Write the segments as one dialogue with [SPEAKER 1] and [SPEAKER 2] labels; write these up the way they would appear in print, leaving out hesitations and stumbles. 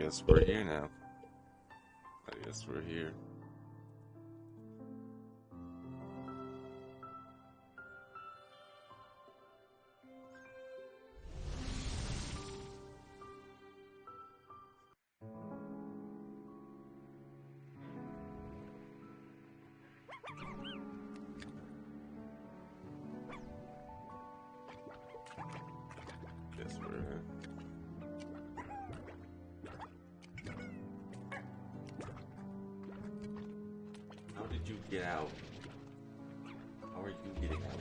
[SPEAKER 1] guess we're here now. I guess we're here. Guess we're here. How did you get out? How are you getting out?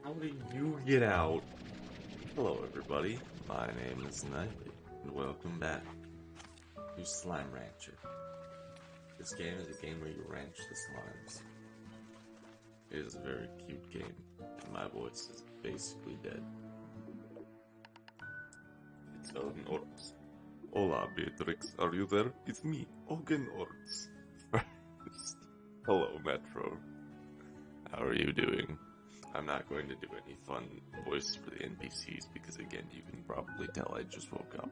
[SPEAKER 1] How did you get out? Hello everybody, my name is Knight, and welcome back to Slime Rancher. This game is a game where you ranch the slimes. It is a very cute game, and my voice is basically dead. It's Ogen Orts. Hola Beatrix, are you there? It's me, Ogen Orts. First, hello Metro. How are you doing? I'm not going to do any fun voice for the NPCs because again, you can probably tell I just woke up.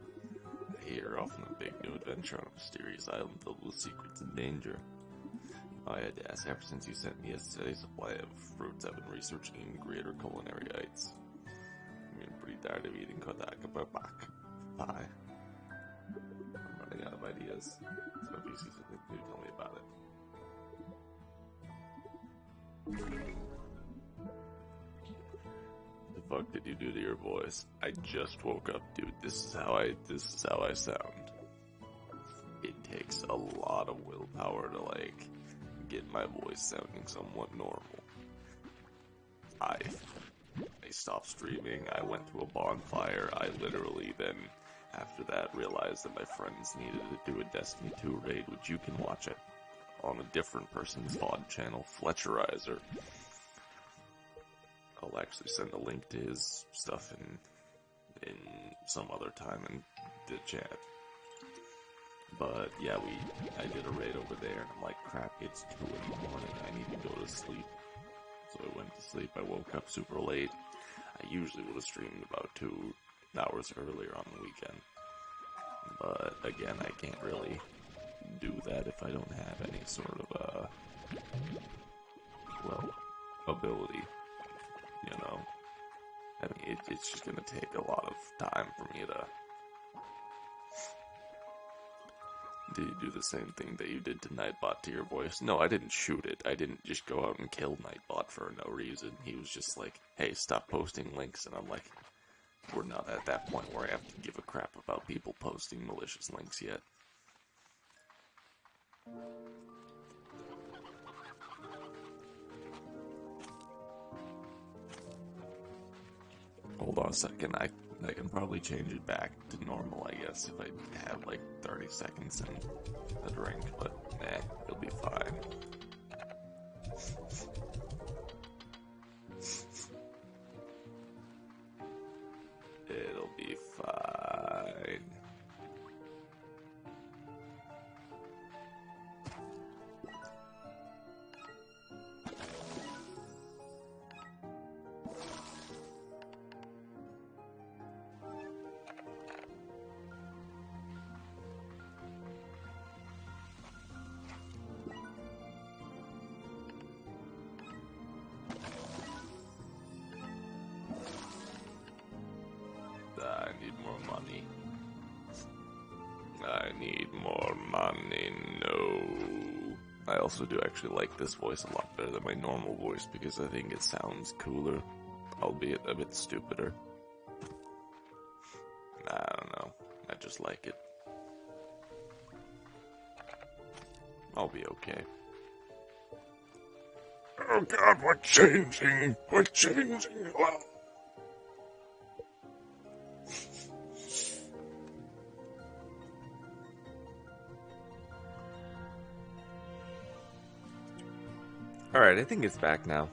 [SPEAKER 1] Here off on a big new adventure on a mysterious island filled with secrets and danger. I had to ask, ever since you sent me a steady supply of fruits, I've been researching greater culinary heights. I'm getting pretty tired of eating kodaka pie. I'm running out of ideas. So if you see something new, tell me about it. The fuck did you do to your voice? I just woke up, dude. This is how I sound. It takes a lot of willpower to get my voice sounding somewhat normal. I stopped streaming, I went to a bonfire, I literally then, after that, realized that my friends needed to do a Destiny 2 raid, which you can watch it on a different person's VOD channel, Fletcherizer. I'll actually send a link to his stuff in some other time in the chat. But yeah, I did a raid over there, and I'm like, crap, it's 2 in the morning, I need to go to sleep. So I went to sleep, I woke up super late. I usually would have streamed about 2 hours earlier on the weekend. But again, I can't really do that if I don't have any sort of, ability, you know? I mean, it's just gonna take a lot of time for me to... Did you do the same thing that you did to Nightbot to your voice? No, I didn't shoot it. I didn't just go out and kill Nightbot for no reason. He was just like, hey, stop posting links. And I'm like, we're not at that point where I have to give a crap about people posting malicious links yet. Hold on a second, I can probably change it back to normal, I guess, if I have like 30 seconds and a drink, but it'll be fine. It'll be fine. I need more money. I need more money, no. I also do actually like this voice a lot better than my normal voice because I think it sounds cooler, albeit a bit stupider. I don't know, I just like it. I'll be okay. Oh god, we're changing! We're changing! Wow. Alright, I think it's back now.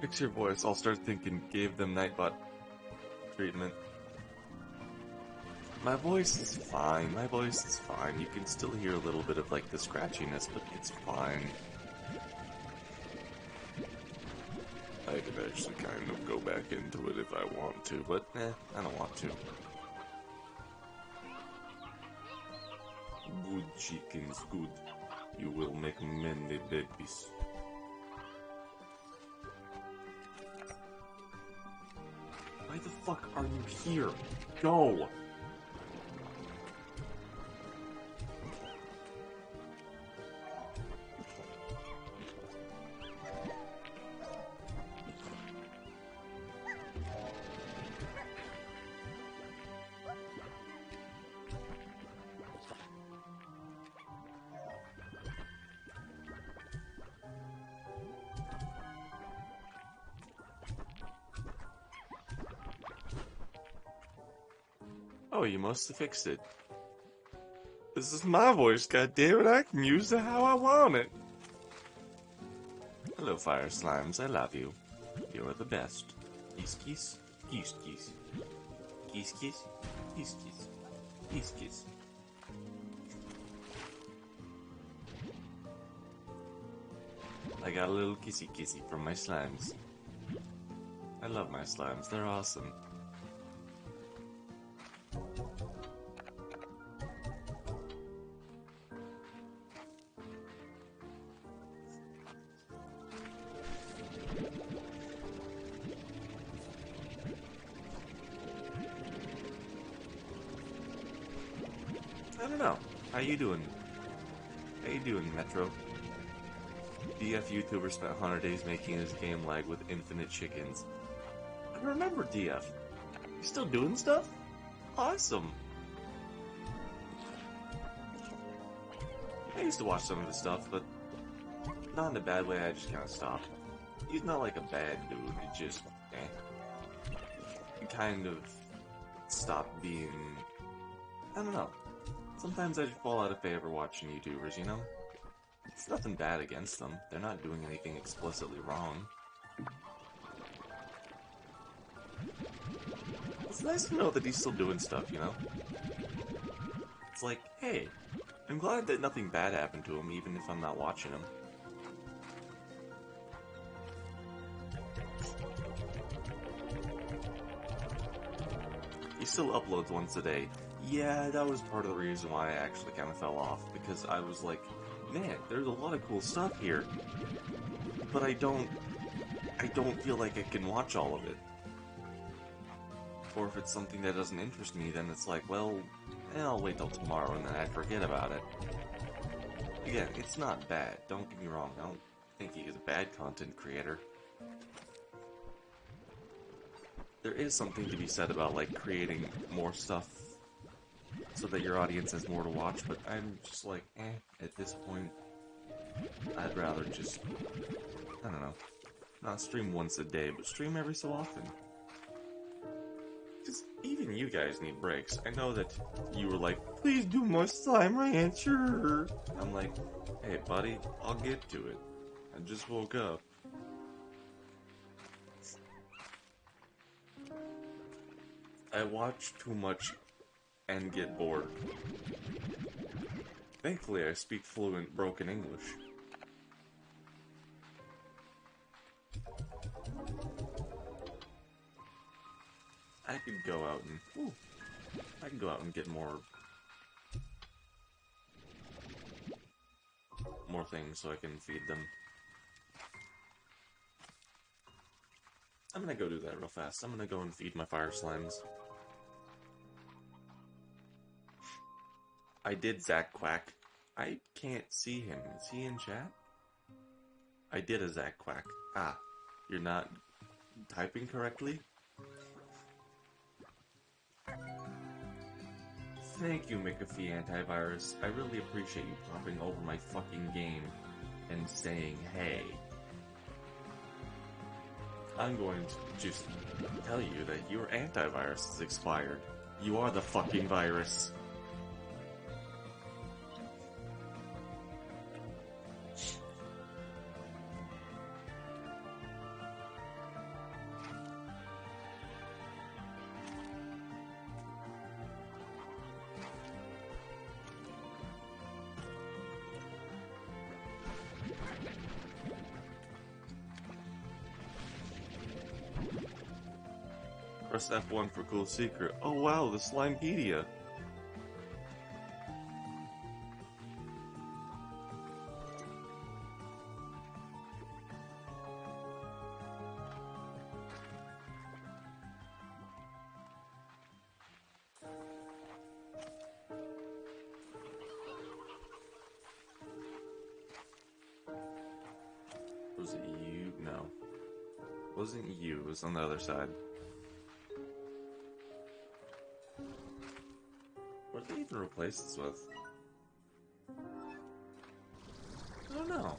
[SPEAKER 1] Fix your voice, I'll start thinking gave them Nightbot treatment. My voice is fine, You can still hear a little bit of like the scratchiness, but it's fine. I could actually kind of go back into it if I want to, but I don't want to. Good chickens, good. You will make many babies. Why the fuck are you here? Go! Oh, you must have fixed it. This is my voice, goddammit, I can use it how I want it. Hello, fire slimes, I love you. You're the best. Kiss kiss, kiss kiss. Kiss kiss, kiss kiss, kiss kiss. I got a little kissy kissy from my slimes. I love my slimes, they're awesome. I don't know. How you doing? How you doing, Metro? DF YouTuber spent 100 days making his game lag with infinite chickens. I remember DF. You still doing stuff? Awesome. I used to watch some of his stuff, but not in a bad way, I just kind of stopped. He's not like a bad dude, it just, He kind of stopped being... I don't know. Sometimes I just fall out of favor watching YouTubers, you know? It's nothing bad against them. They're not doing anything explicitly wrong. It's nice to know that he's still doing stuff, you know? It's like, hey, I'm glad that nothing bad happened to him, even if I'm not watching him. He still uploads once a day. Yeah, that was part of the reason why I actually kind of fell off, because I was like, man, there's a lot of cool stuff here, but I don't feel like I can watch all of it. Or if it's something that doesn't interest me, then it's like, well, I'll wait till tomorrow and then I forget about it. Again, it's not bad, don't get me wrong, I don't think he is a bad content creator. There is something to be said about, like, creating more stuff so that your audience has more to watch, but I'm just like, at this point, I'd rather just, I don't know, not stream once a day, but stream every so often. Because even you guys need breaks. I know that you were like, please do more slime rancher. I'm like, hey buddy, I'll get to it. I just woke up. I watch too much and get bored. Thankfully, I speak fluent broken English. I could go out and... Ooh, I can go out and get more things so I can feed them. I'm gonna go do that real fast. I'm gonna go and feed my fire slimes. I did Zach Quack. I can't see him. Is he in chat? I did a Zach Quack. Ah, you're not typing correctly? Thank you, McAfee Antivirus. I really appreciate you popping over my fucking game and saying, hey. I'm going to just tell you that your antivirus is expired. You are the fucking virus. Press F1 for cool secret. Oh wow, the Slimepedia. Was it you? No. It wasn't you, it was on the other side. What did they even replace this with? I don't know.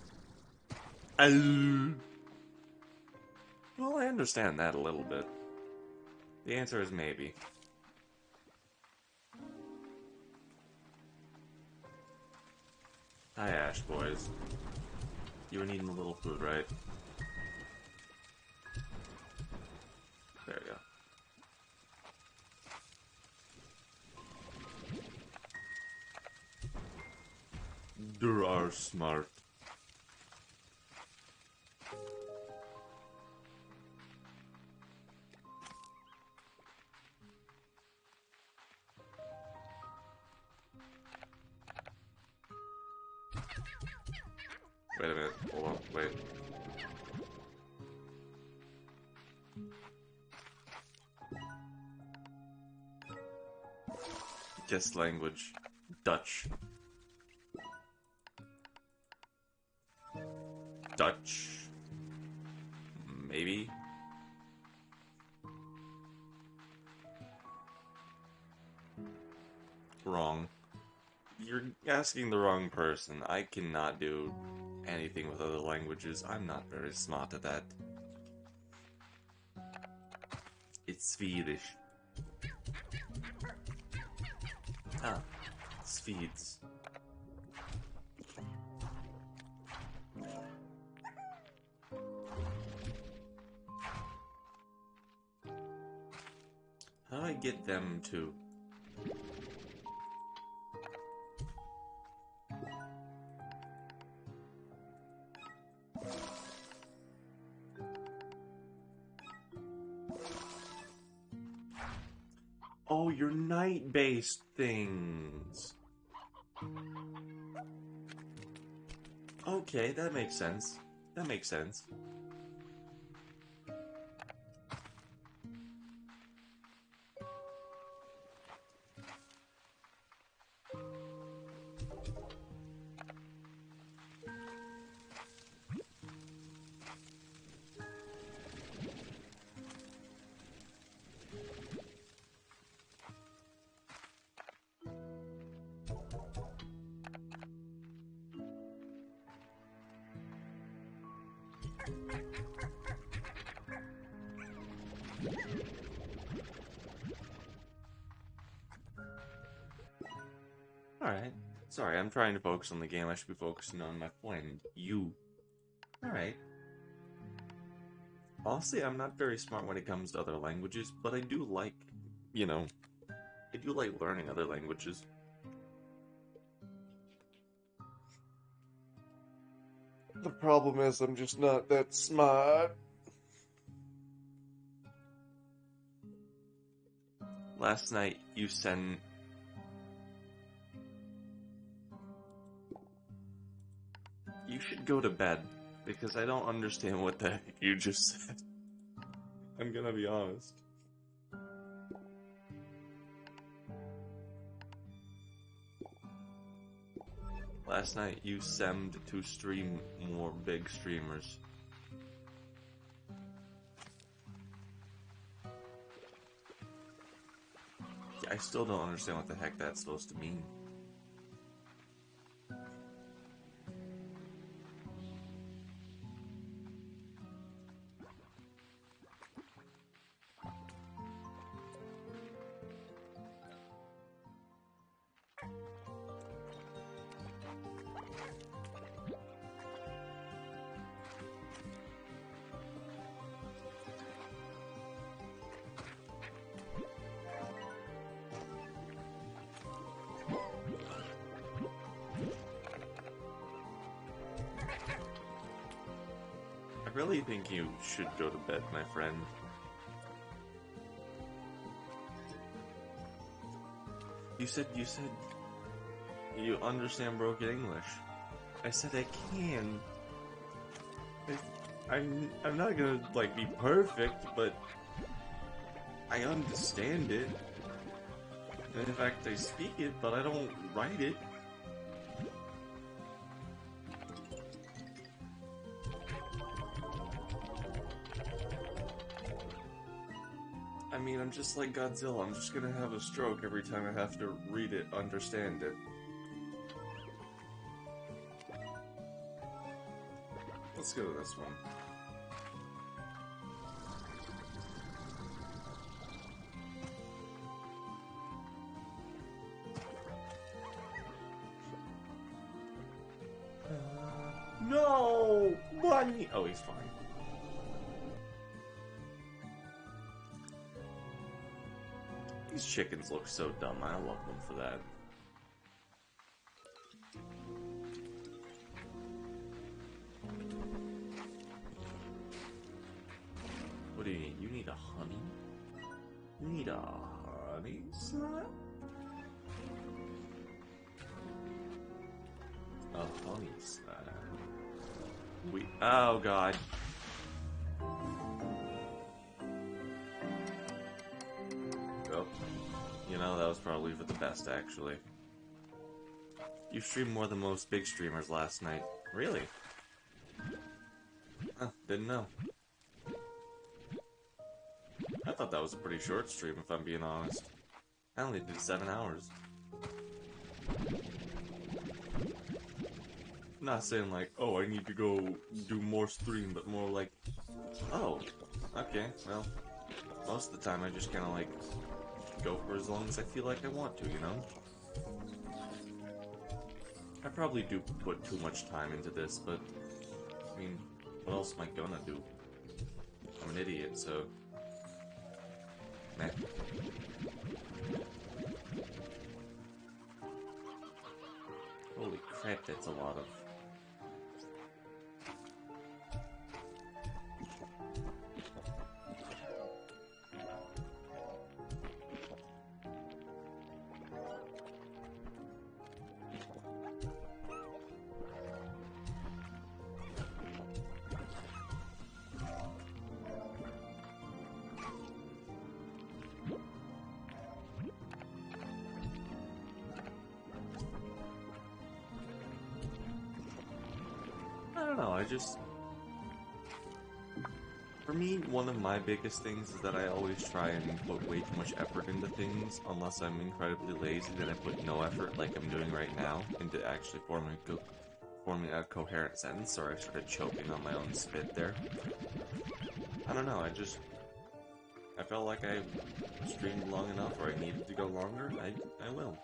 [SPEAKER 1] Well, I understand that a little bit. The answer is maybe. Hi, Ash boys. You were needing a little food, right? There you go. You are smart. Wait a minute. Hold on. Wait. Guess language. Dutch. Dutch. Maybe. Wrong. You're asking the wrong person. I cannot do anything with other languages. I'm not very smart at that. It's Swedish. Ah, Swedes. How do I get them to... Oh, your night-based things. Okay, that makes sense. That makes sense. Alright. Sorry, I'm trying to focus on the game. I should be focusing on my friend. You. Alright. Honestly, I'm not very smart when it comes to other languages, but I do like, you know, I do like learning other languages. The problem is I'm just not that smart. Last night you sent... You should go to bed, because I don't understand what the heck you just said. I'm gonna be honest. Last night you semmed to stream more big streamers. Yeah, I still don't understand what the heck that's supposed to mean. I really think you should go to bed, my friend. You said you understand broken English. I said I can. I'm not gonna, like, be perfect, but I understand it. And in fact, I speak it, but I don't write it. I mean, I'm just like Godzilla. I'm just gonna have a stroke every time I have to read it, understand it. Let's go to this one. No! Bunny! Oh, he's fine. These chickens look so dumb. I love them for that. What do you need? You need a honey? You need a honey slime? A honey slime. Oh god. Well, you know, that was probably for the best, actually. You streamed more than most big streamers last night. Really? Huh, didn't know. I thought that was a pretty short stream, if I'm being honest. I only did 7 hours. Not saying like, oh, I need to go do more stream, but more like, oh, okay, well, most of the time I just kind of like go for as long as I feel like I want to, you know? I probably do put too much time into this, but, I mean, what else am I gonna do? I'm an idiot, so... Meh. Holy crap, that's a lot of... I don't know, I just... For me, one of my biggest things is that I always try and put way too much effort into things, unless I'm incredibly lazy, then I put no effort, like I'm doing right now, into actually forming a coherent sentence. Sorry, I started choking on my own spit there. I don't know, I felt like I streamed long enough, or I needed to go longer, I will.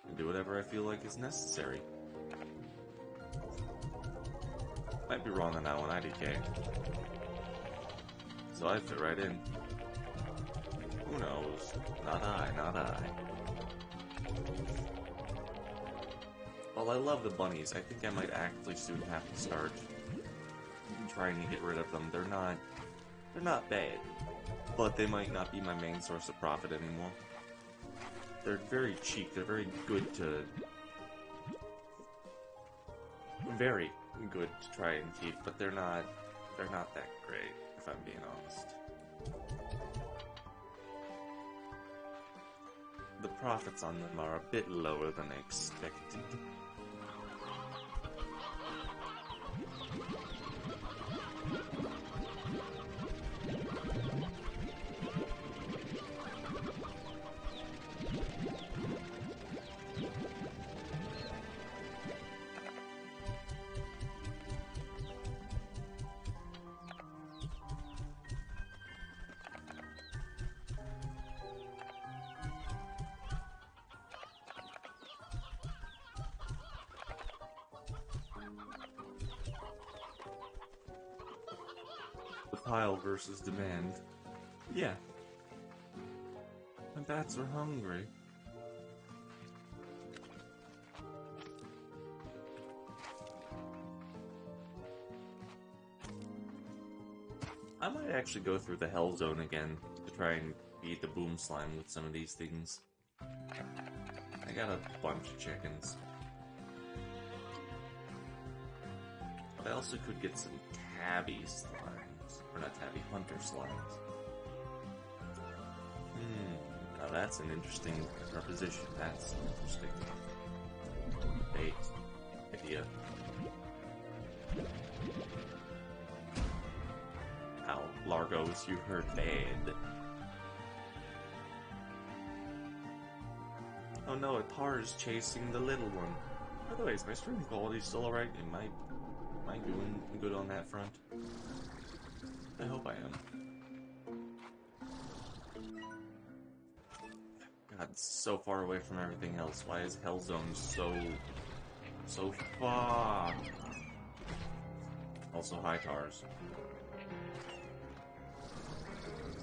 [SPEAKER 1] And do whatever I feel like is necessary. Might be wrong on that one, IDK. So I fit right in. Who knows? Not I, not I. Well, I love the bunnies. I think I might actually soon have to start trying to get rid of them. They're not bad, but they might not be my main source of profit anymore. They're very cheap. They're very good to try and keep, but they're not that great, if I'm being honest. The profits on them are a bit lower than I expected. Supply versus demand. Yeah. My bats are hungry. I might actually go through the Hell Zone again to try and beat the Boom Slime with some of these things. I got a bunch of chickens. But I also could get some tabby slimes. Or not tabby, hunter slimes. Now that's an interesting proposition. That's interesting. Bait. Idea. Ow, Largos, you heard bad. Oh no, a tar is chasing the little one. By the way, is my stream quality still alright? Am I doing good on that front? I hope I am. God, it's so far away from everything else. Why is Hellzone so far? Also, hi tars.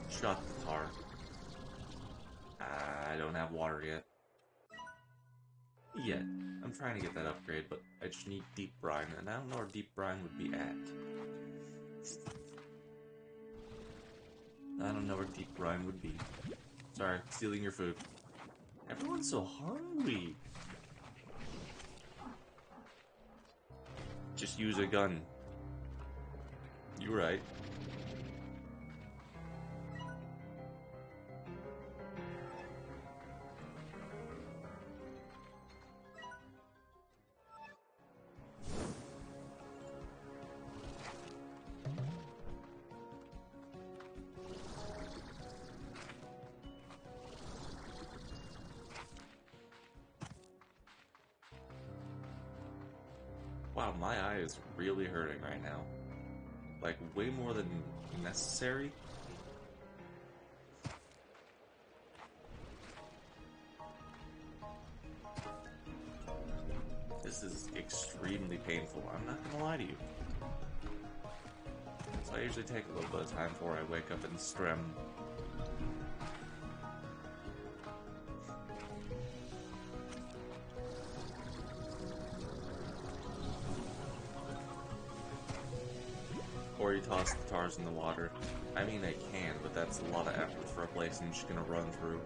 [SPEAKER 1] Shut the tar. I don't have water yet. Yet. I'm trying to get that upgrade, but I just need deep brine, and I don't know where deep brine would be at. I don't know where deep brine would be. Sorry, stealing your food. Everyone's so hungry. Just use a gun. You're right. Wow, my eye is really hurting right now. Like, way more than necessary. This is extremely painful, I'm not gonna lie to you. So I usually take a little bit of time before I wake up and scrim. Or you toss the tars in the water. I mean, I can, but that's a lot of effort for a place I'm just gonna run through.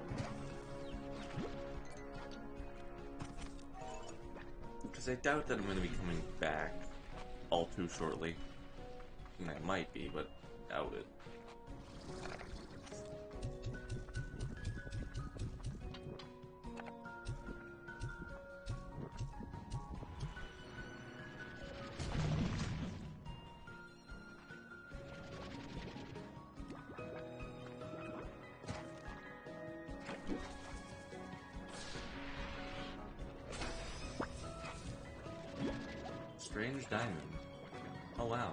[SPEAKER 1] Because I doubt that I'm gonna be coming back all too shortly. I mean, I might be, but doubt it. Strange diamond. Oh wow.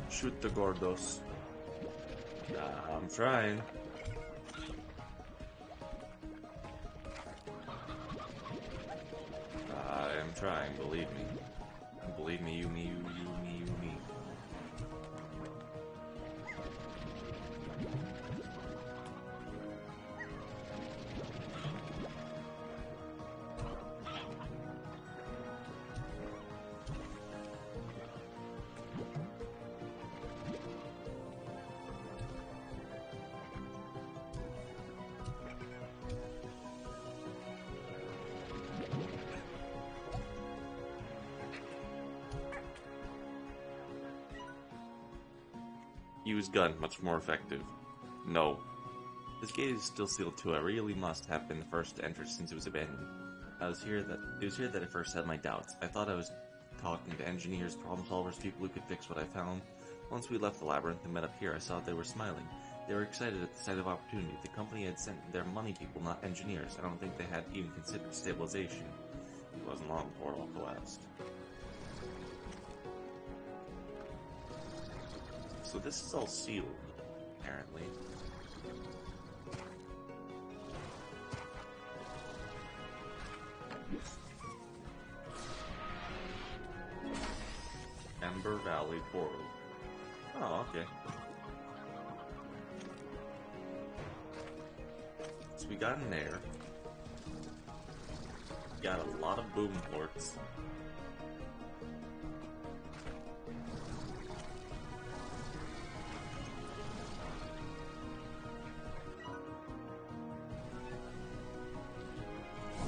[SPEAKER 1] Shoot the gordos. I'm trying. I am trying, believe me. Believe me, you, me, you, me, you, me. Use gun, much more effective. No. This gate is still sealed too. I really must have been the first to enter since it was abandoned. It was here that I first had my doubts. I thought I was talking to engineers, problem solvers, people who could fix what I found. Once we left the labyrinth and met up here, I saw they were smiling. They were excited at the sight of opportunity. The company had sent their money people, not engineers. I don't think they had even considered stabilization. It wasn't long before it all collapsed. So this is all sealed, apparently. Ember Valley Portal. Oh, okay. So we got an air. Got a lot of boom ports.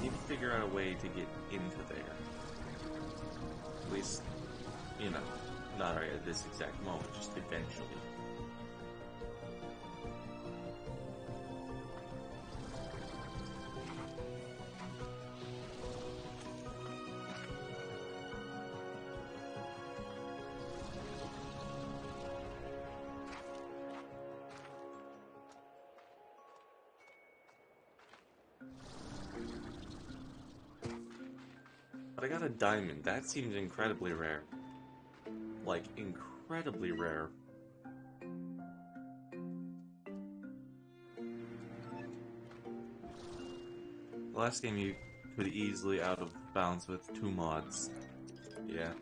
[SPEAKER 1] Need to figure out a way to get into there. At least, you know, not right at this exact moment, just eventually. But I got a diamond. That seems incredibly rare. Like, incredibly rare. The last game you could easily out of bounds with 2 mods. Yeah.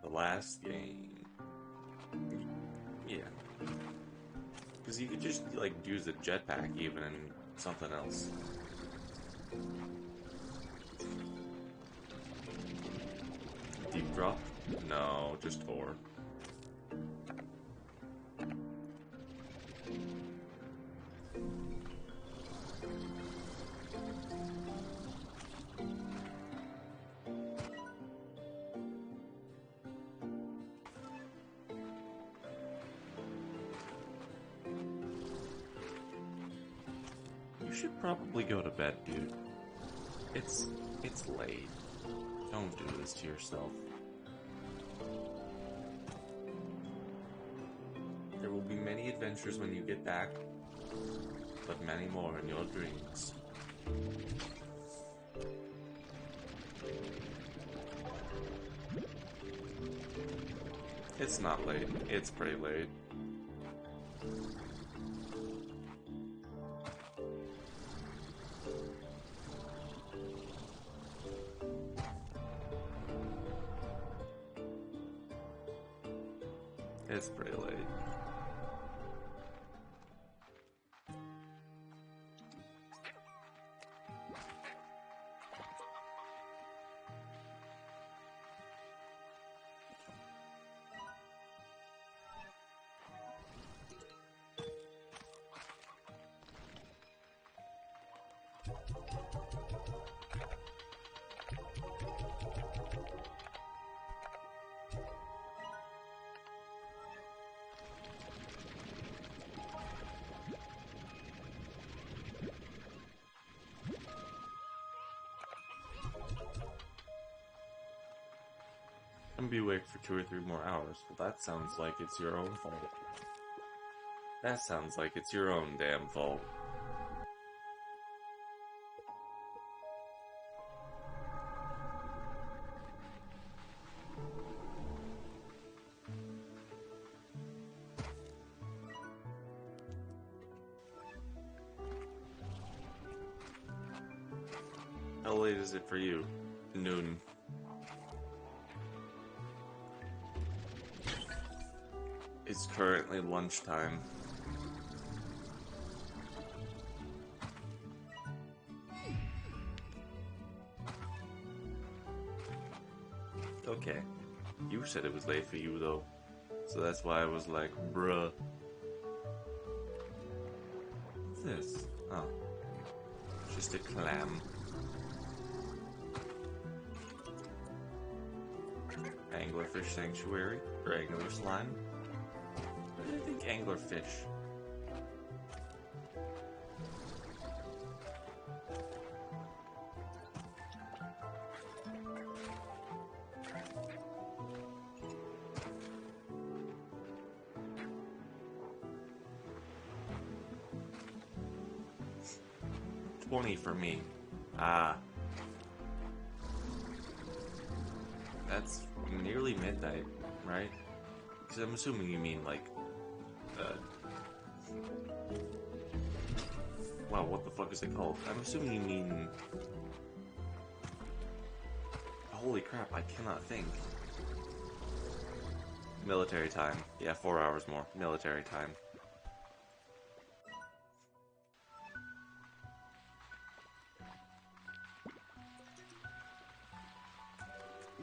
[SPEAKER 1] The last game. Yeah. Because you could just, like, use a jetpack even and something else. Deep drop? No, just ore. You should probably go to bed, dude. It's late. Don't do this to yourself. There will be many adventures when you get back, but many more in your dreams. It's not late. It's pretty late. It's pretty late. I'm gonna be awake for 2 or 3 more hours. Well, that sounds like it's your own fault. That sounds like it's your own damn fault. How late is it for you? Noon. It's currently lunchtime. Okay. You said it was late for you, though. So that's why I was like, bruh. What's this? Oh. Just a clam. Anglerfish sanctuary? Or angler slime? I think anglerfish. $20 for me. Ah. That's nearly midnight, right? Because I'm assuming you mean, like, wow, what the fuck is it called? I'm assuming you mean... Holy crap, I cannot think. Military time. Yeah, 4 hours more. Military time.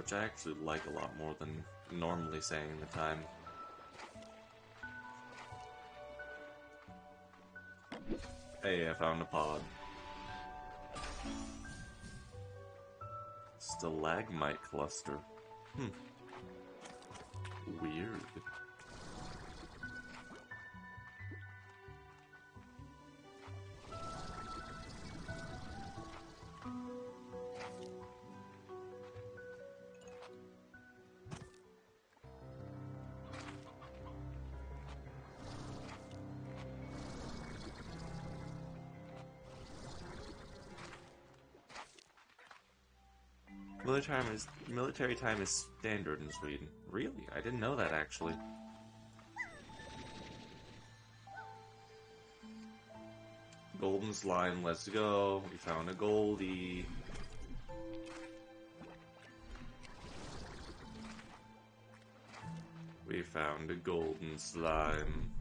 [SPEAKER 1] which I actually like a lot more than normally saying the time. Hey, I found a pod. Stalagmite cluster. Weird. Military time is standard in Sweden. Really? I didn't know that, actually. Golden slime, let's go. We found a goldie. We found a golden slime.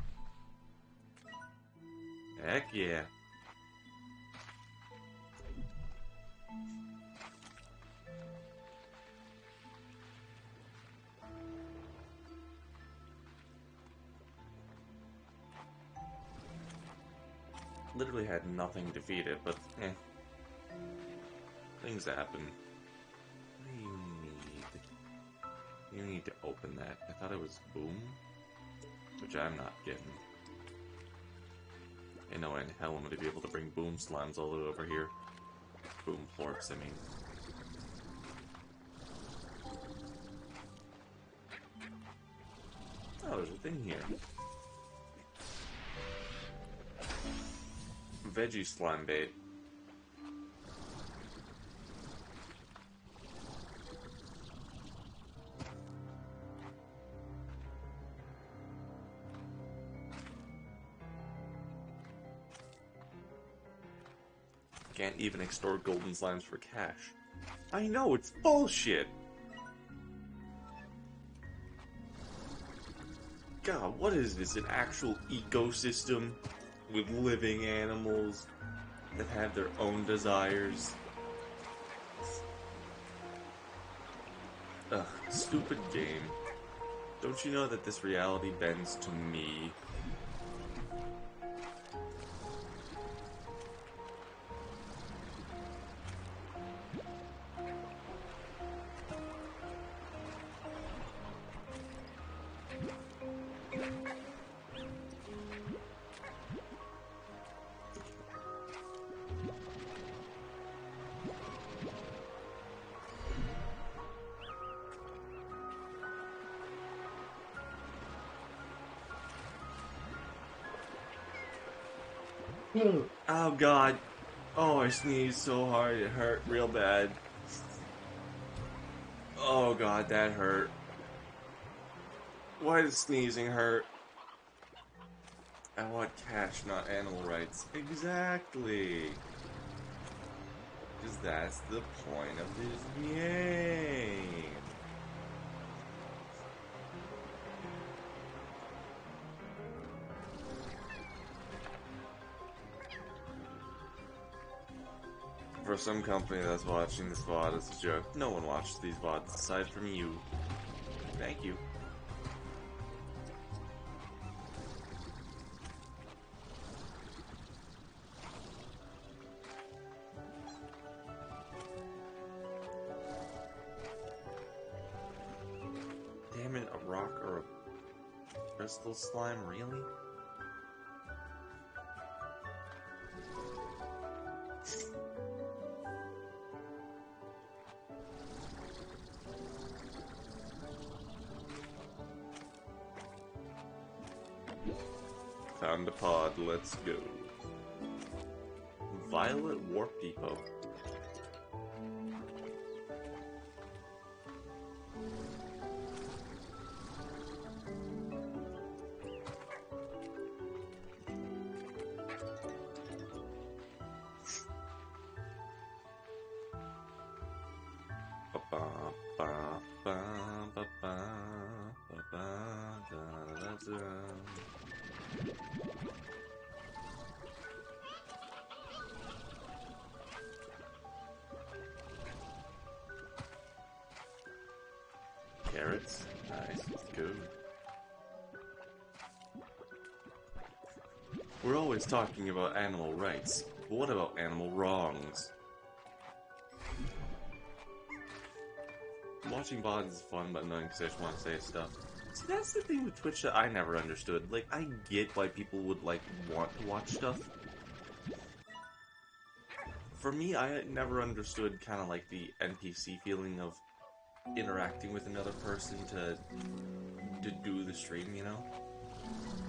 [SPEAKER 1] Heck yeah. Literally had nothing to feed it, but eh. Things happen. What do you need? You need to open that. I thought it was boom, which I'm not getting. Ain't no way in hell I'm gonna be able to bring boom slimes all the way over here. Boom plorks, I mean. Oh, there's a thing here. Veggie slime bait. Can't even extort golden slimes for cash. I know, it's bullshit! God, what is this? An actual ecosystem with living animals that have their own desires? Ugh, stupid game. Don't you know that this reality bends to me? Oh god. Oh, I sneezed so hard, it hurt real bad. Oh god, that hurt. Why does sneezing hurt? I want cash, not animal rights. Exactly. Because that's the point of this game. For some company that's watching this VOD as a joke, no one watches these VODs aside from you. Thank you. Damn it, a rock or a crystal slime, really? Found a pod, let's go. Violet Warp Depot. Carrots. Nice. Let's go. We're always talking about animal rights, but what about animal wrongs? Watching VODs is fun, but annoying because I just want to say stuff. See, that's the thing with Twitch that I never understood. Like, I get why people would, like, want to watch stuff. For me, I never understood kind of like the NPC feeling of interacting with another person to do the stream, you know?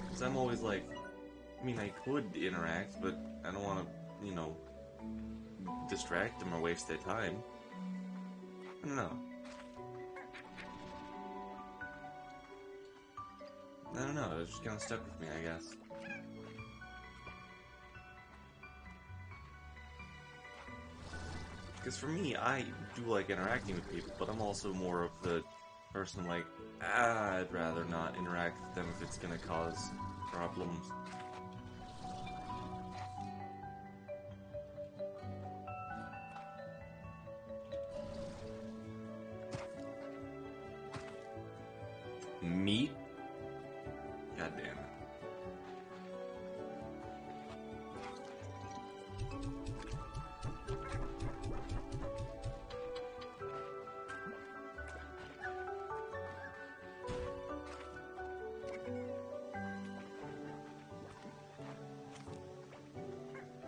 [SPEAKER 1] Because I'm always like, I mean, I could interact, but I don't want to, you know, distract them or waste their time. I don't know. I don't know, it just kind of stuck with me, I guess. Because for me, I do like interacting with people, but I'm also more of the person like, I'd rather not interact with them if it's gonna cause problems. Meat? God damn it.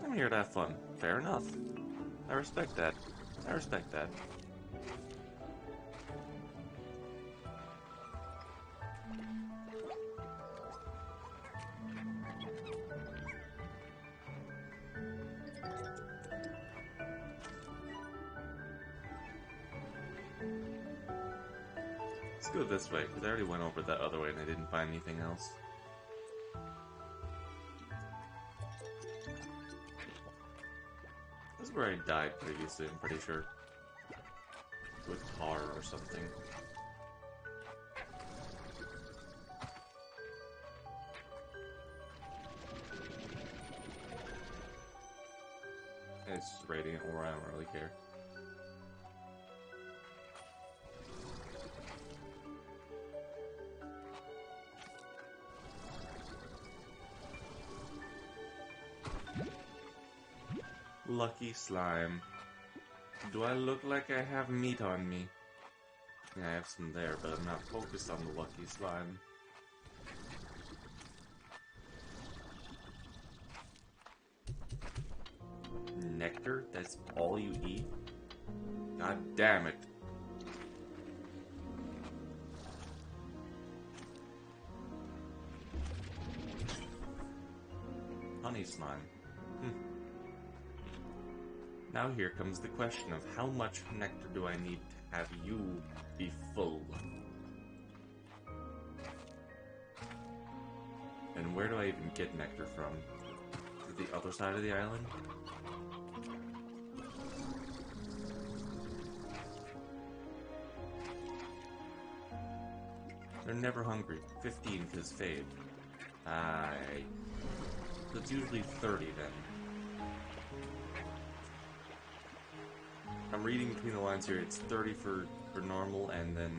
[SPEAKER 1] I'm here to have fun. Fair enough. I respect that. I respect that. Let's go this way, because I already went over that other way and I didn't find anything else. This is where I died previously, I'm pretty sure. With tar or something. It's just radiant ore, I don't really care. Lucky slime. Do I look like I have meat on me? Yeah, I have some there, but I'm not focused on the lucky slime. Nectar? That's all you eat? God damn it. Honey slime. Now here comes the question of how much nectar do I need to have you be full? And where do I even get nectar from? To the other side of the island? They're never hungry. 15 because fade. It's usually 30 then. I'm reading between the lines here. It's 30 for normal and then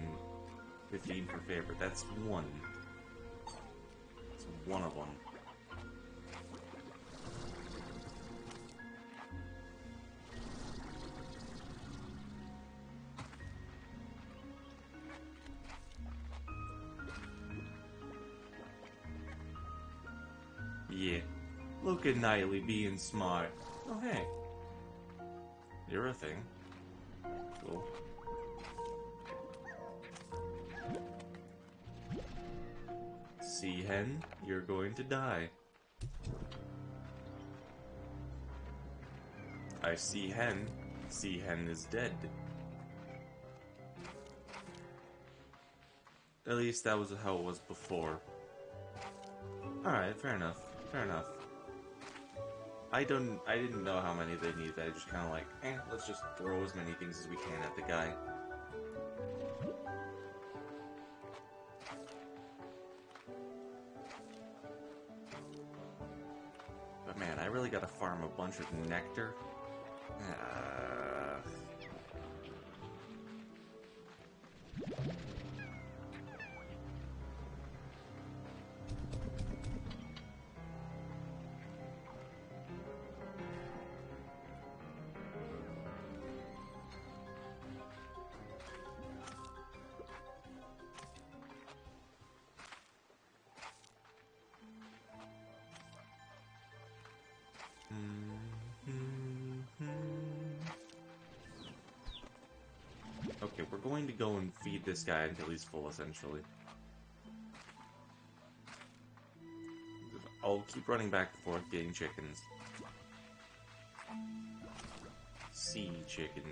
[SPEAKER 1] 15 for favorite. That's one. It's one of them. Yeah. Look at Nightly being smart. Oh, hey. You're a thing. Cool. Sea hen, you're going to die. I see hen. Sea hen is dead. At least that was how it was before. Alright, fair enough. Fair enough. I didn't know how many they needed. I just kind of like, let's just throw as many things as we can at the guy. But man, I really gotta farm a bunch of nectar. Okay, we're going to go and feed this guy until he's full, essentially. I'll keep running back and forth getting chickens. Sea chicken.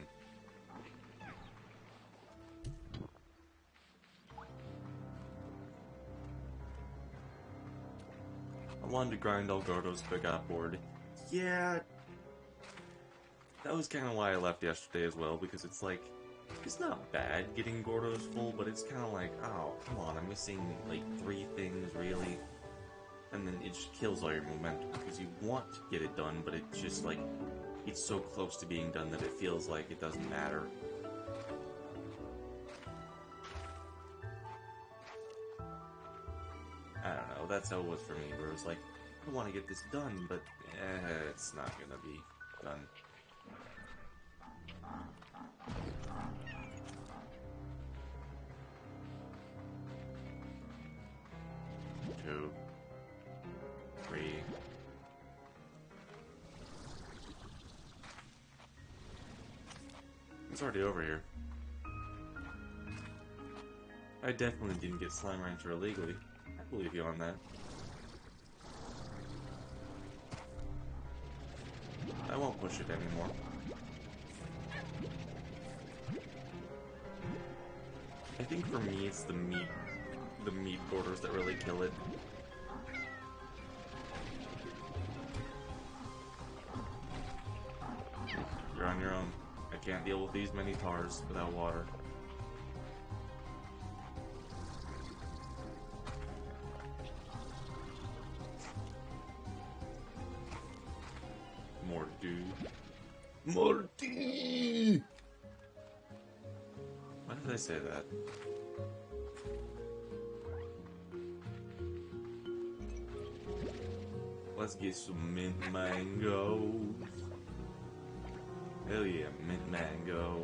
[SPEAKER 1] I wanted to grind all Gordos, but got bored. Yeah, that was kind of why I left yesterday as well, because it's like, it's not bad getting Gordos full, but it's kind of like, oh, come on, I'm missing like 3 things, really? And then it just kills all your momentum, because you want to get it done, but it's just like, it's so close to being done that it feels like it doesn't matter. I don't know, that's how it was for me, where it was like, I want to get this done, but it's not gonna be done. Two, 3. It's already over here. I definitely didn't get Slime Rancher illegally. I believe you on that. I won't push it anymore. I think for me it's the meat borders that really kill it. You're on your own. I can't deal with these many tars without water. Morty! Why did I say that? Let's get some mint mangoes. Hell yeah, mint mango.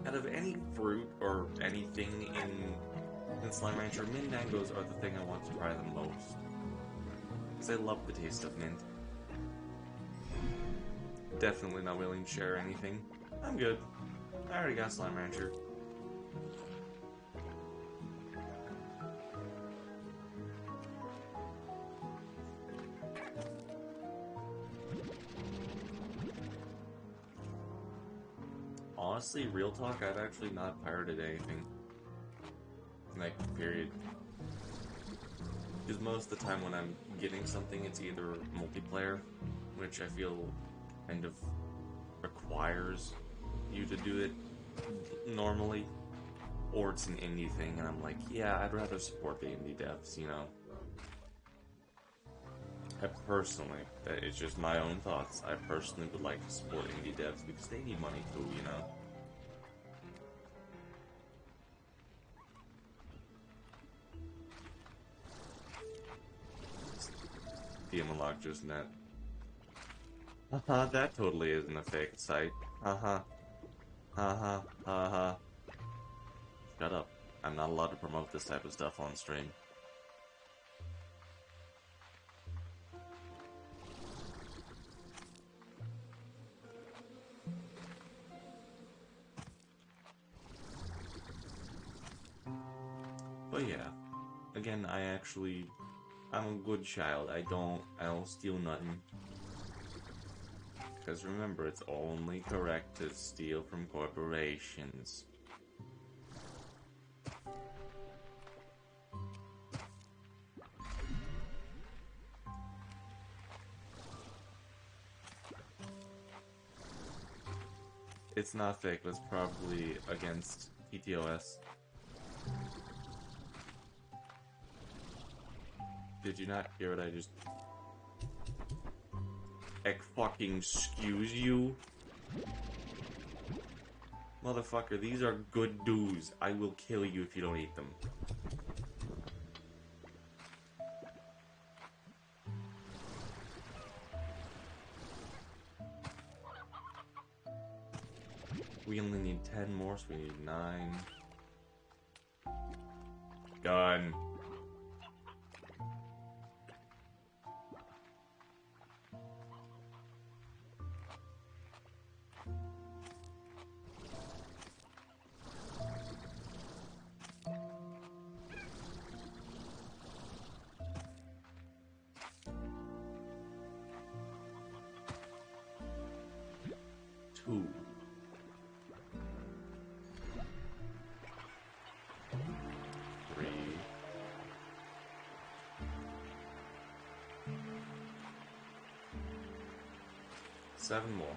[SPEAKER 1] Out of any fruit or anything in Slime Rancher, mint mangoes are the thing I want to try the most. Because I love the taste of mint. Definitely not willing to share anything. I'm good. I already got Slime Rancher. Honestly, real talk, I've actually not pirated anything. Like, period. Because most of the time when I'm getting something, it's either multiplayer, which I feel kind of requires you to do it normally, or it's an indie thing, and I'm like, yeah, I'd rather support the indie devs, you know? I personally, it's just my own thoughts, I personally would like to support indie devs because they need money too, you know? DM just net. Haha, that totally isn't a fake site. Haha. Haha. Haha. Shut up. I'm not allowed to promote this type of stuff on stream. But yeah. Again, I'm a good child. I don't steal nothing. Because remember, it's only correct to steal from corporations. It's not fake, it's probably against PTOS. Did you not hear what I just... fucking excuse you? Motherfucker, these are good dues. I will kill you if you don't eat them. We only need 10 more, so we need 9. Gun. 2. 3. 7 more.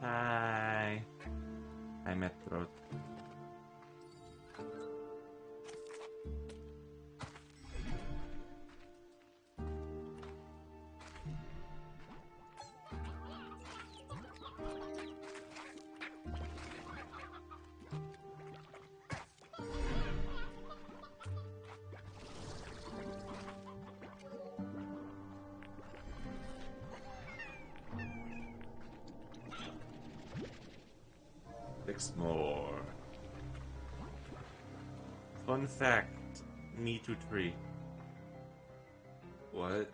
[SPEAKER 1] Hi. Hi, Metro. Six more. Fun fact, me too tree. What?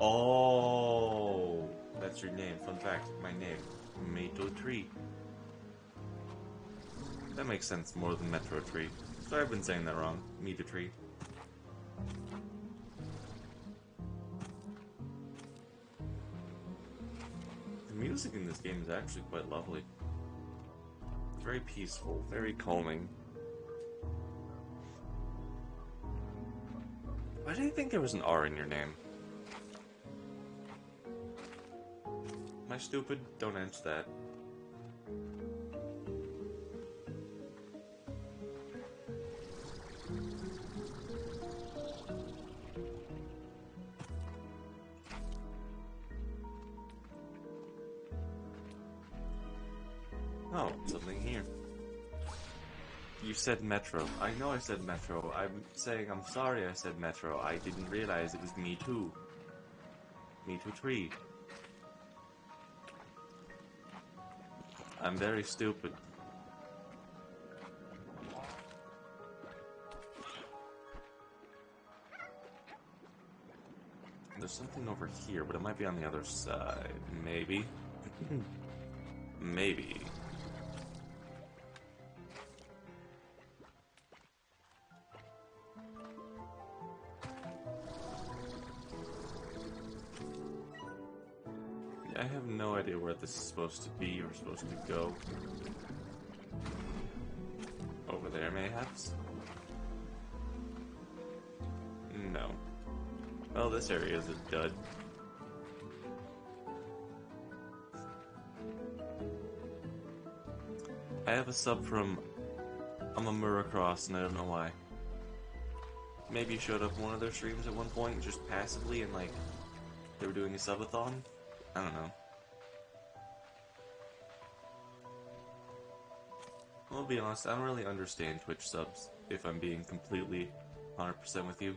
[SPEAKER 1] Oh, that's your name. Fun fact, my name, Mato Tree. That makes sense more than Metro Tree. Sorry, I've been saying that wrong. Meet a tree. The music in this game is actually quite lovely. It's very peaceful, very calming. Why do you think there was an R in your name? Am I stupid? Don't answer that. Oh, something here. You said Metro. I know I said Metro. I'm saying I'm sorry I said Metro. I didn't realize it was me too. Me too tree. I'm very stupid. There's something over here, but it might be on the other side. Maybe. Maybe. I have no idea where this is supposed to be or supposed to go. Over there, mayhaps? No. Well, this area is a dud. I have a sub from Amamuracross, and I don't know why. Maybe you showed up in one of their streams at one point, just passively, and like, they were doing a subathon? I don't know. I'll be honest, I don't really understand Twitch subs, if I'm being completely 100% with you.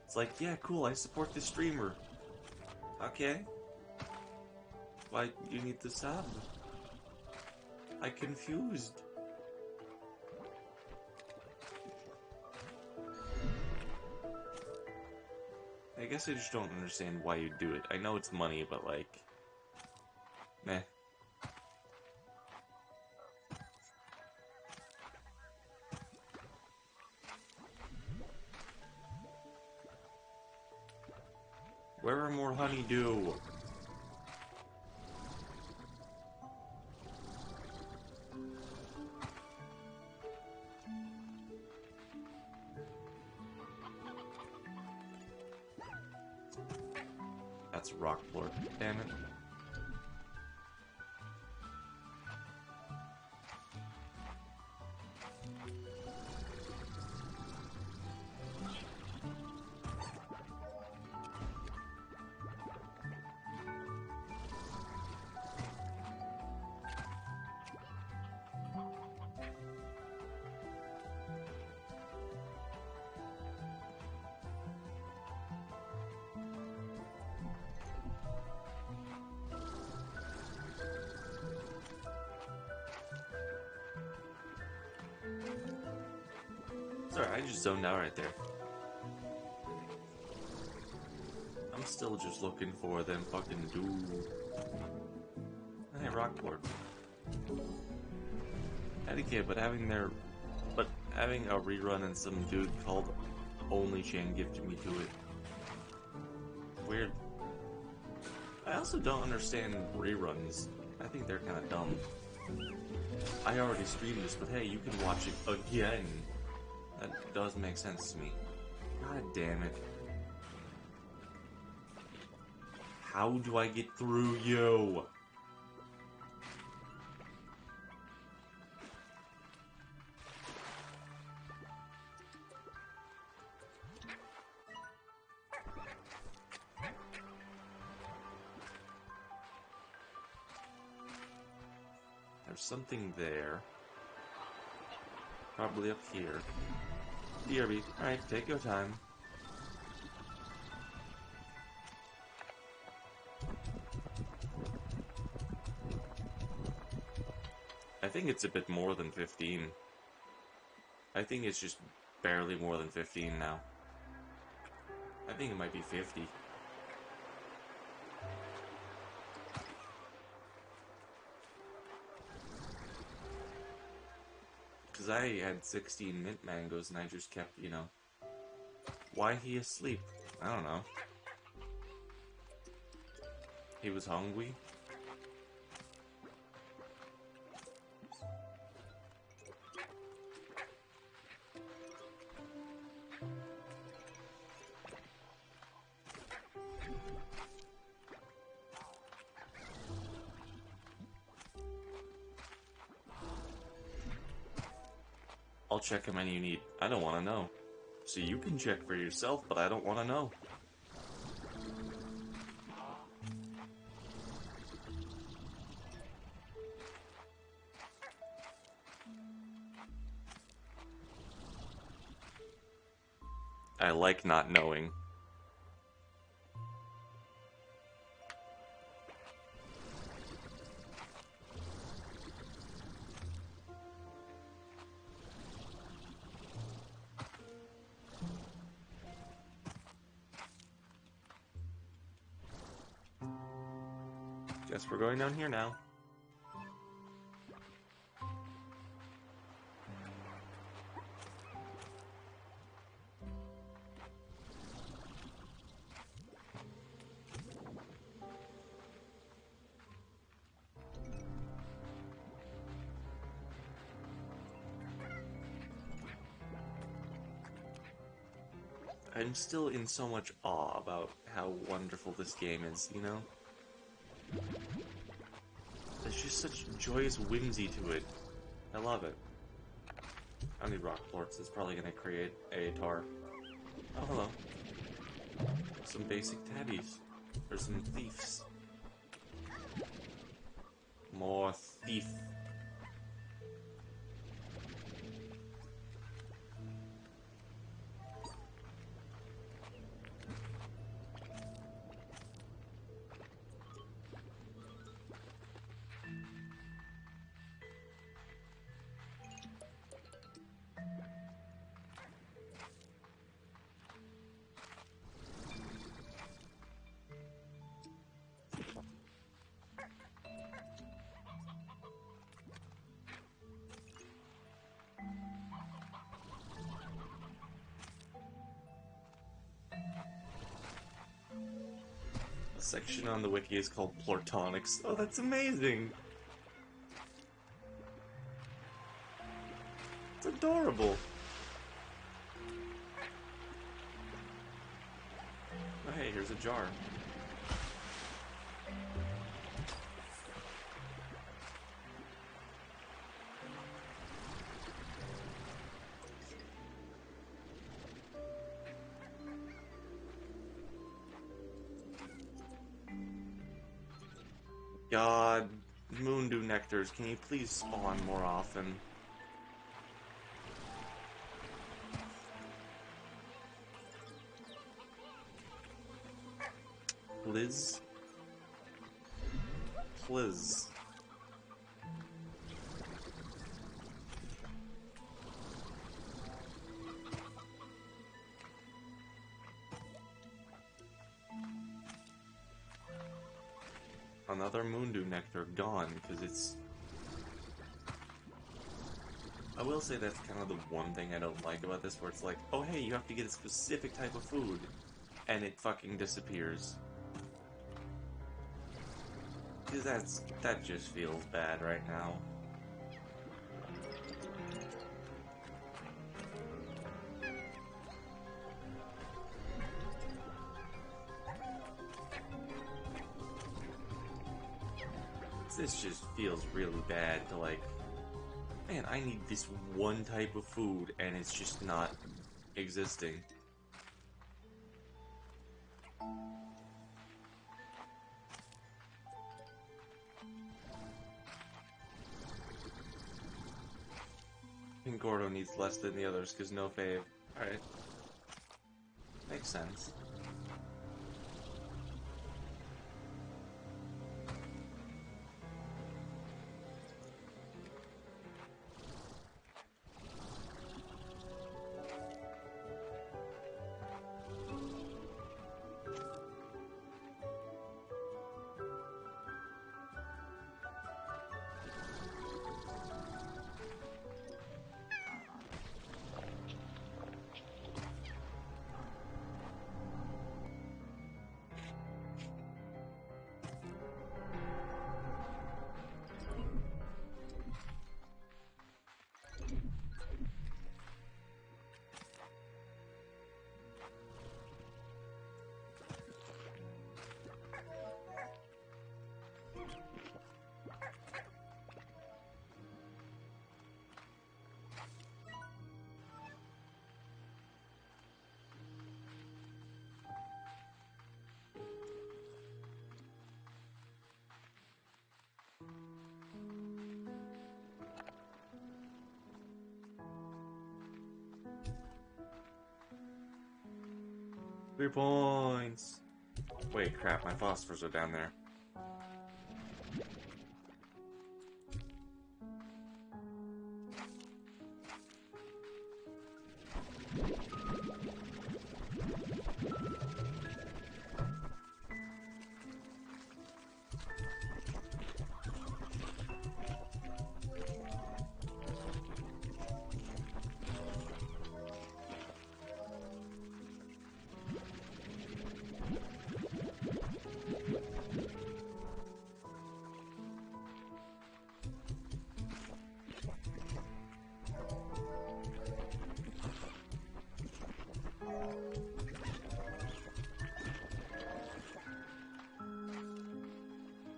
[SPEAKER 1] It's like, yeah, cool, I support this streamer. Okay. Why you need the sub? I'm confused. I guess I just don't understand why you do it. I know it's money, but like... meh. Where are more honeydew? That's rock floor. Damn it. Sorry, I just zoned out right there. I'm still just looking for them fucking dude. Hey, Rockport. Etiquette, but having a rerun and some dude called Only Chain gifted me to it. Weird. I also don't understand reruns. I think they're kind of dumb. I already streamed this, but hey, you can watch it again. That does make sense to me. God damn it. How do I get through you? There's something there. Probably up here. DRB. Alright, take your time. I think it's a bit more than 15. I think it's just barely more than 15 now. I think it might be 50. Because I had 16 mint mangoes and I just kept, you know. Why he asleep? I don't know. He was hungry? I'll check how many you need. I don't want to know. So you can check for yourself, but I don't want to know. I like not knowing. Guess we're going down here now. I'm still in so much awe about how wonderful this game is, you know? There's just such joyous whimsy to it. I love it. I don't need rock forts. It's probably gonna create a tar. Oh, hello. Some basic tabbies. There's some thieves. More thief. Section on the wiki is called Plortonics. Oh, that's amazing! It's adorable! Oh, hey, here's a jar. God, Moondew Nectars, can you please spawn more often? Liz? Please. another Moondew Nectar gone, because it's... I will say that's kind of the one thing I don't like about this, where it's like, oh hey, you have to get a specific type of food, and it fucking disappears. Because that just feels bad right now. This just feels really bad to like, man, I need this one type of food and it's just not existing. And Gordo needs less than the others because no fave. Alright. Makes sense. Three points! Wait, crap, my phosphors are down there.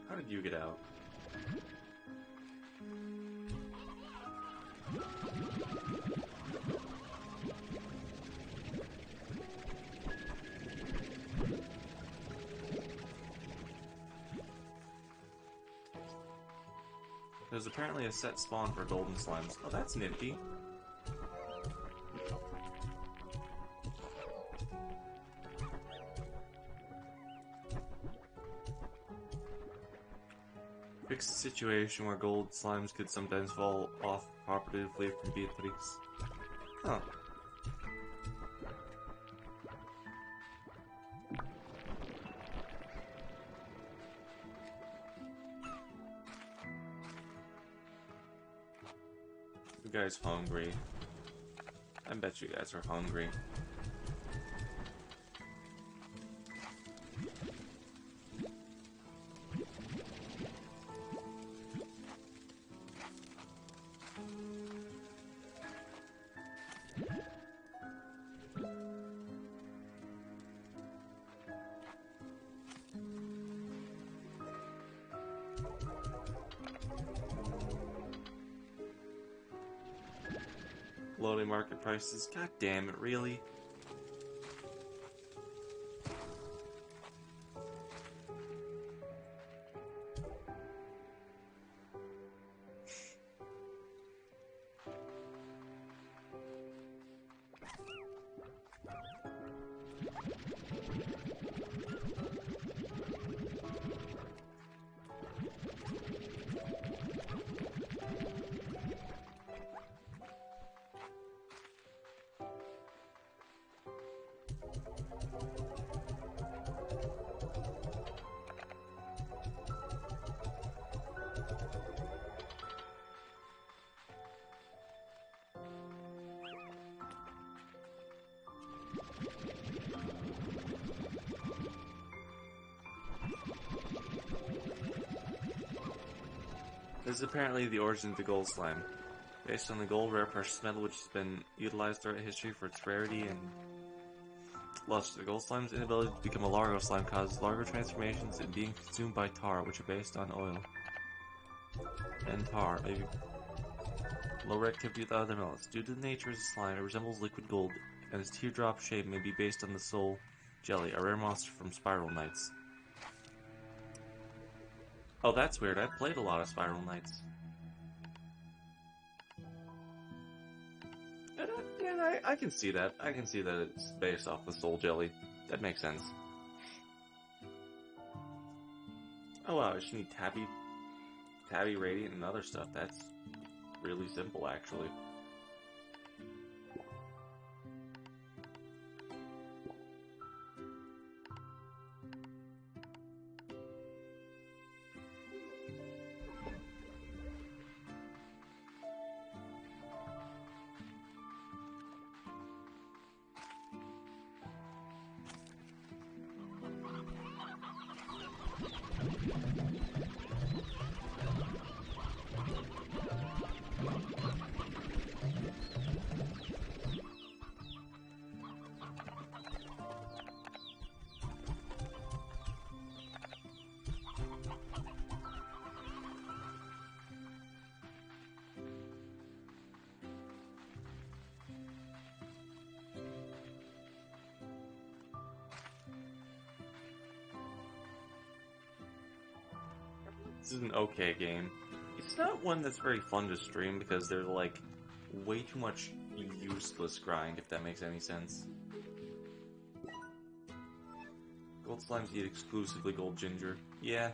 [SPEAKER 1] How did you get out? There's apparently a set spawn for golden slimes. Oh, that's nifty. Fix the situation where gold slimes could sometimes fall off cooperatively from Beatrix. Huh. You guys hungry? I bet you guys are hungry. Loading market prices. God damn it, really? This is apparently the origin of the gold slime. Based on the gold, rare precious metal which has been utilized throughout history for its rarity and luster. The gold slime's inability to become a Largo slime causes Largo transformations and being consumed by tar, which are based on oil. And tar, maybe low reactivity with other metals. Due to the nature of the slime, it resembles liquid gold, and its teardrop shape may be based on the soul jelly, a rare monster from Spiral Knights. Oh, that's weird. I've played a lot of Spiral Knights. And I can see that. I can see that it's based off the soul jelly. That makes sense. Oh wow, I just need Tabby Radiant and other stuff. That's really simple, actually. This is an okay game. It's not one that's very fun to stream because there's like way too much useless grind, if that makes any sense. Gold slimes eat exclusively gold ginger. Yeah.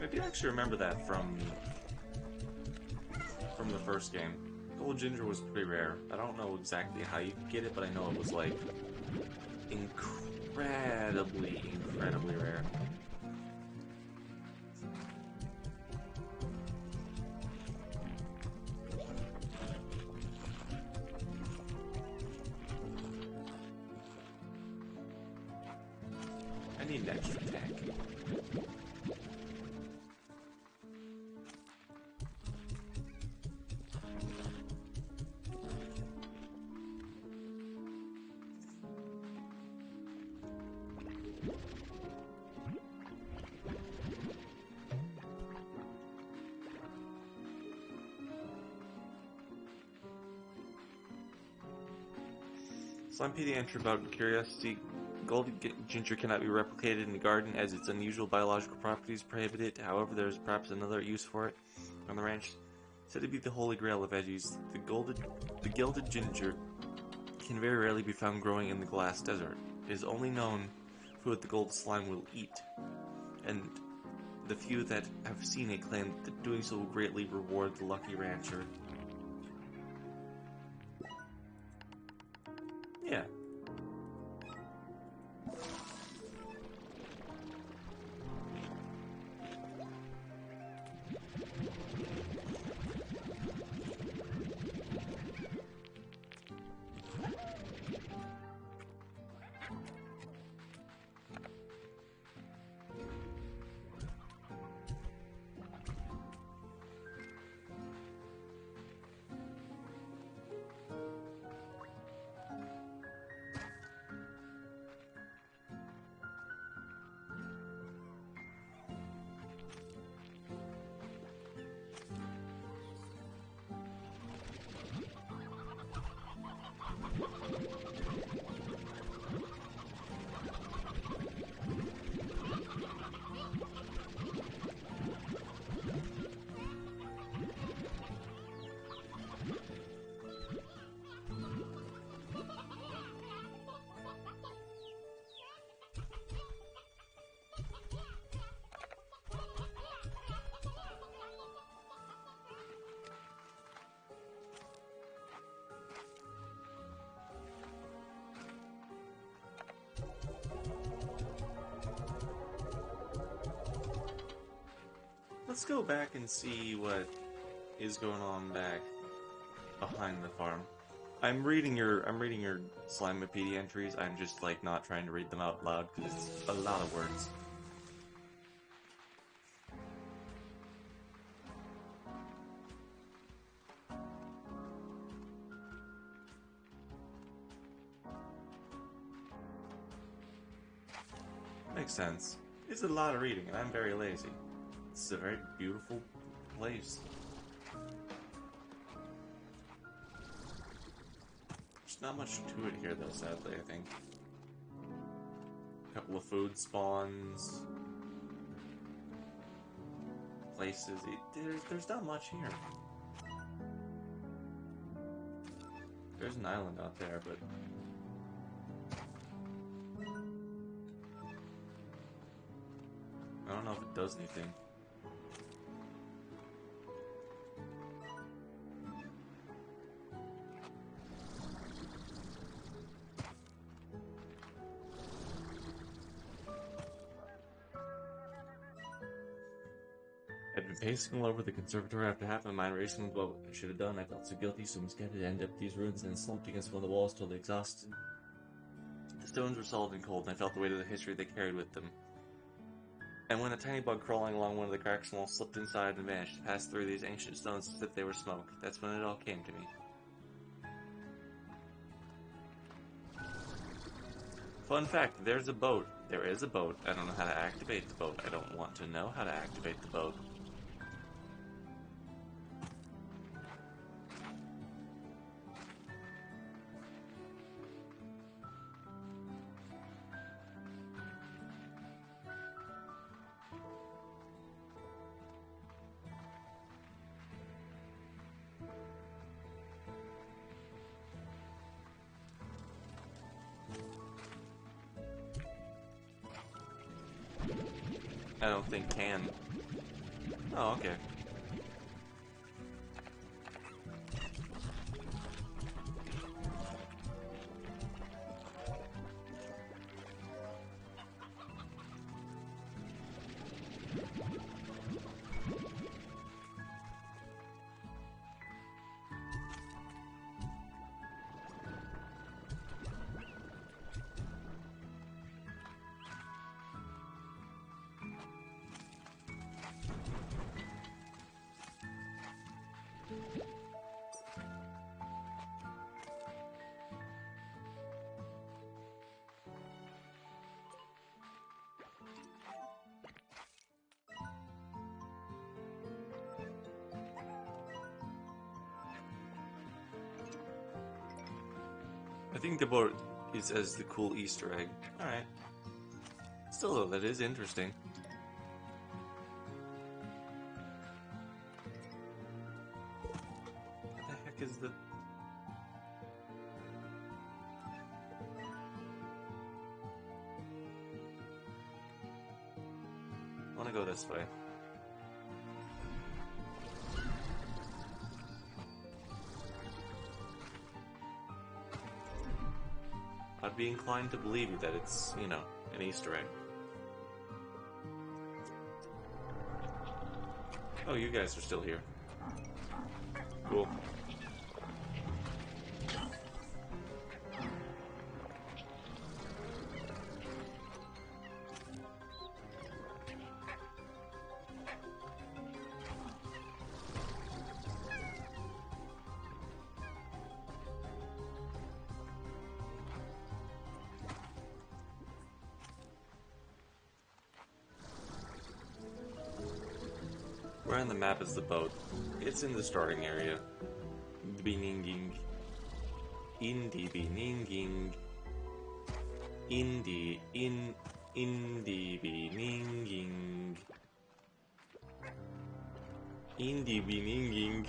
[SPEAKER 1] I do actually remember that from the first game. Gold ginger was pretty rare. I don't know exactly how you could get it, but I know it was like incredibly rare. I need an extra tank. Slimepedia entry about curiosity. Gold ginger cannot be replicated in the garden as its unusual biological properties prohibit it. However, there is perhaps another use for it on the ranch. Said to be the holy grail of veggies, the gilded ginger can very rarely be found growing in the glass desert. It is only known food the gold slime will eat, and the few that have seen it claim that doing so will greatly reward the lucky rancher. Yeah. Let's go back and see what is going on back behind the farm. I'm reading your Slimepedia entries. I'm just like not trying to read them out loud because it's a lot of words. Makes sense. It's a lot of reading, and I'm very lazy. It's a very beautiful place. There's not much to it here, though, sadly, I think. A couple of food spawns. Places. There's not much here. There's an island out there, but... I don't know if it does anything. I'd been pacing all over the conservatory after half my mind racing with what I should have done. I felt so guilty, so scared to end up these ruins and slumped against one of the walls, totally exhausted. The stones were solid and cold, and I felt the weight of the history they carried with them. And when a tiny bug crawling along one of the cracks in the wall slipped inside and vanished, passed through these ancient stones as if they were smoke, that's when it all came to me. Fun fact, there's a boat. There is a boat. I don't know how to activate the boat. I don't want to know how to activate the boat. I don't think can. Oh, okay. I think the boat is as the cool Easter egg. Alright. Still though, that is interesting. What the heck is the... I wanna go this way. I'd be inclined to believe you that it's, you know, an Easter egg. Oh, you guys are still here. Cool. Where on the map is the boat? It's in the starting area. Beninging. Indi beninging. Indi beninging. Indi beninging.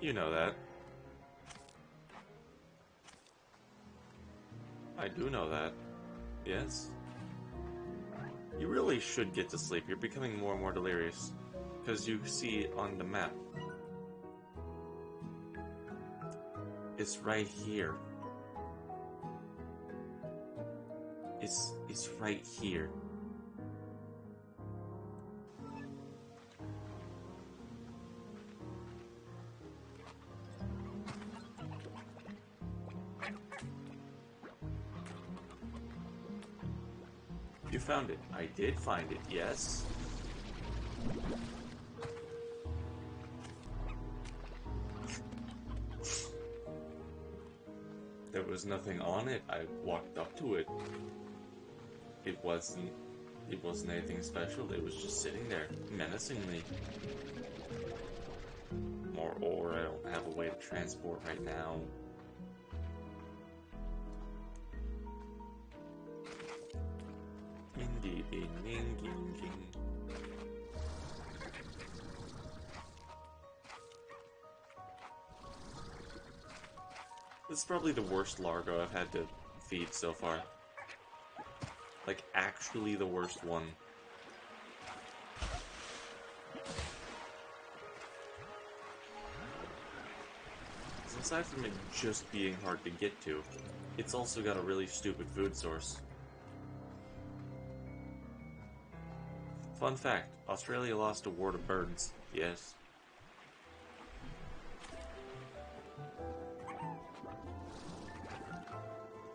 [SPEAKER 1] You know that. I do know that. Yes. You really should get to sleep. You're becoming more and more delirious. Because you see it on the map. It's right here. is right here. You found it. I did find it, yes. There was nothing on it. I walked up to it. It wasn't anything special. It was just sitting there, menacingly. Or I don't have a way to transport right now. Indeed, ding, ding, ding. This is probably the worst Largo I've had to feed so far. Like, actually the worst one. Aside from it just being hard to get to, it's also got a really stupid food source. Fun fact, Australia lost a war to birds. Yes.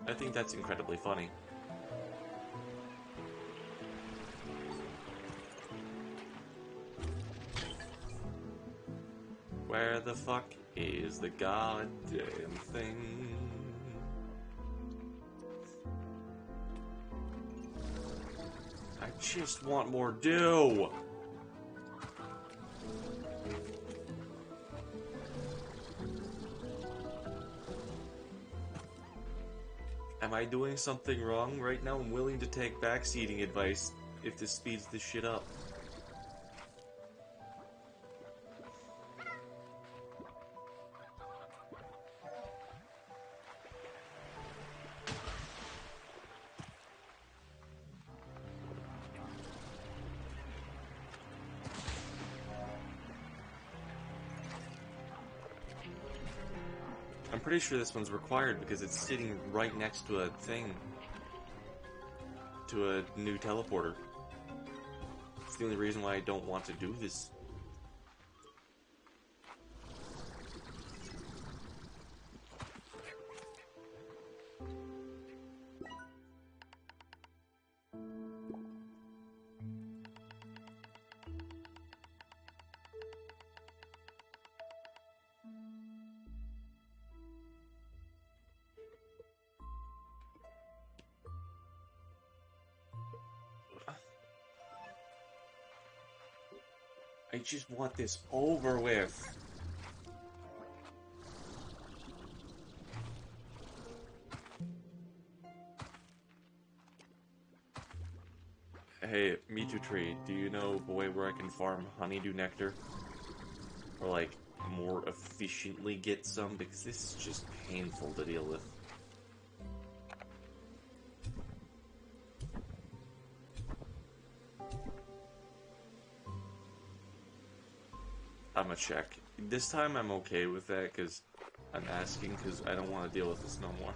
[SPEAKER 1] I think that's incredibly funny. Where the fuck is the goddamn thing? I just want more dew! Am I doing something wrong? Right now I'm willing to take backseating advice if this speeds this shit up. I'm pretty sure this one's required because it's sitting right next to a thing. To a new teleporter. It's the only reason why I don't want to do this. I just want this over with. Hey, Mitu Tree, do you know a way where I can farm honeydew nectar? Or, like, more efficiently get some? Because this is just painful to deal with. I'm gonna check. This time I'm okay with that, because I'm asking because I don't want to deal with this no more.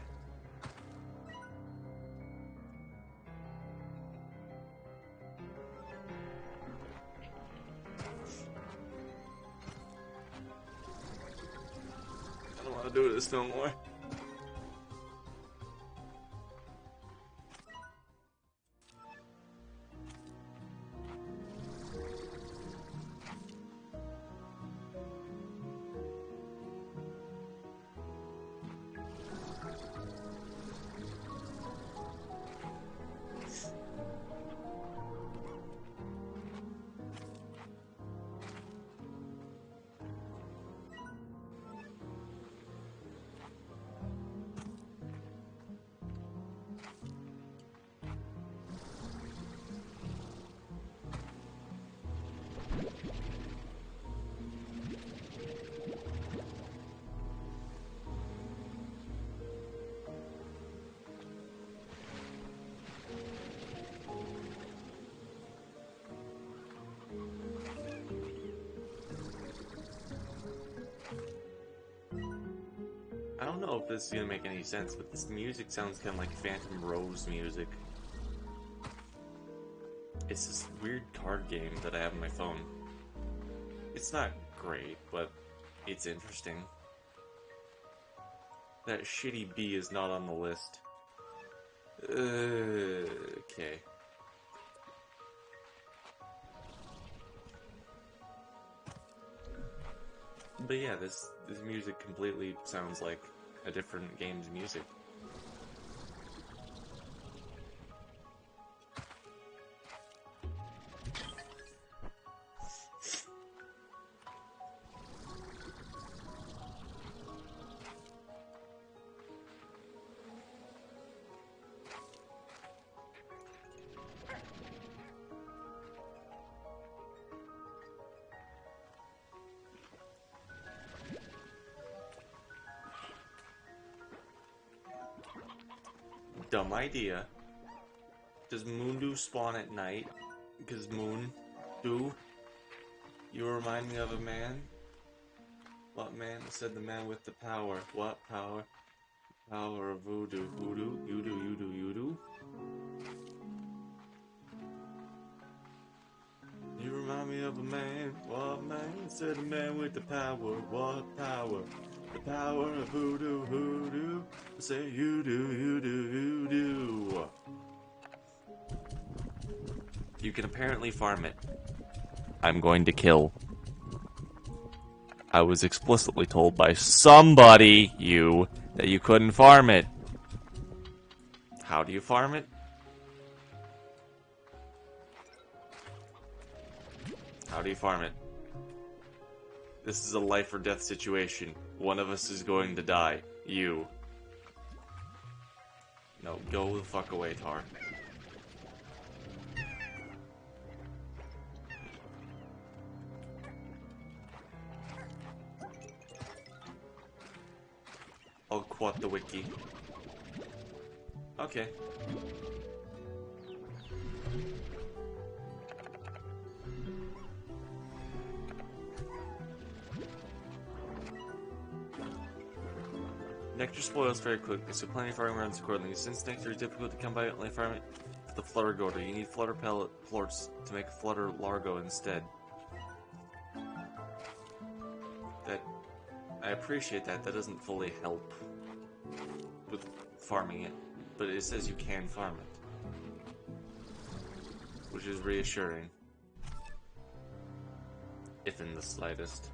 [SPEAKER 1] I don't want to do this no more. I don't know if this is gonna make any sense, but this music sounds kind of like Phantom Rose music. It's this weird card game that I have on my phone. It's not great, but it's interesting. That shitty bee is not on the list. Okay. But yeah, this music completely sounds like a different game's music. Dumb idea. Does Moondew spawn at night? Because Moondew, you remind me of a man. What man? Said the man with the power. What power? Power of voodoo. Voodoo? You do. You remind me of a man. What man? Said the man with the power. What power? The power of voodoo. Voodoo. Say you do. You can apparently farm it. I'm going to kill. I was explicitly told by somebody, that you couldn't farm it. How do you farm it? How do you farm it? This is a life or death situation. One of us is going to die. You. No, go the fuck away, Tar. I'll quote the wiki. Okay. Nectar spoils very quickly, so planting farming runs accordingly. Since nectar is difficult to come by, only farm it for the flutter gourder. You need flutter pellet plorts to make flutter largo instead. I appreciate that. That doesn't fully help with farming it, but it says you can farm it, which is reassuring, if in the slightest.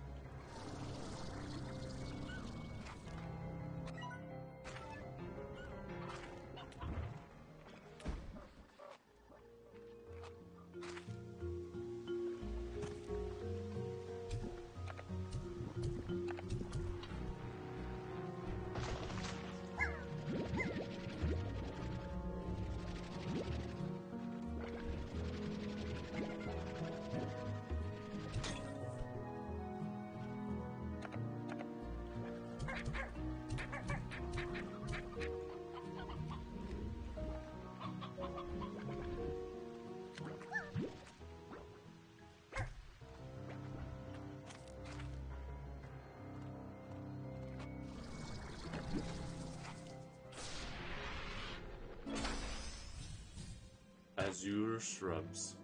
[SPEAKER 1] Azure shrubs.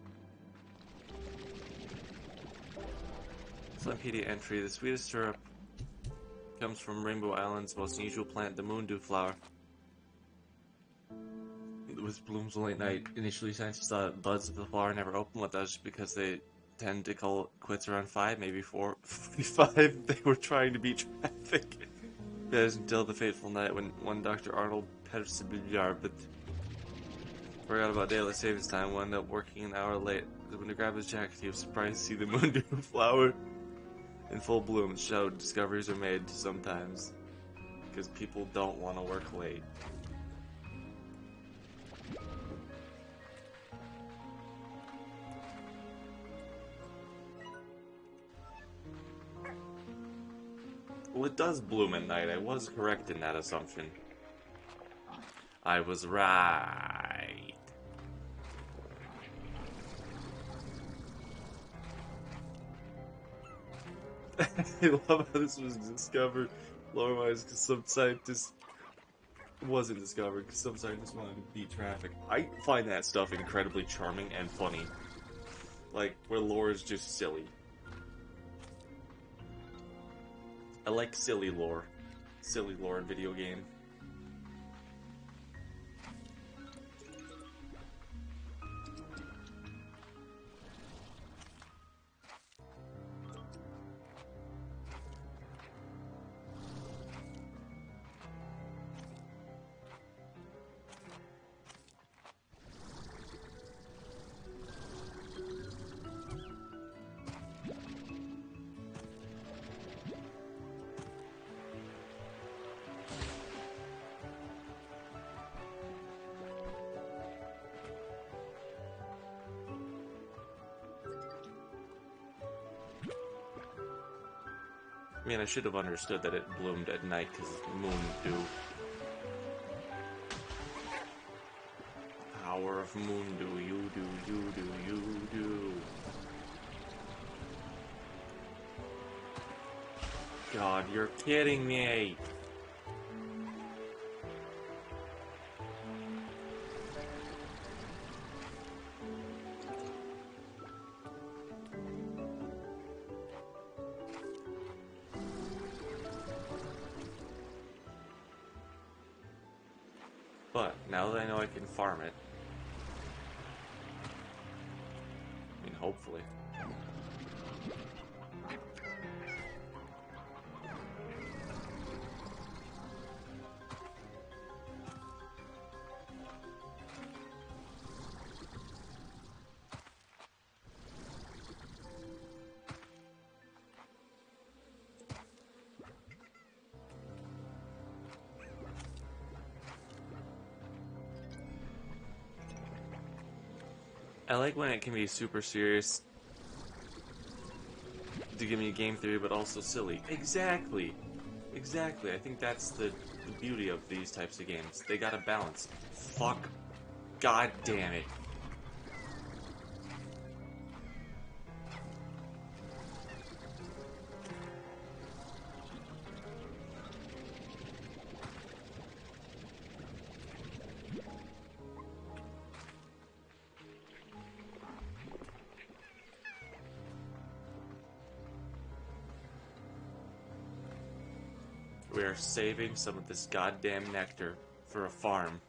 [SPEAKER 1] Flampedia entry. The sweetest syrup comes from Rainbow Island's most unusual plant, the moondew flower. It was blooms only at night. Initially, scientists thought buds of the flower never open, but that's because they tend to call it quits around 5, maybe 4:45. They were trying to beat traffic. That is until the fateful night when one Dr. Arnold Percibiarbit forgot about daylight savings time, wound up working an hour late. When he grabbed his jacket, he was surprised to see the moondew flower in full bloom. It showed discoveries are made sometimes because people don't want to work late. Well, it does bloom at night. I was correct in that assumption. I was right. I love how this was discovered lore-wise because some scientists wasn't discovered because sometimes I just wanted to beat traffic. I find that stuff incredibly charming and funny. Like, where lore is just silly. I like silly lore. Silly lore in video game. I mean, I should have understood that it bloomed at night because moon dew. Power of moon dew, you do, you do, you do. God, you're kidding me! But, now that I know I can farm it... I mean, hopefully. I like when it can be super serious to give me game theory, but also silly. Exactly! Exactly. I think that's the beauty of these types of games. They got a balance. Fuck. God damn it. We are saving some of this goddamn nectar for a farm.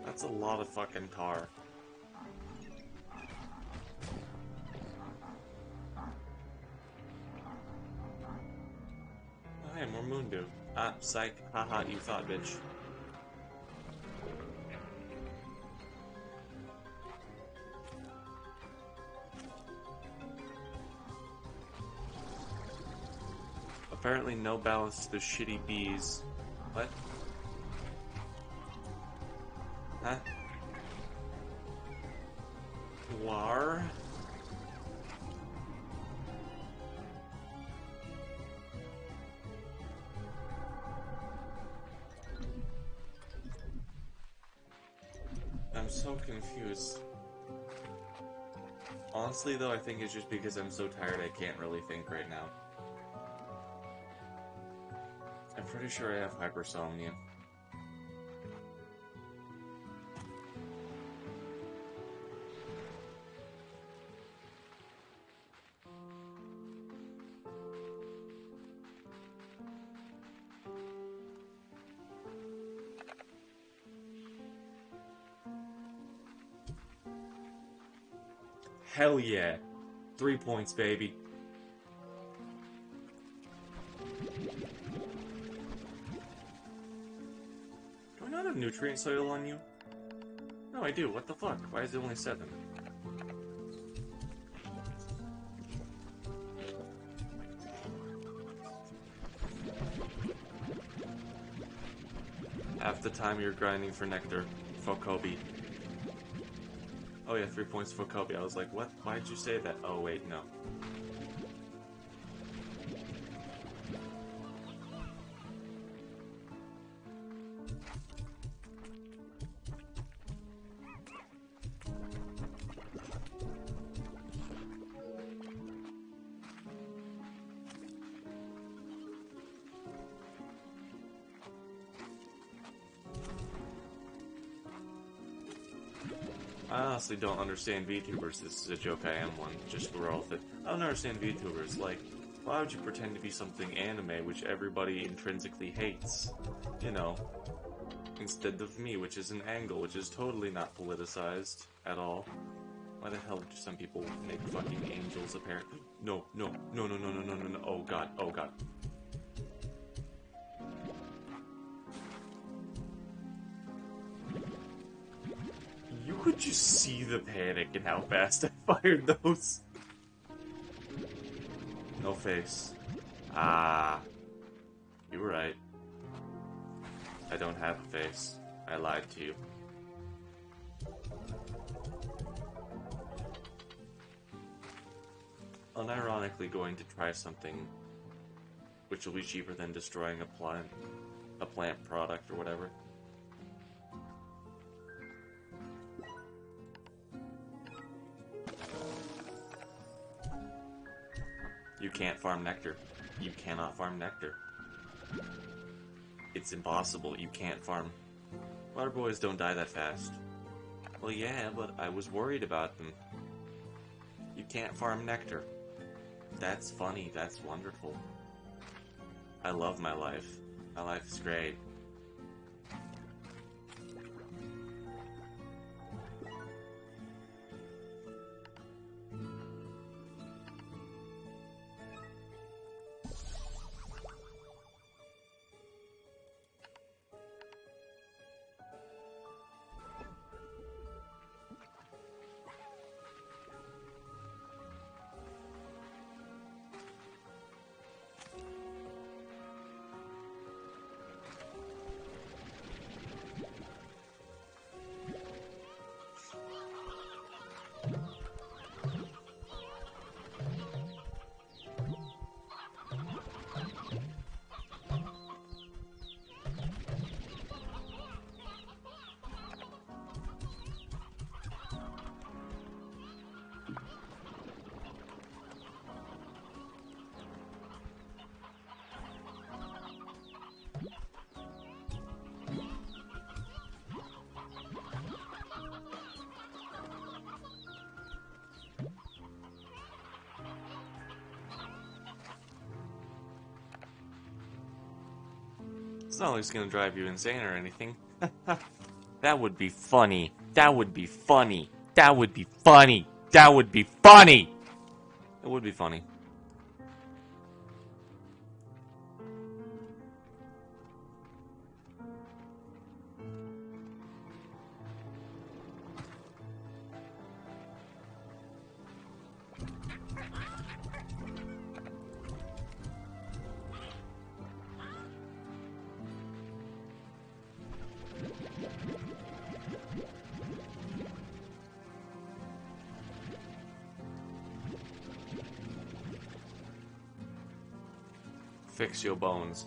[SPEAKER 1] That's a lot of fucking tar. Oh, hey, more moon dew. Ah, psych. Haha, you thought, bitch. Apparently no balance to the shitty bees. What? Huh? War? I'm so confused. Honestly, though, I think it's just because I'm so tired I can't really think right now. I'm pretty sure I have hypersomnia. Hell yeah. 3 points, baby. Do I not have nutrient soil on you? No, I do. What the fuck? Why is it only 7? Half the time you're grinding for nectar. For Kobe. Oh yeah, 3 points for Kobe. I was like, what? Why did you say that? Oh wait, no. I honestly don't understand VTubers. This is a joke, I am one. Just for all of it. I don't understand VTubers. Like, why would you pretend to be something anime which everybody intrinsically hates? You know, instead of me, which is an angle, which is totally not politicized at all. Why the hell do some people make fucking angels apparent? No, no, no, no, no, no, no, no, no. Oh god, oh god. You could just see the panic and how fast I fired those. No face. Ah. You were right. I don't have a face. I lied to you. Unironically going to try something which will be cheaper than destroying a plant product or whatever. You can't farm nectar. You cannot farm nectar. It's impossible. You can't farm. Water boys don't die that fast. Well, yeah, but I was worried about them. You can't farm nectar. That's funny. That's wonderful. I love my life. My life is great. It's not like it's gonna drive you insane or anything. That would be funny. That would be funny. That would be funny. That would be funny! It would be funny. Fix your bones.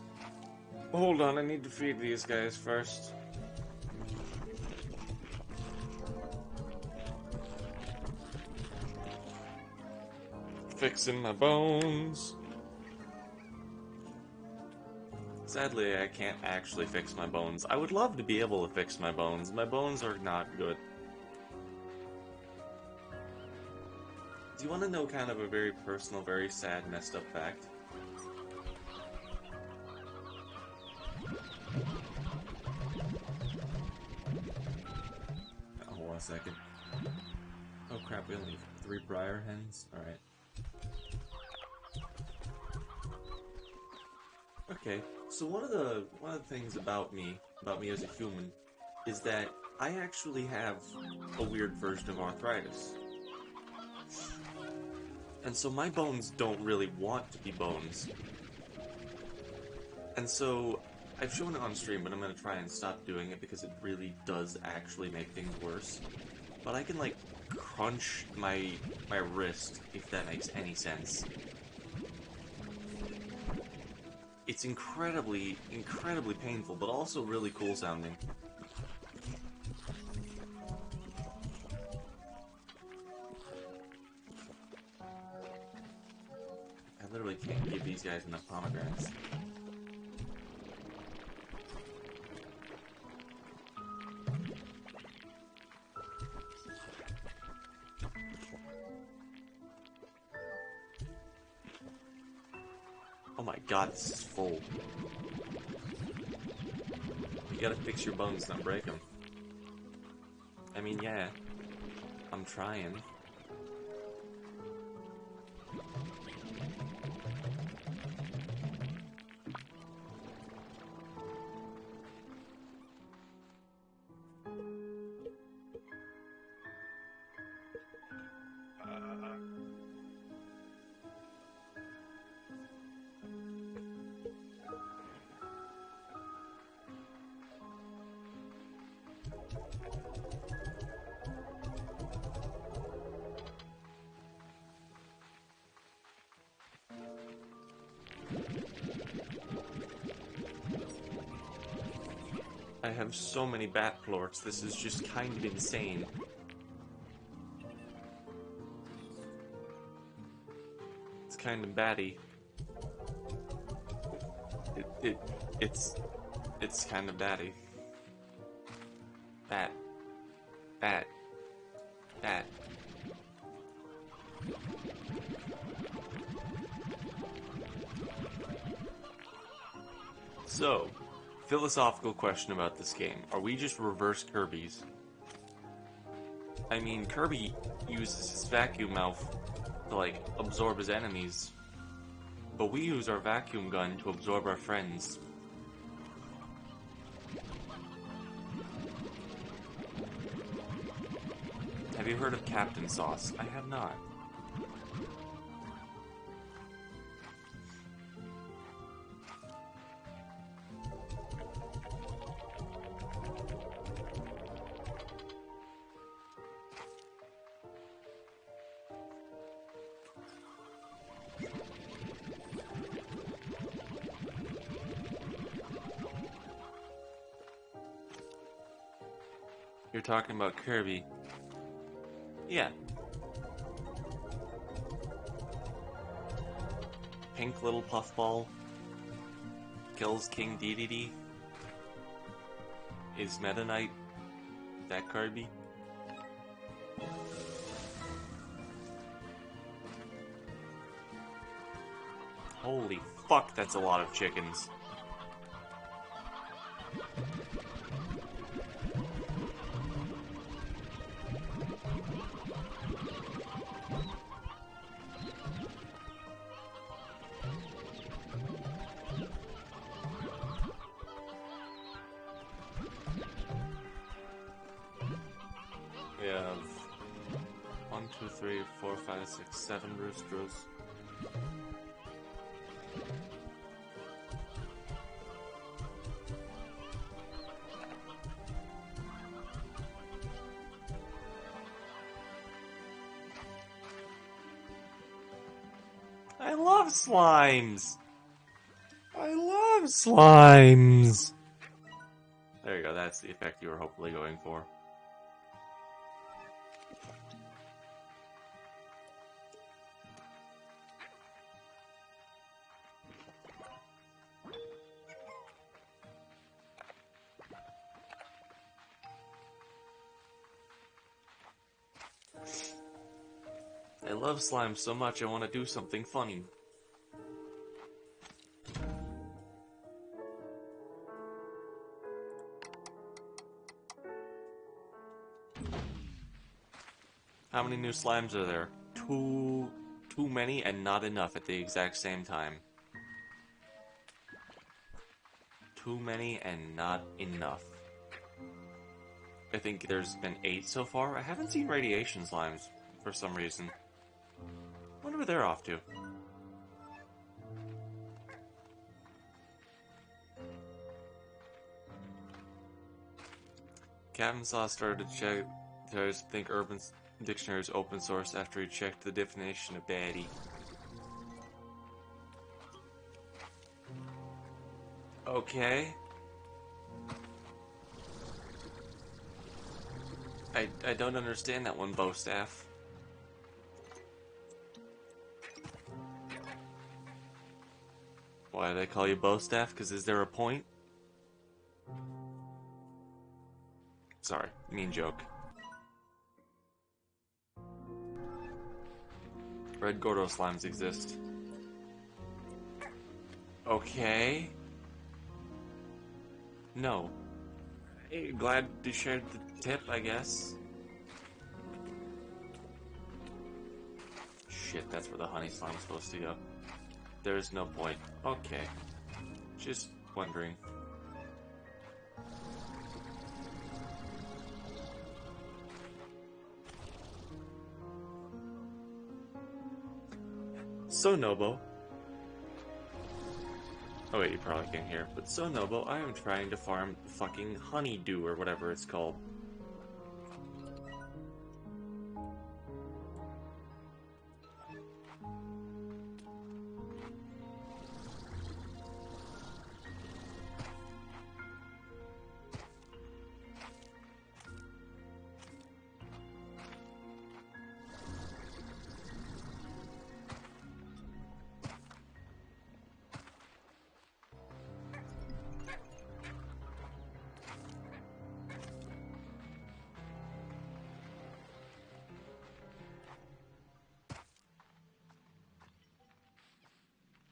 [SPEAKER 1] Hold on, I need to feed these guys first. Fixing my bones. Sadly, I can't actually fix my bones. I would love to be able to fix my bones. My bones are not good. Do you want to know kind of a very personal, very sad, messed up fact? Oh, hold on a second. Oh crap, we only have 3 briar hens? Alright. Okay, so one of the things about me as a human, is that I actually have a weird version of arthritis. And so my bones don't really want to be bones. And so I've shown it on stream, but I'm going to try and stop doing it because it really does actually make things worse. But I can, like, crunch my wrist, if that makes any sense. It's incredibly, incredibly painful, but also really cool sounding. I literally can't give these guys enough pomegranates. Oh my god, this is full. You gotta fix your bones, not break them. I mean, yeah. I'm trying. I have so many bat plorts, this is just kind of insane. It's kind of batty. It's kind of batty. Bat. Bat. Bat. So, philosophical question about this game. Are we just reverse Kirby's? I mean, Kirby uses his vacuum mouth to, like, absorb his enemies. But we use our vacuum gun to absorb our friends. Have you heard of Captain Sauce? I have not. You're talking about Kirby. Yeah. Pink little puffball kills King Dedede. Is Meta Knight that Kirby? Holy fuck, that's a lot of chickens. We have 1, 2, 3, 4, 5, 6, 7 roosters. I love slimes! I love slimes! There you go, that's the effect you were hopefully going for. I love slime so much I want to do something funny. How many new slimes are there? Too many and not enough at the exact same time. Too many and not enough. I think there's been 8 so far. I haven't seen radiation slimes for some reason. Wonder where they're off to. Captain Saw started to think Urban Dictionary is open source after he checked the definition of baddie. Okay. I don't understand that one, bow staff. Why do they call you bow staff? Because is there a point? Sorry, mean joke. Red Gordo slimes exist. Okay. No. Hey, glad you shared the tip, I guess. Shit, that's where the honey slime's supposed to go. There's no point. Okay. Just wondering. So, Nobo. Oh wait, you probably can't hear. But so, Nobo, I am trying to farm fucking honeydew or whatever it's called.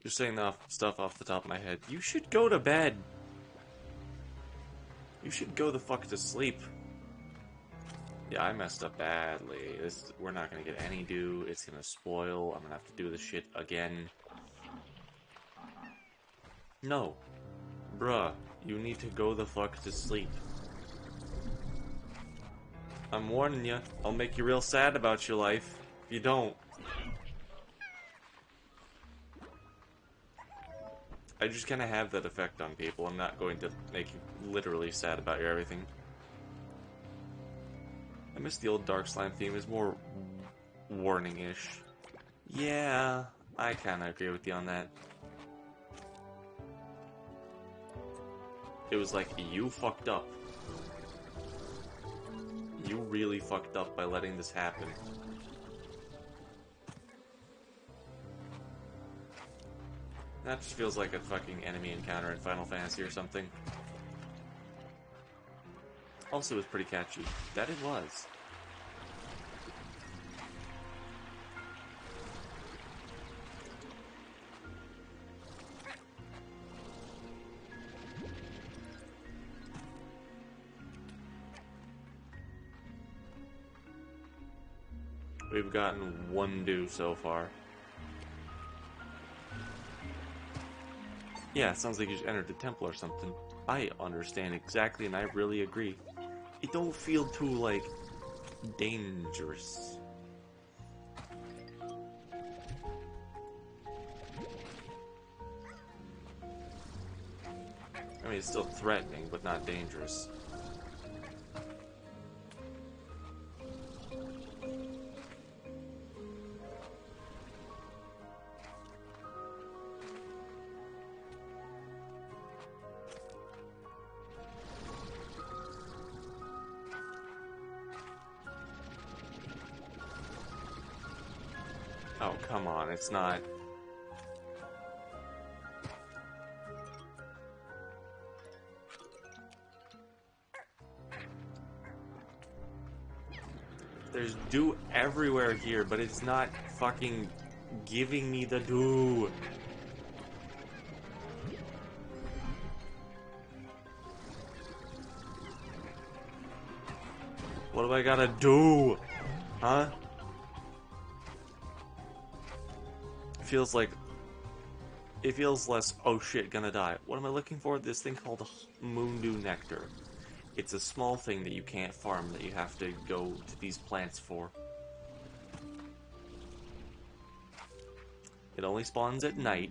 [SPEAKER 1] Just saying stuff off the top of my head. You should go to bed. You should go the fuck to sleep. Yeah, I messed up badly. We're not gonna get any dew. It's gonna spoil. I'm gonna have to do this shit again. No. Bruh, you need to go the fuck to sleep. I'm warning you. I'll make you real sad about your life if you don't. I just kind of have that effect on people. I'm not going to make you literally sad about your everything. I miss the old Dark Slime theme. It's more warning-ish. Yeah, I kind of agree with you on that. It was like, you fucked up. You really fucked up by letting this happen. That just feels like a fucking enemy encounter in Final Fantasy or something. Also, it was pretty catchy. That it was. We've gotten one dew so far. Yeah, it sounds like you just entered the temple or something. I understand exactly, and I really agree. It don't feel too, like, dangerous. I mean, it's still threatening, but not dangerous. Oh, come on, it's not... There's dew everywhere here, but it's not fucking giving me the dew. What do I gotta do? Huh? It feels less, oh shit, gonna die. What am I looking for? This thing called Moondew Nectar. It's a small thing that you can't farm that you have to go to these plants for. It only spawns at night.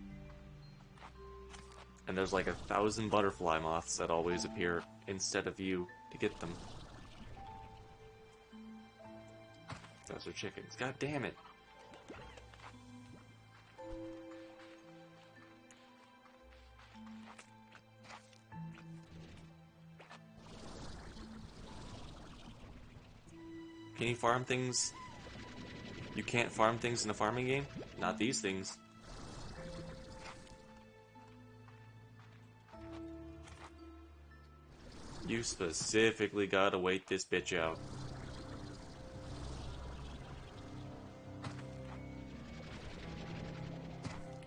[SPEAKER 1] And there's like 1,000 butterfly moths that always appear instead of you to get them. Those are chickens. God damn it. Can you farm things? You can't farm things in a farming game? Not these things. You specifically gotta wait this bitch out.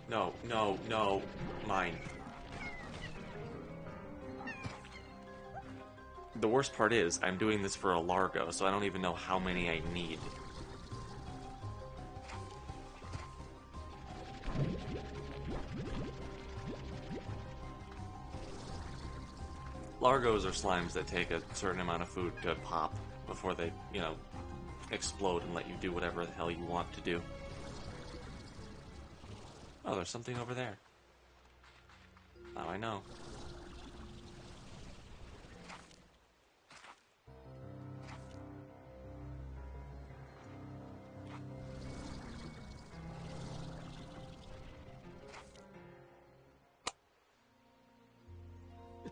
[SPEAKER 1] No, no, no. Mine. The worst part is, I'm doing this for a Largo, so I don't even know how many I need. Largos are slimes that take a certain amount of food to pop before they, you know, explode and let you do whatever the hell you want to do. Oh, there's something over there. Now I know.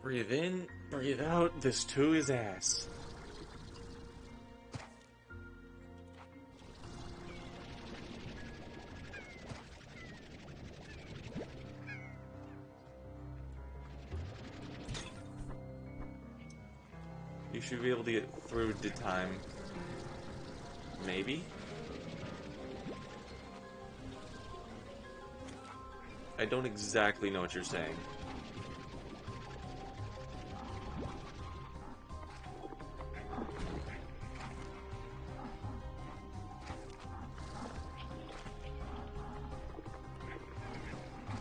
[SPEAKER 1] Breathe in, breathe out, this too is ass. You should be able to get through the time. Maybe? I don't exactly know what you're saying.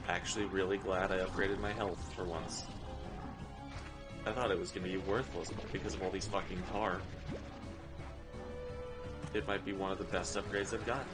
[SPEAKER 1] Actually really glad I upgraded my health for once. I thought it was going to be worthless because of all these fucking tar. It might be one of the best upgrades I've gotten.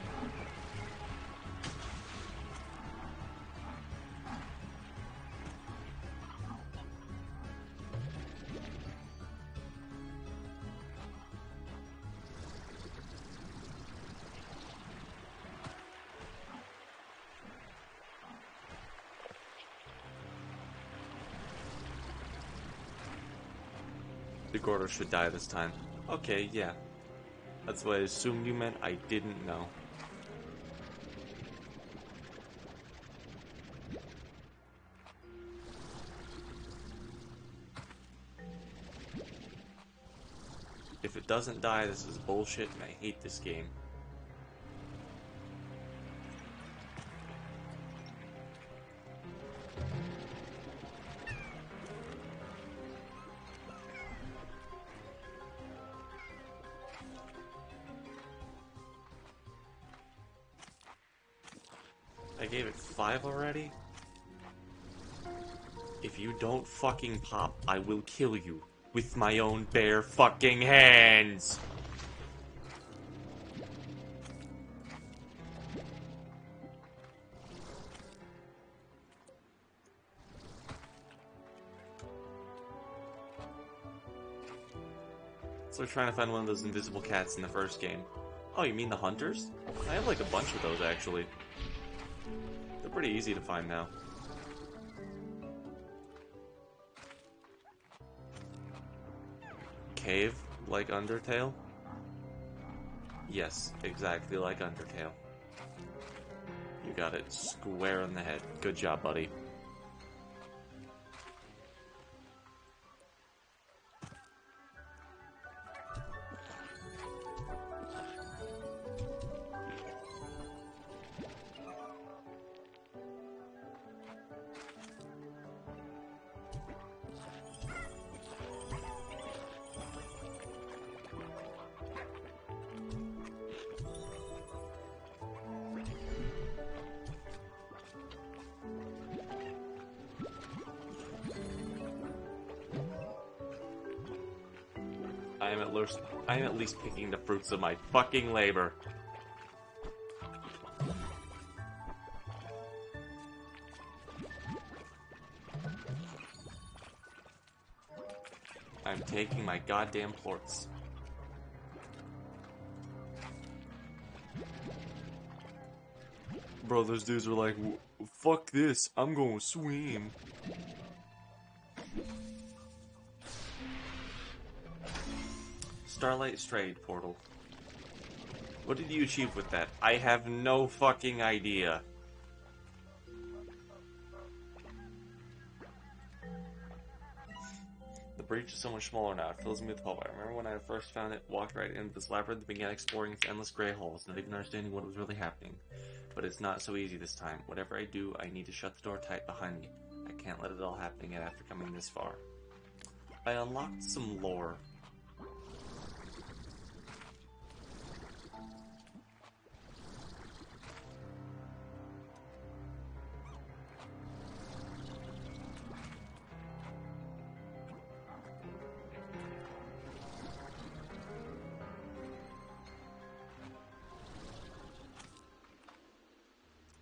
[SPEAKER 1] The Gordo should die this time. Okay, yeah. That's what I assumed you meant. I didn't know. If it doesn't die, this is bullshit and I hate this game. I gave it 5 already? If you don't fucking pop, I will kill you with my own bare fucking hands! So we're trying to find one of those invisible cats in the first game. Oh, you mean the hunters? I have like a bunch of those actually. They're pretty easy to find now. Cave, like Undertale? Yes, exactly like Undertale. You got it square in the head. Good job, buddy. I am at least picking the fruits of my fucking labor. I'm taking my goddamn plorts. Bro, those dudes are like, fuck this, I'm going to swim. Starlight Strayed portal. What did you achieve with that? I have no fucking idea. The breach is so much smaller now, it fills me with hope. I remember when I first found it, walked right into this labyrinth and began exploring its endless grey halls, not even understanding what was really happening. But it's not so easy this time. Whatever I do, I need to shut the door tight behind me. I can't let it all happen again after coming this far. I unlocked some lore.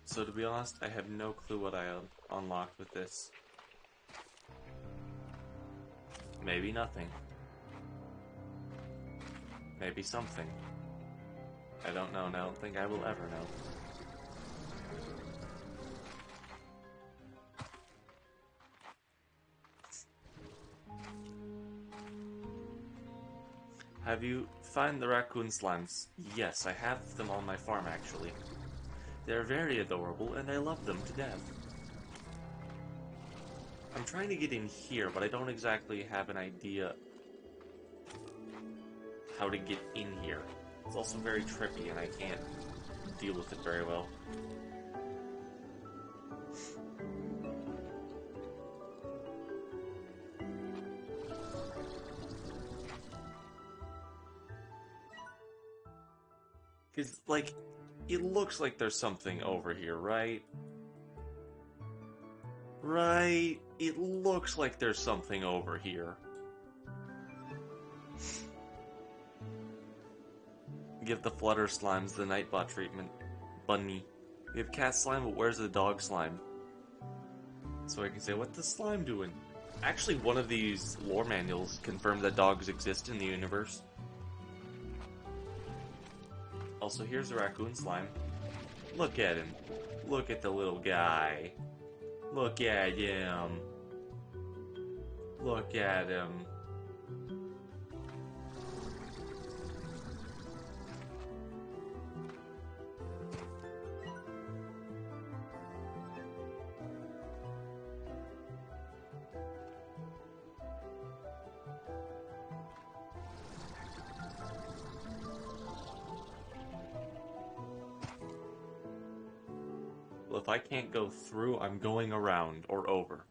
[SPEAKER 1] So to be honest, I have no clue what I unlocked with this. Maybe nothing. Maybe something. I don't know, and I don't think I will ever know. Have you found the raccoon slimes? Yes, I have them on my farm actually. They're very adorable, and I love them to death. I'm trying to get in here, but I don't exactly have an idea how to get in here. It's also very trippy, and I can't deal with it very well. Because, like, it looks like there's something over here, right? Right? It looks like there's something over here. Give the flutter slimes the Nightbot treatment. Bunny. We have cat slime, but where's the dog slime? So I can say, what's the slime doing? Actually, one of these lore manuals confirms that dogs exist in the universe. Also, here's the raccoon slime. Look at him. Look at the little guy. Look at him. Look at him. Well, if I can't go through, I'm going around or over.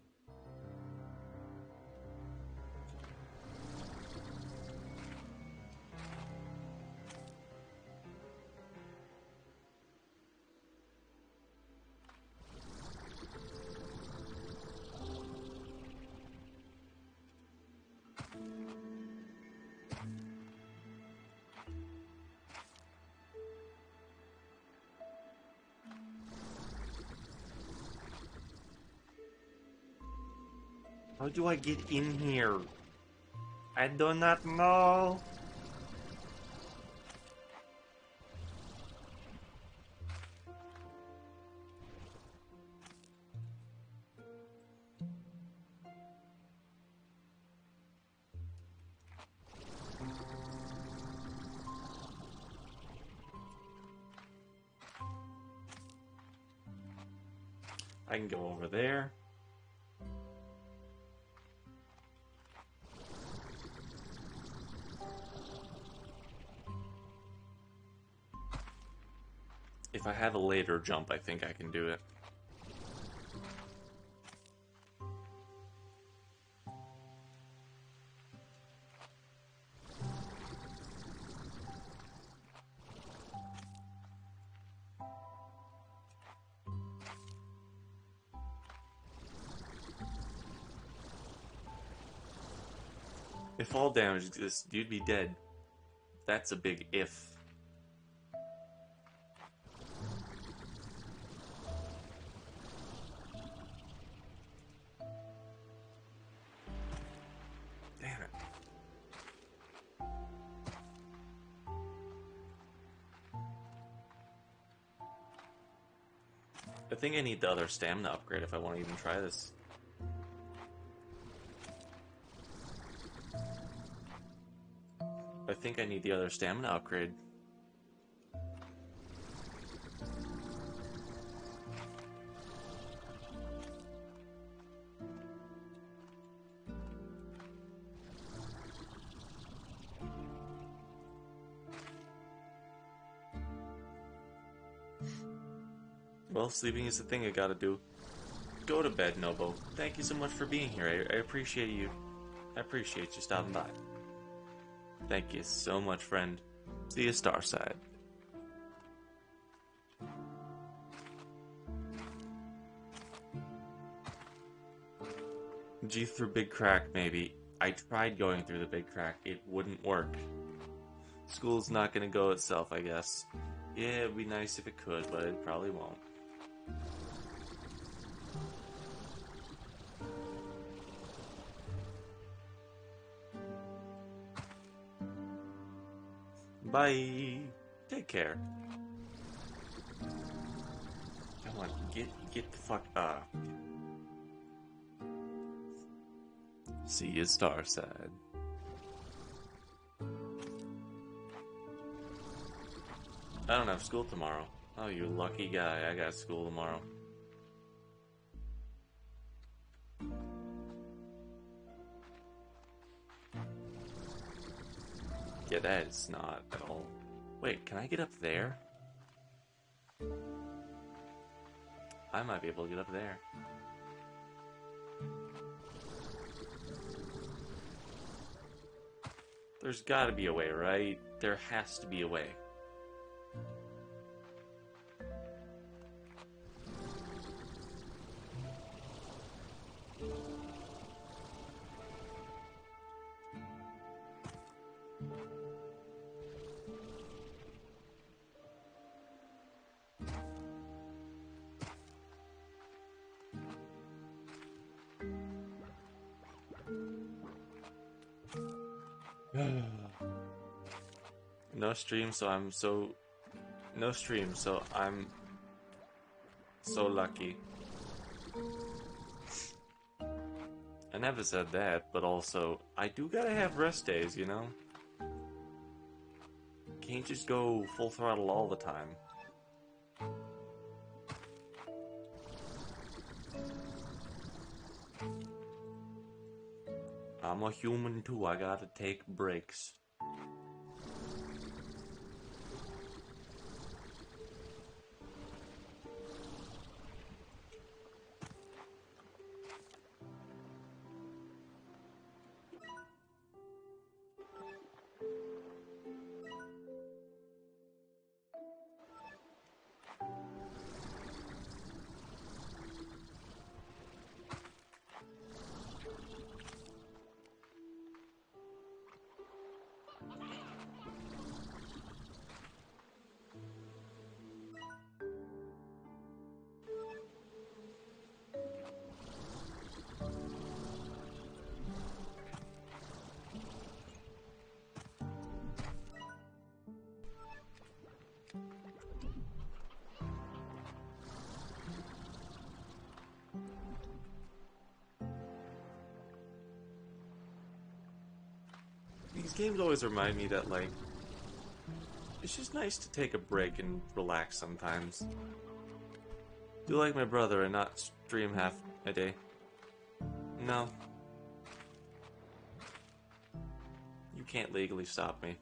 [SPEAKER 1] How do I get in here? I do not know. I can go over there. If I have a later jump, I think I can do it. If fall damage exists, you'd be dead. That's a big if. Damn it. I think I need the other stamina upgrade if I want to even try this. I think I need the other stamina upgrade. Well, sleeping is the thing I gotta do. Go to bed, Nobo. Thank you so much for being here. I appreciate you. I appreciate you stopping by. Thank you so much, friend. See you, Starside. G through Big Crack, maybe. I tried going through the Big Crack. It wouldn't work. School's not gonna go itself, I guess. Yeah, it'd be nice if it could, but it probably won't. Bye. Take care. Come on, get the fuck up. See you, Starside. I don't have school tomorrow. Oh, you lucky guy. I got school tomorrow. Yeah, that is not at all. Wait, can I get up there? I might be able to get up there. There's gotta be a way, right? There has to be a way. No stream, so I'm so... No stream, so I'm... so lucky. I never said that, but also, I do gotta have rest days, you know? Can't just go full throttle all the time. I'm a human too, I gotta take breaks. These games always remind me that, like, it's just nice to take a break and relax sometimes. Do like my brother and not stream half a day. No. You can't legally stop me.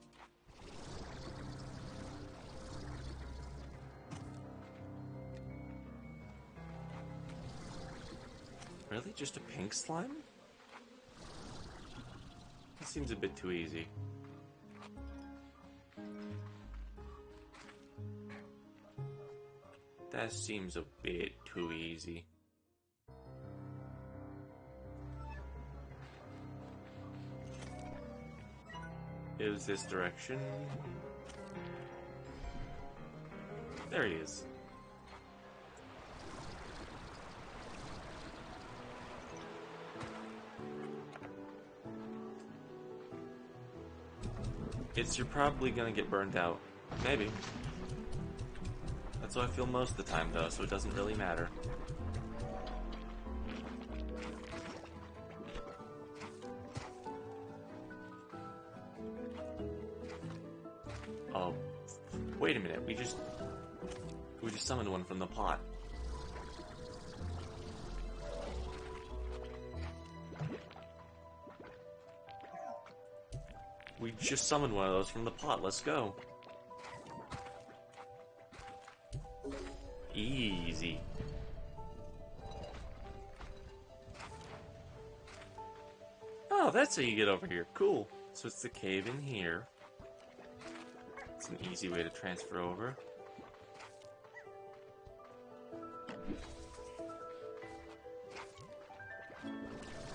[SPEAKER 1] Really? Just a pink slime? That seems a bit too easy. That seems a bit too easy. It was this direction. There he is. You're probably gonna get burned out. Maybe. That's how I feel most of the time, though, so it doesn't really matter. Oh, wait a minute. We just summoned one from the pot. We just summoned one of those from the pot. Let's go. Easy. Oh, that's how you get over here. Cool. So it's the cave in here. It's an easy way to transfer over.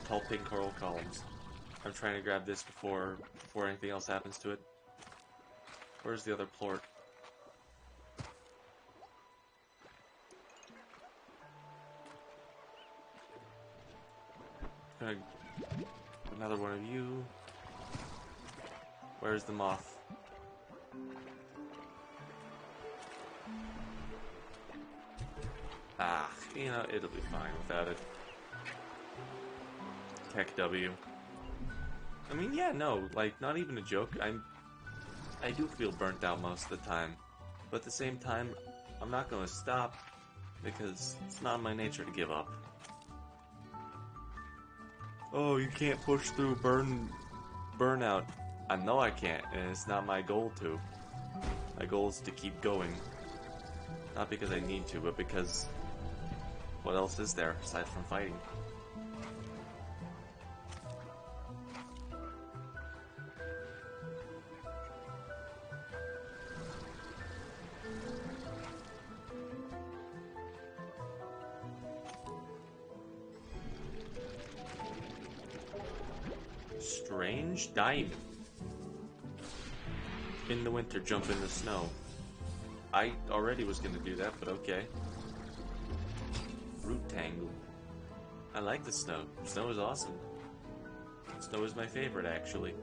[SPEAKER 1] Tall pink coral columns. I'm trying to grab this before anything else happens to it. Where's the other plort? Another one of you. Where's the moth? Ah, you know, it'll be fine without it. Tech W. I mean, yeah, no, like, not even a joke. I do feel burnt out most of the time. But at the same time, I'm not gonna stop, because it's not in my nature to give up. Oh, you can't push through burnout. I know I can't, and it's not my goal to. My goal is to keep going. Not because I need to, but because what else is there aside from fighting? Strange diamond. In the winter, jump in the snow. I already was gonna do that, but okay. Fruit tangle. I like the snow. Snow is awesome. Snow is my favorite, actually.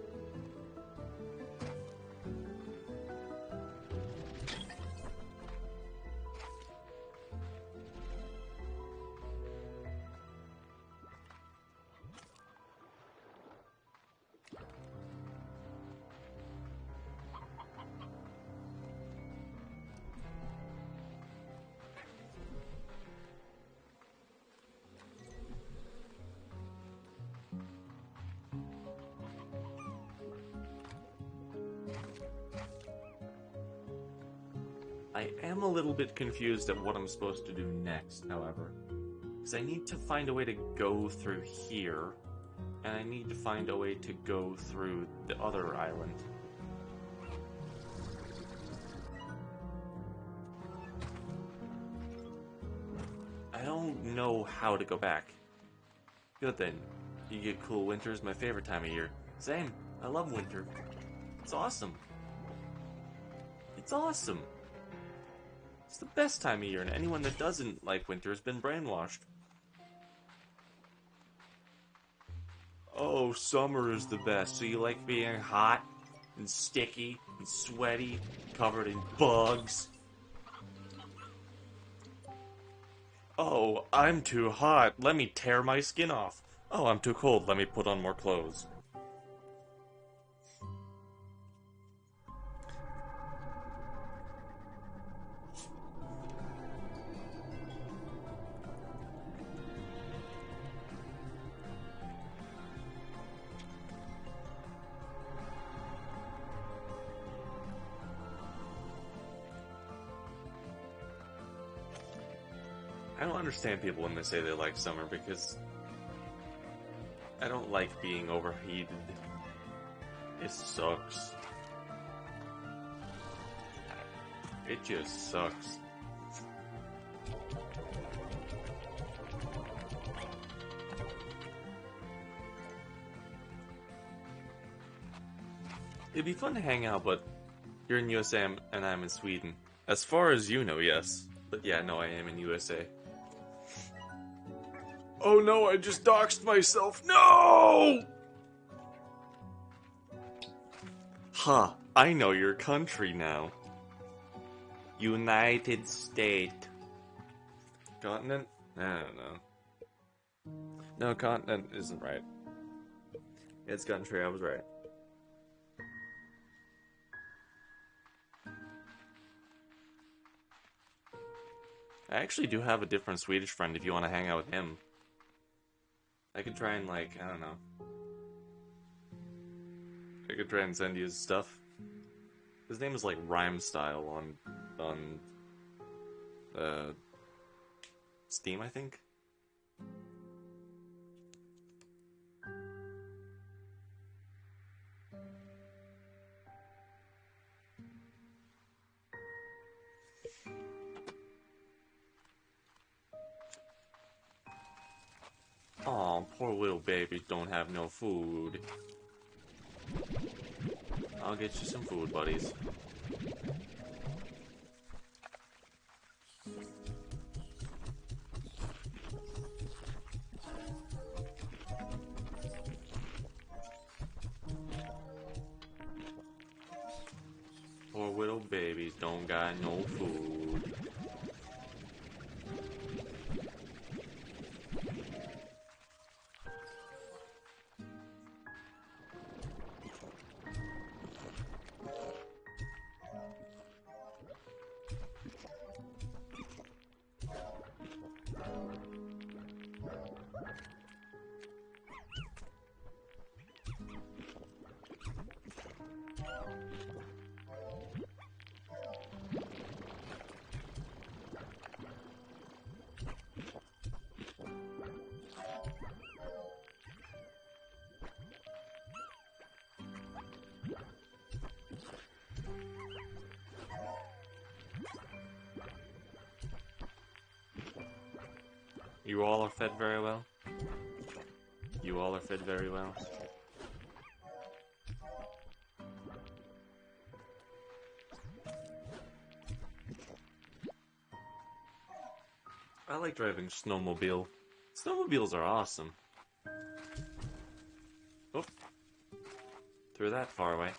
[SPEAKER 1] I am a little bit confused at what I'm supposed to do next, however. Because I need to find a way to go through here, and I need to find a way to go through the other island. I don't know how to go back. Good then. You get cool winters, my favorite time of year. Same. I love winter. It's awesome. It's awesome. It's the best time of year, and anyone that doesn't like winter has been brainwashed. Oh, summer is the best. So you like being hot and sticky and sweaty, covered in bugs? Oh, I'm too hot. Let me tear my skin off. Oh, I'm too cold. Let me put on more clothes. I don't understand people when they say they like summer, because I don't like being overheated. It sucks. It just sucks. It'd be fun to hang out, but you're in USA and I'm in Sweden. As far as you know, yes. But yeah, no, I am in USA. Oh no, I just doxed myself. No! Huh, I know your country now. United States. Continent? I don't know. No, continent isn't right. It's country, I was right. I actually do have a different Swedish friend if you want to hang out with him. I could try and, like, I don't know. I could try and send you his stuff. His name is, like, Rhyme Style on Steam, I think. Aw, poor little babies don't have no food. I'll get you some food, buddies. Poor little babies don't got no food. You all are fed very well? You all are fed very well? I like driving snowmobile. Snowmobiles are awesome. Oh. Threw that far away.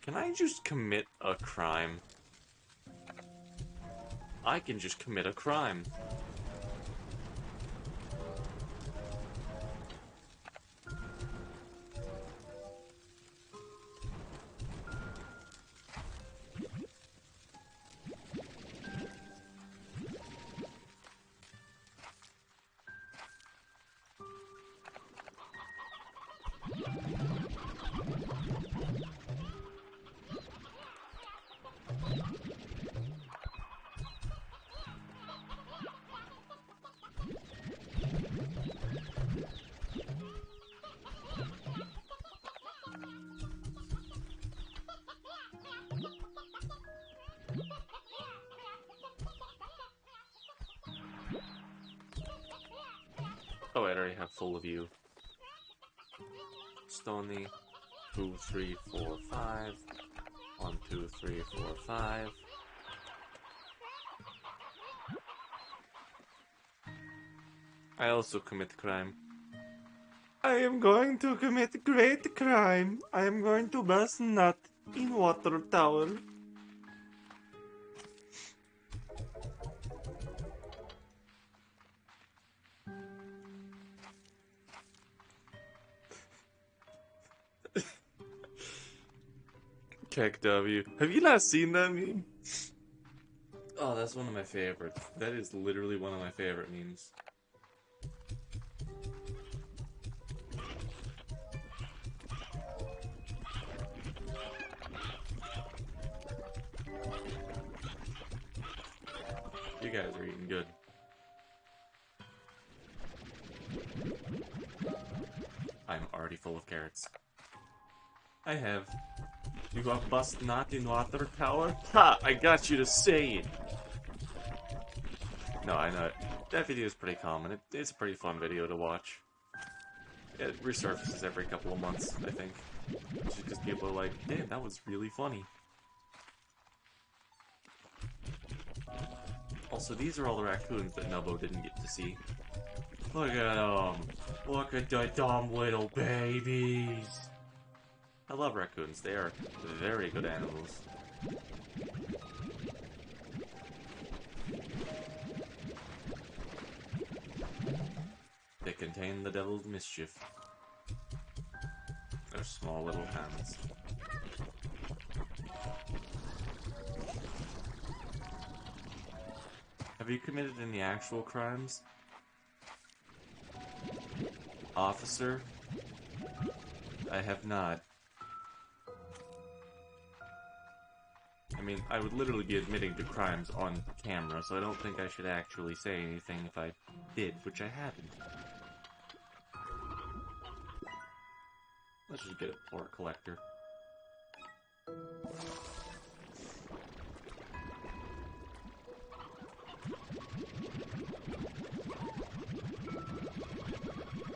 [SPEAKER 1] Can I just commit a crime? I can just commit a crime. Oh, I already have full of you. Stony. 2, 3, 4, 5. 1, 2, 3, 4, 5. I also commit crime. I am going to commit great crime. I am going to bust nut in water tower. Keck W. Have you not seen that meme? Oh, that's one of my favorites. That is literally one of my favorite memes. You guys are eating good. I'm already full of carrots. I have. You got bust not in water tower? Ha! I got you to say it! No, I know. That video is pretty common. It's a pretty fun video to watch. It resurfaces every couple of months, I think. Just because people are like, damn, that was really funny. Also, these are all the raccoons that Nubbo didn't get to see. Look at them! Look at the dumb little babies! I love raccoons. They are very good animals. They contain the devil's mischief. They're small little hands. Have you committed any actual crimes? Officer? I have not. I mean, I would literally be admitting to crimes on camera, so I don't think I should actually say anything if I did, which I haven't. Let's just get a port collector.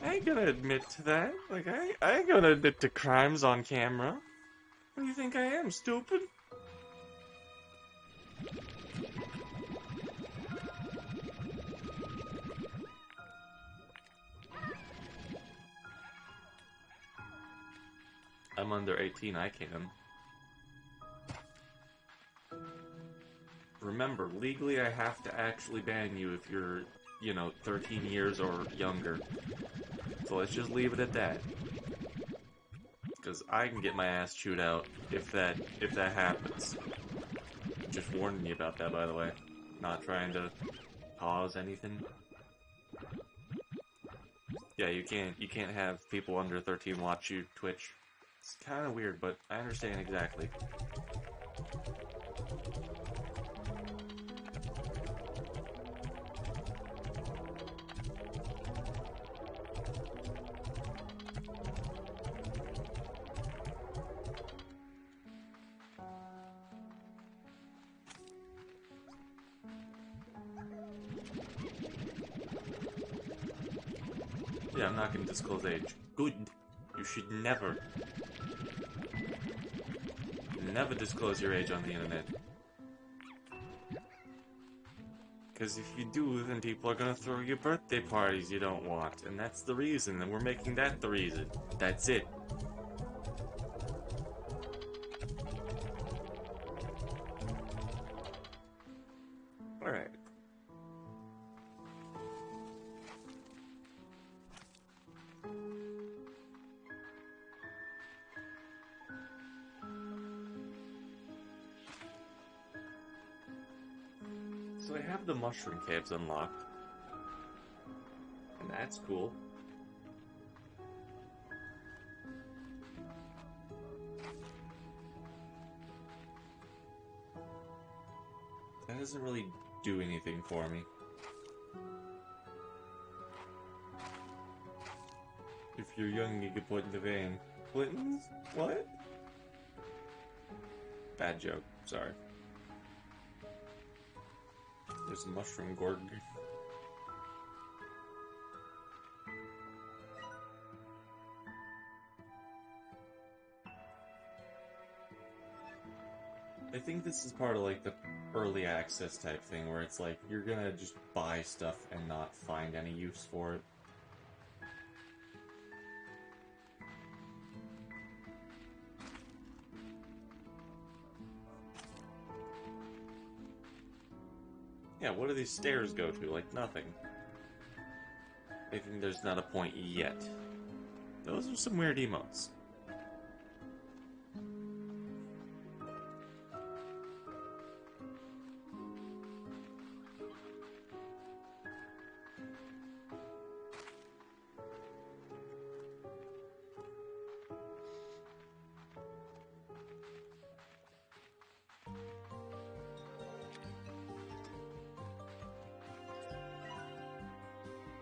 [SPEAKER 1] I ain't gonna admit to that. Like, I ain't gonna admit to crimes on camera. What do you think I am, stupid? I'm under 18, I can. Remember, legally I have to actually ban you if you're, 13 years or younger. So let's just leave it at that. Because I can get my ass chewed out if that happens. Just warning you about that, by the way. Not trying to cause anything. Yeah, you can't have people under 13 watch you Twitch. It's kind of weird, but I understand exactly. Yeah, I'm not going to disclose age. Good. You should never disclose your age on the internet. Because if you do, then people are going to throw you birthday parties you don't want. And that's the reason, and we're making that the reason. That's it. Alright. So I have the mushroom caves unlocked. And that's cool. That doesn't really do anything for me. If you're young, you get put in the vein. Clintons? What? Bad joke. Sorry. There's a mushroom gorg. I think this is part of like the early access type thing where it's like you're gonna just buy stuff and not find any use for it. Yeah, what do these stairs go to? Like nothing. I think there's not a point yet. Those are some weird emotes.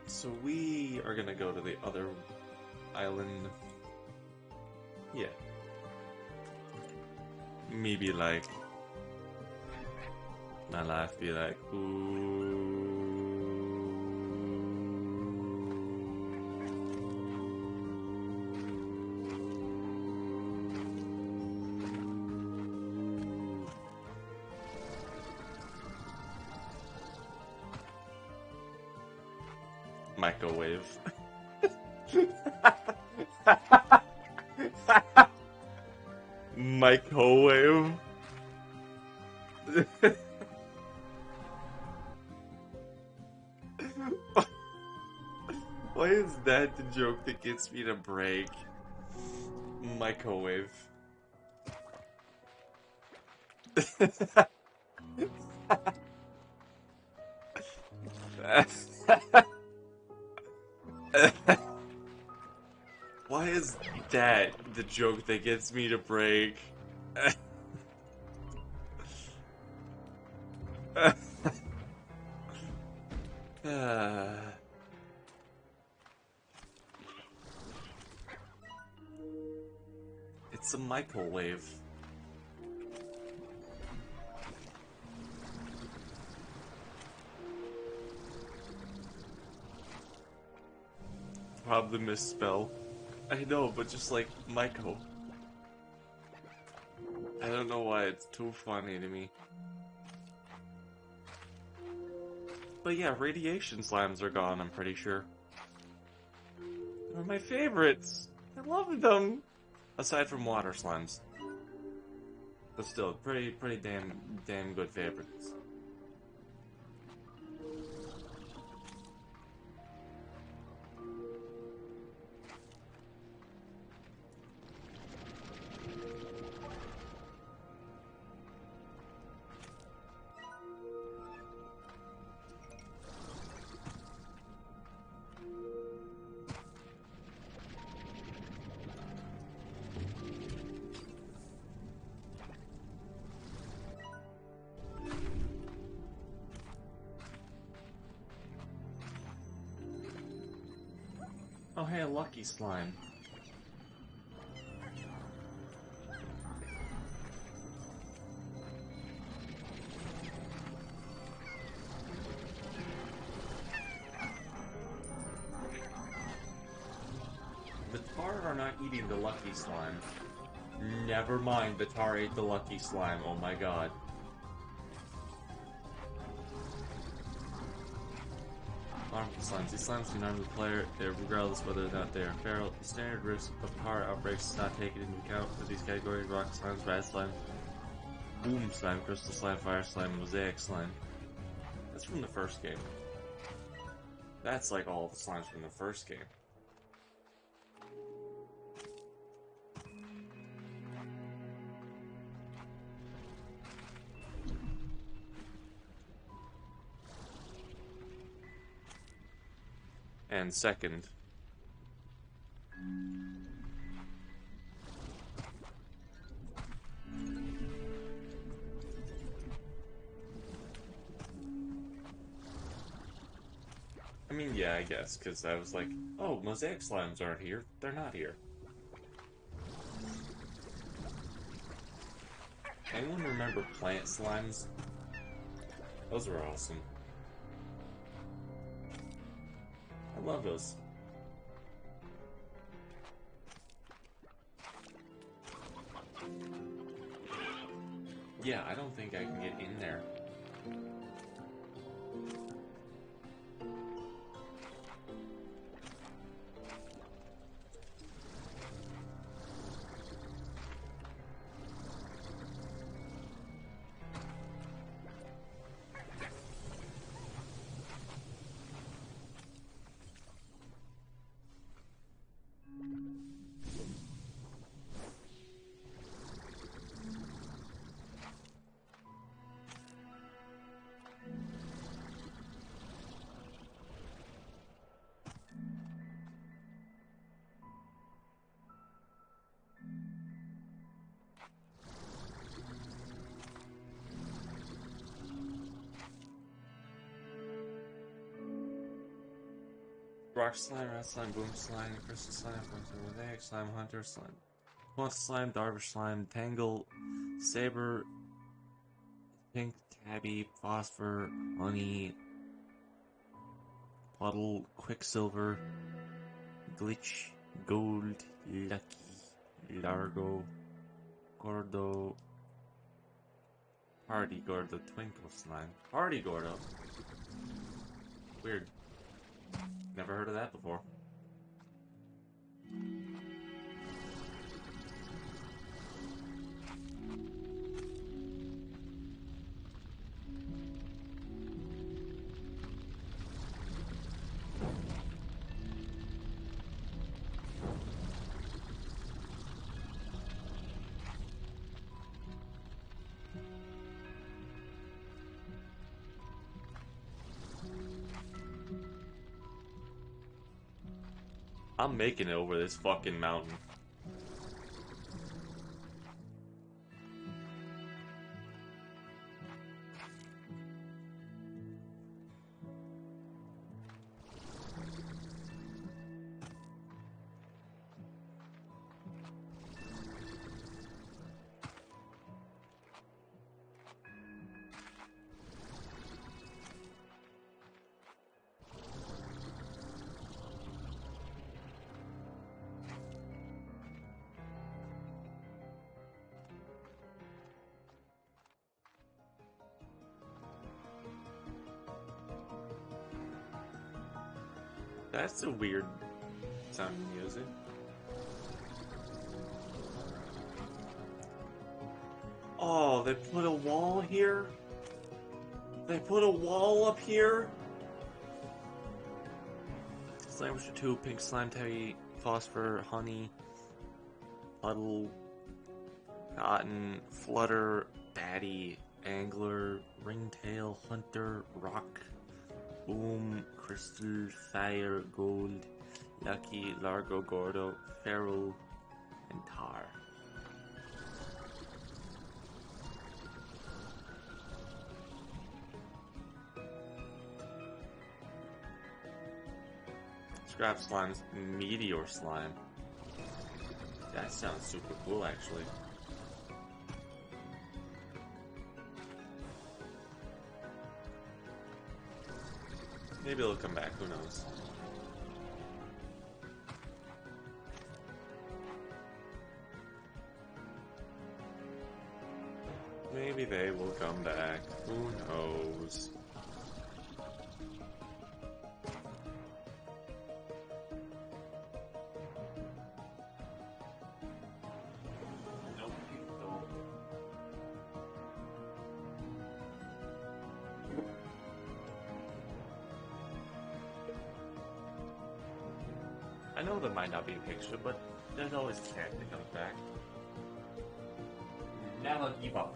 [SPEAKER 1] So we are gonna go to the other island. Yeah. Me be like, my life be like, ooh. Microwave. Microwave. Why is that the joke that gets me to break? Microwave. Why is that the joke that gets me to break? It's a microwave. Probably misspell. I know, but just like Michael. I don't know why it's too funny to me. But yeah, radiation slimes are gone, I'm pretty sure. They're my favorites. I love them. Aside from water slimes. But still, pretty damn good favorites. Oh hey, a lucky slime. The tar are not eating the lucky slime. Never mind, the tar ate the lucky slime, oh my god. Harmful slimes. These slimes do not harm the player, regardless whether or not they are feral. The standard risk of power outbreaks is not taken into account for these categories: rock slimes, rat slime, boom slime, crystal slime, fire slime, mosaic slime. That's from the first game. That's like all the slimes from the first game. And second, I mean, yeah, I guess, because I was like, oh, mosaic slimes aren't here. They're not here. Anyone remember plant slimes? Those were awesome. I love those. Yeah, I don't think I can get in there. Rock slime, rat slime, boom slime, crystal slime, mosaic slime, hunter slime, moth slime, darvish slime, tangle, saber, pink tabby, phosphor, honey, puddle, quicksilver, glitch, gold, lucky, largo, gordo, party gordo, twinkle slime, party gordo. Weird. Never heard of that before. I'm making it over this fucking mountain. That's a weird sounding music. Oh, they put a wall here? They put a wall up here? Slime Rooster 2, Pink Slime, Terry, Phosphor, Honey, Puddle, Cotton, Flutter, Batty, Angler, Ringtail, Hunter, Rock, Boom, Crystal, Fire, Gold, Lucky, Largo, Gordo, Feral, and Tar. Scrap Slime's Meteor Slime. That sounds super cool, actually. Maybe it'll come back, who knows. Maybe they will come back, who knows. I know there might not be a picture, but there's always a chance it comes back. Never give up.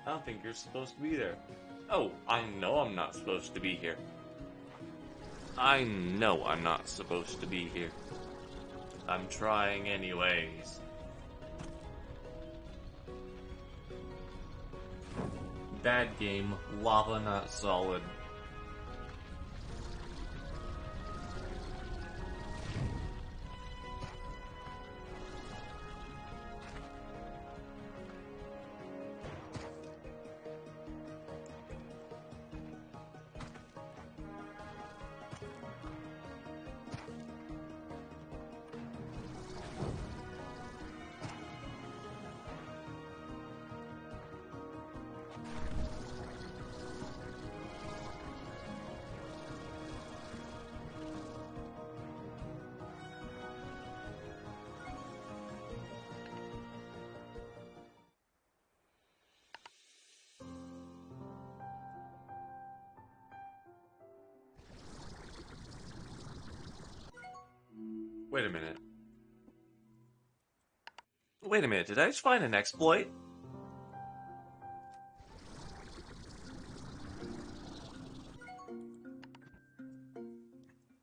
[SPEAKER 1] I don't think you're supposed to be there. Oh, I know I'm not supposed to be here. I know I'm not supposed to be here. I'm trying anyways. Bad game, lava not solid. Wait a minute. Wait a minute, did I just find an exploit?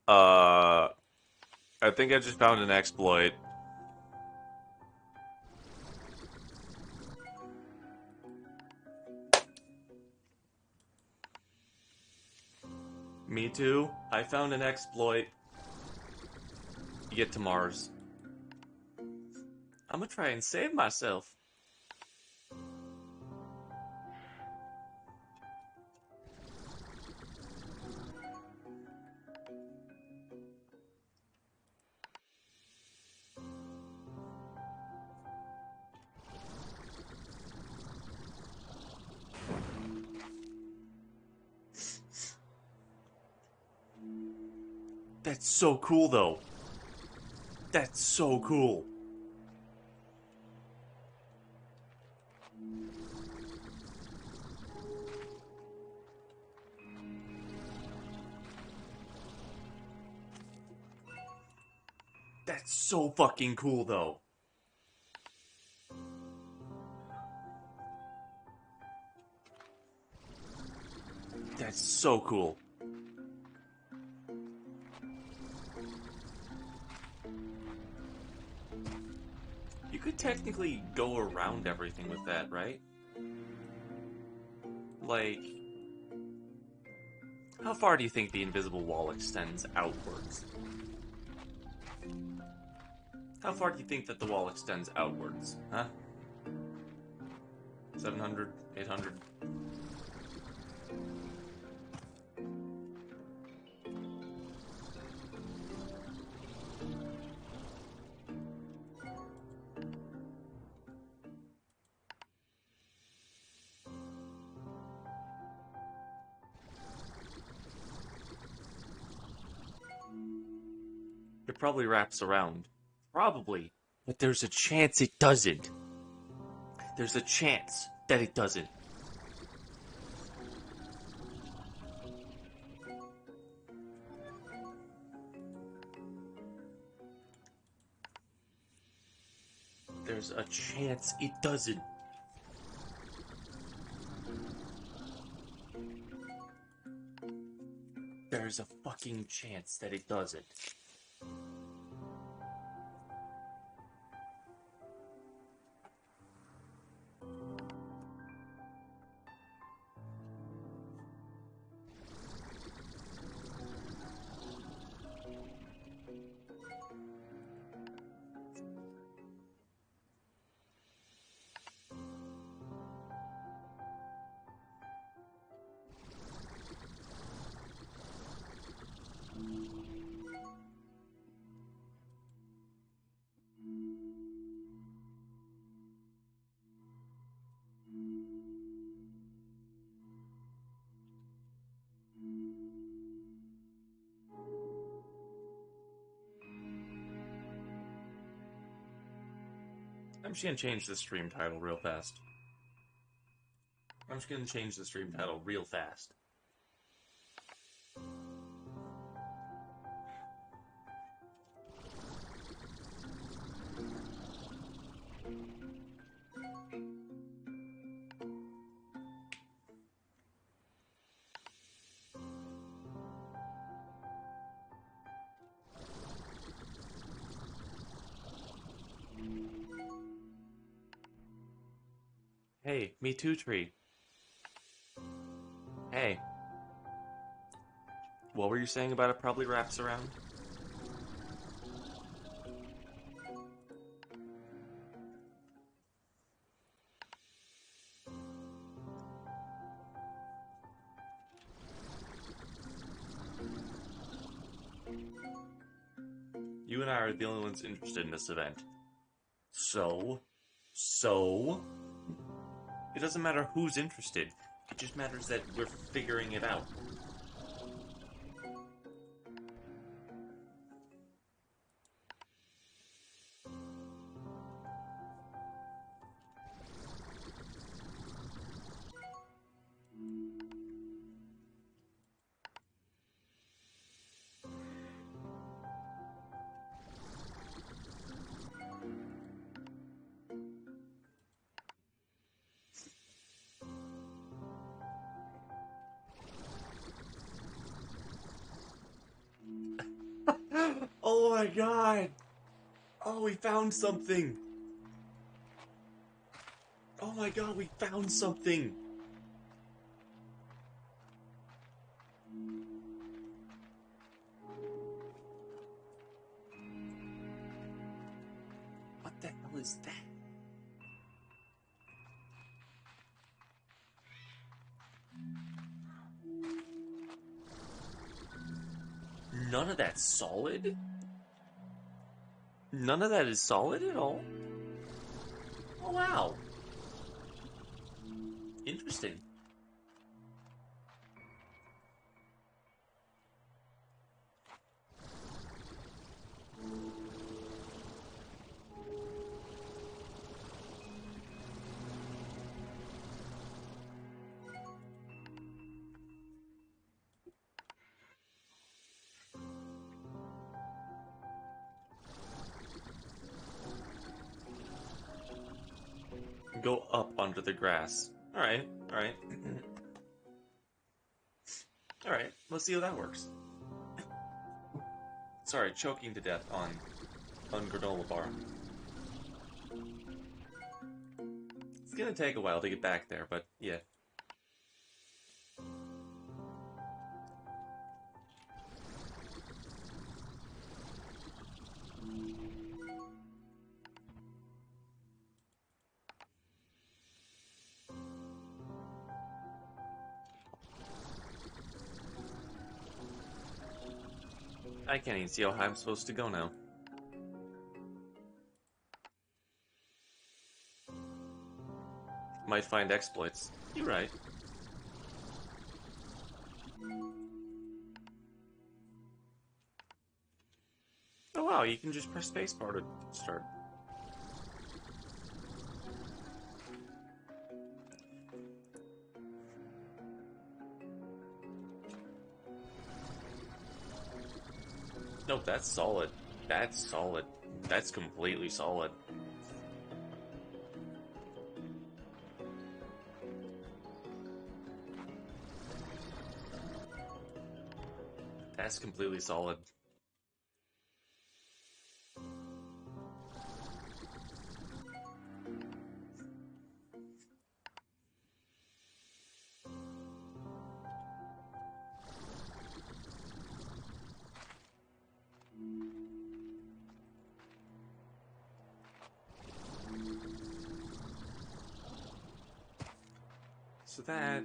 [SPEAKER 1] I think I just found an exploit. too. I found an exploit. You get to Mars. I'm gonna try and save myself. That's so cool, though. That's so cool. That's so fucking cool, though. That's so cool. You could technically go around everything with that, right? Like, how far do you think the invisible wall extends outwards? How far do you think that the wall extends outwards? Huh? 700? 800? It probably wraps around. Probably. But there's a chance it doesn't. There's a chance that it doesn't. There's a chance it doesn't. There's a fucking chance that it doesn't. I'm just gonna change the stream title real fast. I'm just gonna change the stream title real fast. Hey, me too, tree. Hey. What were you saying about it probably wraps around? You and I are the only ones interested in this event. So? It doesn't matter who's interested. It just matters that we're figuring it out. Oh my god! Oh, we found something! Oh my god, we found something!
[SPEAKER 2] hell is that? None of that's solid? None of that is solid at all? Oh, wow. Interesting. Go up under the grass. Alright, alright. Alright, let's see how that works. Sorry, choking to death on granola bar. It's gonna take a while to get back there, but yeah. I can't even see how high I'm supposed to go now. Might find exploits. You're right. Oh wow, you can just press spacebar to start. Nope, that's solid. That's solid. That's completely solid. That's completely solid. So that...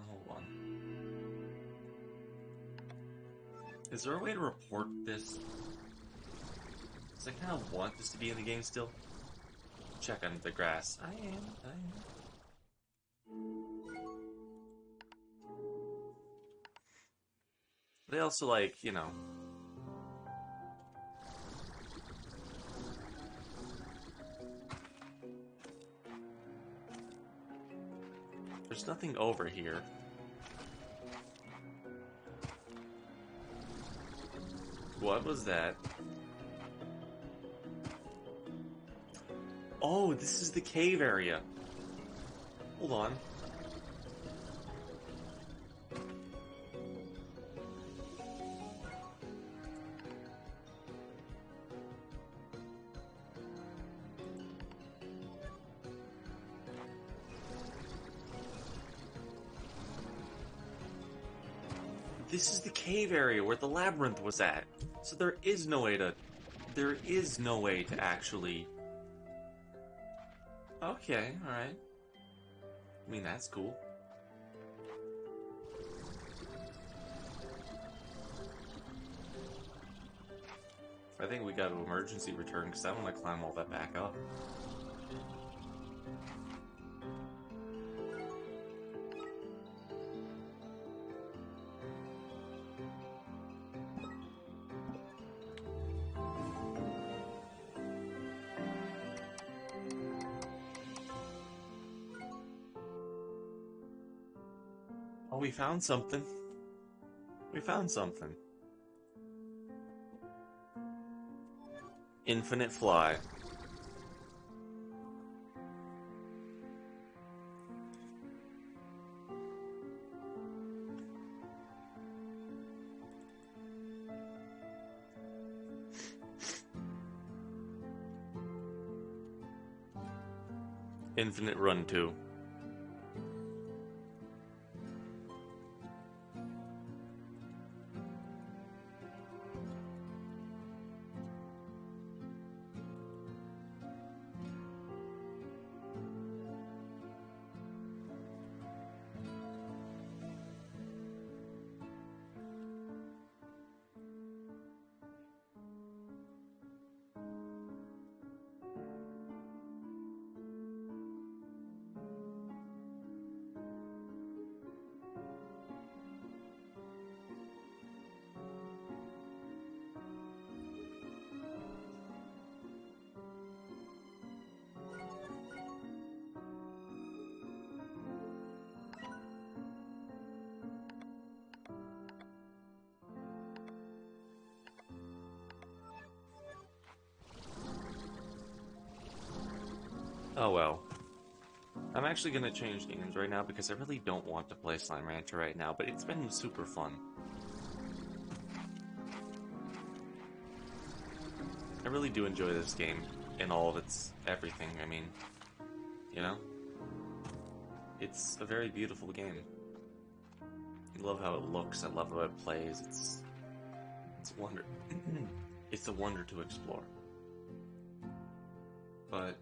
[SPEAKER 2] hold on. Is there a way to report this? Because I kind of want this to be in the game still. Check under the grass. I am. They also, like, you know... There's nothing over here. What was that? Oh, this is the cave area. Hold on. This is the cave area where the labyrinth was at. So there is no way to... There is no way to actually... Okay, alright. I mean, that's cool. I think we got to emergency return because I want to climb all that back up. Oh, we found something. We found something. Infinite fly. Infinite Run 2. Oh well. I'm actually gonna change games right now because I really don't want to play Slime Rancher right now, but it's been super fun. I really do enjoy this game in all of its everything, I mean, you know? It's a very beautiful game. I love how it looks, I love how it plays, it's a wonder. It's a wonder to explore. But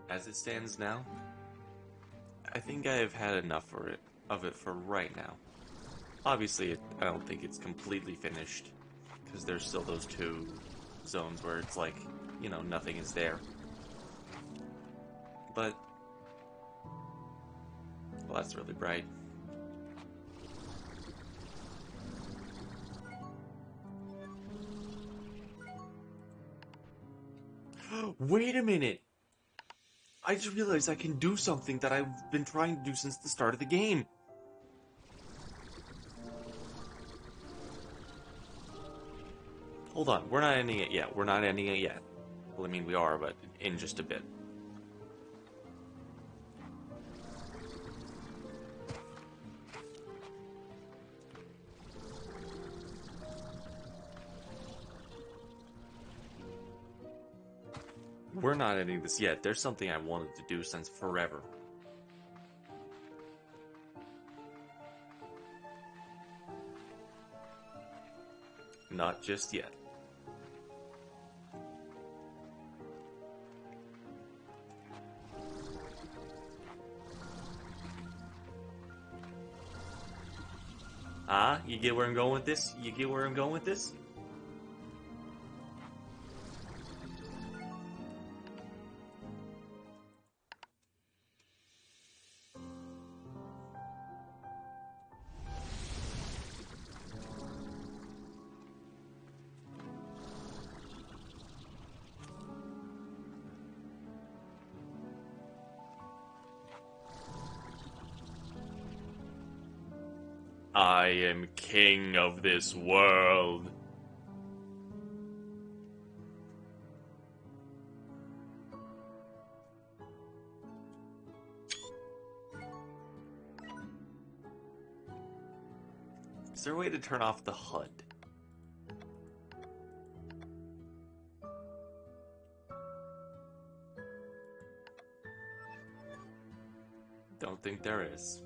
[SPEAKER 2] as it stands now, I think I have had enough of it for right now. Obviously, I don't think it's completely finished, because there's still those two zones where it's like, you know, nothing is there. But, well, that's really bright. Wait a minute! I just realized I can do something that I've been trying to do since the start of the game. Hold on, we're not ending it yet. We're not ending it yet. Well, I mean, we are, but in just a bit. We're not ending this yet. There's something I wanted to do since forever. Not just yet. Ah, you get where I'm going with this? You get where I'm going with this? I am king of this world. Is there a way to turn off the HUD? Don't think there is.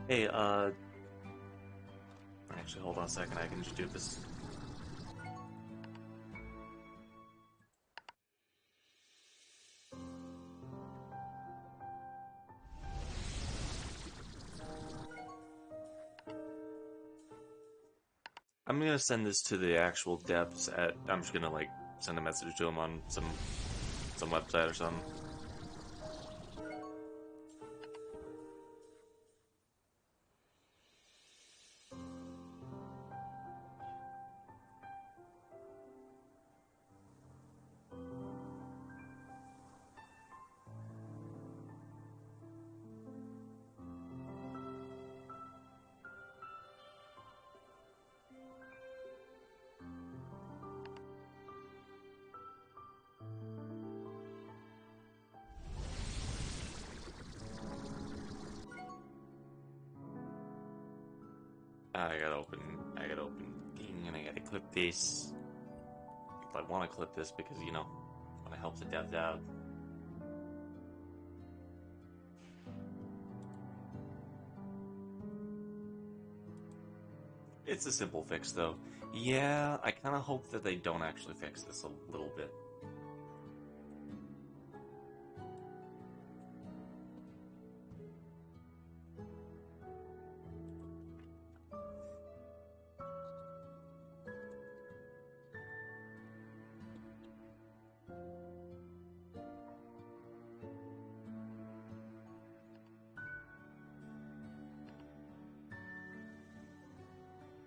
[SPEAKER 2] Hey, actually, hold on a second. I can just do this. I'm gonna send this to the actual devs at. I'm just gonna like send a message to them on some website or something. I gotta open. I gotta open Bing, and I gotta clip this. I want to clip this because I want to help the devs out. It's a simple fix, though. Yeah, I kind of hope that they don't actually fix this a little bit.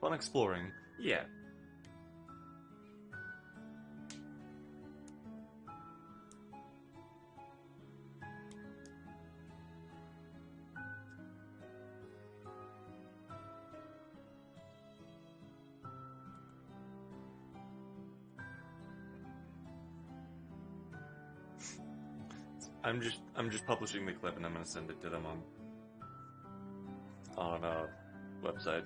[SPEAKER 2] Fun exploring, yeah. I'm just publishing the clip and I'm gonna send it to them on a website.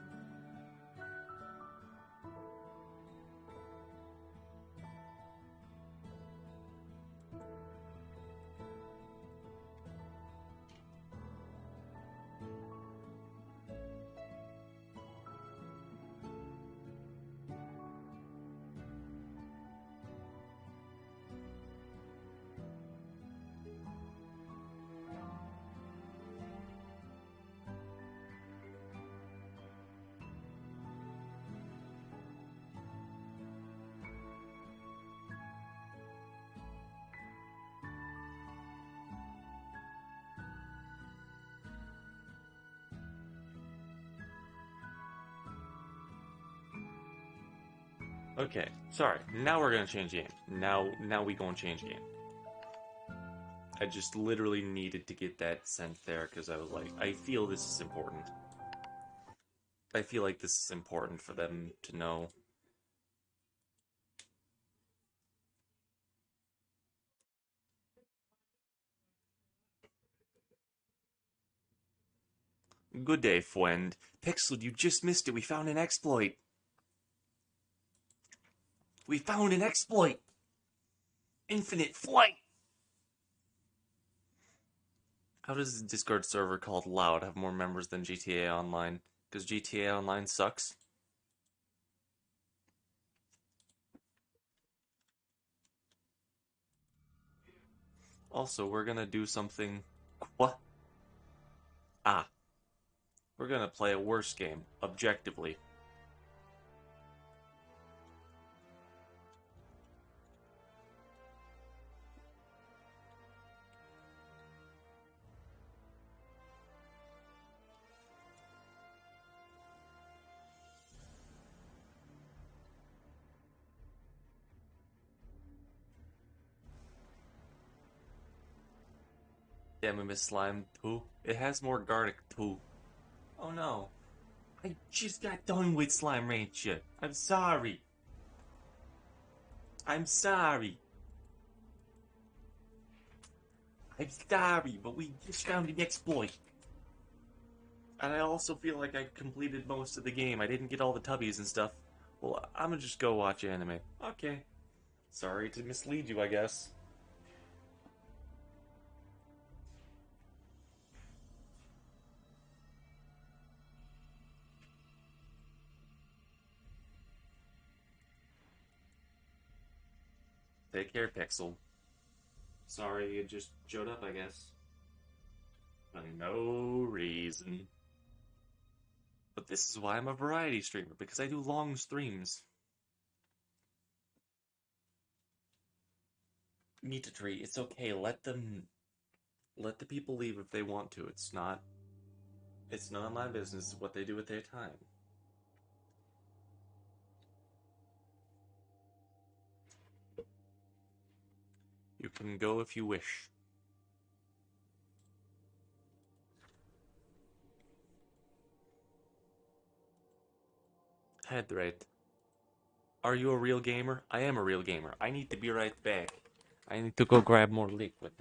[SPEAKER 2] Okay, sorry. Now we're gonna change game. Now we gonna change game. I just literally needed to get that sent there because I was like, I feel this is important. I feel like this is important for them to know. Good day, friend. Pixel, you just missed it. We found an exploit. We found an exploit. Infinite flight. How does the Discord server called Loud have more members than GTA Online? Because GTA Online sucks. Also, we're gonna do something. What? Ah. We're gonna play a worse game, objectively. Damn, we miss Slime too. It has more garlic too. Oh no. I just got done with Slime Rancher. I'm sorry. I'm sorry. I'm sorry, but we just found an exploit. And I also feel like I completed most of the game. I didn't get all the tubbies and stuff. Well, I'm gonna just go watch anime. Okay. Sorry to mislead you, I guess. Take care, Pixel. Sorry, you just showed up, I guess. For no reason. But this is why I'm a variety streamer, because I do long streams. Meet a tree, it's okay, let the people leave if they want to. It's none of my business what they do with their time. You can go if you wish. Head right. Are you a real gamer? I am a real gamer. I need to be right back. I need to go grab more liquid.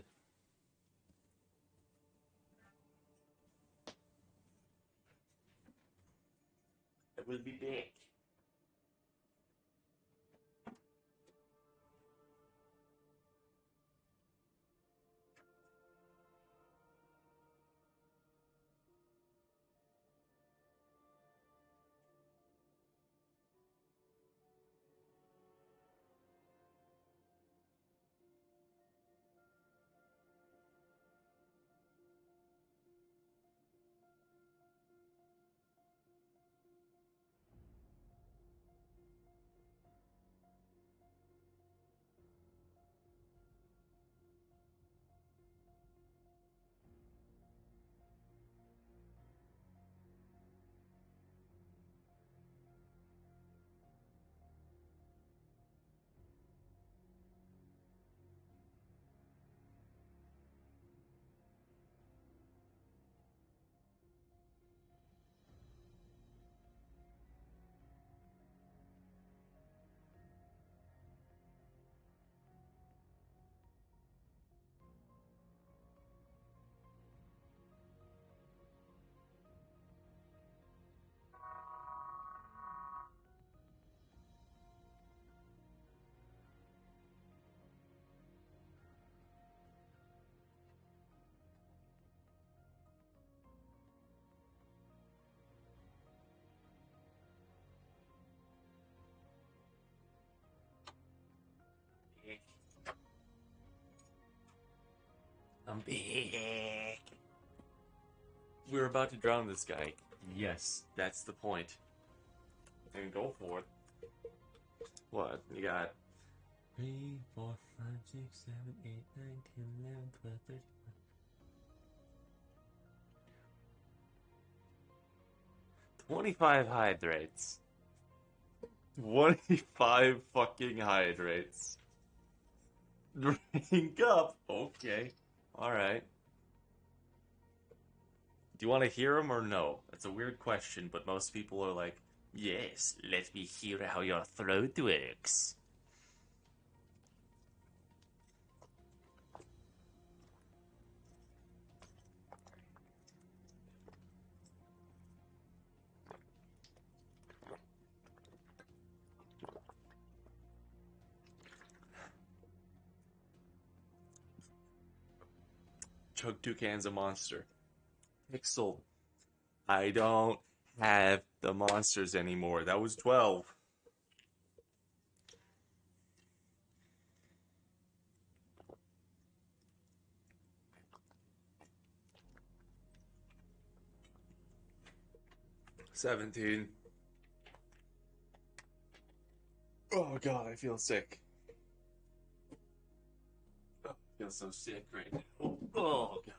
[SPEAKER 2] I will be back. I'm back. We're about to drown this guy. Yes, that's the point. And go for it. What? You got 3, 4, 5, 6, 7, 8, 9, 10, 11, 12, 13. 25 hydrates. 25 fucking hydrates. Drink up. Okay. Alright. Do you want to hear them or no? That's a weird question, but most people are like, yes, let me hear how your throat works. Chug 2 cans of Monster. Pixel. I don't have the monsters anymore. That was 12. $17. Oh god, I feel sick. Oh, I feel so sick right now. Oh god.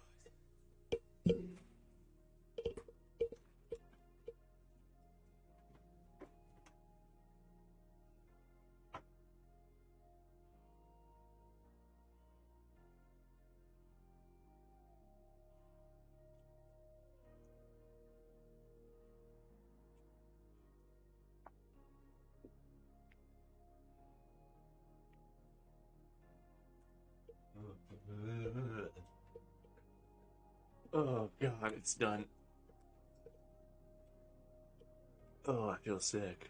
[SPEAKER 2] Oh god, it's done. Oh, I feel sick.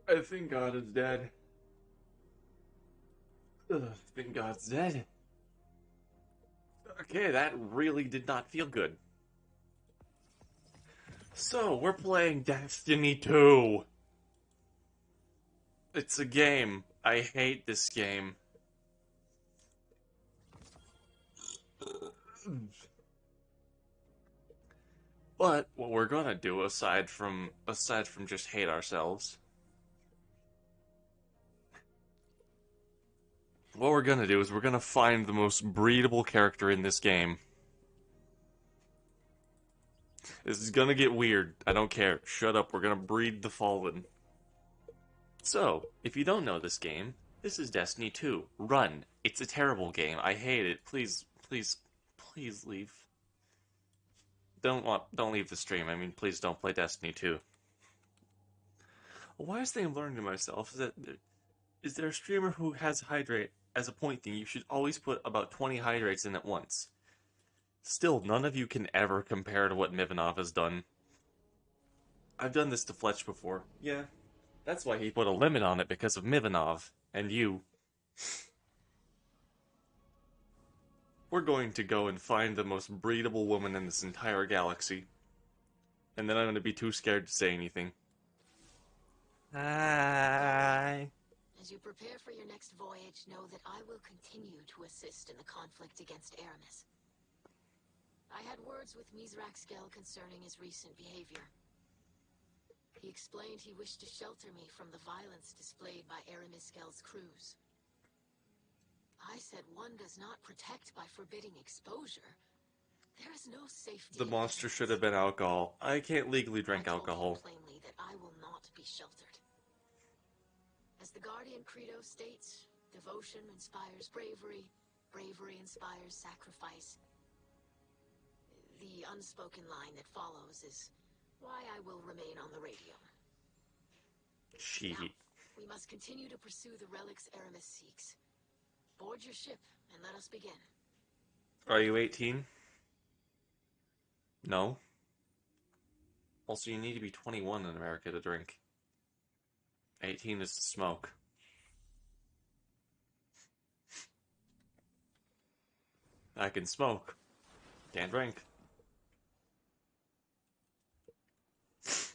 [SPEAKER 2] I think God is dead. I think God's dead. Okay, that really did not feel good. So, we're playing Destiny 2. It's a game. I hate this game. But what we're gonna do, aside from just hate ourselves, what we're gonna do is we're gonna find the most breedable character in this game. This is gonna get weird. I don't care. Shut up. We're gonna breed the Fallen. So, if you don't know this game, this is Destiny 2. Run. It's a terrible game. I hate it. Please, please, please leave. Don't leave the stream. I mean, please don't play Destiny 2. Why is thing I'm learning to myself is there a streamer who has hydrate as a point thing? You should always put about 20 hydrates in at once. Still, none of you can ever compare to what Mivanov has done. I've done this to Fletch before. Yeah, that's why he put a limit on it, because of Mivanov and you. We're going to go and find the most breedable woman in this entire galaxy. And then I'm going to be too scared to say anything. Hi.
[SPEAKER 3] As you prepare for your next voyage, know that I will continue to assist in the conflict against Aramis. I had words with Mizraxkel concerning his recent behavior. He explained he wished to shelter me from the violence displayed by Aramiskel's crews. I said one does not protect by forbidding exposure. There is no safety.
[SPEAKER 2] The monster should have been alcohol. I can't legally drink alcohol.
[SPEAKER 3] I told him plainly that I will not be sheltered. As the Guardian Credo states, devotion inspires bravery, bravery inspires sacrifice. The unspoken line that follows is why I will remain on the radio. Now, we must continue to pursue the relics Aramis seeks. Board your ship and let us begin.
[SPEAKER 2] Are you 18? No. Also, you need to be 21 in America to drink. 18 is to smoke. I can smoke. Can't drink.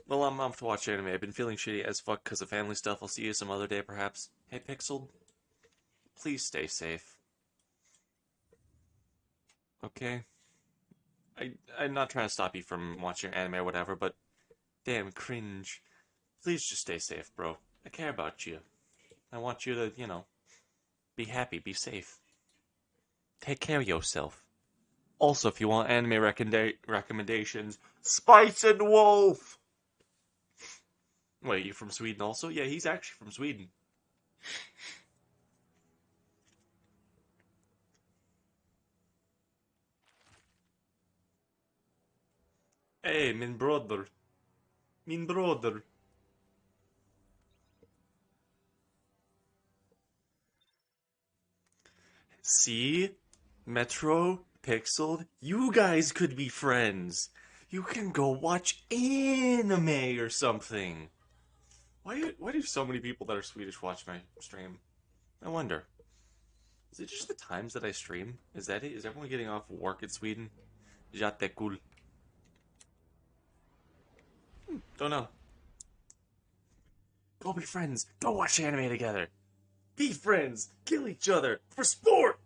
[SPEAKER 2] Well, I'm off to watch anime. I've been feeling shitty as fuck because of family stuff. I'll see you some other day, perhaps. Hey, Pixel. Please stay safe. Okay? I'm not trying to stop you from watching anime or whatever, but damn, cringe. Please just stay safe, bro. I care about you. I want you to, be happy, be safe. Take care of yourself. Also, if you want anime recommendations, Spice and Wolf! Wait, you from Sweden also? Yeah, he's actually from Sweden. Hey, min brother. Min brother. See? Metro, Pixel, you guys could be friends. You can go watch anime or something. Why do so many people that are Swedish watch my stream? I wonder. Is it just the times that I stream? Is that it? Is everyone getting off work in Sweden? Jättekul. Don't know. Go be friends. Go watch anime together. Be friends. Kill each other. For sport!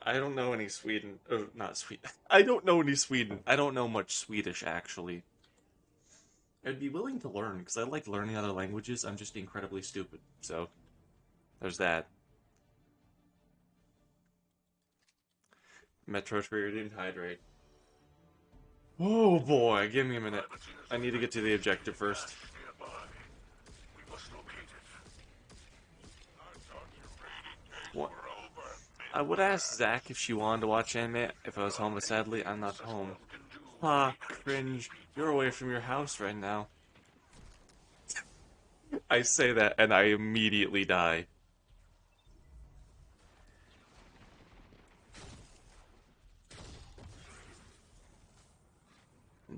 [SPEAKER 2] I don't know any Sweden. Oh, not Sweden. I don't know any Sweden. I don't know much Swedish, actually. I'd be willing to learn, because I like learning other languages. I'm just incredibly stupid. So, there's that. Metro Trigger didn't hydrate. Oh boy, give me a minute. I need to get to the objective first. What? I would ask Zach if she wanted to watch anime if I was home, but sadly, I'm not home. Ah, cringe. You're away from your house right now. I say that and I immediately die.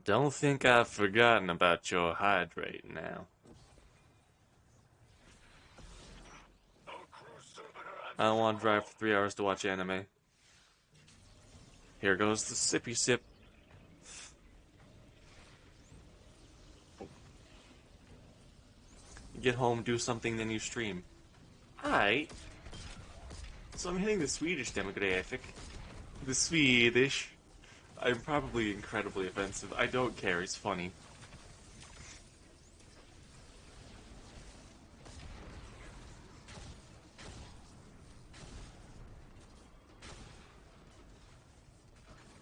[SPEAKER 2] Don't think I've forgotten about your hydrate now. I don't want to drive for 3 hours to watch anime. Here goes the sippy sip. You get home, do something, then you stream. Alright. So I'm hitting the Swedish demographic. The Swedish. I'm probably incredibly offensive. I don't care, it's funny.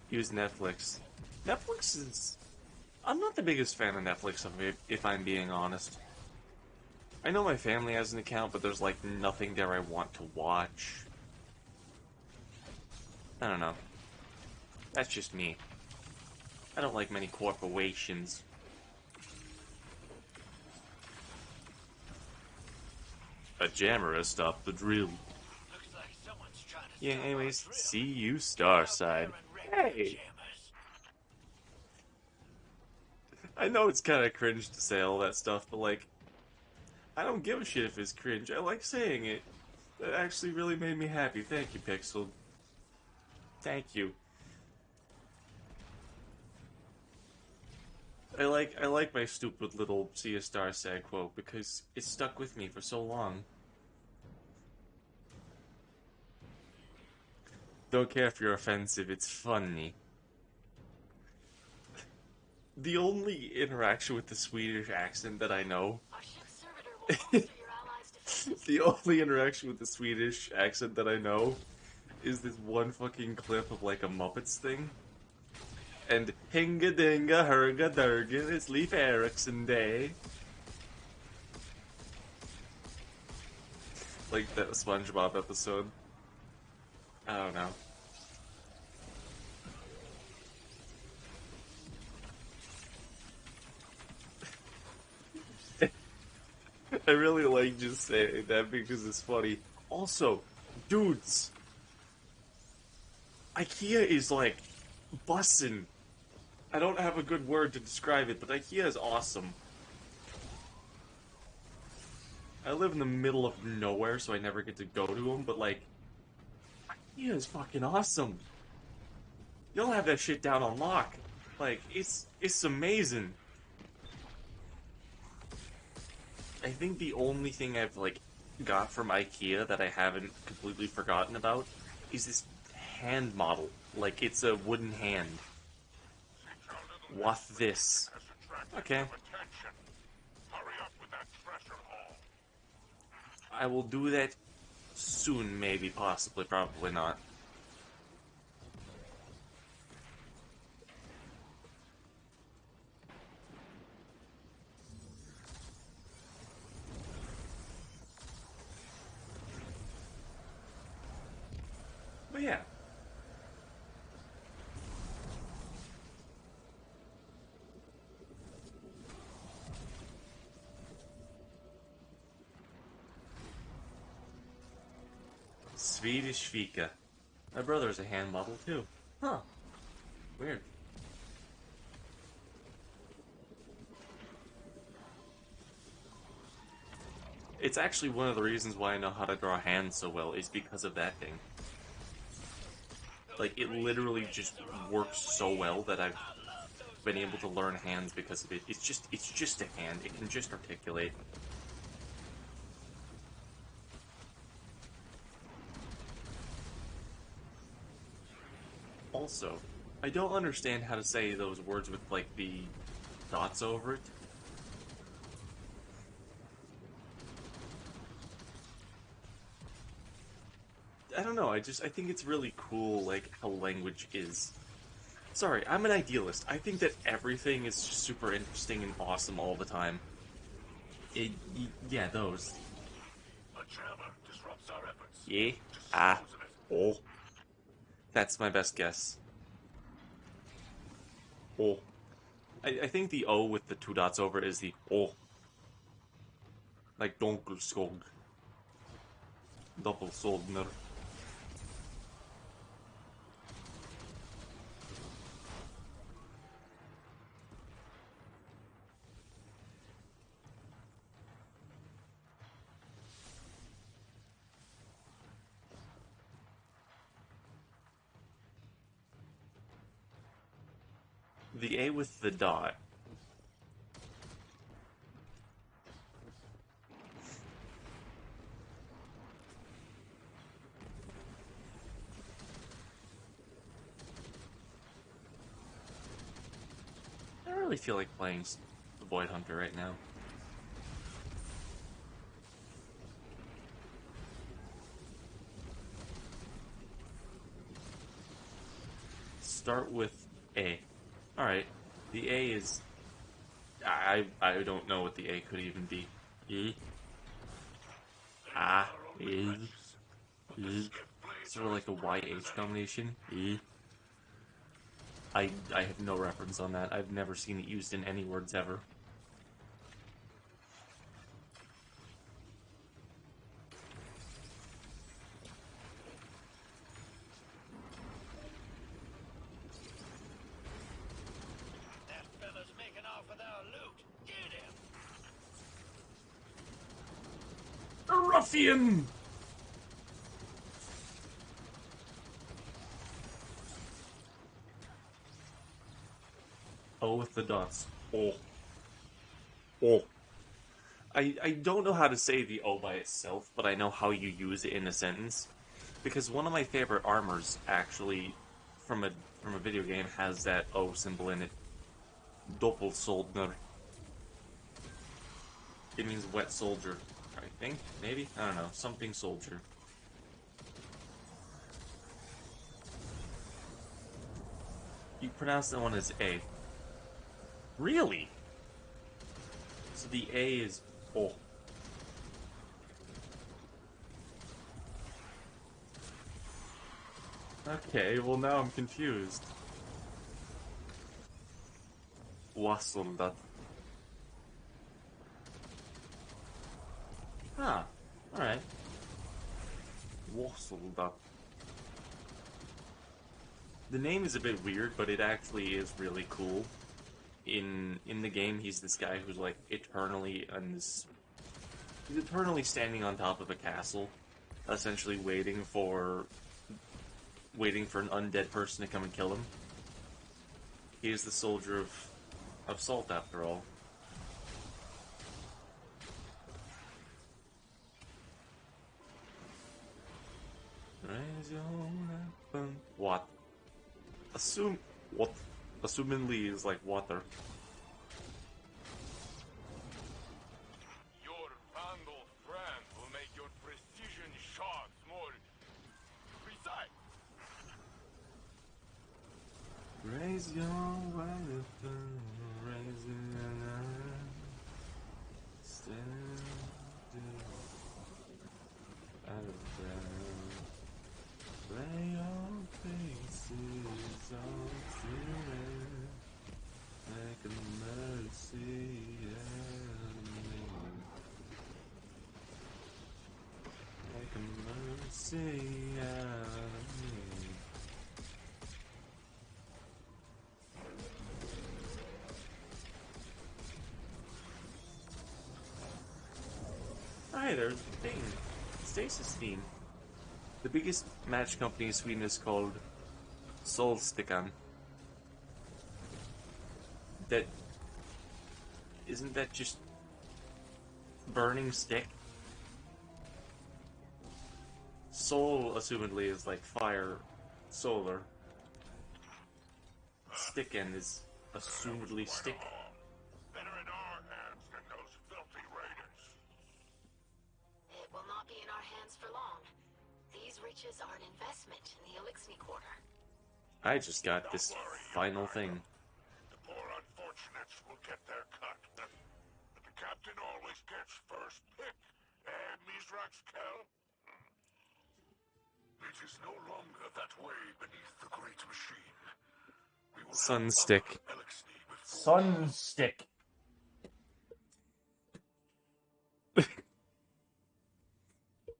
[SPEAKER 2] Use Netflix. Netflix is... I'm not the biggest fan of Netflix, if I'm being honest. I know my family has an account, but there's like nothing there I want to watch. I don't know. That's just me. I don't like many corporations. A jammer has stopped the drill. Yeah, anyways, see you, Starside. Hey! I know it's kind of cringe to say all that stuff, but like, I don't give a shit if it's cringe. I like saying it. That actually really made me happy. Thank you, Pixel. Thank you. I like my stupid little see a star sad quote because it stuck with me for so long. Don't care if you're offensive, it's funny. The only interaction with the Swedish accent that I know the only interaction with the Swedish accent that I know is this one fucking clip of like a Muppets thing. And Hinga Dinga Herga Durgan, it's Leif Erikson Day. Like that SpongeBob episode. I don't know. I really like just saying that because it's funny. Also, dudes, IKEA is like bussin'. I don't have a good word to describe it, but IKEA is awesome. I live in the middle of nowhere, so I never get to go to them, but like, IKEA is fucking awesome. You'll have that shit down on lock. Like, it's amazing. I think the only thing I've like got from IKEA that I haven't completely forgotten about is this hand model. Like, it's a wooden hand. What this? Okay. I will do that soon, maybe, possibly, probably not. But yeah. Swedish fika. My brother's a hand model too. Huh. Weird. It's actually one of the reasons why I know how to draw hands so well is because of that thing. Like, it literally just works so well that I've been able to learn hands because of it. It's just a hand. It can just articulate. Also, I don't understand how to say those words with, like, the dots over it. I don't know, I think it's really cool, like, how language is. Sorry, I'm an idealist. I think that everything is just super interesting and awesome all the time. Yeah, those. Yeah? Ah. Oh. That's my best guess. Oh. I think the O with the two dots over it is the O. Like Donkelskog. Doppelsoldner. The A with the dot. I don't really feel like playing the Void Hunter right now. Start with A. Alright. The A is... I don't know what the A could even be. E? A? E? E? Sort of like a YH combination. E? I have no reference on that. I've never seen it used in any words ever.
[SPEAKER 4] That fella's making off with our loot. Get him!
[SPEAKER 2] A ruffian! Oh, with the dots. Oh. Oh. I don't know how to say the O by itself, but I know how you use it in a sentence. Because one of my favorite armors, actually, from a video game, has that O symbol in it. Doppelsoldner. It means wet soldier, I think, maybe? I don't know. Something soldier. You pronounce that one as A. Really? So the A is O. Okay, well now I'm confused. Wassoldat. Ah, alright. Wassoldat. The name is a bit weird, but it actually is really cool. In the game, he's this guy who's like eternally on this. He's eternally standing on top of a castle, essentially waiting for an undead person to come and kill him. He is the soldier of salt, after all. Raise your weapon. What? What? Assumingly is like water.
[SPEAKER 4] Your vandal friend will make your precision shots more precise.
[SPEAKER 2] Raise your weapon, raise your hand. Stand out of ground. Lay your faces on cement. Make a mercy out of me. Make a mercy out of me. Hi, there's the thing. Stasis theme. The biggest match company in Sweden is called Solstickan. That... Isn't that just... burning stick? Sol, assumedly, is like fire, solar. Stickin is assumedly stick.
[SPEAKER 4] Better in our hands than those filthy raiders.
[SPEAKER 3] It will not be in our hands for long. These riches are an investment in the Elixir Quarter.
[SPEAKER 2] I just got this final thing.
[SPEAKER 4] The poor unfortunates will get their cut. But the captain always gets first pick. Mizrax Kell? It is no longer that way beneath the great machine. We will
[SPEAKER 2] Sunstick.
[SPEAKER 4] Elixir with
[SPEAKER 2] Sunstick.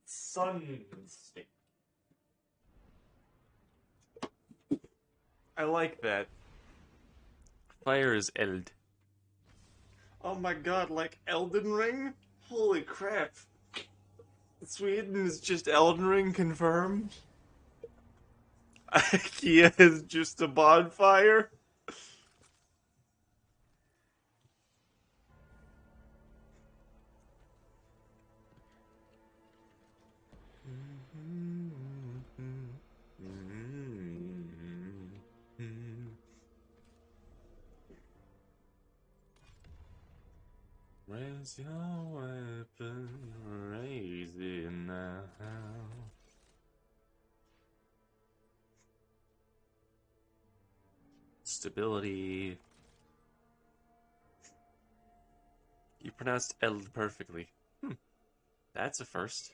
[SPEAKER 2] Sunstick. I like that. Fire is Eld. Oh my god, like Elden Ring? Holy crap. Sweden is just Elden Ring confirmed? IKEA is just a bonfire? Raise your weapon, raise it now. Stability. You pronounced L perfectly. That's a first.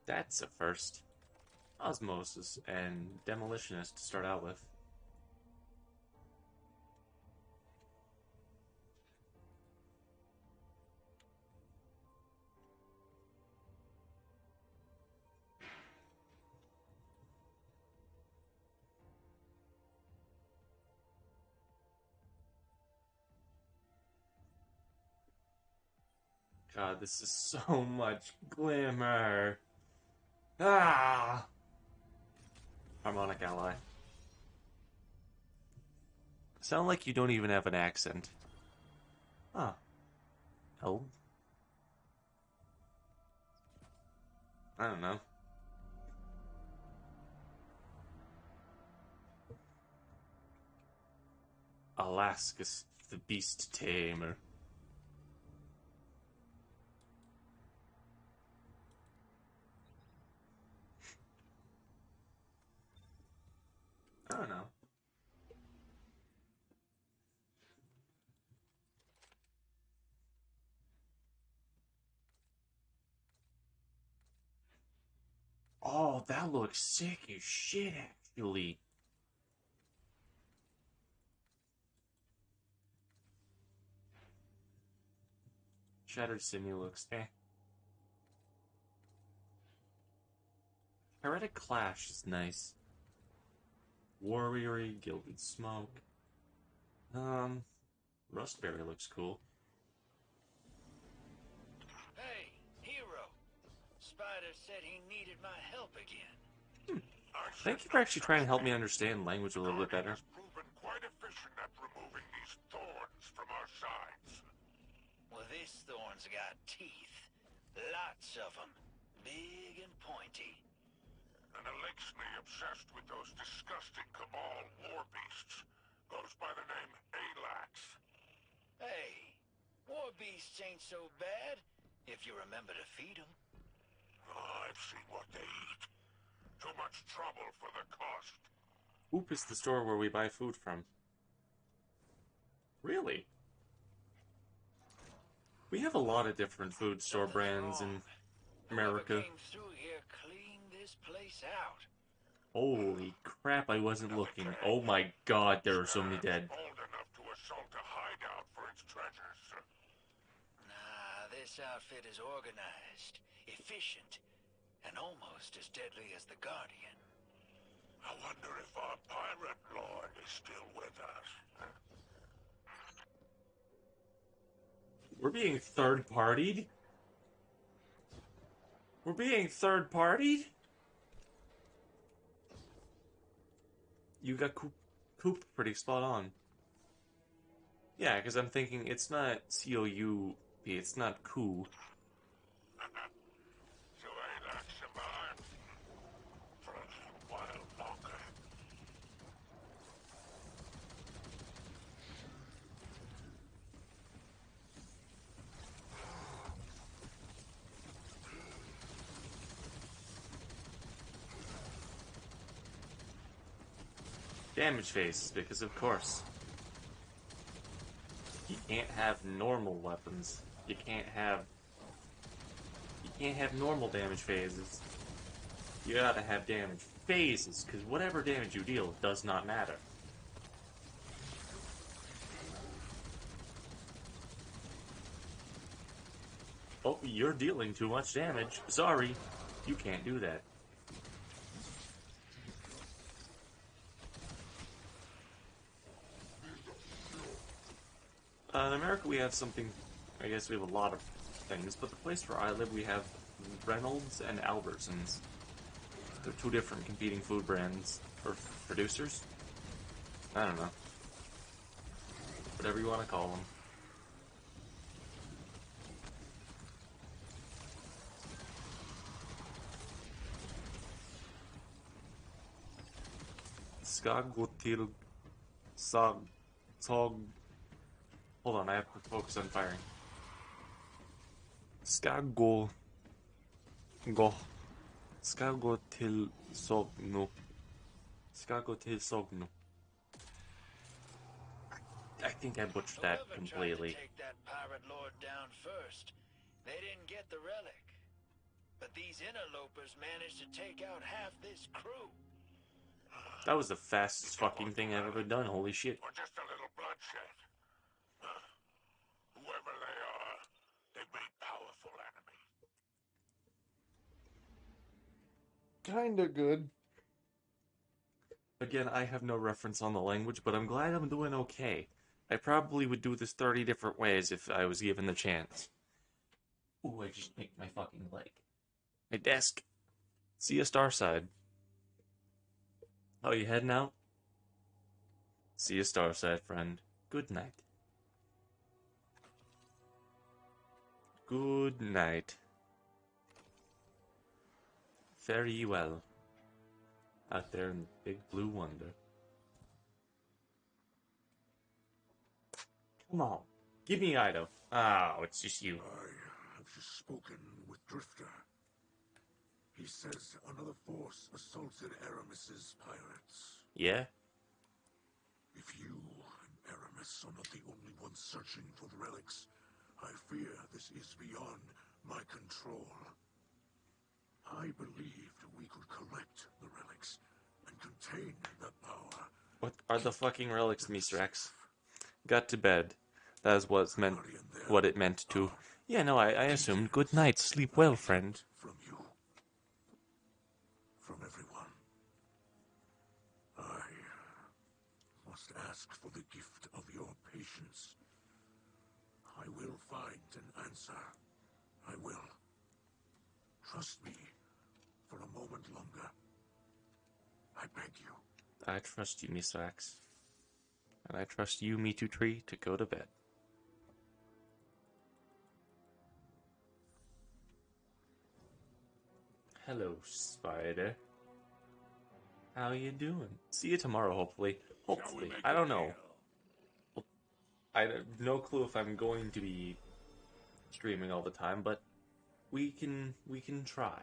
[SPEAKER 2] That's a first. Osmosis and Demolitionist to start out with. God, this is so much glimmer. Ah! Harmonic ally. Sound like you don't even have an accent. Huh. L? I don't know. Alaska's the beast tamer. I don't know. Oh, that looks sick as shit, actually. Shattered Sinew looks eh. Heretic Clash is nice. Warriory, Gilded Smoke. Rustberry looks cool.
[SPEAKER 5] Hey, hero. Spider said he needed my help again.
[SPEAKER 2] Thank you for actually trying to help me understand language a little bit better.
[SPEAKER 4] Has proven quite efficient at removing these thorns from our sides.
[SPEAKER 5] Well, this thorn's got teeth. Lots of them. Big and pointy.
[SPEAKER 4] An Elixni obsessed with those disgusting Cabal war beasts goes by the name Alax.
[SPEAKER 5] Hey, war beasts ain't so bad if you remember to feed them.
[SPEAKER 4] Oh, I've seen what they eat. Too much trouble for the cost.
[SPEAKER 2] Oop is the store where we buy food from. Really? We have a lot of different food store brands in America.
[SPEAKER 5] Whoever came through here cleaned this place out.
[SPEAKER 2] Holy crap, I wasn't looking. Oh my god, there are so many dead.
[SPEAKER 4] Bold enough to assault a hideout for its treasures.
[SPEAKER 5] Nah, this outfit is organized, efficient, and almost as deadly as the Guardian.
[SPEAKER 4] I wonder if our pirate lord is still with us.
[SPEAKER 2] We're being third-partied? We're being third-partied? You got Coop pretty spot on. Yeah, because I'm thinking it's not C-O-U-P, it's not coup.
[SPEAKER 4] So Alax am I. For a little while longer.
[SPEAKER 2] Damage phase, because of course. You can't have normal weapons. You can't have normal damage phases. You gotta have damage phases, because whatever damage you deal does not matter. Oh, you're dealing too much damage. Sorry, you can't do that. In America we have something, I guess we have a lot of things, but the place where I live we have Reynolds and Albertsons. They're two different competing food brands, or producers? I don't know. Whatever you want to call them. Skagotil Hold on, I have to focus on firing. Skal gå Skal gå til Sogno. Skal gå til Sogno. I think I butchered that
[SPEAKER 5] Whoever
[SPEAKER 2] completely.
[SPEAKER 5] tried to take that pirate lord down first, they didn't get the relic. But these interlopers managed to take out half this crew.
[SPEAKER 2] That was the fastest fucking thing I've ever done, holy shit.
[SPEAKER 4] Or just a little bloodshed. Whoever they are, they've made powerful enemies.
[SPEAKER 1] Kinda good.
[SPEAKER 2] Again, I have no reference on the language, but I'm glad I'm doing okay. I probably would do this 30 different ways if I was given the chance. Ooh, I just nicked my fucking leg. My desk. See you, Starside. Oh, you heading out? See you, Starside, friend. Good night. Good night. Fare ye well. Out there in the big blue wonder. Come on. Give me Ido. Oh, it's just you.
[SPEAKER 4] I have just spoken with Drifter. He says another force assaulted Aramis's pirates.
[SPEAKER 2] Yeah?
[SPEAKER 4] If you and Aramis are not the only ones searching for the relics, I fear this is beyond my control. I believed we could collect the relics and contain the power.
[SPEAKER 2] What are the fucking relics, Mr. X? Got to bed. That is what it meant to. Yeah, no, I assumed. Good night. Sleep well, friend.
[SPEAKER 4] From you. From everyone. I must ask for the gift of your patience. I will find an answer. I will. Trust me for a moment longer. I beg you.
[SPEAKER 2] I trust you, Mr. X. And I trust you, Me Too Tree, to go to bed. Hello, Spider. How you doing? See you tomorrow, hopefully. Hopefully. I don't know. I have no clue if I'm going to be streaming all the time, but we can try.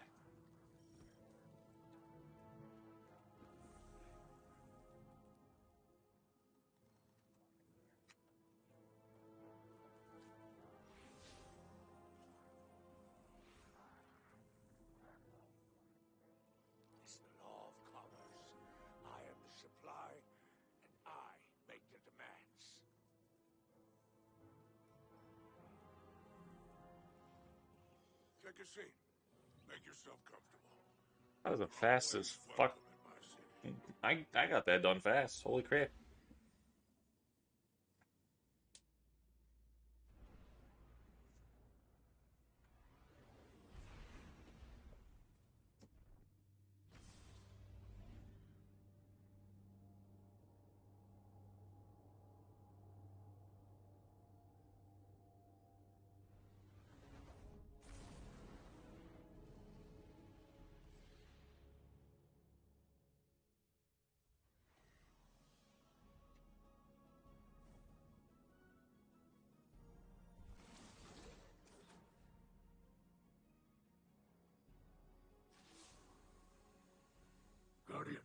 [SPEAKER 4] It's the law of commerce. I am the supply, and I make the demands. Take a seat. Make yourself comfortable.
[SPEAKER 2] That was a fast as fuck.
[SPEAKER 4] Welcome in my city.
[SPEAKER 2] I got that done fast. Holy crap.
[SPEAKER 4] Guardian,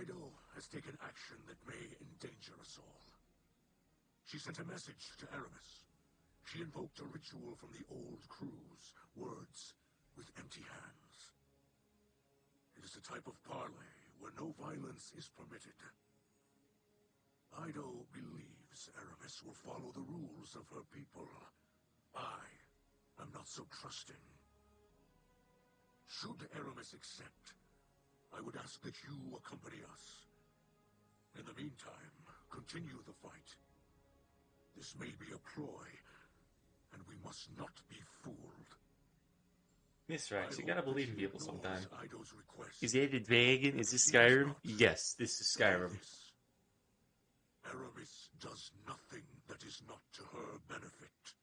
[SPEAKER 4] Ido has taken action that may endanger us all. She sent a message to Aramis. She invoked a ritual from the old crews, words with empty hands. It is a type of parley where no violence is permitted. Ido believes Aramis will follow the rules of her people. I am not so trusting. Should Aramis accept, I would ask that you accompany us. In the meantime, continue the fight. This may be a ploy, and we must not be fooled.
[SPEAKER 2] Mr. X, you gotta believe in people sometime.
[SPEAKER 4] Ido's request.
[SPEAKER 2] Is it a dragon? Is this Skyrim? Yes, this is Skyrim.
[SPEAKER 4] Aramis does nothing that is not to her benefit.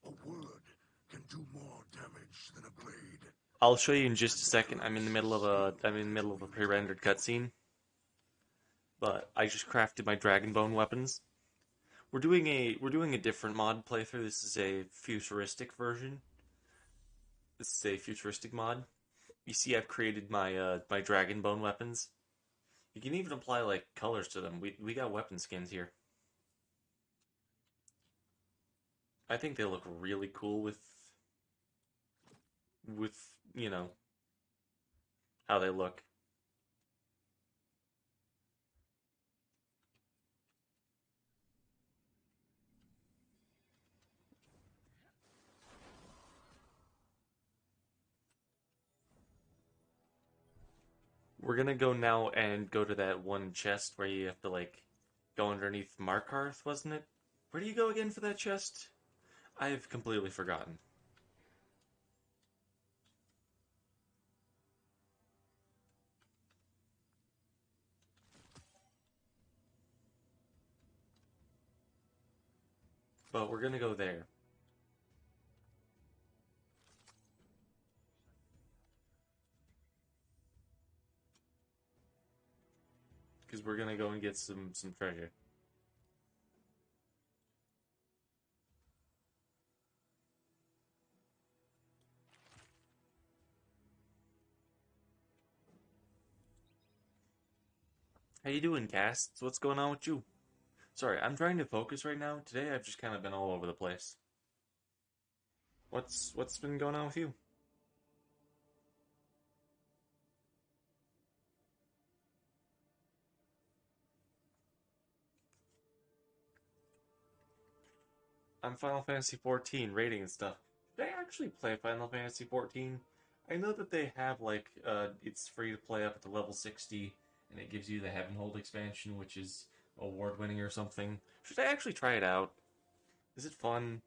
[SPEAKER 4] A word can do more damage than a blade.
[SPEAKER 2] I'll show you in just a second. I'm in the middle of a pre-rendered cutscene. but I just crafted my Dragonbone weapons. We're doing a different mod playthrough. This is a futuristic version. This is a futuristic mod. You see, I've created my Dragonbone weapons. You can even apply like colors to them. We got weapon skins here. I think they look really cool with how they look. We're gonna go now and go to that one chest where you have to like go underneath Markarth, wasn't it? Where do you go again for that chest? I've completely forgotten. But we're gonna go there. Because we're gonna go and get some treasure. How you doing, Casts? What's going on with you? Sorry, I'm trying to focus right now. Today I've just kind of been all over the place. What's been going on with you? I'm Final Fantasy 14 rating and stuff. Did I actually play Final Fantasy 14? I know that they have like it's free to play up to level 60, and it gives you the Heavenhold expansion, which is award winning or something. Should I actually try it out? Is it fun?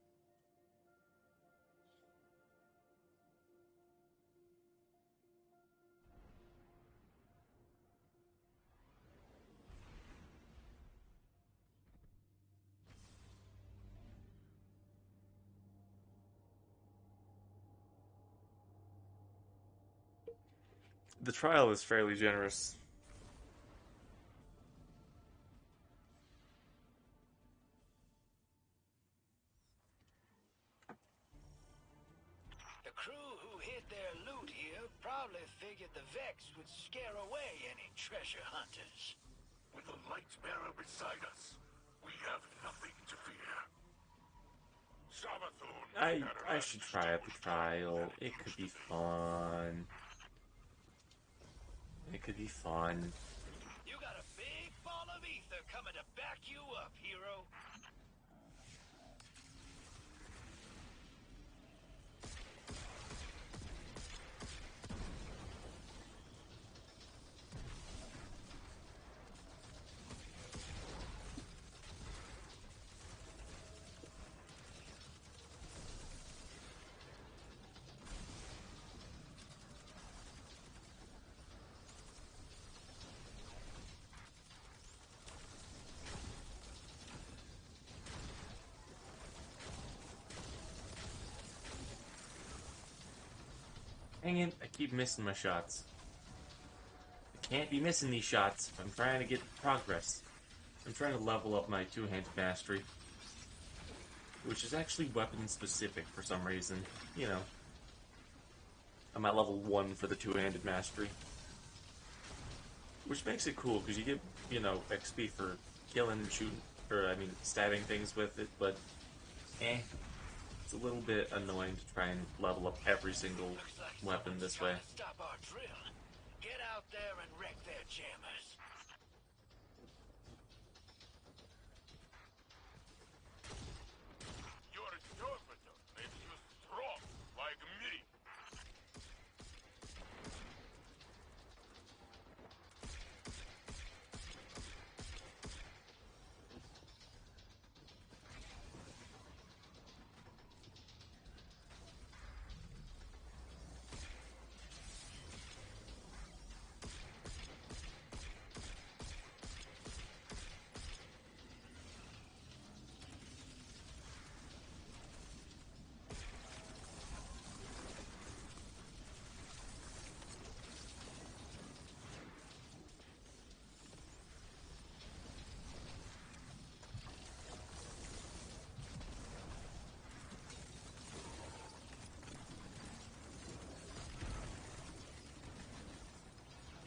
[SPEAKER 2] The trial is fairly generous.
[SPEAKER 5] The crew who hid their loot here probably figured the Vex would scare away any treasure hunters.
[SPEAKER 4] With the light bearer beside us, we have nothing to fear. Savathun
[SPEAKER 2] I should try out the trial. It could be fun. It could be fun.
[SPEAKER 5] You got a big ball of ether coming to back you up, hero.
[SPEAKER 2] Hang it, I keep missing my shots. I can't be missing these shots if I'm trying to get progress. I'm trying to level up my two-handed mastery, which is actually weapon specific for some reason. You know, I'm at level 1 for the two-handed mastery, which makes it cool because you get, XP for killing and shooting, or I mean, stabbing things with it, but it's a little bit annoying to try and level up every single weapon this way.
[SPEAKER 5] Stop our drill. Get out there and wreck their jammers.
[SPEAKER 4] Your servitor makes you strong like me.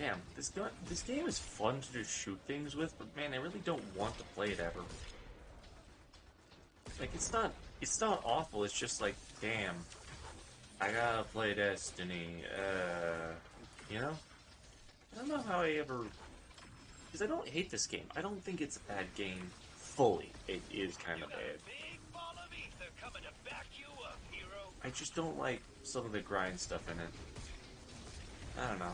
[SPEAKER 2] Damn, this game is fun to just shoot things with, but man, I really don't want to play it ever. Like, it's not awful, it's just like, damn, I gotta play Destiny, you know? I don't know how I ever... Because I don't hate this game. I don't think it's a bad game fully. It is kind of bad. I just don't like some of the grind stuff in it. I don't know.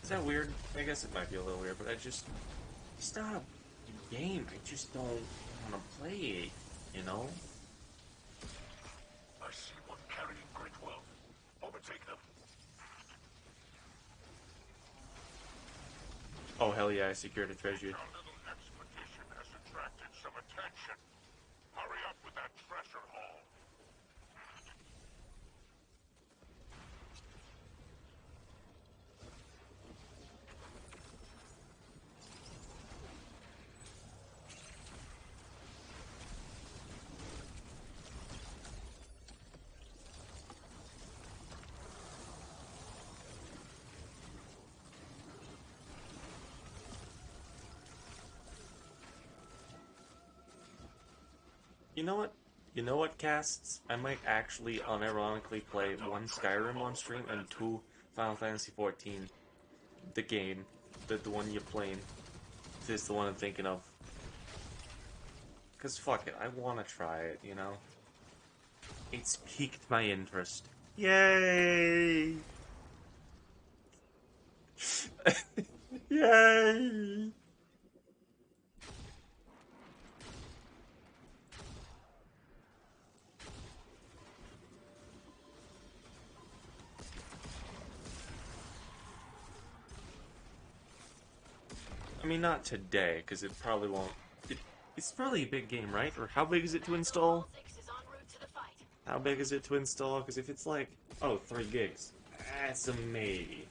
[SPEAKER 2] Is that weird? I guess it might be a little weird, but it's not a game. I just don't want to play it, you know?
[SPEAKER 4] I see one carrying great wealth. Overtake them.
[SPEAKER 2] Oh, hell yeah, I secured a treasure.
[SPEAKER 4] Your little expedition has attracted some attention. Hurry up with that treasure haul.
[SPEAKER 2] You know what? You know what, casts? I might actually unironically play 1 Skyrim on stream and 2 Final Fantasy XIV. The game. The one you're playing. Is the one I'm thinking of. Because fuck it, I want to try it, you know? It's piqued my interest. Yay! Yay! I mean, not today, because it probably won't... It's probably a big game, right? Or how big is it to install? How big is it to install? Because if it's like, oh, 3 gigs, that's a maybe.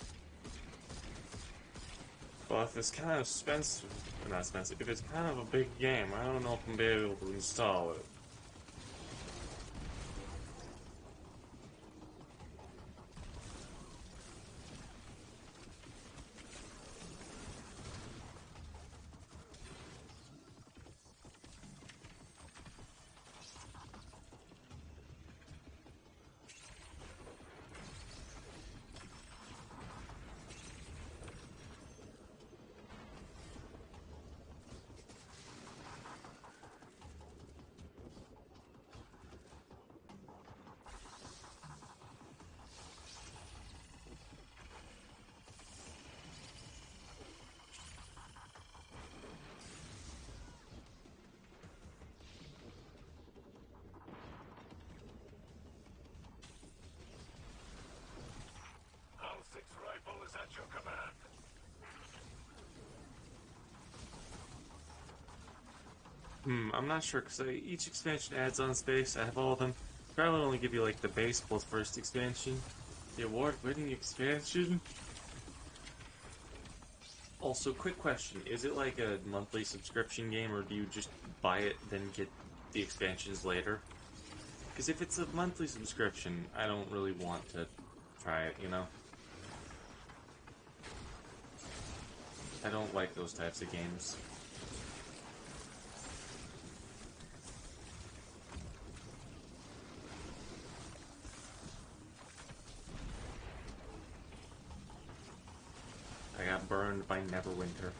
[SPEAKER 2] But if it's kind of expensive, not expensive, if it's kind of a big game, I don't know if I'm be able to install it.
[SPEAKER 4] How thick's rifle is at your command?
[SPEAKER 2] I'm not sure, because each expansion adds on space. I have all of them. Probably only give you, like, the base plus first expansion. The award-winning expansion. Also, quick question. Is it like a monthly subscription game, or do you just buy it, then get the expansions later? Because if it's a monthly subscription, I don't really want to try it, you know? I don't like those types of games. I got burned by Neverwinter.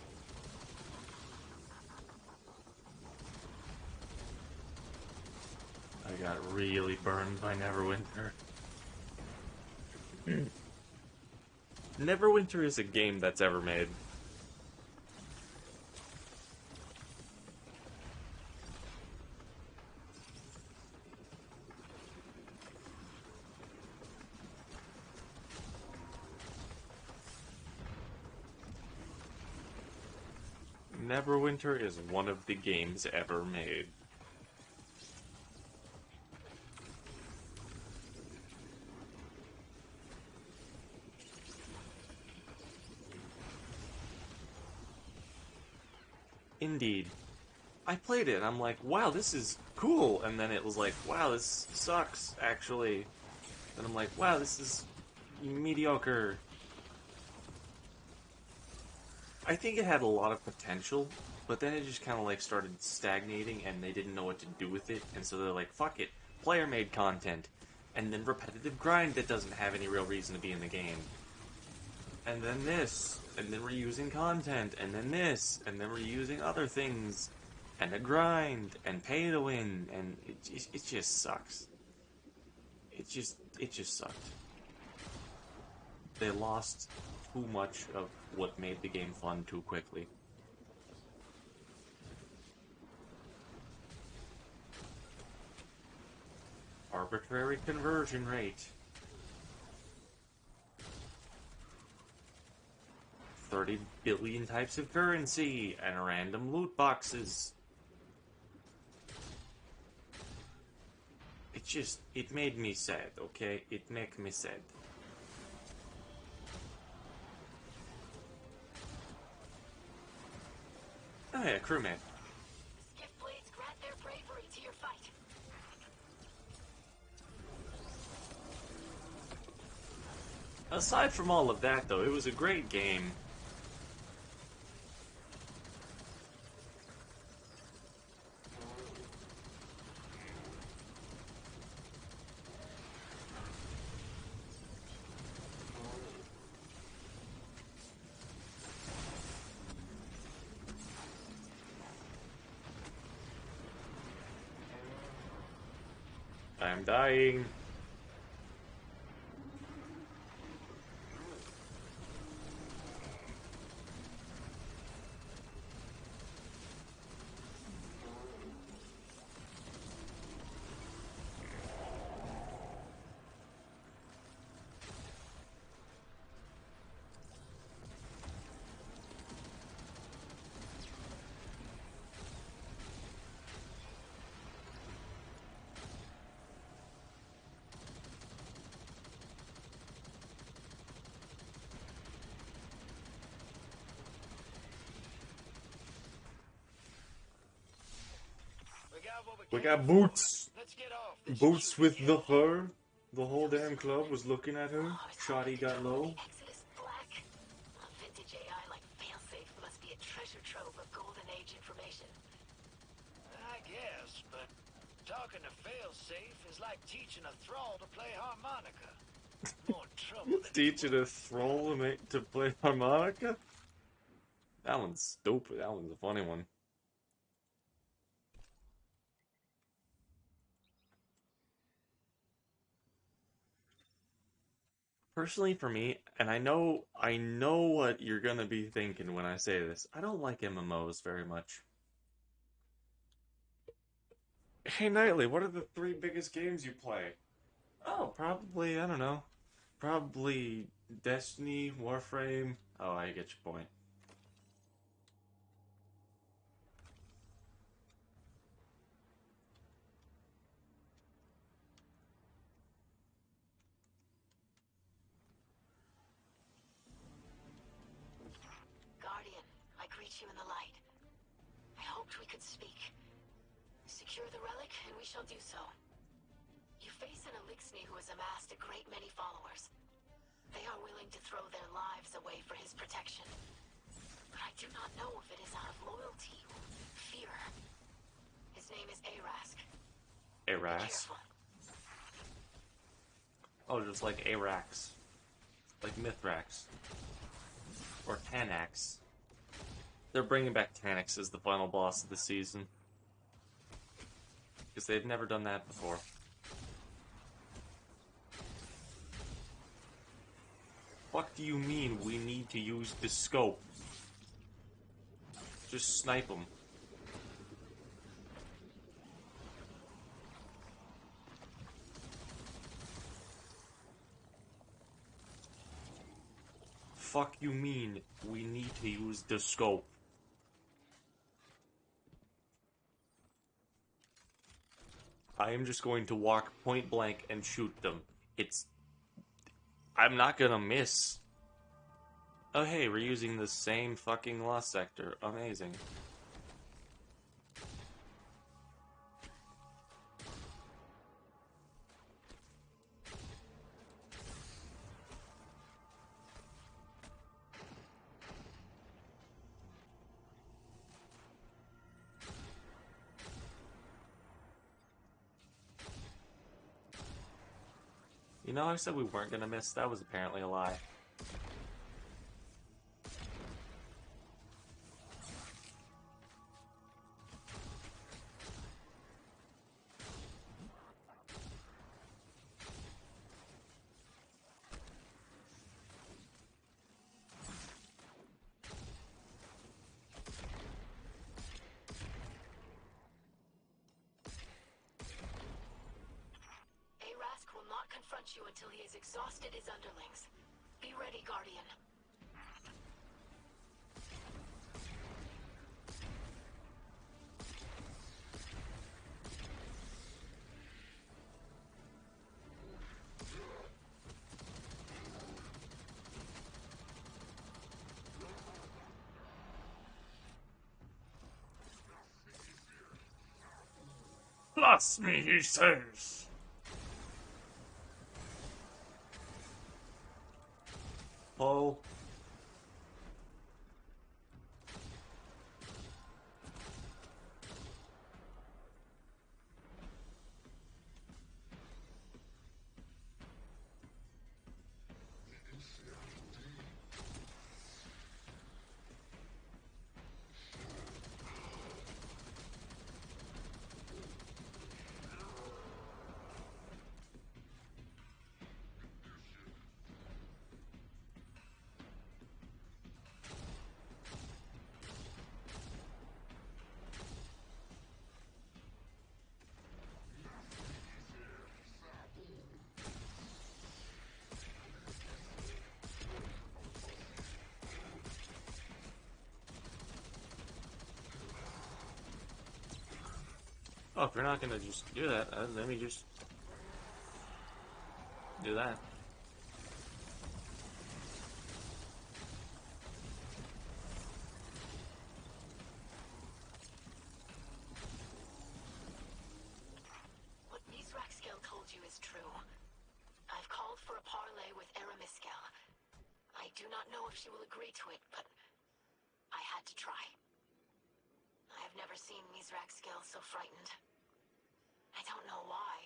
[SPEAKER 2] I got really burned by Neverwinter. Neverwinter is a game that's ever made. Neverwinter is one of the games ever made. Indeed. I played it and I'm like, wow, this is cool. And then it was like, wow, this sucks, actually. And I'm like, wow, this is mediocre. I think it had a lot of potential, but then it just kind of like started stagnating and they didn't know what to do with it. And so they're like, fuck it, player-made content. And then repetitive grind that doesn't have any real reason to be in the game. And then this, and then reusing content, and then this, and then reusing other things, and a grind, and pay to win, and it just sucks. It just sucked. They lost too much of what made the game fun too quickly. Arbitrary conversion rate. 30 billion types of currency and random loot boxes. It made me sad, okay? It make me sad. Oh yeah, crewman.
[SPEAKER 3] Skiff blades grant their bravery to your fight.
[SPEAKER 2] Aside from all of that, though, it was a great game. I'm dying. We got boots.
[SPEAKER 5] Let's get off this
[SPEAKER 2] Boots
[SPEAKER 5] shooting
[SPEAKER 2] with the
[SPEAKER 5] hill.
[SPEAKER 2] fur. The whole damn club was looking at her. Shoddy got low.
[SPEAKER 3] Exodus Black. A vintage AI like Failsafe must be a treasure trove of Golden Age information.
[SPEAKER 5] I guess, but talking to Failsafe is like teaching a thrall to play harmonica. More trouble than
[SPEAKER 2] Teaching a thrall to play harmonica? That one's stupid. That one's a funny one. Personally, for me, and I know what you're gonna be thinking when I say this. I don't like MMOs very much. Hey, Nightly, what are the 3 biggest games you play? Oh, probably, I don't know. Probably Destiny, Warframe. Oh, I get your point.
[SPEAKER 3] Guardian, I greet you in the light. I hoped we could speak. Secure the relic, and we shall do so. You face an Elixni who has amassed a great many followers. They are willing to throw their lives away for his protection. But I do not know if it is out of loyalty or fear. His name is Arask. Be
[SPEAKER 2] Aras.
[SPEAKER 3] careful.
[SPEAKER 2] Oh, just like Arax. Like Mithrax. Or Tanax. They're bringing back Tanax as the final boss of the season. Because they've never done that before. What do you mean we need to use the scope? Just snipe them. Fuck you mean we need to use the scope? I am just going to walk point blank and shoot them. I'm not gonna miss. Oh hey, we're using the same fucking lost sector. Amazing. You know, I said we weren't gonna miss. That was apparently a lie.
[SPEAKER 3] Arask will not confront you until he has exhausted his underlings. Be ready, Guardian.
[SPEAKER 6] Bless me, he says.
[SPEAKER 2] Oh. Oh, if you're not gonna just do that, let me just do that.
[SPEAKER 3] What Mizraxkel told you is true. I've called for a parley with Aramiskel. I do not know if she will agree to it, but I had to try. I have never seen Mizraxkel so frightened. I don't know why.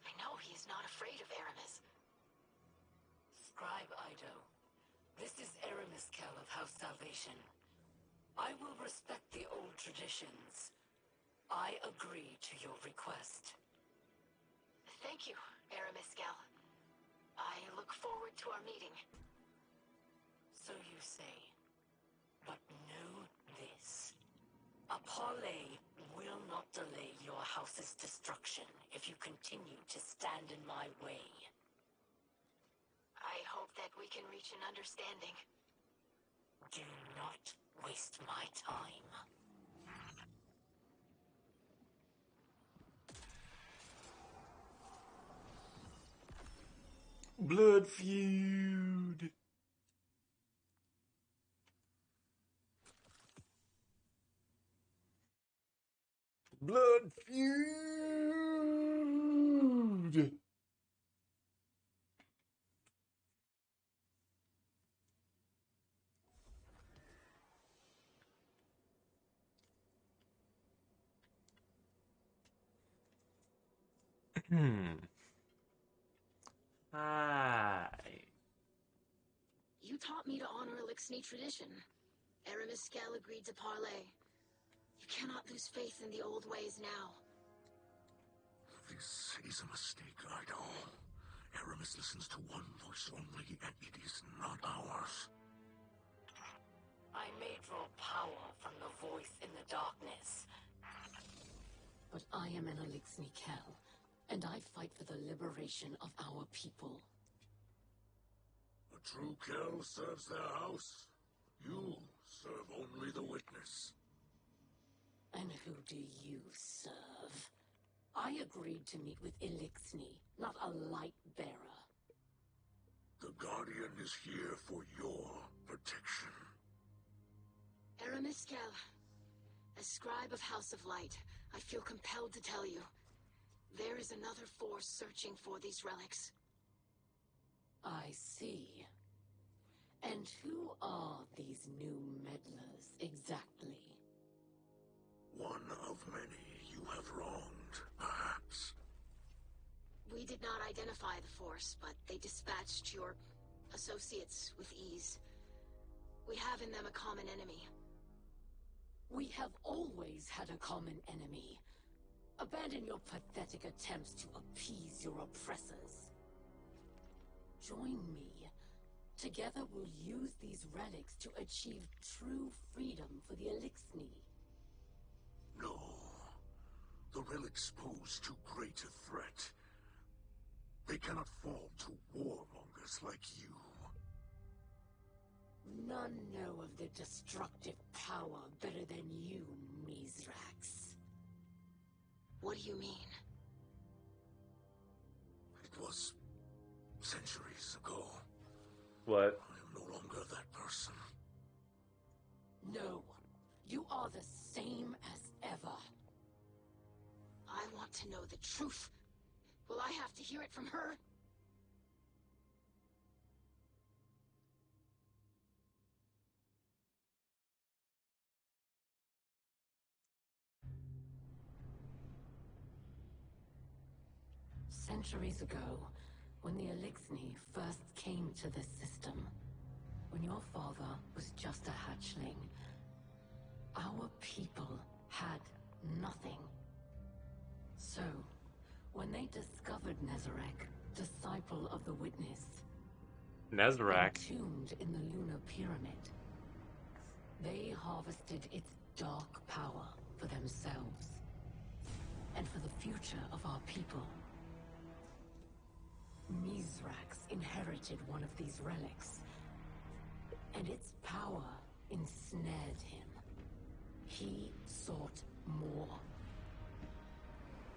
[SPEAKER 3] I know he is not afraid of Aramis.
[SPEAKER 7] Scribe Ido, this is Aramiskel of House Salvation. I will respect the old traditions. I agree to your request.
[SPEAKER 3] Thank you, Aramiskel. I look forward to our meeting.
[SPEAKER 7] So you say. But know this. A parley will not delay your house's destruction if you continue to stand in my way.
[SPEAKER 3] I hope that we can reach an understanding.
[SPEAKER 7] Do not waste my time.
[SPEAKER 2] Blood feud. Blood feud. Hi.
[SPEAKER 3] You taught me to honor Elixni tradition. Aramiskel agreed to parley. You cannot lose faith in the old ways now.
[SPEAKER 4] This is a mistake, Ido. Aramis listens to one voice only, and it is not ours.
[SPEAKER 7] I may draw power from the voice in the darkness. But I am an Elixni Kel, and I fight for the liberation of our people.
[SPEAKER 4] A true Kel serves their house. You serve only the witness.
[SPEAKER 7] And who do you serve? I agreed to meet with Elixni, not a light bearer.
[SPEAKER 4] The Guardian is here for your protection.
[SPEAKER 3] Aramiskel, as scribe of House of Light, I feel compelled to tell you. There is another force searching for these relics.
[SPEAKER 7] I see. And who are these new meddlers, exactly?
[SPEAKER 4] One of many you have wronged, perhaps.
[SPEAKER 3] We did not identify the Force, but they dispatched your associates with ease. We have in them a common enemy.
[SPEAKER 7] We have always had a common enemy. Abandon your pathetic attempts to appease your oppressors. Join me. Together we'll use these relics to achieve true freedom for the Elixni.
[SPEAKER 4] No. The relics pose too great a threat. They cannot fall to warmongers like you.
[SPEAKER 7] None know of their destructive power better than you, Mizrax.
[SPEAKER 3] What do you mean?
[SPEAKER 4] It was centuries ago.
[SPEAKER 2] What?
[SPEAKER 4] I am no longer that person.
[SPEAKER 7] No, you are the same as ever.
[SPEAKER 3] I want to know the truth. Will I have to hear it from her?
[SPEAKER 7] Centuries ago, when the Elixni first came to this system, when your father was just a hatchling, our people had nothing. So, when they discovered Nezarec, disciple of the Witness,
[SPEAKER 2] Nezarec.
[SPEAKER 7] entombed in the Lunar Pyramid, they harvested its dark power for themselves, and for the future of our people. Mizrax inherited one of these relics, and its power ensnared him. He sought more,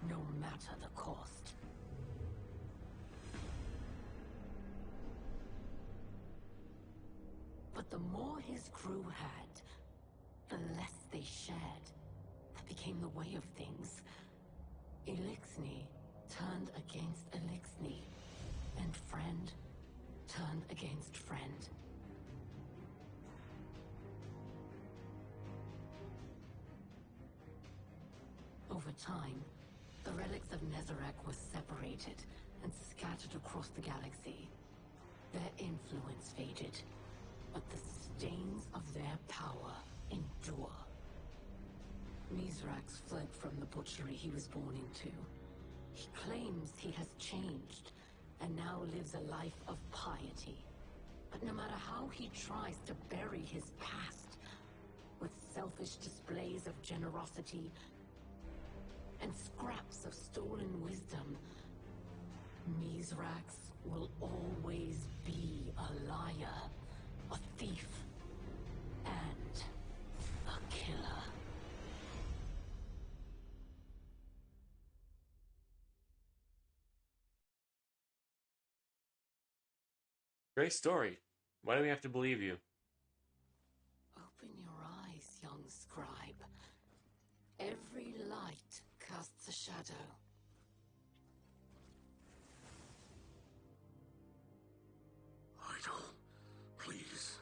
[SPEAKER 7] no matter the cost. But the more his crew had, the less they shared. That became the way of things. Elixni turned against Elixni, and friend turned against friend. Over time, the relics of Nezarec were separated and scattered across the galaxy. Their influence faded, but the stains of their power endure. Mizrax fled from the butchery he was born into. He claims he has changed, and now lives a life of piety. But no matter how he tries to bury his past, with selfish displays of generosity and scraps of stolen wisdom, Mizrax will always be a liar, a thief, and a killer.
[SPEAKER 2] Great story. Why do we have to believe you?
[SPEAKER 7] Open your eyes, young scribe. Every light casts a shadow.
[SPEAKER 4] Idol, please.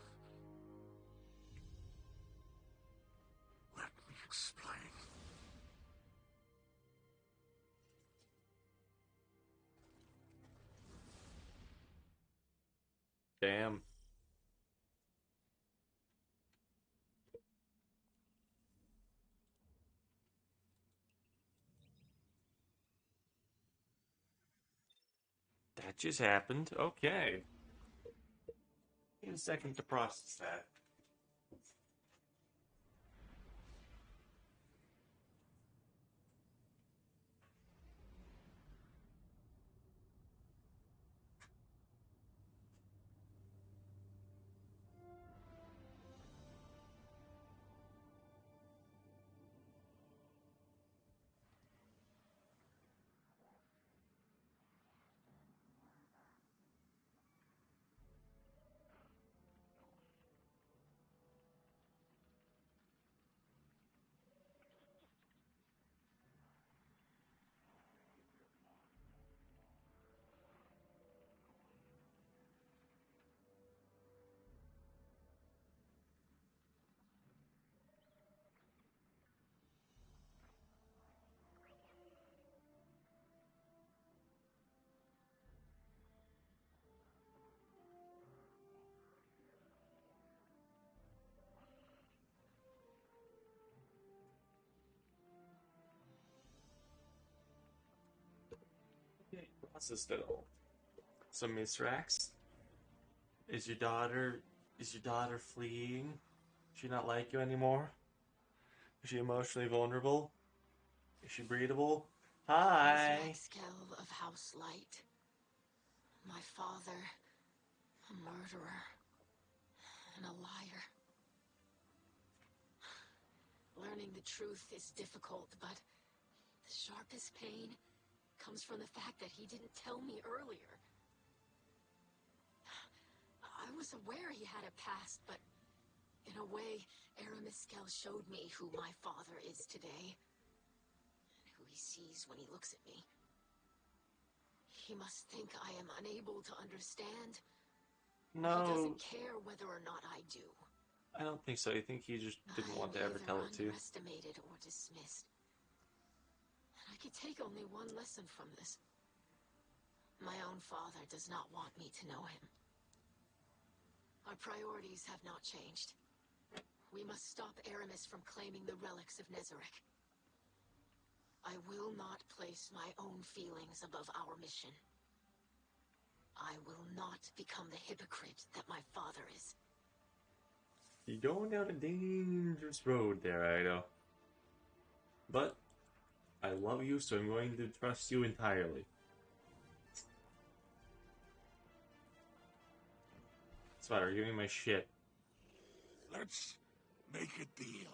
[SPEAKER 4] Let me explain.
[SPEAKER 2] Damn. That just happened. Okay. Need a second to process that. processed it all. So, Miss Rax, is your daughter fleeing? Does she not like you anymore? Is she emotionally vulnerable? Is she breedable? Hi.
[SPEAKER 3] Miss Raxkel of House Light. My father, a murderer, and a liar. Learning the truth is difficult, but the sharpest pain comes from the fact that he didn't tell me earlier. I was aware he had a past, but in a way, Aramiskel showed me who my father is today, and who he sees when he looks at me. He must think I am unable to understand.
[SPEAKER 2] No,
[SPEAKER 3] He doesn't care whether or not I do.
[SPEAKER 2] I don't think so. I think he just didn't want to ever tell it to you.
[SPEAKER 3] Underestimated or dismissed. And I could take only one lesson from this. My own father does not want me to know him. Our priorities have not changed. We must stop Aramis from claiming the relics of Nezarec. I will not place my own feelings above our mission. I will not become the hypocrite that my father is.
[SPEAKER 2] You're going down a dangerous road there, Ido. But I love you, so I'm going to trust you entirely. Spider, give me my shit.
[SPEAKER 4] Let's make a deal.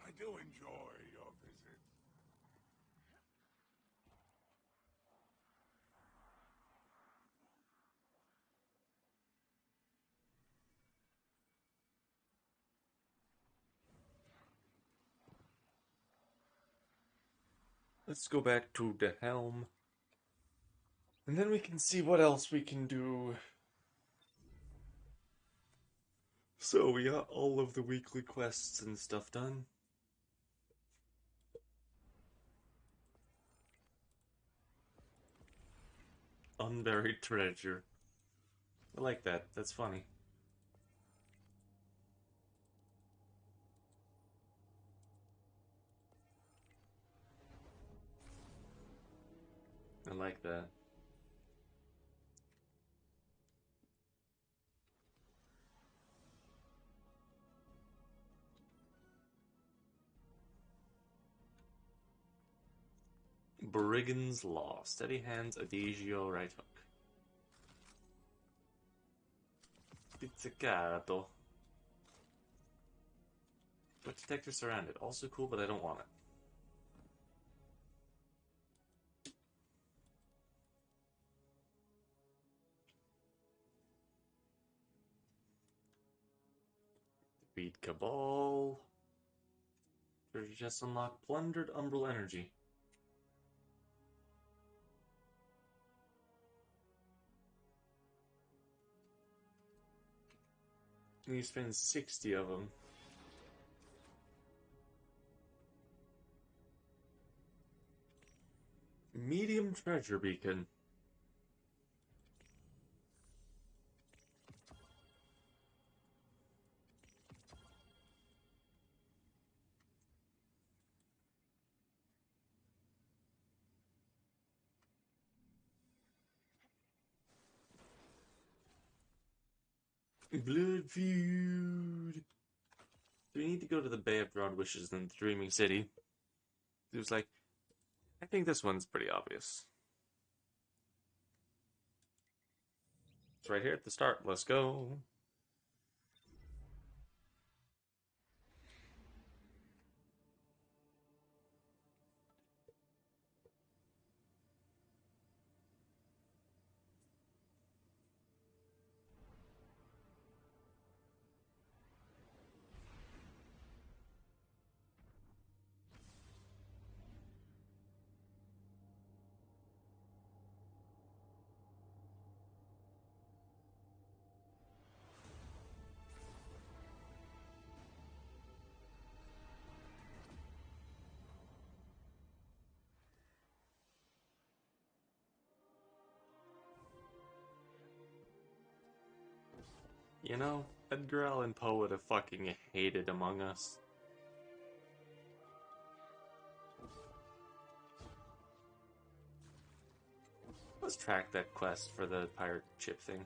[SPEAKER 4] I do enjoy your visit.
[SPEAKER 2] Let's go back to the helm. And then we can see what else we can do. So we got all of the weekly quests and stuff done. Unburied treasure. I like that. That's funny. I like that. Brigand's Law. Steady hands, adagio, right hook. Pizzicato. But detector surrounded. Also cool, but I don't want it. Defeat Cabal. Treasure chest unlocked. Plundered Umbral Energy. And you spend 60 of them. Medium treasure beacon. Blood feud. Do we need to go to the Bay of Broad Wishes in the Dreaming City? It was like, I think this one's pretty obvious. It's right here at the start. Let's go. You know, Edgar Allan Poe would have fucking hated Among Us. Let's track that quest for the pirate ship thing.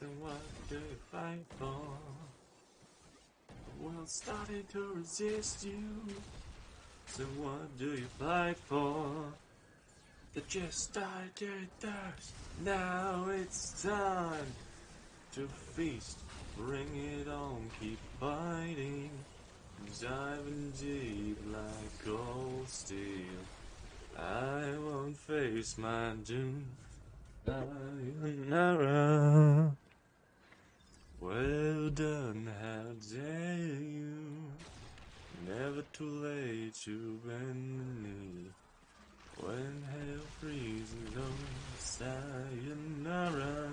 [SPEAKER 2] Then what do you fight for? The world started to resist you. So what do you fight for? The just started thirst. Now it's time to feast. Bring it on, keep fighting. Diving deep like cold steel. I won't face my doom. Sayonara. Well done, how dare you? Never too late to bend the knee. When hell freezes over, sayonara.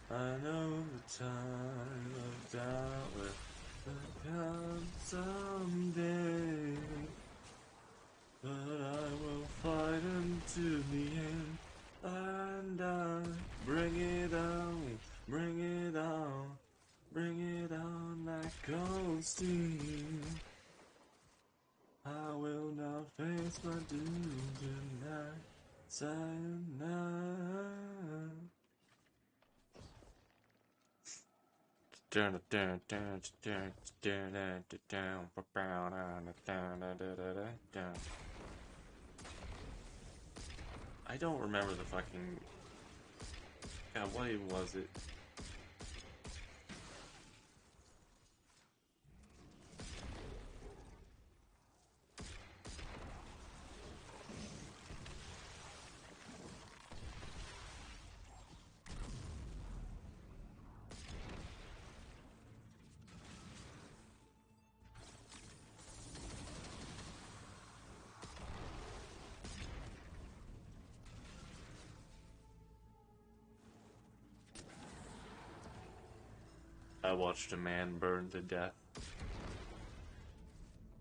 [SPEAKER 2] I know the time of doubt will come someday, but I will fight until the end, and I bring it on, bring it on, bring it on like cold steel. I will not face my doom tonight, sayonara. I don't remember the fucking... God, what even was it? I watched a man burn to death.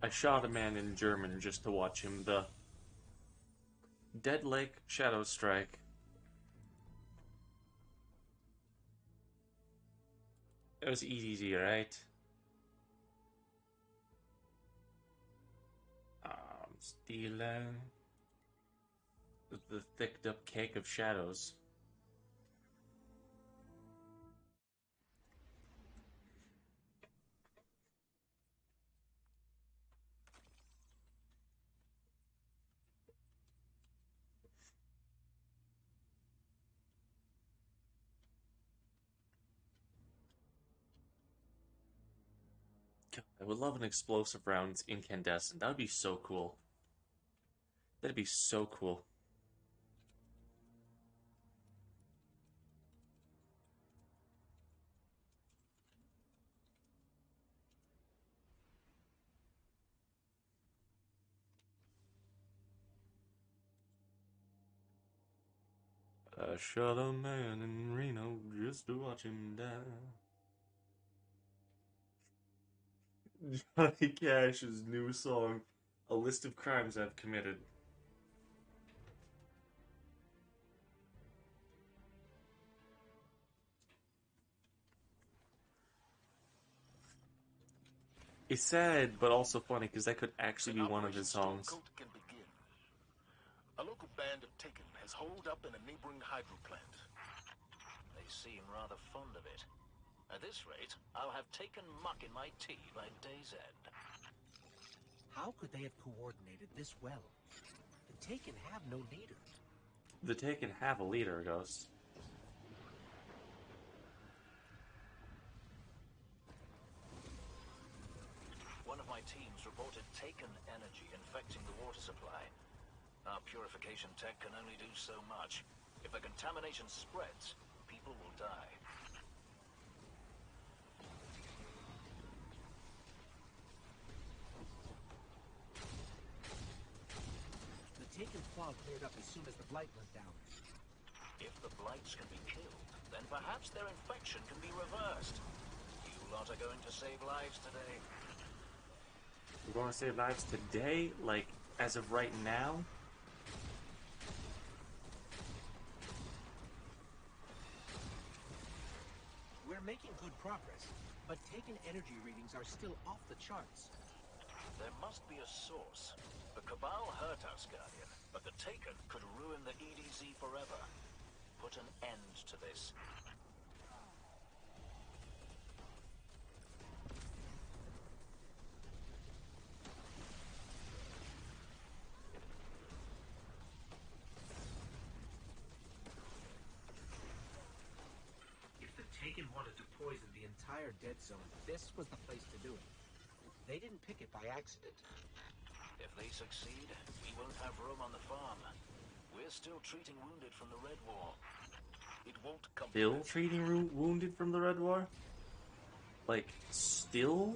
[SPEAKER 2] I shot a man in German just to watch him. The Dead Lake Shadow Strike. It was easy, right? I'm stealing the thicked up cake of shadows. God, I would love an explosive rounds incandescent. That would be so cool. That'd be so cool. I shot a man in Reno just to watch him die. Johnny Cash's new song, A List of Crimes I've Committed. It's sad, but also funny, because that could actually be one of his songs.
[SPEAKER 4] Stonecoat can begin. A local band of Taken has holed up in a neighboring hydro plant.
[SPEAKER 5] They seem rather fond of it. At this rate, I'll have taken muck in my tea by day's end.
[SPEAKER 8] How could they have coordinated this well? The Taken have no leader.
[SPEAKER 2] The Taken have a leader, Ghost.
[SPEAKER 5] One of my teams reported Taken energy infecting the water supply. Our purification tech can only do so much. If the contamination spreads, people will die.
[SPEAKER 8] The Taken fog cleared up as soon as the blight went down.
[SPEAKER 5] If the blights can be killed, then perhaps their infection can be reversed. You lot are going to save lives today.
[SPEAKER 2] We're going to save lives today? Like, as of right now?
[SPEAKER 8] We're making good progress, but Taken energy readings are still off the charts.
[SPEAKER 5] There must be a source. The Cabal hurt us, Guardian, but the Taken could ruin the EDZ forever. Put an end to this.
[SPEAKER 8] If the Taken wanted to poison the entire dead zone, this was the place to do it. They didn't pick it by accident.
[SPEAKER 5] If they succeed, we won't have room on the farm. We're still treating wounded from the Red War. It won't come.
[SPEAKER 2] Still treating wounded from the Red War? Like, still?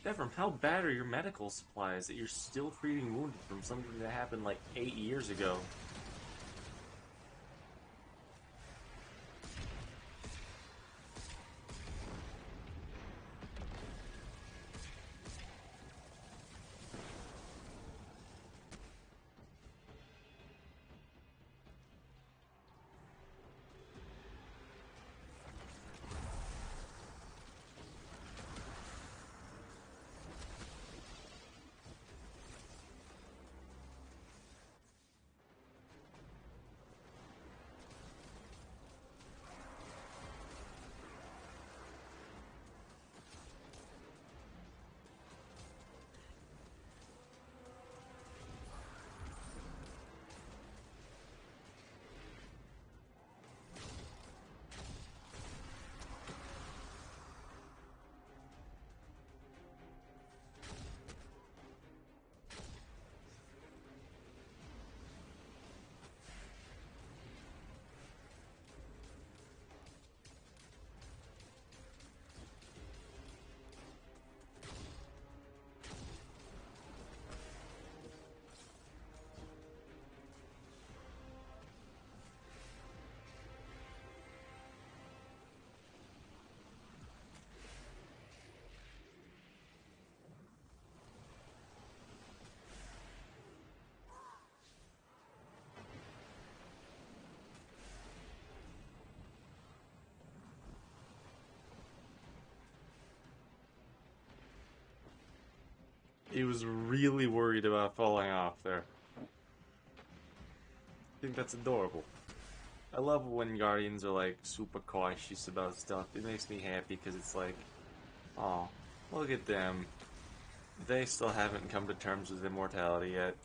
[SPEAKER 2] Devram, how bad are your medical supplies that you're still treating wounded from something that happened like 8 years ago? He was really worried about falling off there. I think that's adorable. I love when Guardians are like super cautious about stuff. It makes me happy because it's like, oh, look at them. They still haven't come to terms with immortality yet.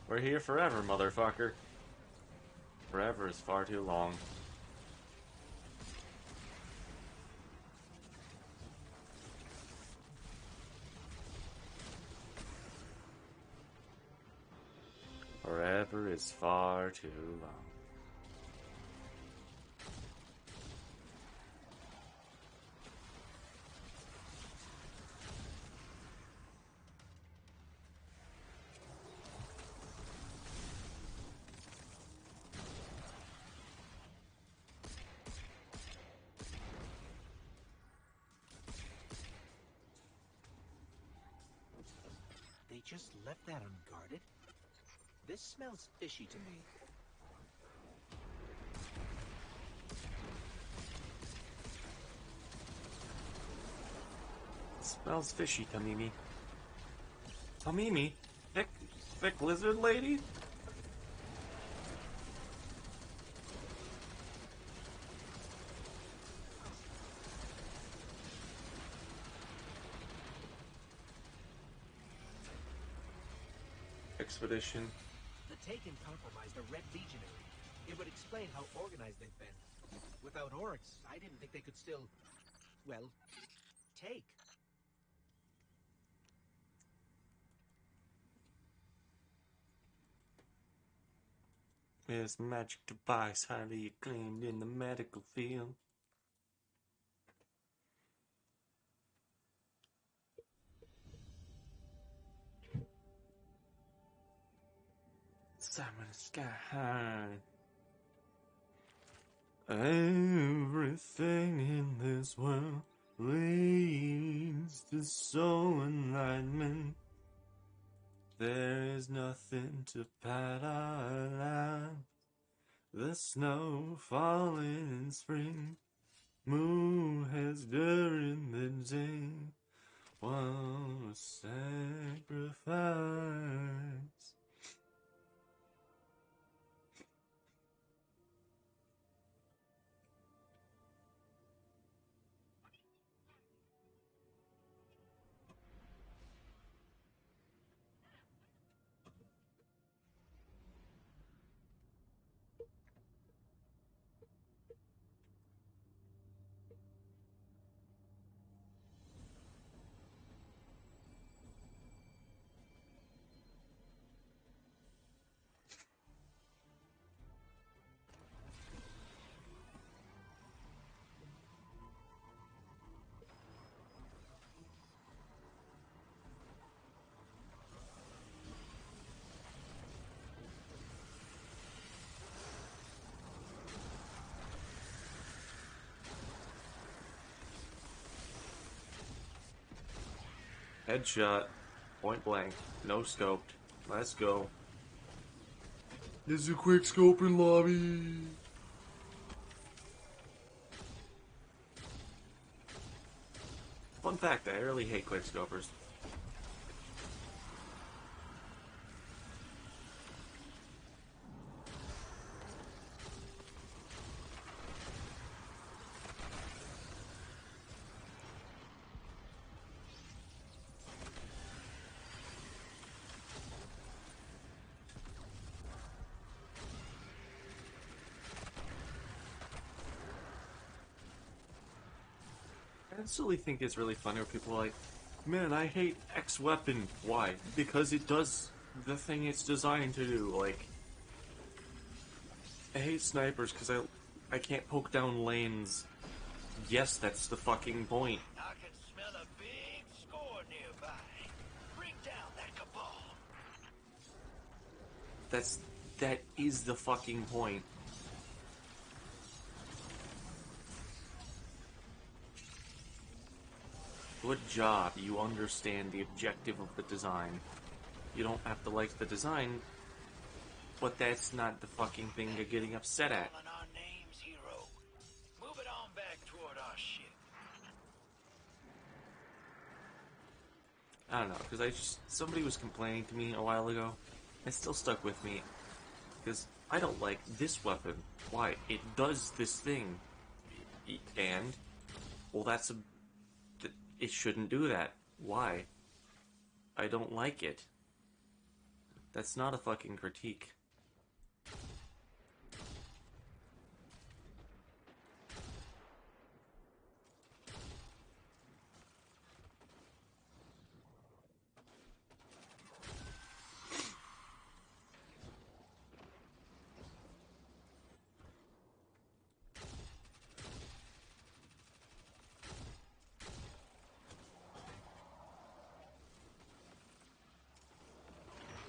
[SPEAKER 2] We're here forever, motherfucker. Forever is far too long. Forever is far too long.
[SPEAKER 8] They just left that unguarded? This smells fishy to me.
[SPEAKER 2] Smells fishy, Tamimi. Tamimi? Thick lizard lady? Expedition.
[SPEAKER 8] The Taken compromised a Red Legionary. It would explain how organized they've been. Without Oryx, I didn't think they could still, well, take.
[SPEAKER 2] It's a magic device highly acclaimed in the medical field. Simon Sky High. Everything in this world leads to soul enlightenment. There is nothing to pat our line. The snow falling in spring, moon has during the day. One sacrifice. Headshot. Point blank. No scoped. Let's go. This is a quick scoping lobby. Fun fact, I really hate quick scopers. I still think it's really funny when people are like, man, I hate X weapon. Why? Because it does the thing it's designed to do. Like, I hate snipers because I can't poke down lanes. Yes, that's the fucking point.
[SPEAKER 5] I can smell a big score nearby. Bring down that cabal.
[SPEAKER 2] That is the fucking point. Good job, you understand the objective of the design. You don't have to like the design, but that's not the fucking thing you're getting upset at.
[SPEAKER 5] Calling our names, hero. Move it on back toward our ship.
[SPEAKER 2] I don't know, because somebody was complaining to me a while ago. It still stuck with me, because I don't like this weapon. Why? It does this thing. And, well, it shouldn't do that. Why? I don't like it. That's not a fucking critique.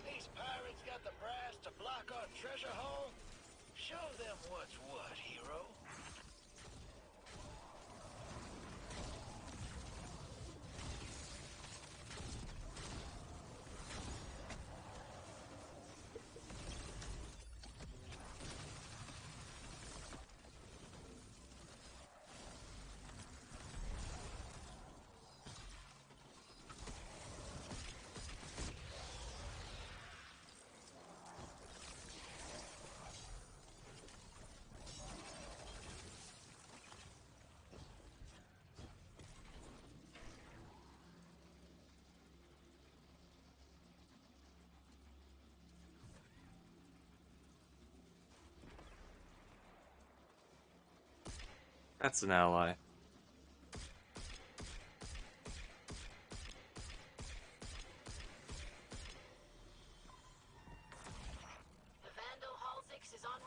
[SPEAKER 5] These pirates got the brass to block our treasure hole? Show them what's what, hero.
[SPEAKER 2] That's an ally.
[SPEAKER 3] The Vandal Hull 6 is on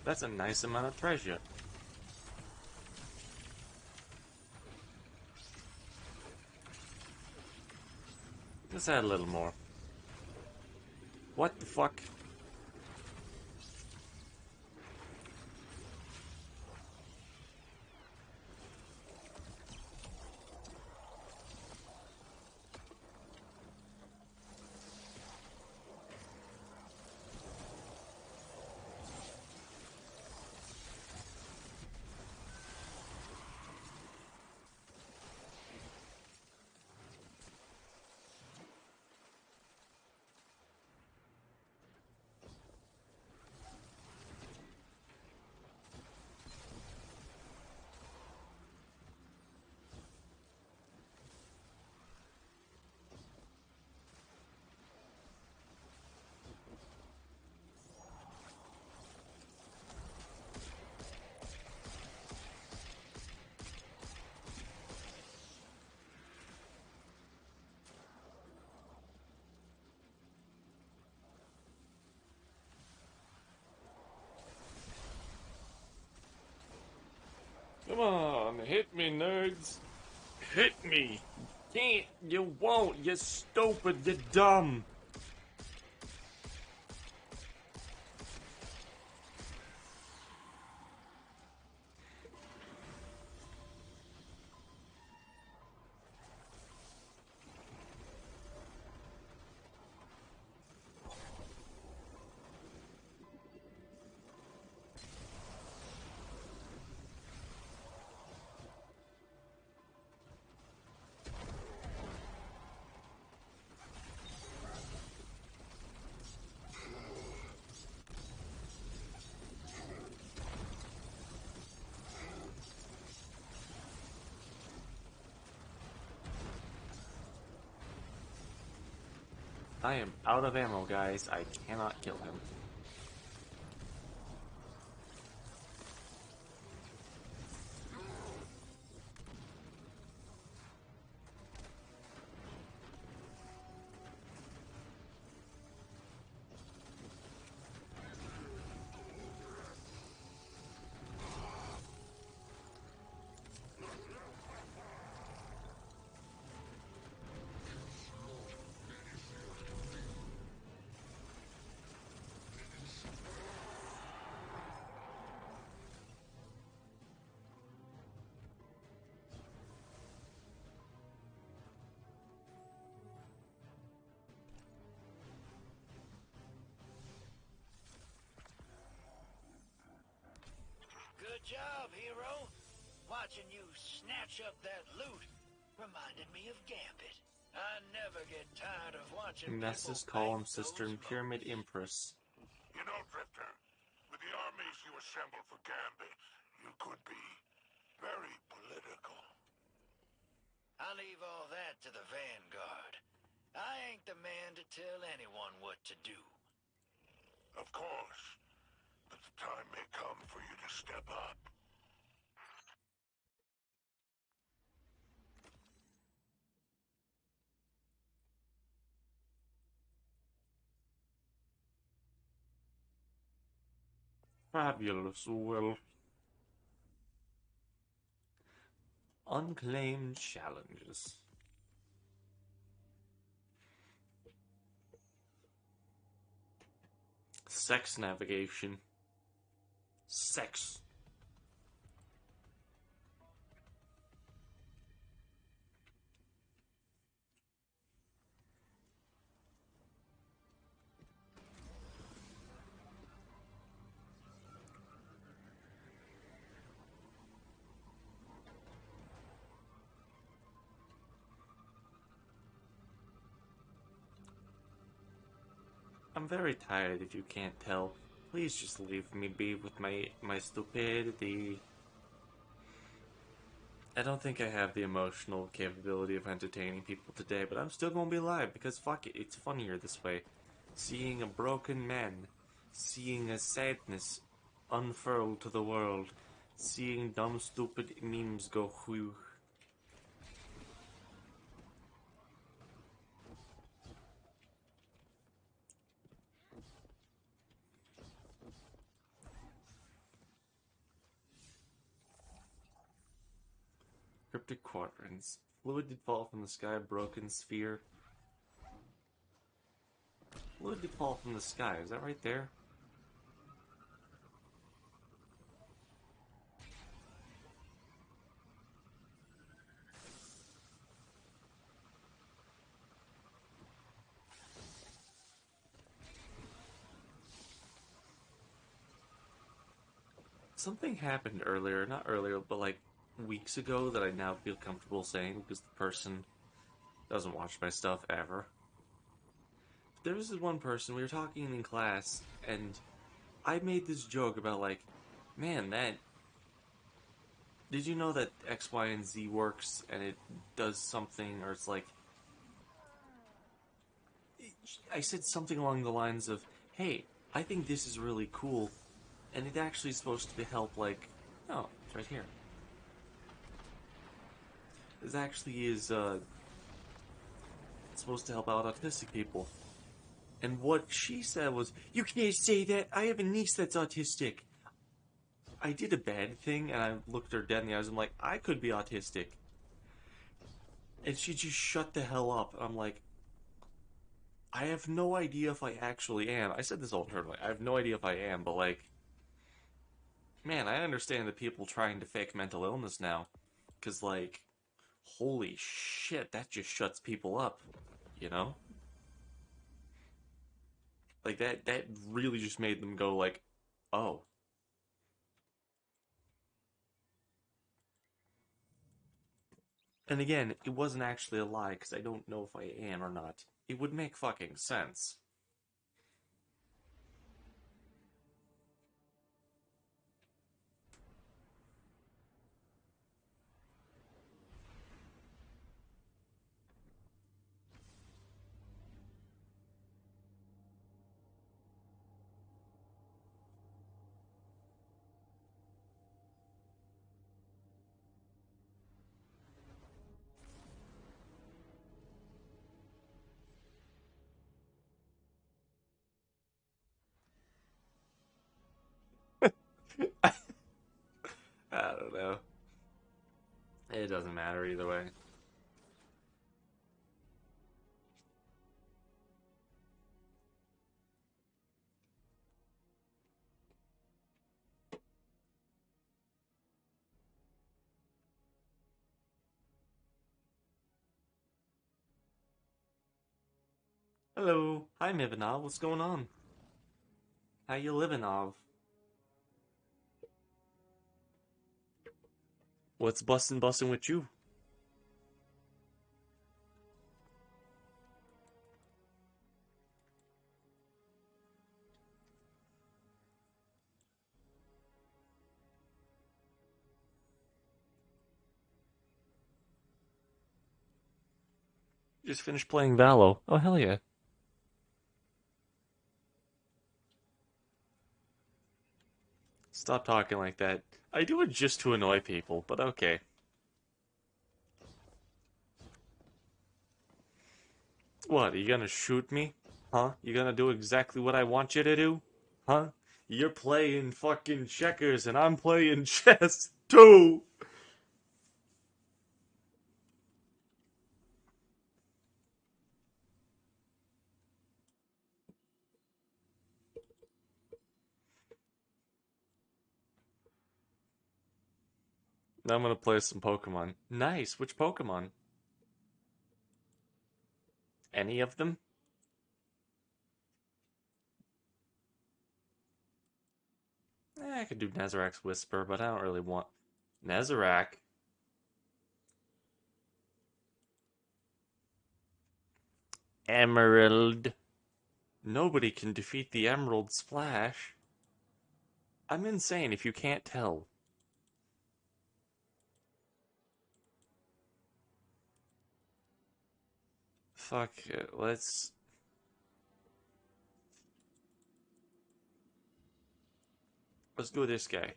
[SPEAKER 2] That's a nice amount of treasure. Let's add a little more. What the fuck?
[SPEAKER 6] Come on, hit me, nerds. Hit me.
[SPEAKER 2] Can't, you won't, you stupid, you dumb. I am out of ammo, guys. I cannot kill him.
[SPEAKER 5] Good job, hero. Watching you snatch up that loot reminded me of Gambit. I never get tired of watching
[SPEAKER 2] Nessus,
[SPEAKER 5] people
[SPEAKER 2] Column,
[SPEAKER 5] bank
[SPEAKER 2] Cistern,
[SPEAKER 5] those
[SPEAKER 2] Pyramid,
[SPEAKER 5] moats.
[SPEAKER 2] Empress.
[SPEAKER 4] You know, Drifter, with the armies you assembled for Gambit, you could be very political.
[SPEAKER 5] I leave all that to the Vanguard. I ain't the man to tell anyone what to do.
[SPEAKER 4] Of course, but the time may come for you to step up.
[SPEAKER 2] Fabulous, well. Unclaimed challenges. Sex navigation. Sex. I'm very tired if you can't tell. Please just leave me be with my stupidity. I don't think I have the emotional capability of entertaining people today, but I'm still gonna be live because fuck it, it's funnier this way. Seeing a broken man, seeing a sadness unfurl to the world, seeing dumb stupid memes go whew. Cryptic quadrants. Fluid did fall from the sky, broken sphere. Fluid did fall from the sky, is that right there? Something happened earlier, not earlier, but like weeks ago that I now feel comfortable saying because the person doesn't watch my stuff ever. There was this one person, we were talking in class, and I made this joke about like, man, did you know that X, Y, and Z works and it does something, or it's like, I said something along the lines of, hey, I think this is really cool, and it actually is supposed to help, like, oh, it's right here. This actually is, supposed to help out autistic people. And what she said was, you can't say that, I have a niece that's autistic. I did a bad thing, and I looked her dead in the eyes, and I'm like, I could be autistic. And she just shut the hell up, and I'm like, I have no idea if I actually am. I said this alternately, I have no idea if I am, but like, man, I understand the people trying to fake mental illness now. Because, like, holy shit, that just shuts people up, you know? Like, that really just made them go, like, oh. And again, it wasn't actually a lie, because I don't know if I am or not. It would make fucking sense. I don't know. It doesn't matter either way. Hello. Hi, Mivanov. What's going on? How you living, Ov? What's bustin' with you? Just finished playing Valo. Oh, hell yeah. Stop talking like that. I do it just to annoy people, but okay. What, are you gonna shoot me? Huh? You gonna do exactly what I want you to do? Huh? You're playing fucking checkers and I'm playing chess too! Now I'm gonna play some Pokemon. Nice, which Pokemon? Any of them? I could do Nezarek's Whisper, but I don't really want... Nezarek? Emerald. Nobody can defeat the Emerald Splash. I'm insane if you can't tell. Fuck it, let's go this guy.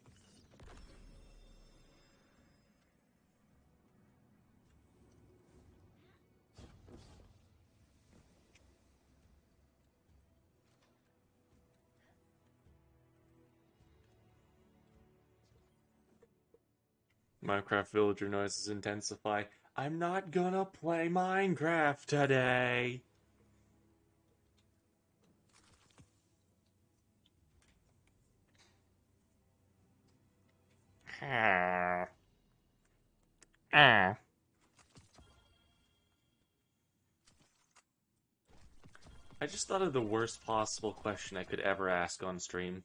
[SPEAKER 2] Minecraft villager noises intensify. I'm not gonna play Minecraft today. I just thought of the worst possible question I could ever ask on stream.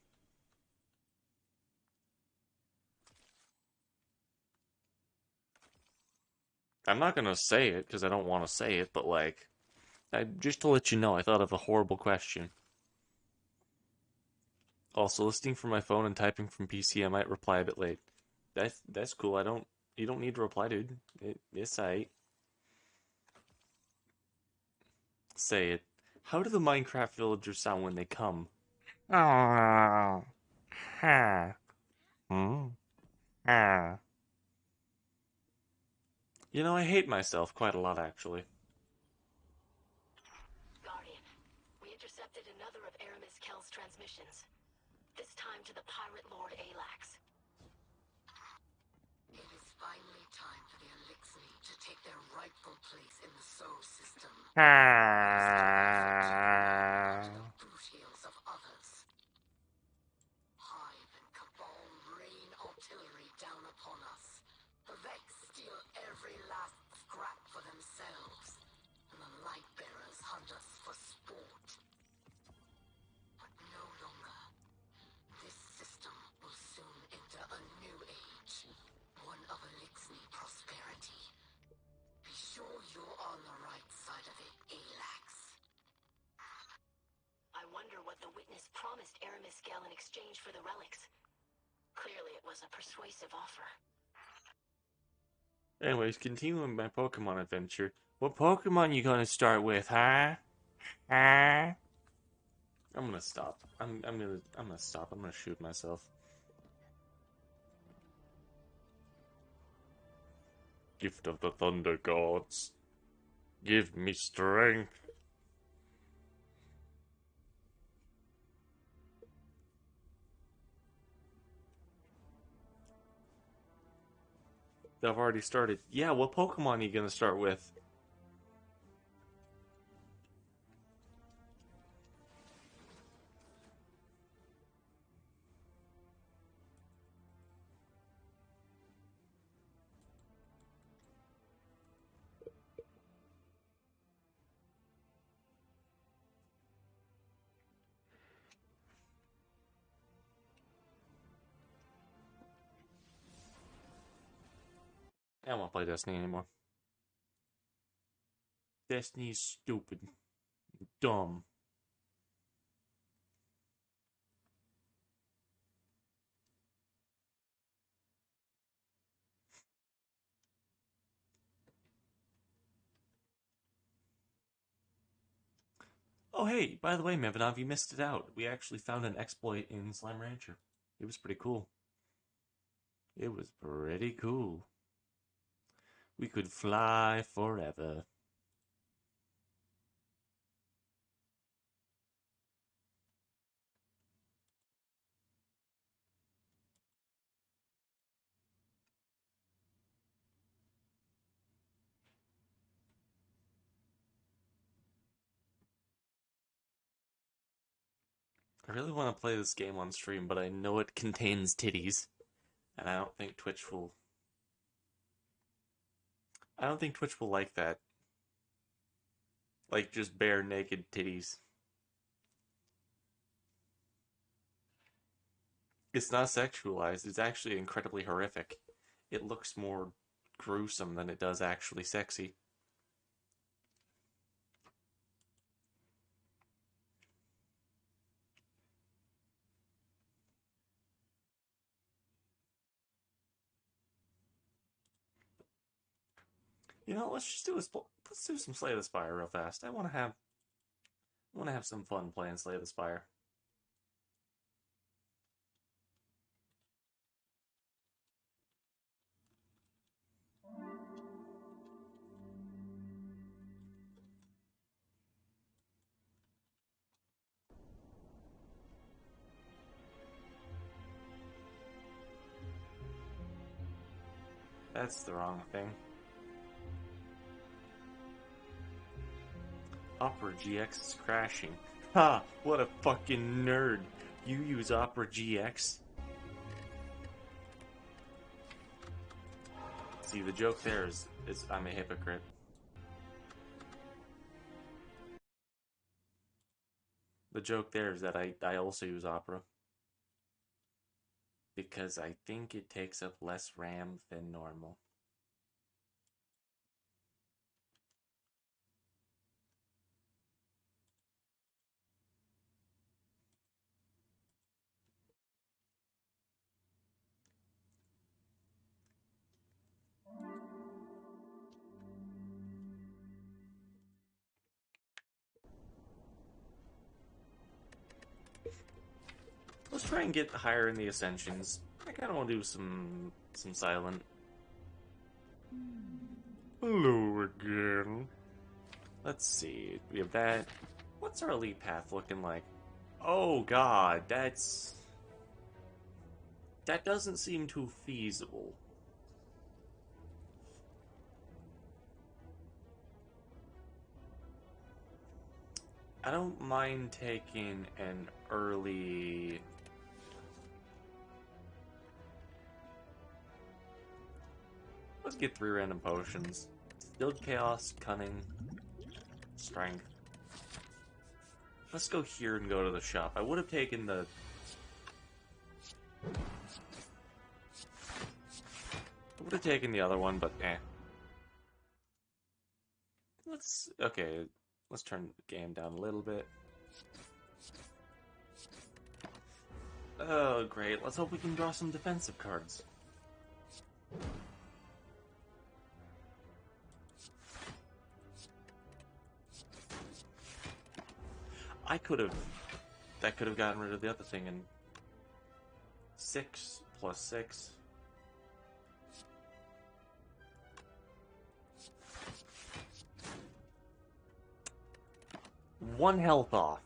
[SPEAKER 2] I'm not gonna say it because I don't want to say it, but like, just to let you know, I thought of a horrible question. Also, listening from my phone and typing from PC, I might reply a bit late. That's cool. You don't need to reply, dude. It's aight. Say it. How do the Minecraft villagers sound when they come? Oh, ha, ha. You know, I hate myself quite a lot, actually.
[SPEAKER 7] Guardian, we intercepted another of Aramis Kell's transmissions. This time to the pirate lord Alax.
[SPEAKER 3] It is finally time for the Elixir to take their rightful place in the Soul system. The boot heels of others. Hive and Cabal rain artillery down upon us. The Vex steal every last scrap for themselves. And the Lightbearers hunt us for sport. But no longer. This system will soon enter a new age. One of Elixir prosperity. Be sure you're on the right side of it, Alax.
[SPEAKER 7] I wonder what the witness promised Aramis Kell in exchange for the relics. Clearly it was a persuasive offer.
[SPEAKER 2] Anyways, continuing my Pokemon adventure. What Pokemon you gonna start with, huh? Huh? I'm gonna stop. I'm gonna stop. I'm gonna shoot myself. Gift of the Thunder Gods. Give me strength. I've already started. Yeah, what Pokemon are you gonna start with? I don't want to play Destiny anymore. Destiny's stupid. Dumb. Oh hey, by the way, Mevinov, you missed it out. We actually found an exploit in Slime Rancher. It was pretty cool. It was pretty cool. We could fly forever. I really want to play this game on stream, but I know it contains titties. And I don't think Twitch will... I don't think Twitch will like that. Like, just bare naked titties. It's not sexualized, it's actually incredibly horrific. It looks more gruesome than it does actually sexy. You know, let's do some Slay the Spire real fast. I want to have some fun playing Slay the Spire. That's the wrong thing. Opera GX is crashing. Ha! What a fucking nerd. You use Opera GX? See, the joke there is I'm a hypocrite. The joke there is that I also use Opera. Because I think it takes up less RAM than normal. Let's try and get higher in the Ascensions. I kind of want to do some Silent.
[SPEAKER 6] Hello again.
[SPEAKER 2] Let's see. We have that. What's our elite path looking like? Oh god, that doesn't seem too feasible. I don't mind taking an early... Let's get 3 random potions. Build Chaos, Cunning, Strength. Let's go here and go to the shop. I would have taken the... I would have taken the other one, but eh. Okay, let's turn the game down a little bit. Oh, great. Let's hope we can draw some defensive cards. That could have gotten rid of the other thing in 6 plus 6. One health off.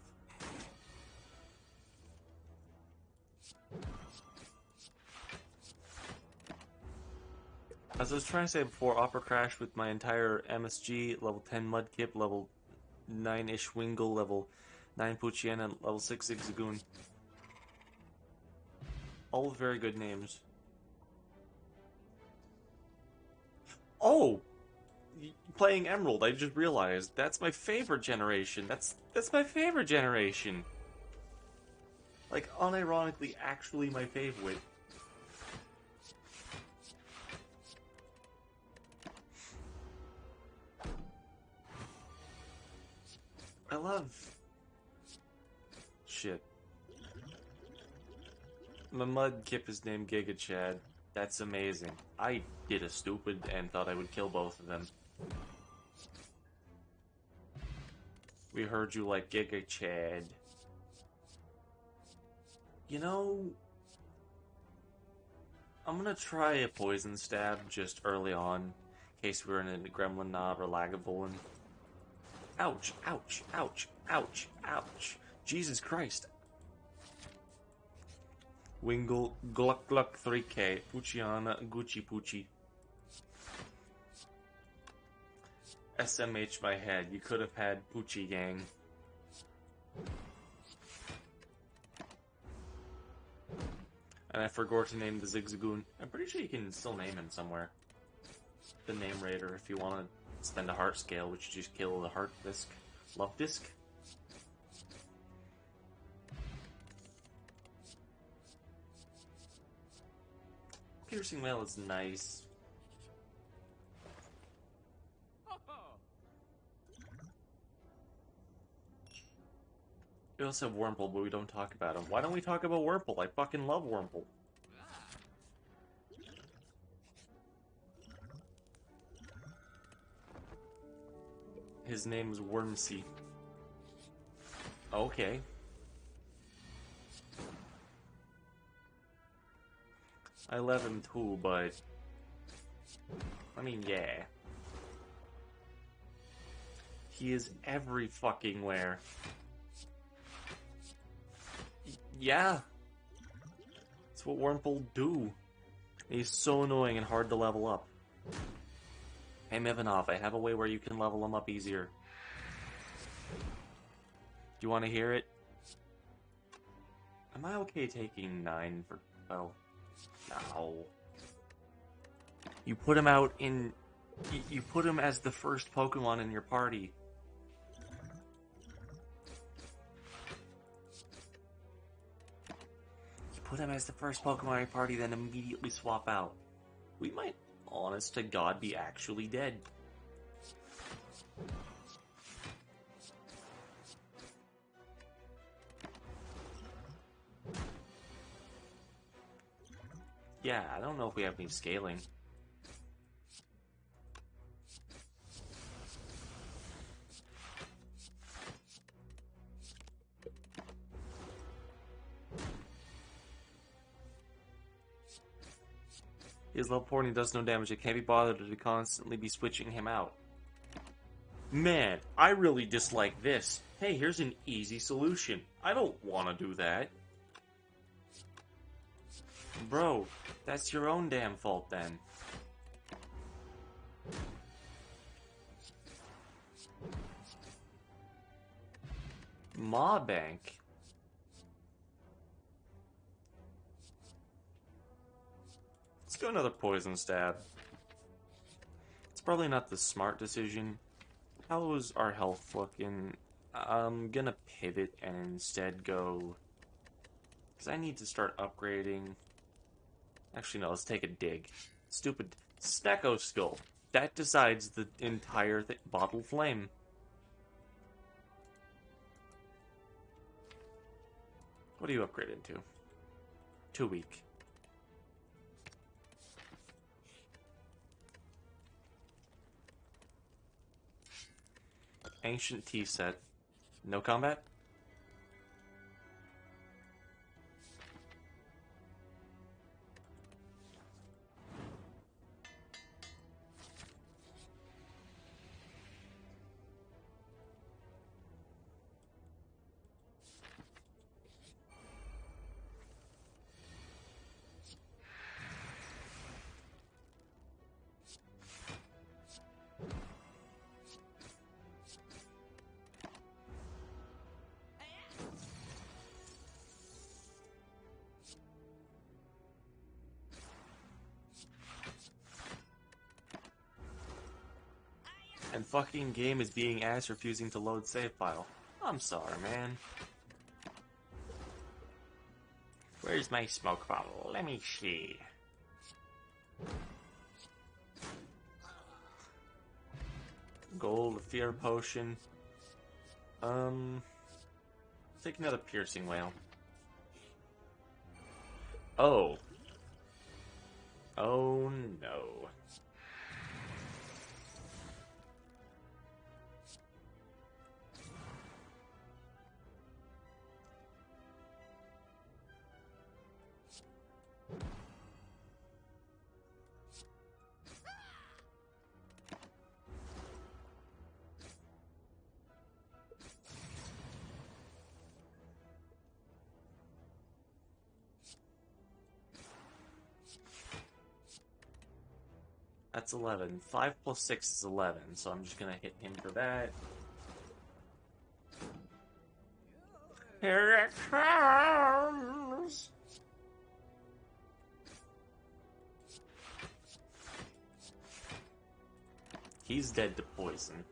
[SPEAKER 2] As I was trying to say before, Opera Crash with my entire MSG, level 10 Mudkip, level 9-ish Wingull, level 9 Poochyena, and level 6 Zigzagoon. All very good names. Oh! Playing Emerald, I just realized that's my favorite generation. That's my favorite generation. Like, unironically, actually my favorite. I love... Shit. My Mudkip is named Giga Chad. That's amazing. I did a stupid and thought I would kill both of them. We heard you like Giga Chad. You know... I'm gonna try a Poison Stab just early on, in case we're in a Gremlin Knob or Lagavulin. Ouch, ouch, ouch, ouch, ouch. Jesus Christ. Wingull, Gluck Gluck 3K, Poochyena, Gucci Poochie. SMH my head, you could have had Poochie Gang. And I forgot to name the Zigzagoon. I'm pretty sure you can still name him somewhere. The Name Raider, if you want to spend a heart scale, which you just kill the heart disc. Love disc. Piercing Mail is nice. We also have Wurmple, but we don't talk about him. Why don't we talk about Wurmple? I fucking love Wurmple. His name is Wormsy. Okay. I love him too, but... I mean, yeah. He is every fucking where. Yeah. That's what Wurmple do. He's so annoying and hard to level up. Hey Mivanov, I have a way where you can level him up easier. Do you want to hear it? Am I okay taking 9 for 12? No. You put him out in... You put him as the first Pokemon in your party. You put him as the first Pokemon in your party, then immediately swap out. We might, honest to God, be actually dead. Yeah, I don't know if we have any scaling. His level 40 does no damage. It can't be bothered to constantly be switching him out. Man, I really dislike this. Hey, here's an easy solution. I don't want to do that. Bro, that's your own damn fault then. Maw Bank? Let's go another poison stab. It's probably not the smart decision. How is our health looking? I'm gonna pivot and instead go... Because I need to start upgrading. Actually, no, let's take a dig. Stupid Snecko Skull. That decides the entire bottle flame. What do you upgrade into? 2 weak. Ancient tea set. No combat? And fucking game is being ass refusing to load save file. I'm sorry, man. Where's my smoke bottle? Let me see. Gold fear potion. Take another piercing whale. Oh. Oh no. That's 11. 5 plus 6 is 11, so I'm just gonna hit him for that. Here it comes! He's dead to poison.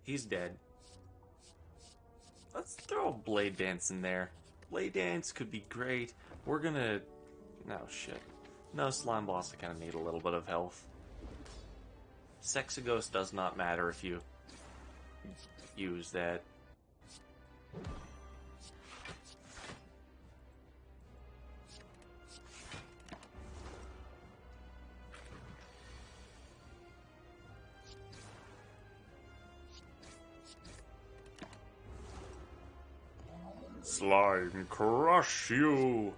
[SPEAKER 2] He's dead. Let's throw a Blade Dance in there. Blade Dance could be great. We're gonna... No, shit. No, Slime Boss, I kinda need a little bit of health. Sexagos does not matter if you use that.
[SPEAKER 6] Slime crush you!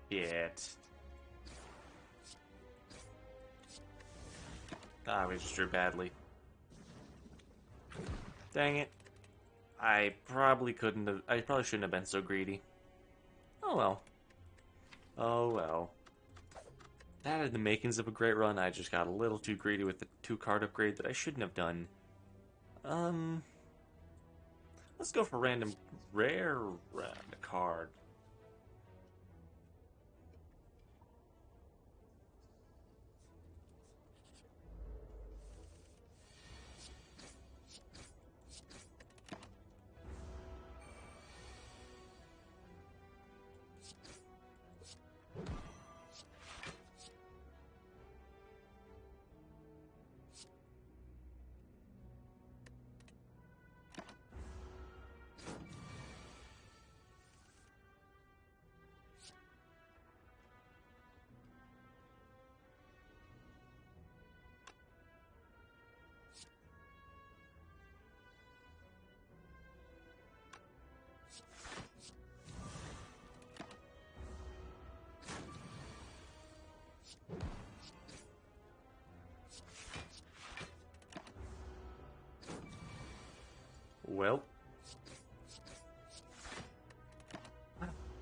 [SPEAKER 2] Shit. Ah, we just drew badly. Dang it. I probably shouldn't have been so greedy. Oh well. Oh well. That had the makings of a great run. I just got a little too greedy with the 2-card upgrade that I shouldn't have done. Let's go for random rare card. Well.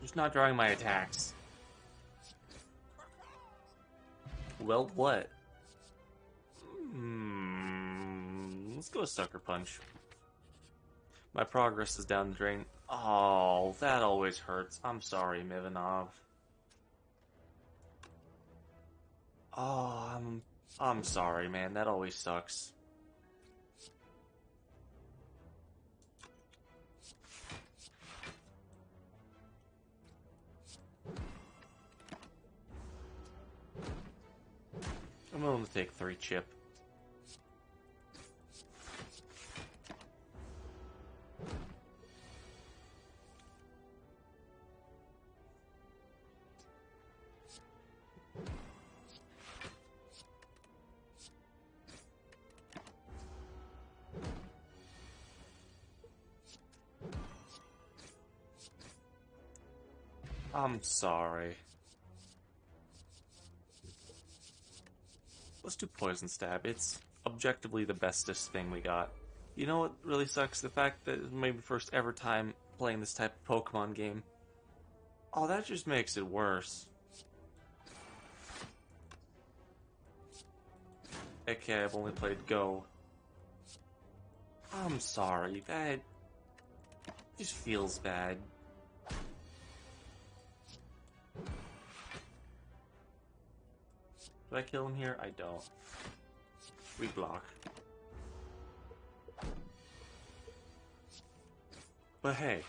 [SPEAKER 2] Just not drawing my attacks. Well, what? Let's go with Sucker Punch. My progress is down the drain. Oh, that always hurts. I'm sorry, Mivanov. Oh, I'm sorry, man. That always sucks. I'm willing to take 3 chip. I'm sorry. Let's do Poison Stab. It's objectively the bestest thing we got. You know what really sucks? The fact that it's maybe first ever time playing this type of Pokemon game. Oh, that just makes it worse. Okay, I've only played Go. I'm sorry, that just feels bad. Did I kill him here? I don't. We block. But hey,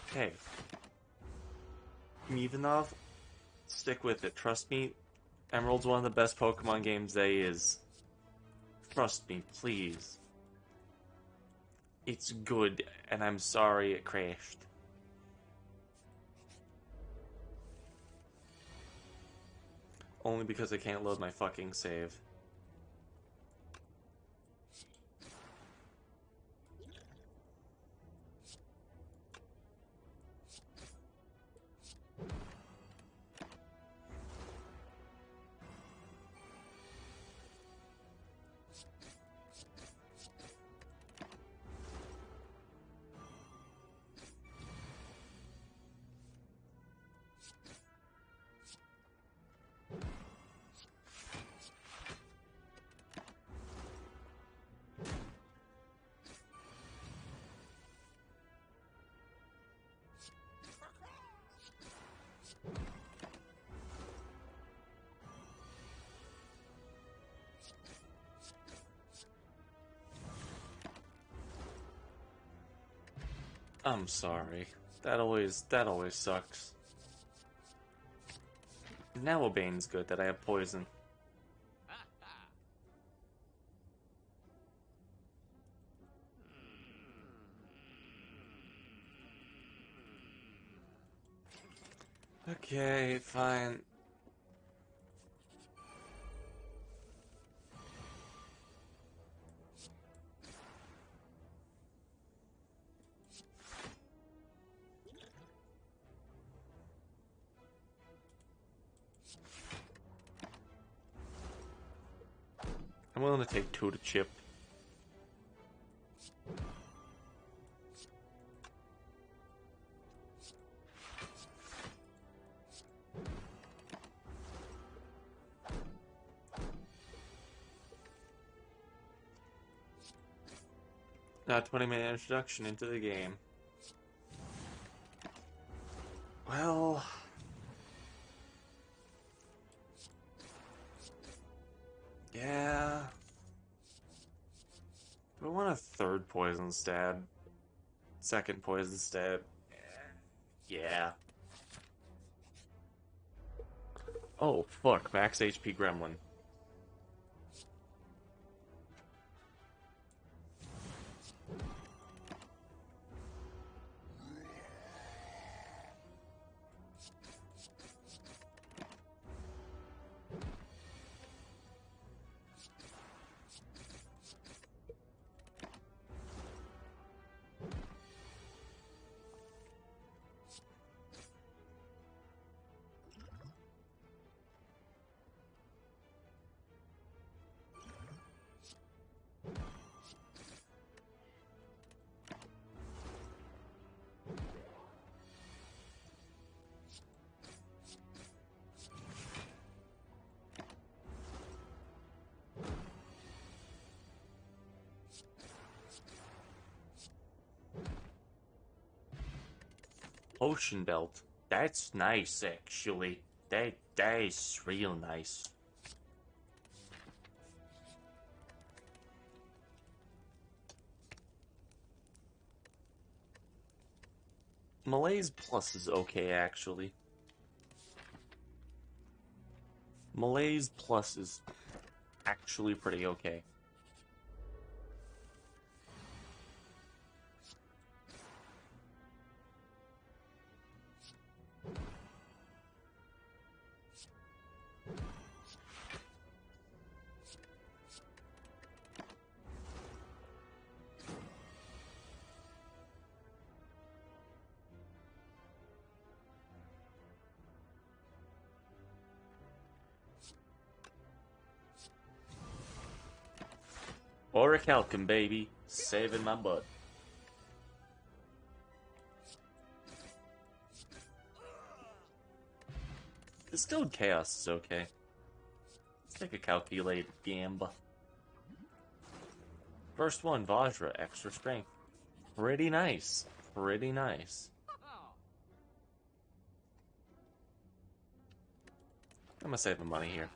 [SPEAKER 2] Mivanov, stick with it. Trust me, Emerald's one of the best Pokemon games there is. Trust me, please. It's good, and I'm sorry it crashed. Only because I can't load my fucking save. I'm sorry. That always sucks. Now Obane's good that I have poison. Okay, fine. I'm willing to take 2 to chip. Now 20-minute introduction into the game. Well... yeah... Do I want a third poison stab? Second poison stab? Yeah. Oh, fuck. Max HP Gremlin. Ocean Belt. That's nice, actually. That is real nice. Malaise Plus is okay, actually. Malaise Plus is actually pretty okay. Orichalcum, baby. Saving my butt. Distilled Chaos is okay. Let's take a calculated gamble. First one, Vajra, extra strength. Pretty nice. Pretty nice. I'm gonna save the money here.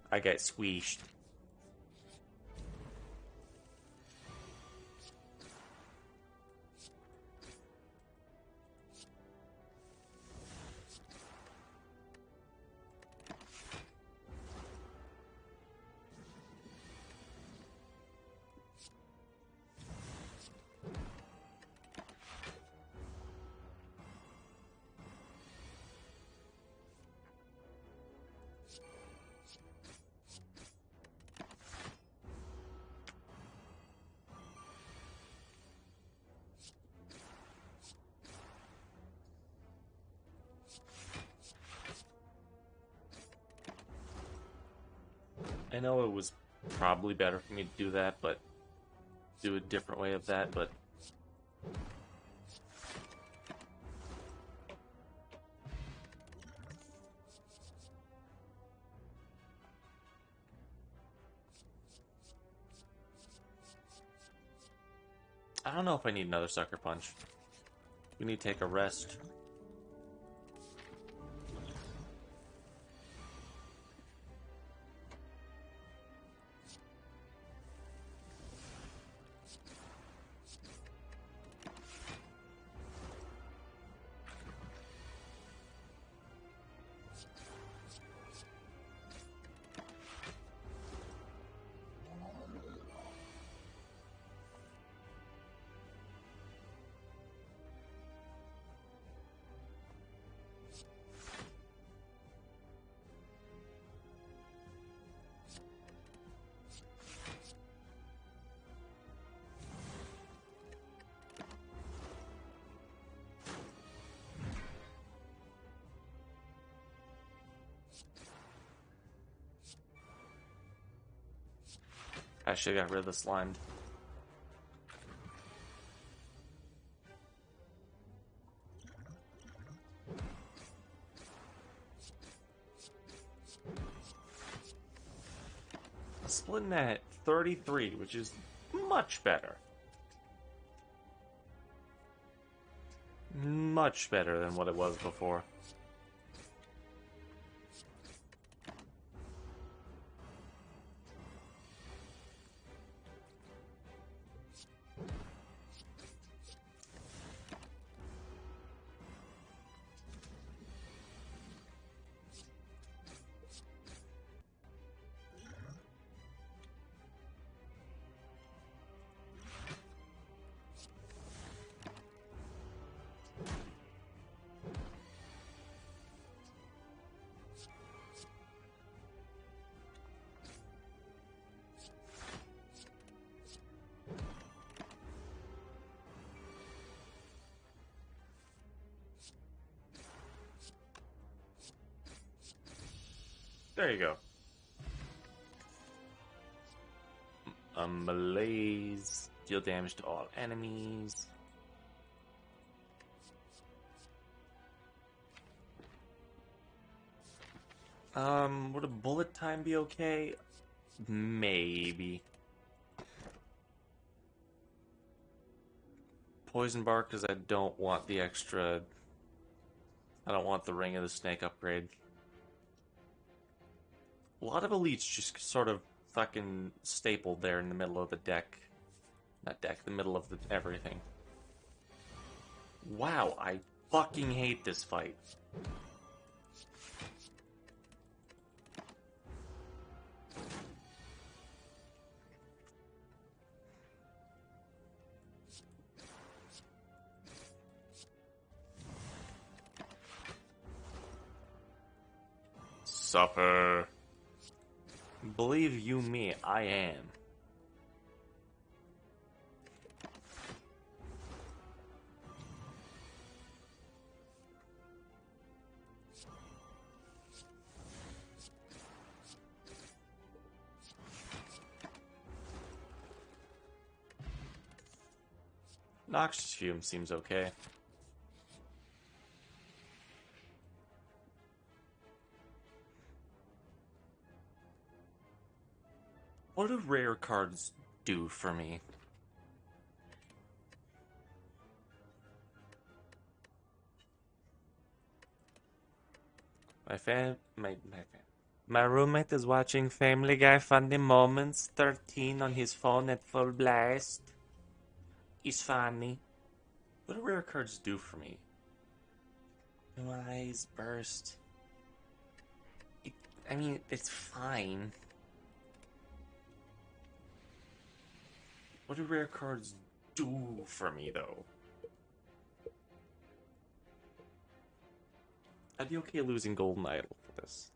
[SPEAKER 2] I get squeezed. I know it was probably better for me to do that, but do a different way of that, but I don't know if I need another Sucker Punch. We need to take a rest. I should have got rid of the slime. Splitting at 33, which is much better. Much better than what it was before. There you go. A malaise. Deal damage to all enemies. Would a bullet time be okay? Maybe. Poison bark, because I don't want the extra... I don't want the Ring of the Snake upgrade. A lot of elites just sort of fucking stapled there in the middle of the deck. Not deck, the middle of the everything. Wow, I fucking hate this fight.
[SPEAKER 1] Suffer.
[SPEAKER 2] Believe you me, I am. Noxious fume seems okay. What do rare cards do for me? My roommate is watching Family Guy Funny Moments 13 on his phone at full blast. He's funny. What do rare cards do for me? Blue eyes, burst. I mean, it's fine. What do rare cards do for me, though? I'd be okay losing Golden Idol for this.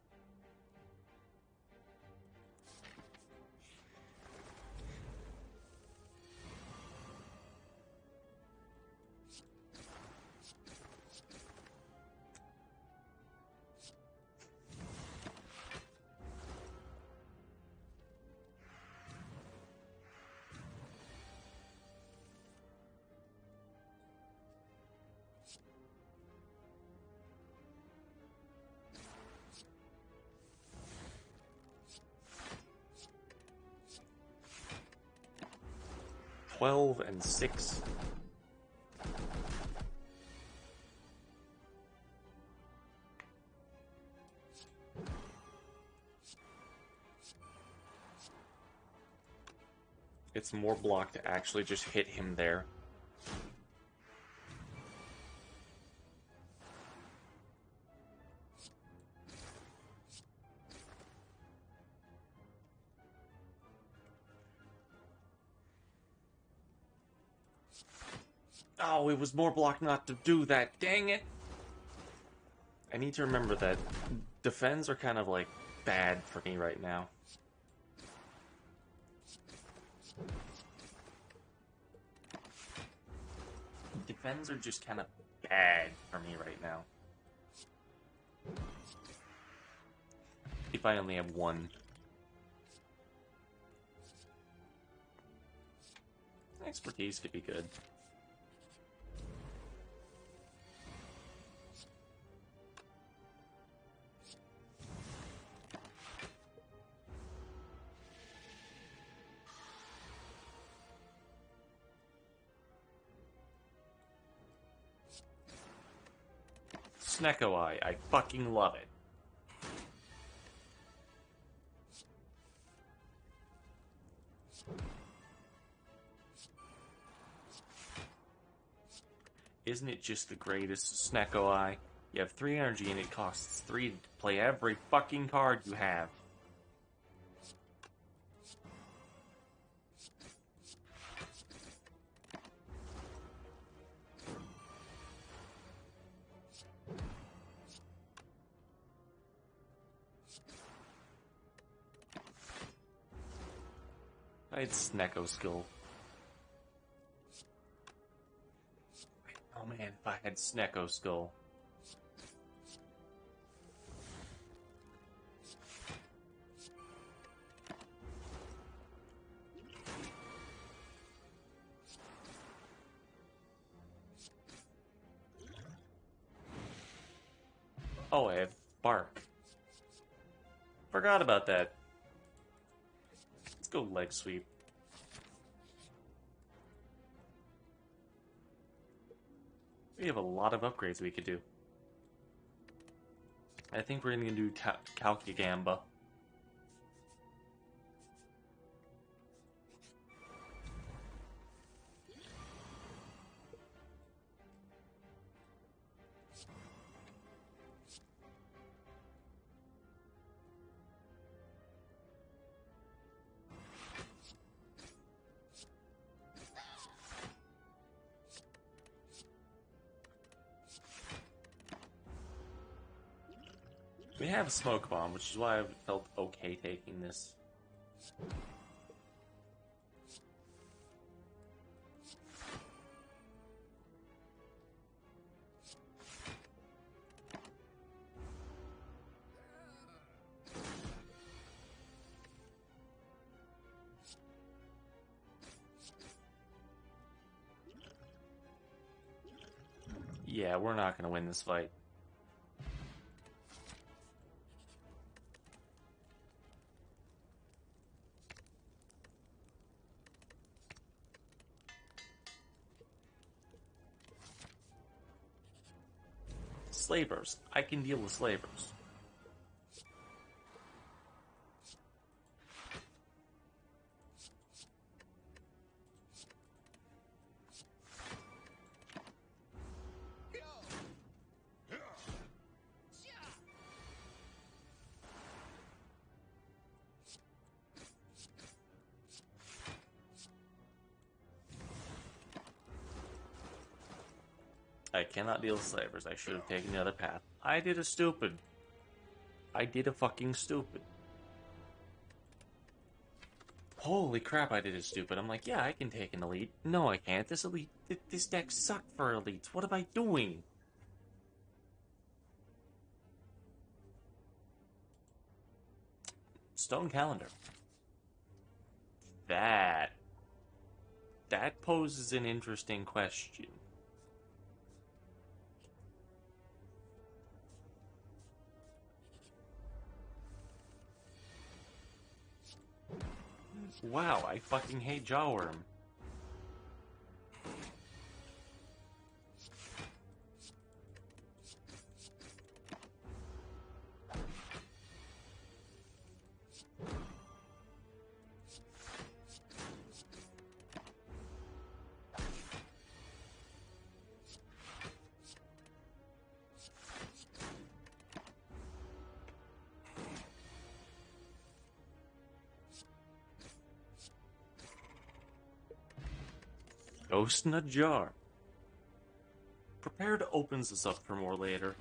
[SPEAKER 2] $12 and $6. It's more block to actually just hit him there. Oh, it was more block not to do that. Dang it. I need to remember that defends are kind of like bad for me right now. Defends are just kind of bad for me right now. If I only have one. Expertise could be good. Snecko Eye, I fucking love it. Isn't it just the greatest, Snecko Eye? You have 3 energy and it costs 3 to play every fucking card you have. I had Snecko skill. Oh man, if I had Snecko skill. Oh, I have Bark. Forgot about that. Let's go leg sweep. We have a lot of upgrades we could do. I think we're gonna do Calcugamba. We have a smoke bomb, which is why I felt okay taking this. Yeah, we're not gonna win this fight. Slavers. I can deal with slavers. I cannot deal with slavers. I should have taken the other path. I did a stupid. I did a fucking stupid. Holy crap, I did a stupid. I'm like, yeah, I can take an elite. No, I can't. This elite, this deck sucked for elites. What am I doing? Stone Calendar. That poses an interesting question. Wow, I fucking hate Jawworm. Ghost in a jar. Prepared opens this up for more later.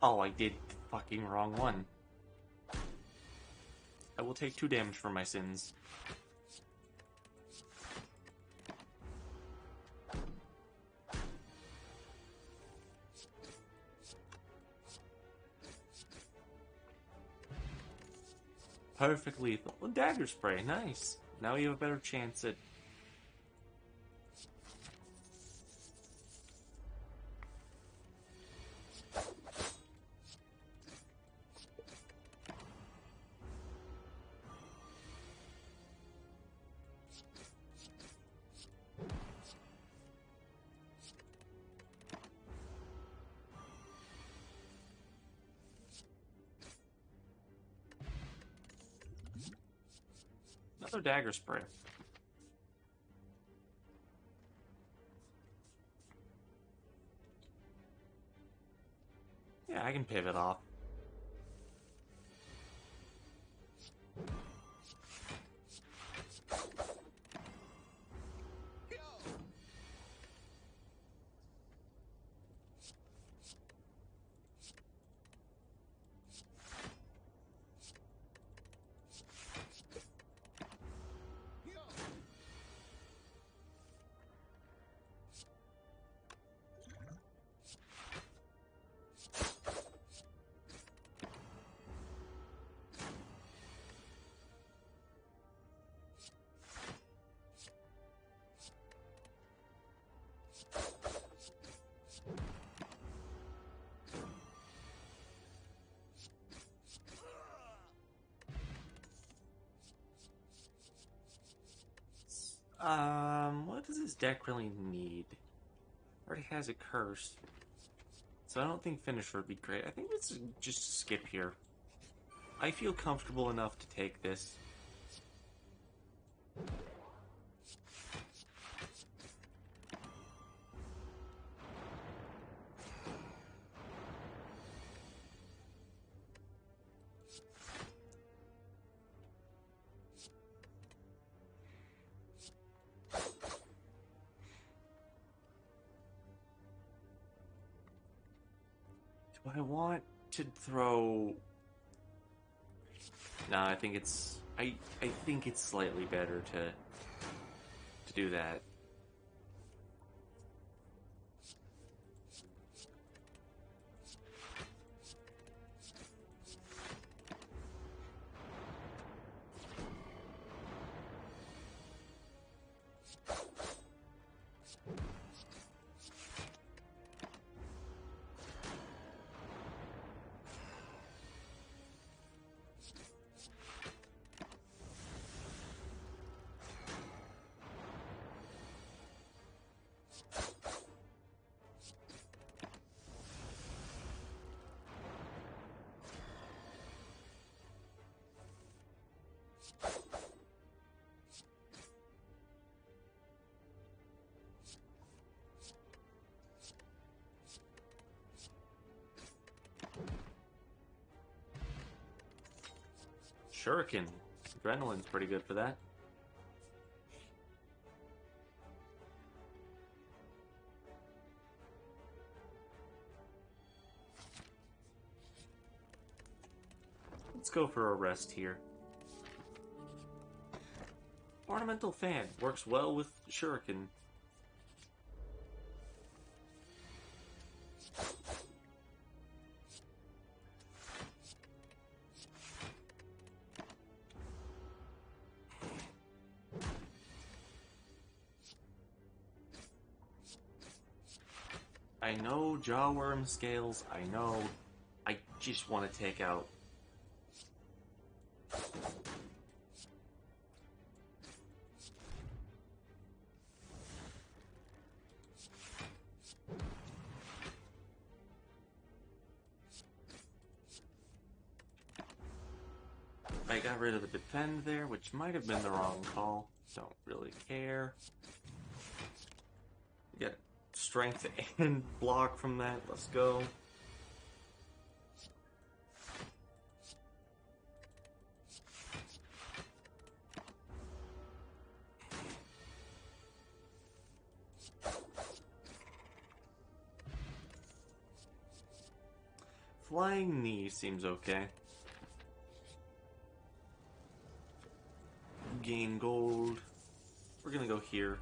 [SPEAKER 2] Oh, I did the fucking wrong one. I will take 2 damage for my sins. Perfect lethal. Well, dagger spray, nice. Now you have a better chance at... Another dagger spray. Yeah, I can pivot off. What does this deck really need? Already has a curse. So I don't think finisher would be great. I think let's just skip here. I feel comfortable enough to take this. Do I want to throw... Nah, I think it's... I think it's slightly better to do that. Shuriken. Adrenaline's pretty good for that. Let's go for a rest here. Ornamental fan works well with Shuriken. I know jawworm scales, I know. I just want to take out... I got rid of the defend there, which might have been the wrong call. Don't really care. Get strength and block from that. Let's go. Flying knee seems okay. Gain gold. We're gonna go here.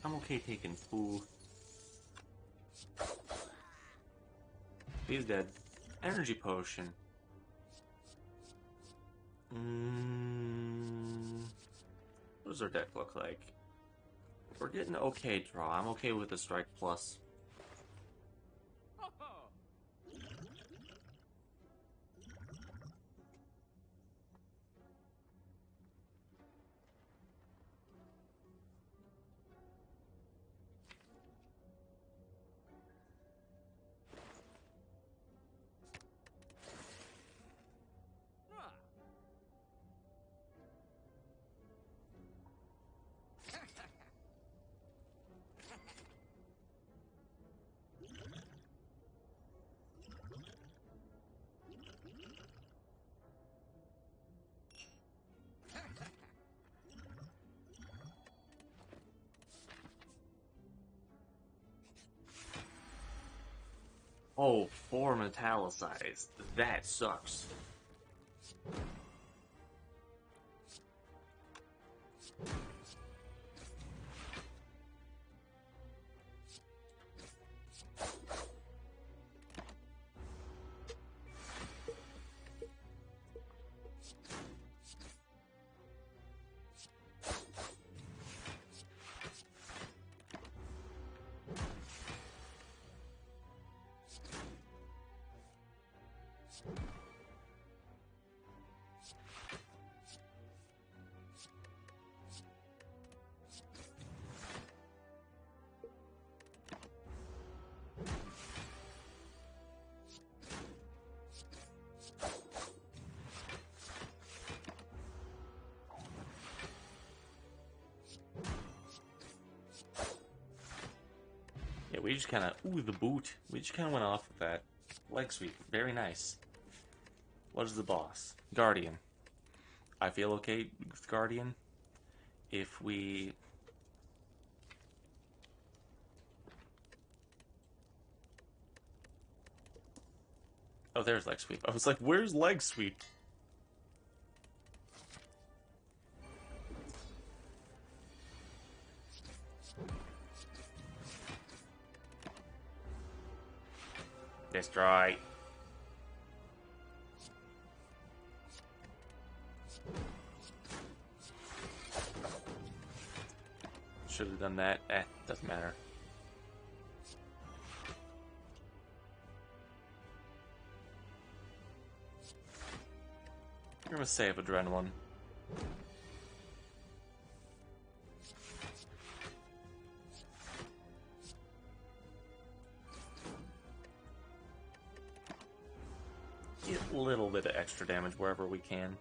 [SPEAKER 2] I'm okay taking food. He's dead. Energy potion. What does our deck look like? We're getting okay draw. I'm okay with the strike plus. Oh, 4 metallicized. That sucks. Yeah, we just kind of... Ooh, the boot. We just kind of went off with that. Leg sweep. Very nice. What is the boss? Guardian. I feel okay with Guardian. If we... Oh, there's leg sweep. I was like, where's leg sweep? Destroy. Should have done that. Doesn't matter. I'm gonna save Adrenaline. Get a little bit of extra damage wherever we can.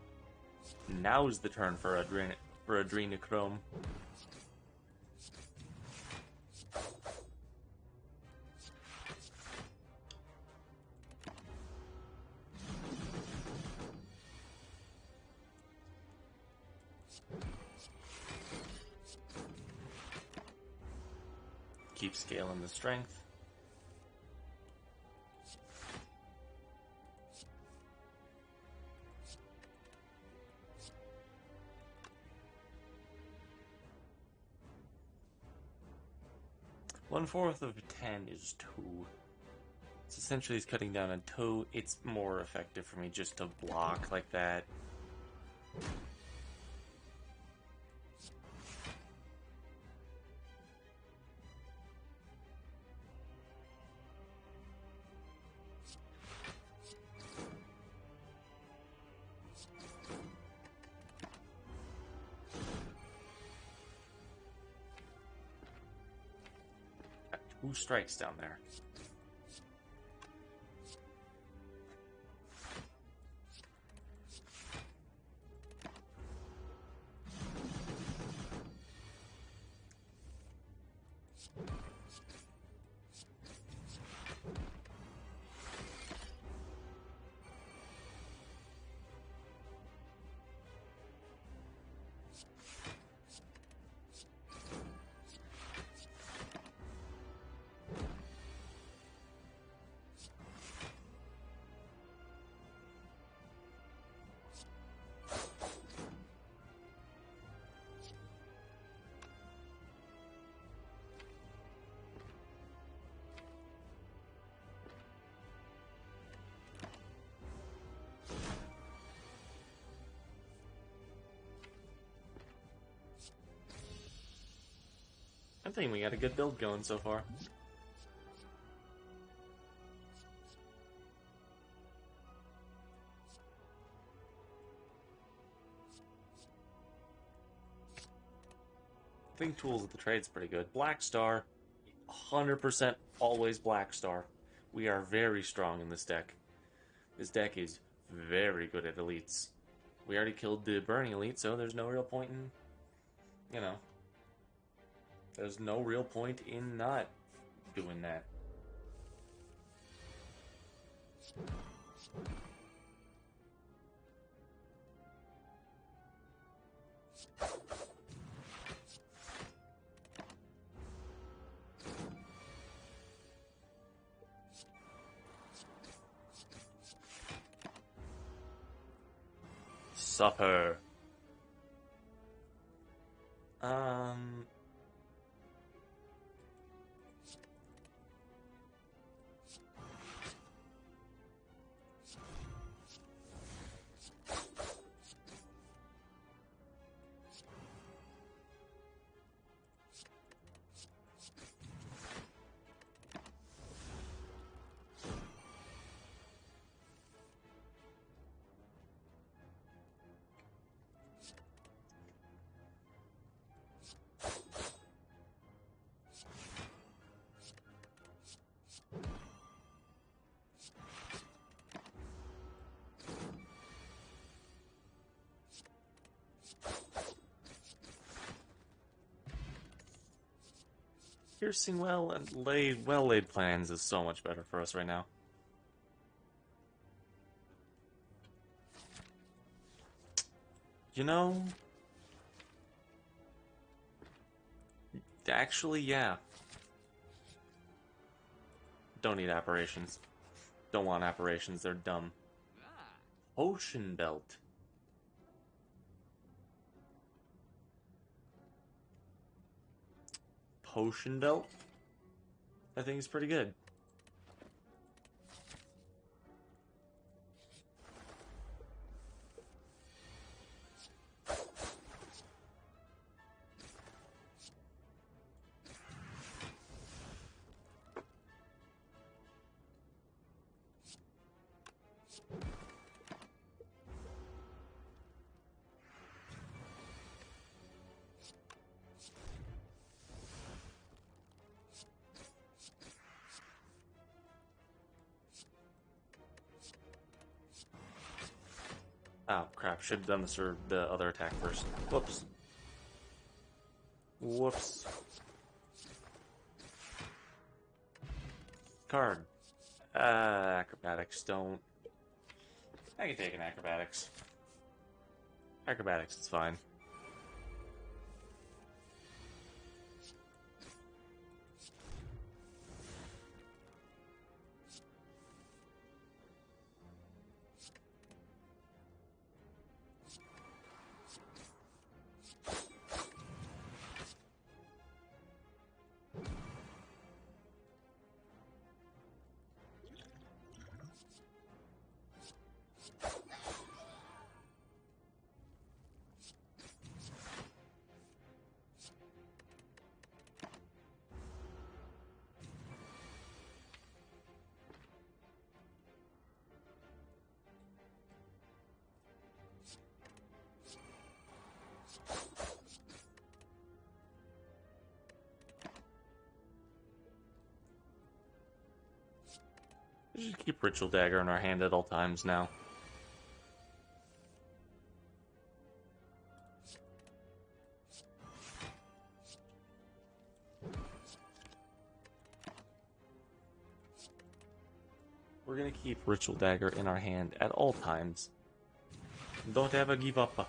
[SPEAKER 2] Now's the turn for Adrenochrome. Keep scaling the strength. One-fourth of 10 is 2. So essentially he's cutting down on 2. It's more effective for me just to block like that. Got 2 strikes down there. I think we got a good build going so far. I think Tools of the Trade's pretty good. Black Star, 100% always Black Star. We are very strong in this deck. This deck is very good at elites. We already killed the Burning Elite, so there's no real point in, you know, there's no real point in not doing that. Supper. Piercing well and well-laid plans is so much better for us right now. You know, actually, yeah. Don't need apparitions. Don't want apparitions, they're dumb. Potion Belt. Potion Belt? I think it's pretty good. Oh, crap. Should have done this or the other attack first. Whoops. Whoops. Card. Acrobatics don't... I can take an acrobatics. Acrobatics is fine. We should keep Ritual Dagger in our hand at all times now. We're gonna keep Ritual Dagger in our hand at all times. Don't ever give up.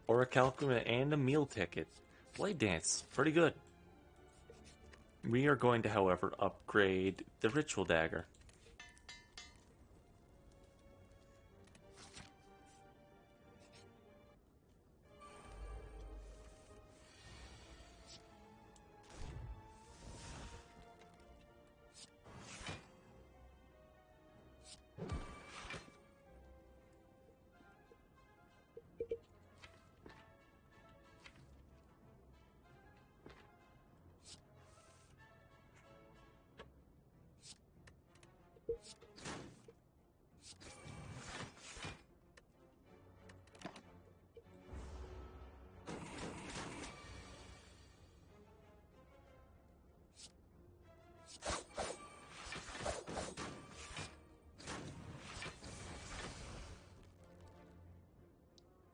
[SPEAKER 2] or a calculator and a meal ticket. Blade Dance, pretty good. We are going to, however, upgrade the Ritual Dagger.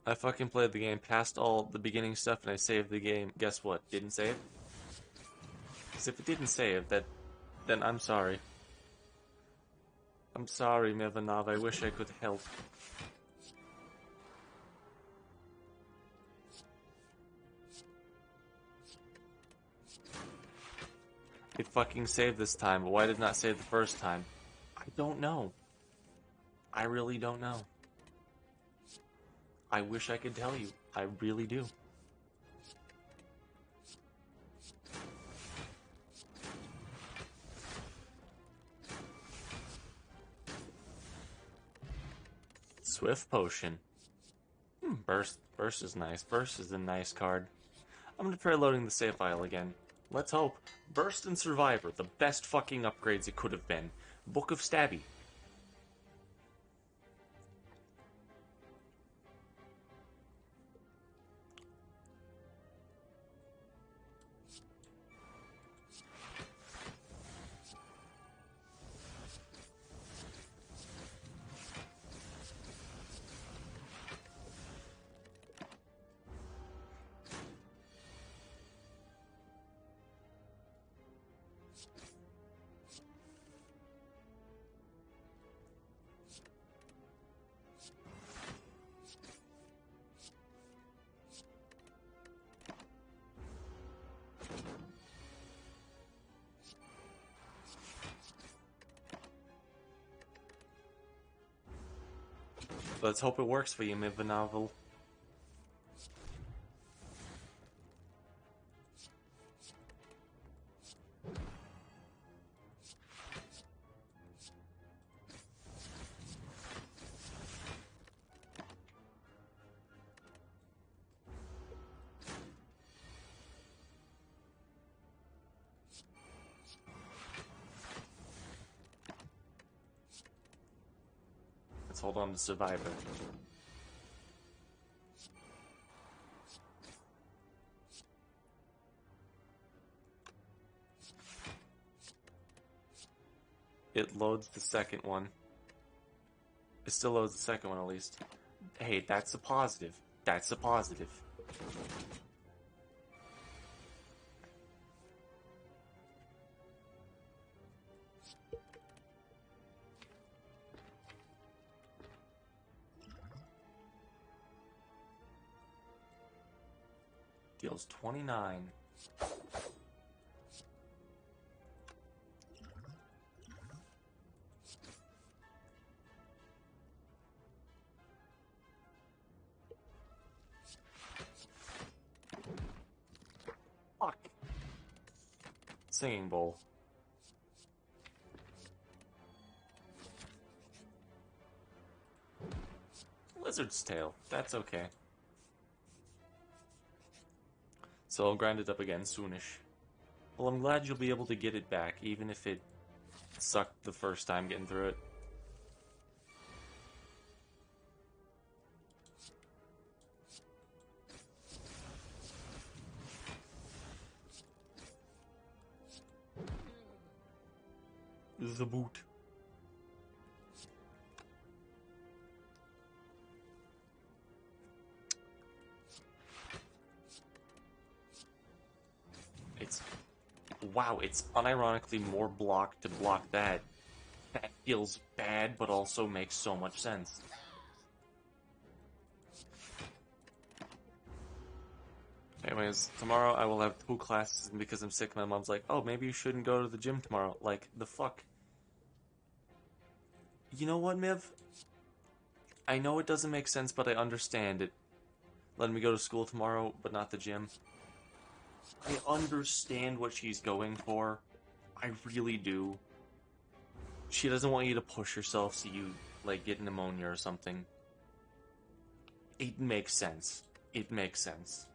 [SPEAKER 2] I fucking played the game past all the beginning stuff and I saved the game. Guess what? Didn't save? Because if it didn't save, then I'm sorry. I'm sorry, Mevanav. I wish I could help. It fucking saved this time, but why did it not save the first time? I don't know. I really don't know. I wish I could tell you. I really do. Swift Potion. Burst. Burst is nice. Burst is a nice card. I'm gonna try loading the save file again. Let's hope. Burst and Survivor, the best fucking upgrades it could have been. Book of Stabby. Let's hope it works for you, Mivanavel. Let's hold on to Survivor. It loads the second one. It still loads the second one, at least. Hey, that's a positive. That's a positive. Deals 29. Fuck. Singing Bowl. Lizard's Tail. That's okay. So I'll grind it up again soonish. Well, I'm glad you'll be able to get it back, even if it sucked the first time getting through it. The boot. Wow, it's unironically more block to block that. That feels bad, but also makes so much sense. Anyways, tomorrow I will have 2 classes, and because I'm sick, my mom's like, oh, maybe you shouldn't go to the gym tomorrow. Like, the fuck? You know what, Miv? I know it doesn't make sense, but I understand it. Letting me go to school tomorrow, but not the gym. I understand what she's going for. I really do. She doesn't want you to push yourself so you, like, get pneumonia or something. It makes sense. It makes sense.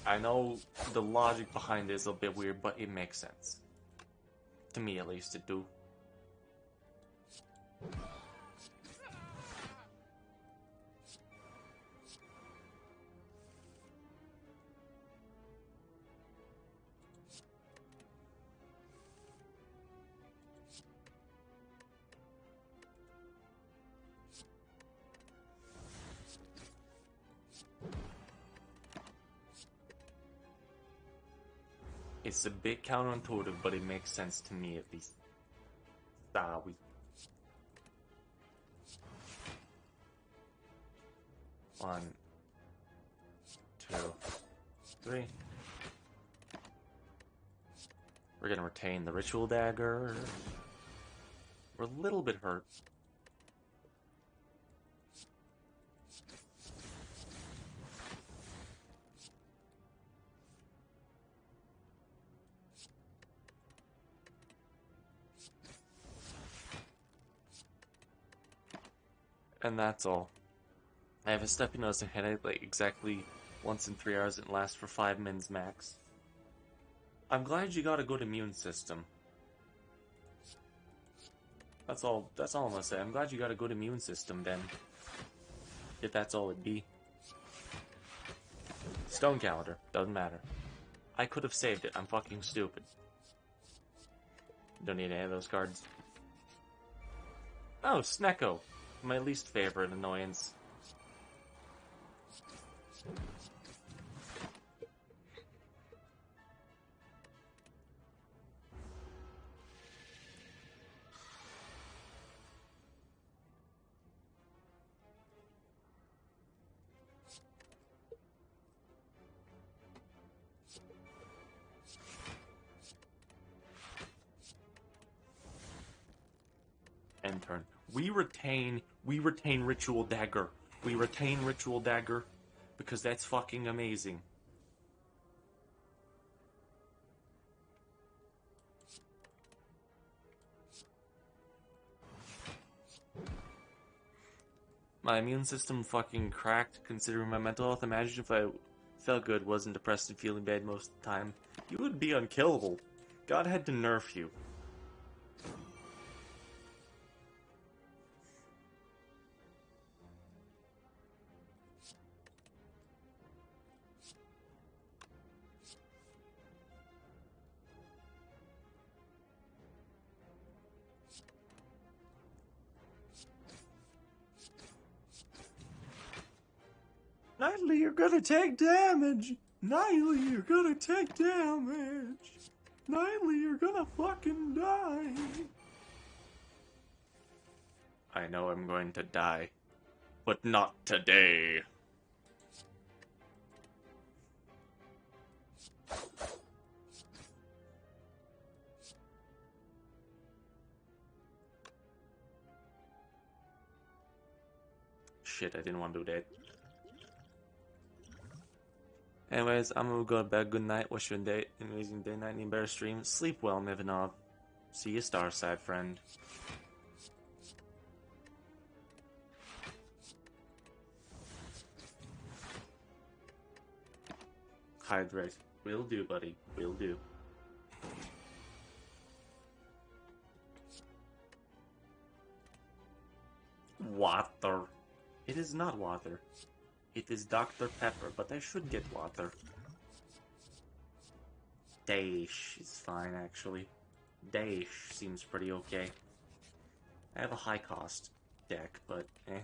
[SPEAKER 2] I know the logic behind it is a bit weird, but it makes sense. To me, at least, it do. It's a bit counterintuitive, but it makes sense to me, at least. We... 1, 2, 3. We're gonna retain the ritual dagger. We're a little bit hurt. And that's all. I have a stuffy nose and headache like exactly once in 3 hours and it lasts for 5 minutes max. I'm glad you got a good immune system. That's all I'm gonna say. I'm glad you got a good immune system, Ben. If that's all it be. Stone calendar. Doesn't matter. I could have saved it. I'm fucking stupid. Don't need any of those cards. Oh, Snecko. My least favorite annoyance. End turn. We retain Ritual Dagger. We retain Ritual Dagger because that's fucking amazing. My immune system fucking cracked considering my mental health. Imagine if I felt good, wasn't depressed and feeling bad most of the time. You would be unkillable. God had to nerf you. Nightly, you're gonna take damage! Nightly, you're gonna take damage! Nightly, you're gonna fucking die! I know I'm going to die. But not today. Shit, I didn't want to do that. Anyways, I'm gonna go to bed. Good night. Wish you a day, an amazing day, night, and better stream. Sleep well, Mivanov. See you, Starside friend. Hydrate. Will do, buddy. Will do. Water. It is not water. It is Dr. Pepper, but I should get water. Daesh is fine, actually. Daesh seems pretty okay. I have a high cost deck, but eh.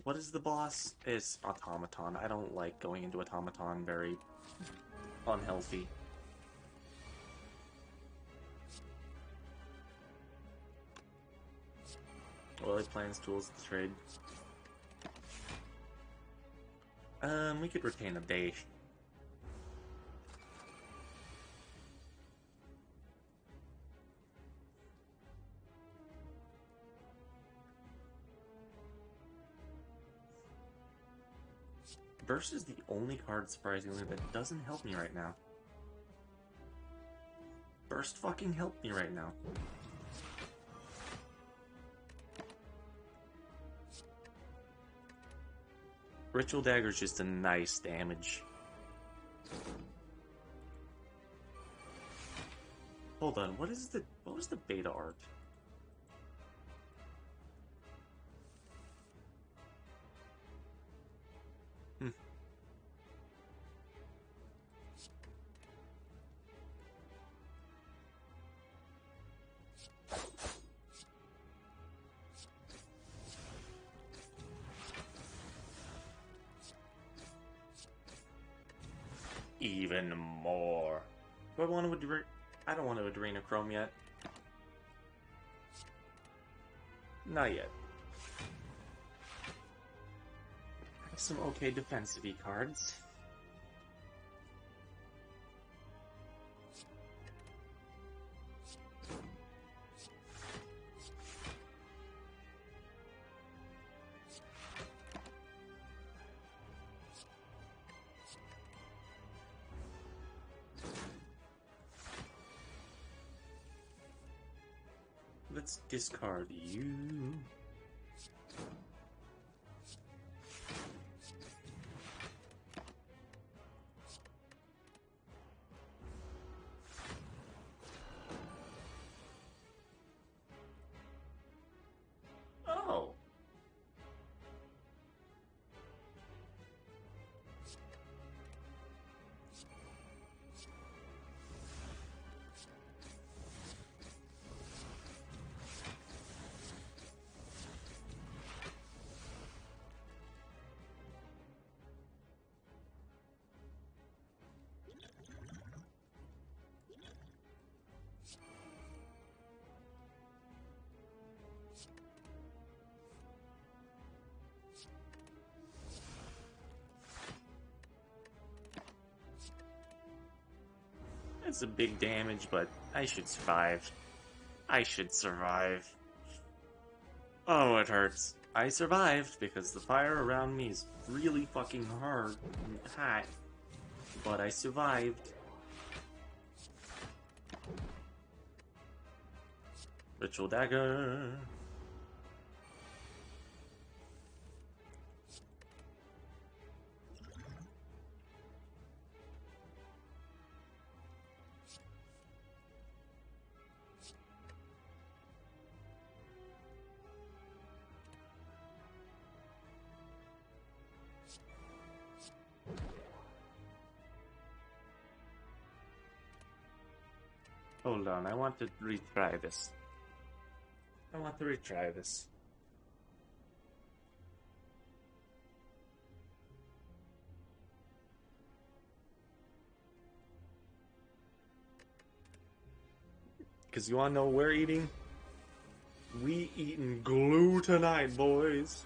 [SPEAKER 2] What is the boss? It's Automaton. I don't like going into Automaton, very unhealthy. Well, plans, tools, trade. We could retain a dash. Burst is the only card, surprisingly, that doesn't help me right now. Burst fucking help me right now. Ritual Dagger is just a nice damage. Hold on, what was the beta art? Even more. Do I want to I don't want to Adrenochrome yet. Not yet. I have some okay defensive cards. Let's discard you. Oh. It's a big damage, but I should survive. I should survive. Oh, it hurts. I survived because the fire around me is really fucking hard and hot. But I survived. Ritual Dagger. Hold on, I want to retry this. Because you wanna know what we're eating? We eating glue tonight, boys.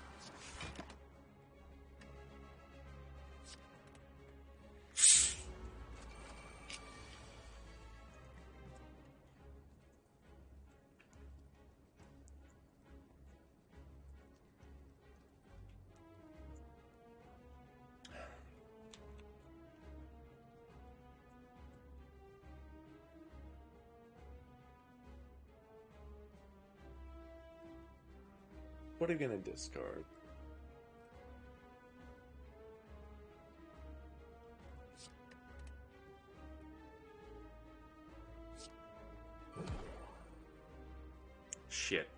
[SPEAKER 2] What are you gonna discard? Shit.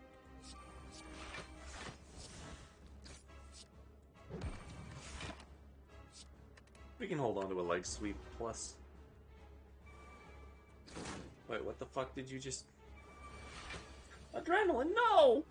[SPEAKER 2] We can hold on to a leg sweep plus. Wait, what the fuck did you just... Adrenaline, no!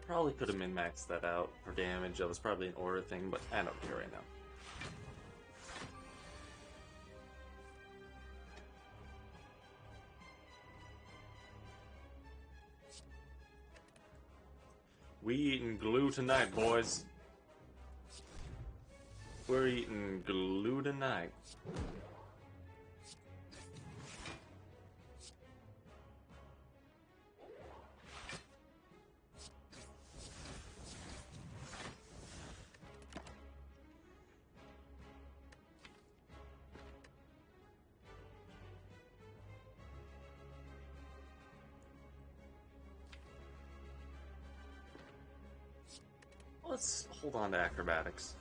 [SPEAKER 2] probably could have min-maxed that out for damage. That was probably an order thing, but I don't care right now. We eating glue tonight, boys. We're eating glue tonight. Let's hold on to acrobatics.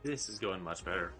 [SPEAKER 2] This is going much better.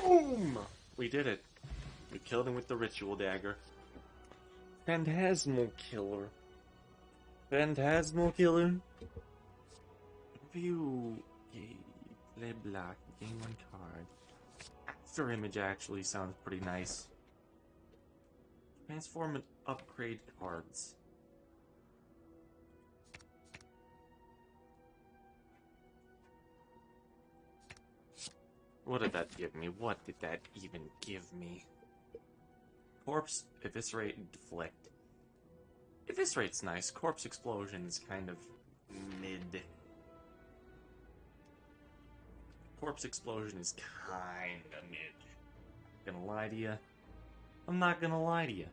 [SPEAKER 2] Boom! We did it. We killed him with the ritual dagger. Phantasmal killer. Phantasmal killer. View. Le black. Game one card. After image actually sounds pretty nice. Transform and upgrade cards. What did that give me? What did that even give me? Corpse, eviscerate, and deflect. Eviscerate's nice. Corpse explosion is kind of mid. Corpse explosion is kinda mid. Gonna lie to you? I'm not gonna lie to you.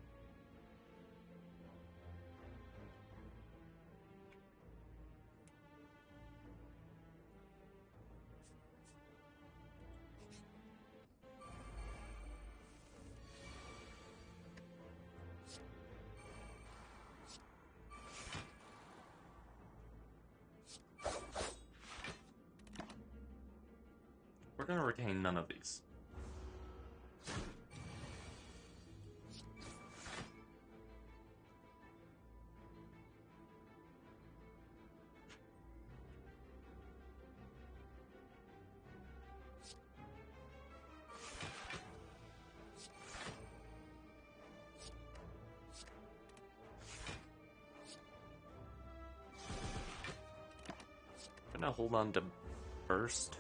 [SPEAKER 2] We're gonna retain none of these. Gonna hold on to burst.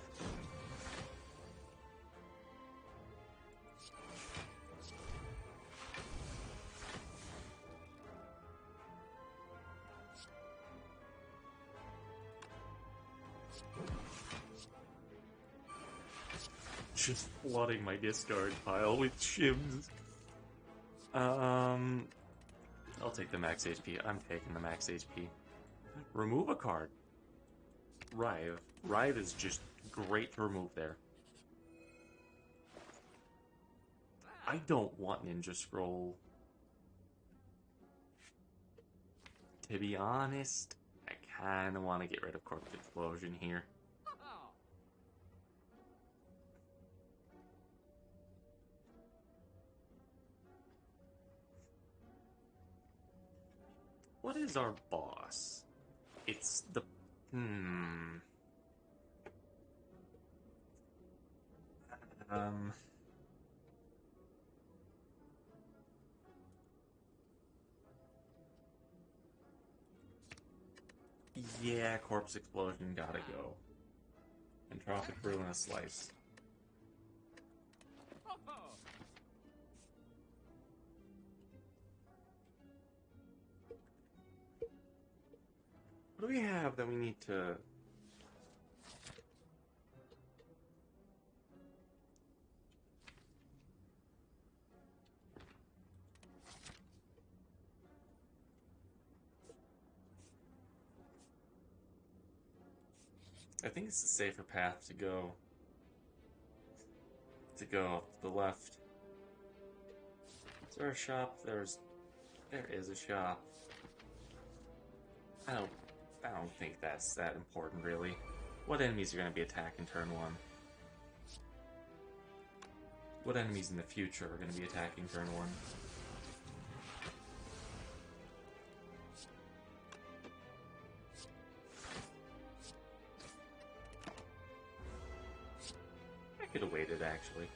[SPEAKER 2] Just flooding my discard pile with shims. I'll take the max HP. I'm taking the max HP. Remove a card. Rive. Rive is just great to remove there. I don't want Ninja Scroll. To be honest, I kind of want to get rid of Corpse Explosion here. What is our boss? It's the... Um... Yeah, Corpse Explosion gotta go. Entropic Ruin a Slice. What do we have that we need to... I think it's the safer path to go. To go off to the left. Is there a shop? There is a shop. I don't think that's that important, really. What enemies are going to be attacking turn 1? What enemies in the future are going to be attacking turn 1? I could have waited, actually.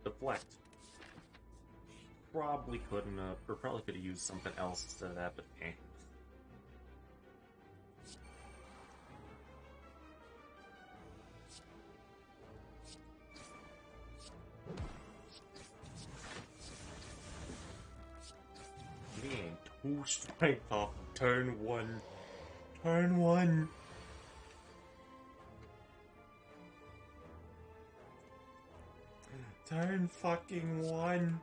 [SPEAKER 2] Deflect. Probably couldn't have, or probably could have used something else instead of that, but eh. Me ain't 2 strength off turn 1. Turn 1. Turn fucking 1.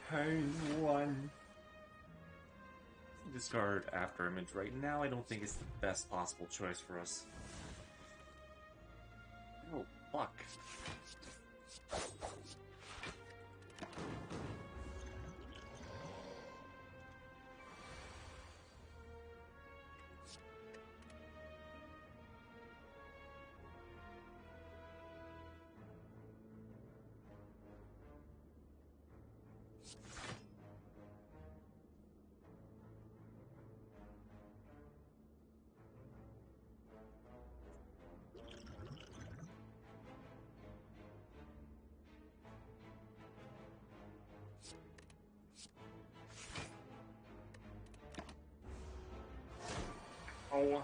[SPEAKER 2] Turn 1. Discard After Image. Right now, I don't think it's the best possible choice for us. Oh, fuck. Oh.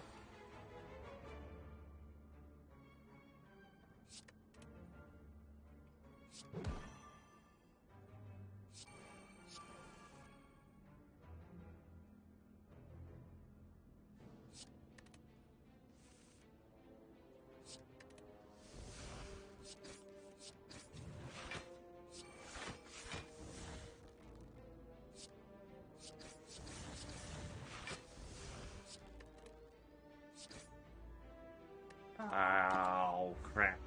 [SPEAKER 2] Oh, crap.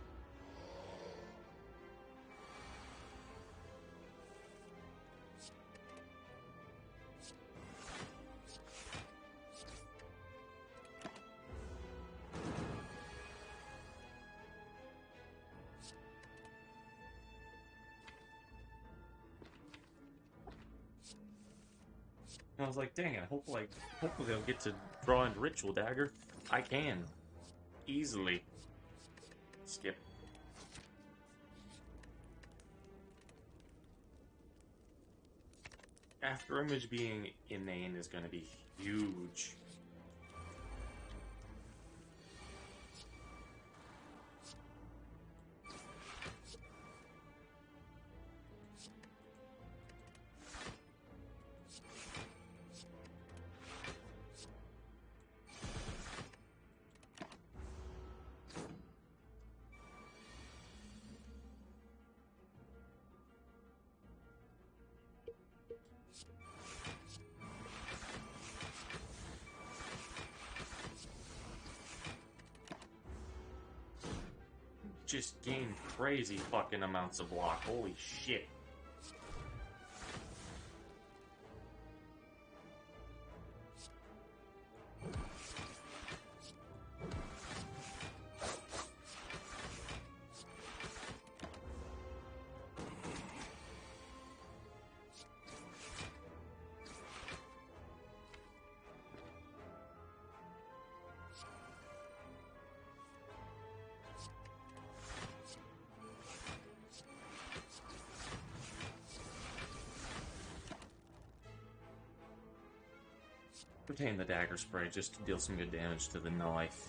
[SPEAKER 2] I was like, dang it, hopefully I'll get to draw into Ritual Dagger. I can. Easily. Skip. After Image being inane is going to be huge. Just gained crazy fucking amounts of block. Holy shit. Retain the dagger spray just to deal some good damage to the knife.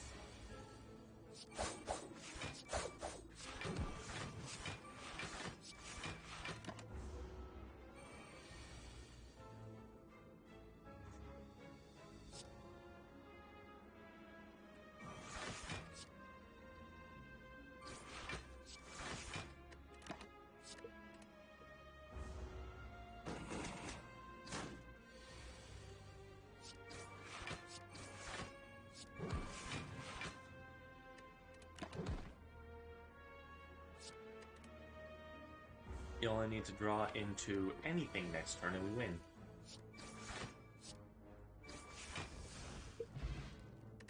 [SPEAKER 2] You only need to draw into anything next turn and we win.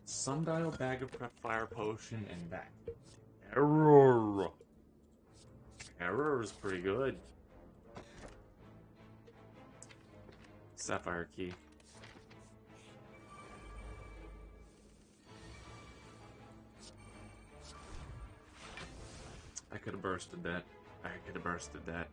[SPEAKER 2] Sundial, Bag of Prep, Fire Potion, and back. Error! Error is pretty good. Sapphire Key. I could have bursted that. I could have bursted that.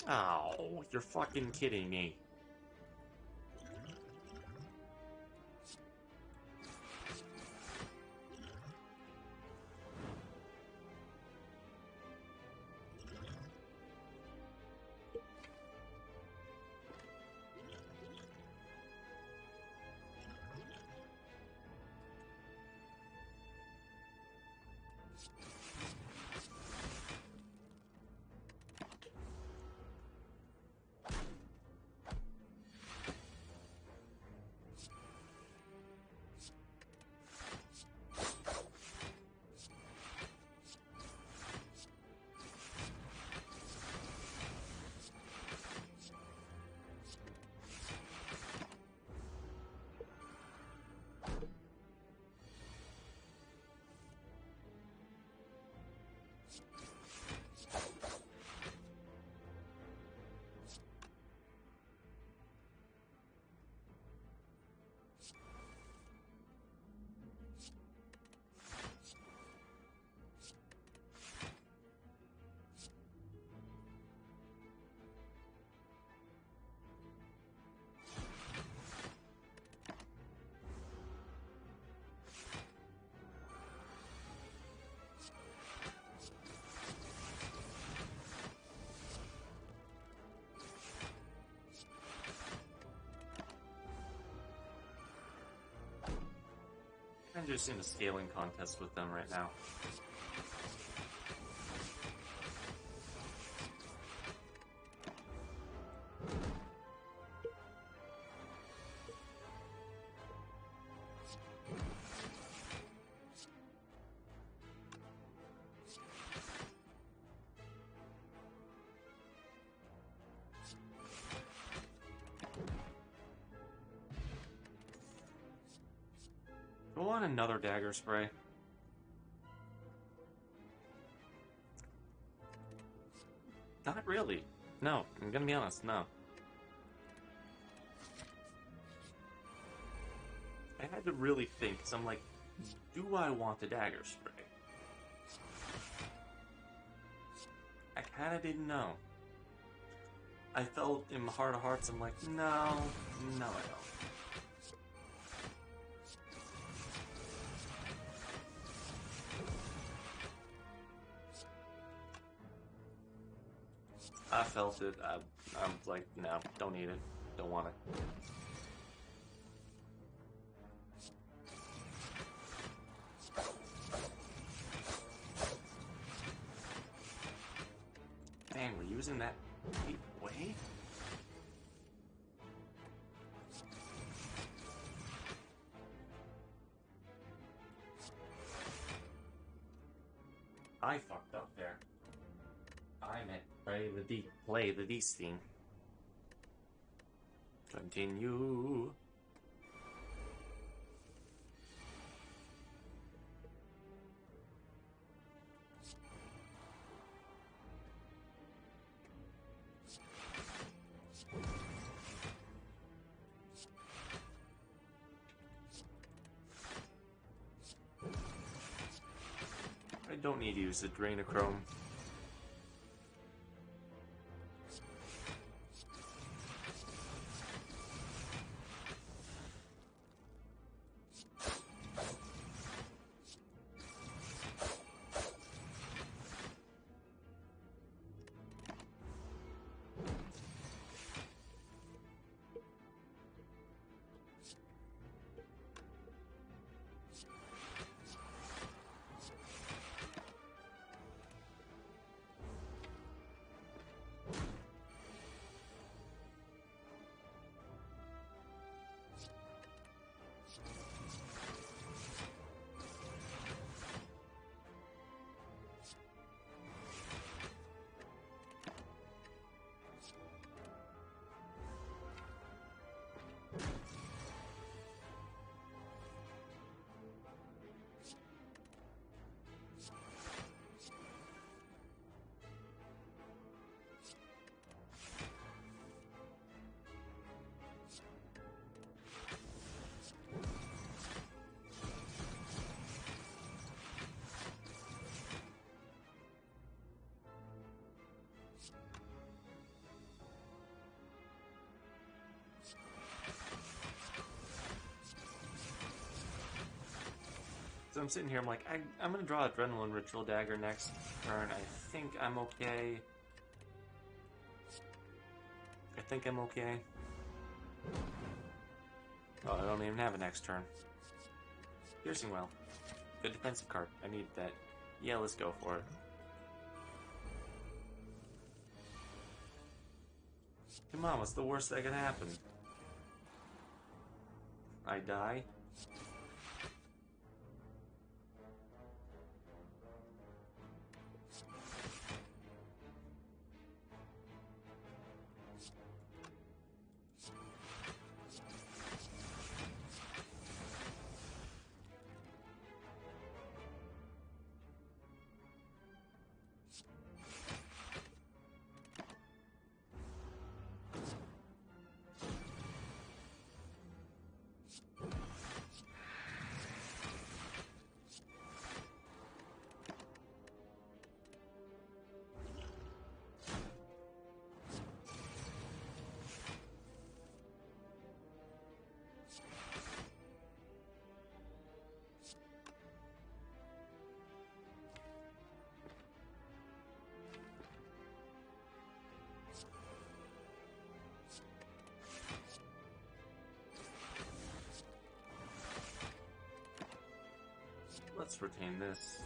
[SPEAKER 2] Oh, you're fucking kidding me. I'm just in a scaling contest with them right now. Do I want another dagger spray? Not really. No, I'm gonna be honest, no. I had to really think, because I'm like, do I want the dagger spray? I kinda didn't know. I felt in my heart of hearts, I'm like, no, I don't. I felt it. I'm like, no, don't need it. Don't want it. Man, we're using that right way? I fucked up there. I meant play the D theme. Continue. I don't need to use the Draenochrome. So I'm sitting here, I'm like, I'm gonna draw Adrenaline Ritual Dagger next turn. I think I'm okay. I think I'm okay. Oh, I don't even have a next turn. Piercing Well. Good defensive card. I need that. Yeah, let's go for it. Come on, what's the worst that can happen? I die? Let's retain this.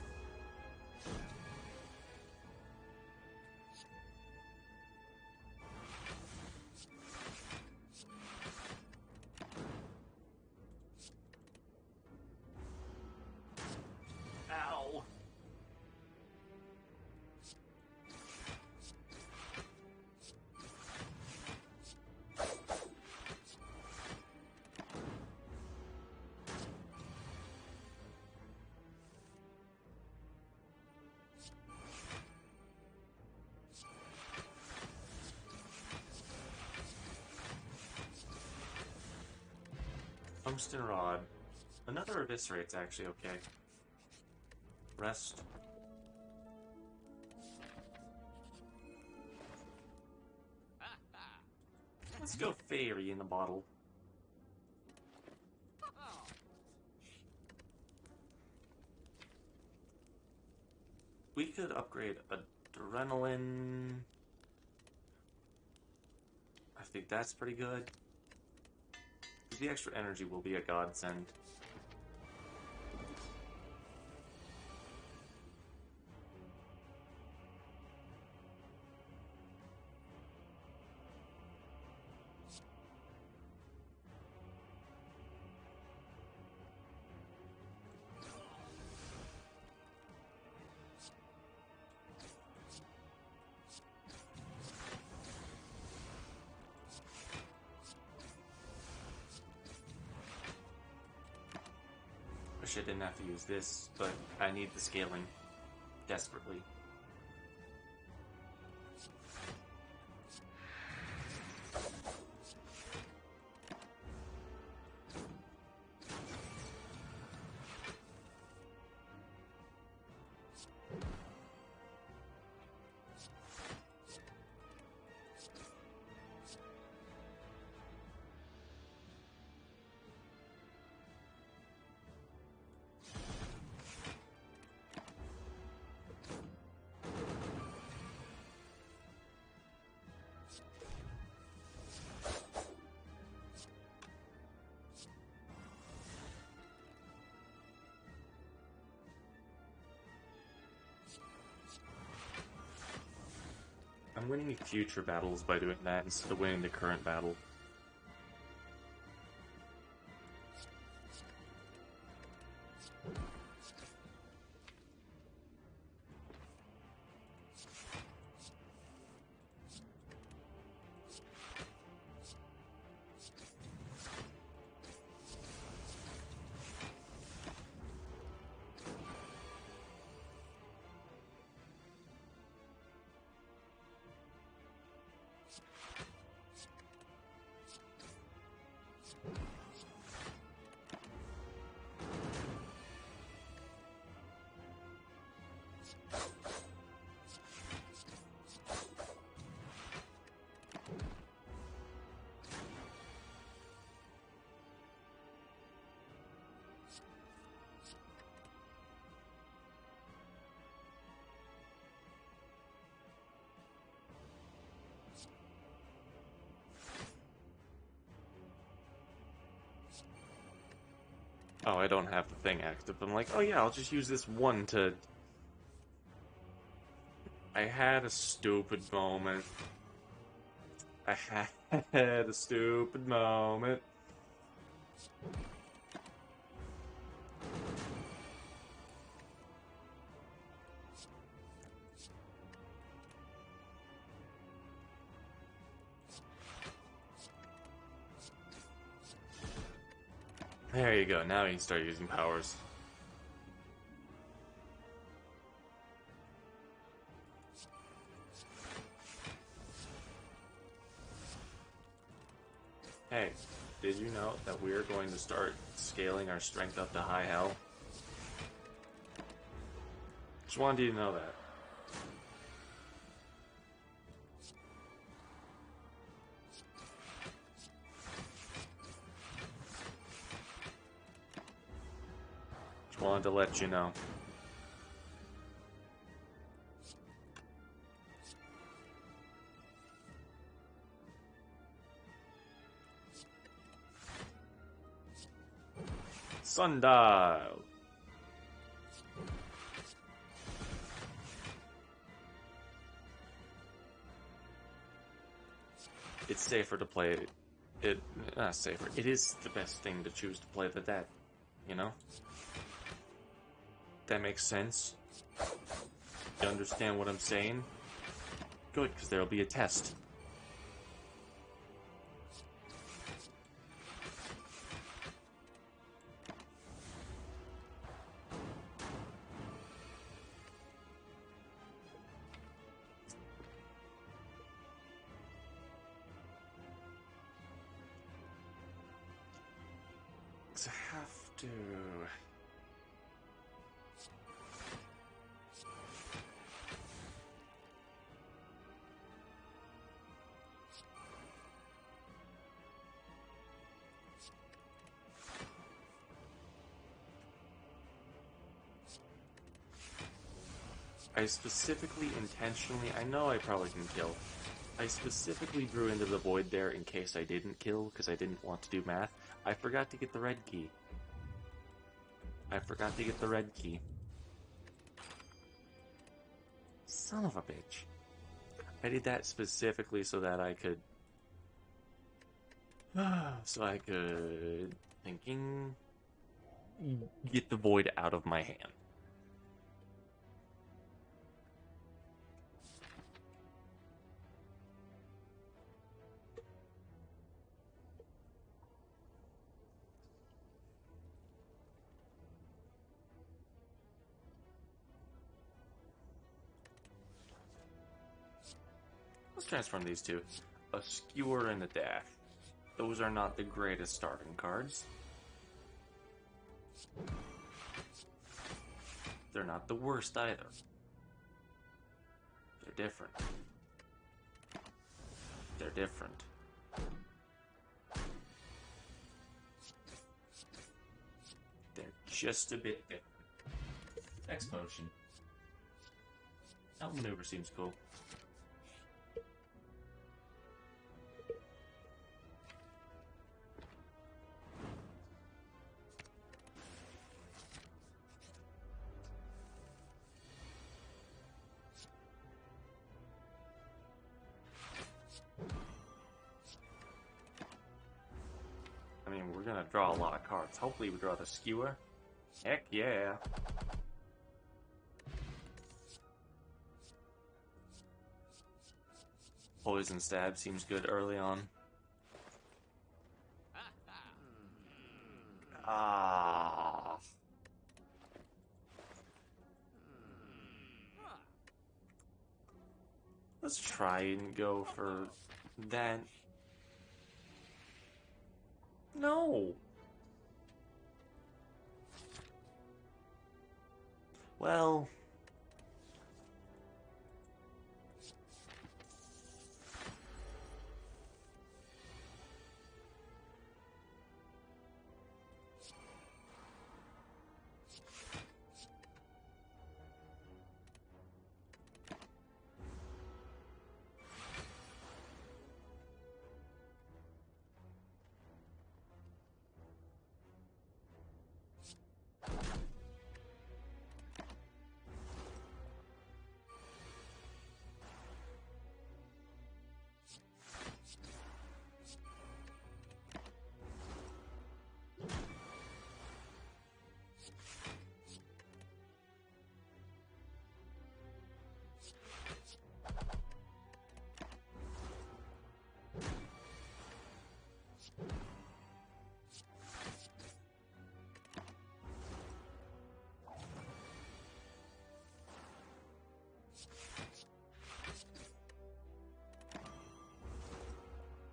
[SPEAKER 2] Ow! Tungsten rod. Another eviscerate's actually okay. Rest. Let's go fairy in the bottle. We could upgrade adrenaline. I think that's pretty good. The extra energy will be a godsend. Wish I didn't have to use this, but I need the scaling desperately. I'm winning future battles by doing that instead of winning the current battle. Oh, I don't have the thing active. I'm like, oh yeah, I'll just use this one to... I had a stupid moment. I had a stupid moment. There you go, now you can start using powers. Hey, did you know that we're going to start scaling our strength up to high hell? Just wanted you to know that. Just wanted to let you know. Sundial! safer to play it. Not safer. It is the best thing to choose to play the dead. You know? That makes sense. You understand what I'm saying? Good, because there'll be a test. I have to... I specifically, intentionally, I know I probably didn't kill. I specifically drew into the void there in case I didn't kill, because I didn't want to do math. I forgot to get the red key. I forgot to get the red key. Son of a bitch. I did that specifically so that I could... thinking... get the void out of my hand. Let's transform these two. A skewer and a dash. Those are not the greatest starting cards. They're not the worst either. They're different. They're different. They're just a bit different. X potion. Outmaneuver seems cool. I mean, we're gonna draw a lot of cards. Hopefully we draw the skewer. Heck yeah. Poison stab seems good early on. Ah. Let's try and go for that. No. Well.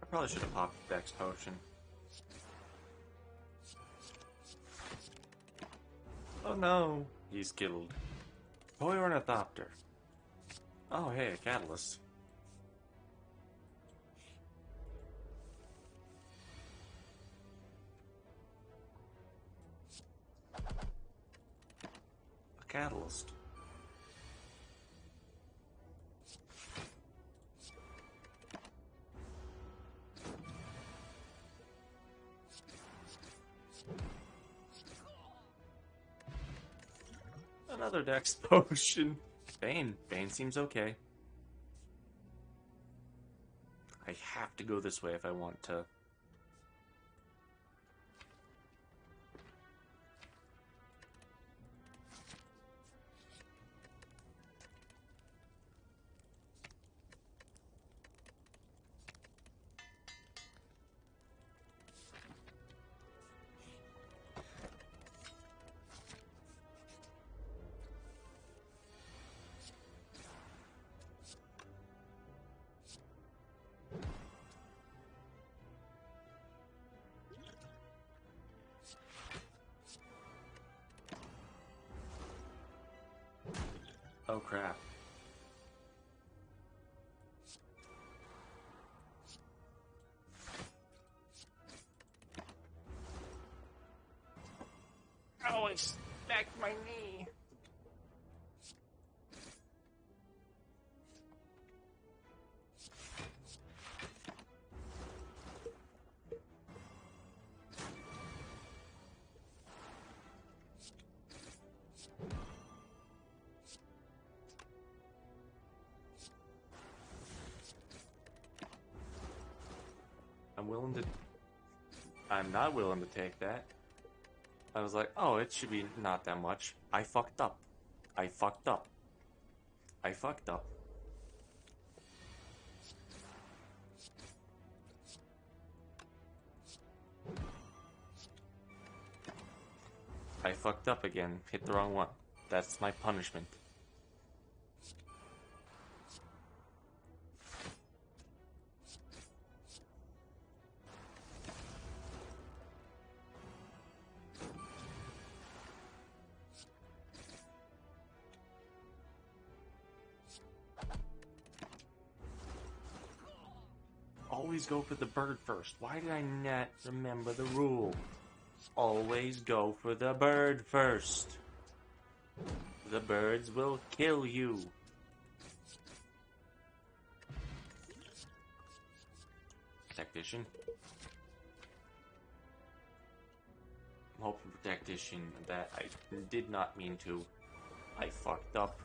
[SPEAKER 2] I probably should have popped Dex Potion. Oh no, he's killed. Toy Ornithopter. Oh hey, a Catalyst. A Catalyst. Another Dex Potion. Bane. Bane seems okay. I have to go this way if I want to. Oh crap. Oh, I smacked my knee. I'm not willing to take that. I was like, oh, it should be not that much. I fucked up. I fucked up. I fucked up. I fucked up again. Hit the wrong one. That's my punishment. Always go for the bird first. Why did I not remember the rule? Always go for the bird first. The birds will kill you. Tactician. I'm hoping for tactician that I did not mean to. I fucked up.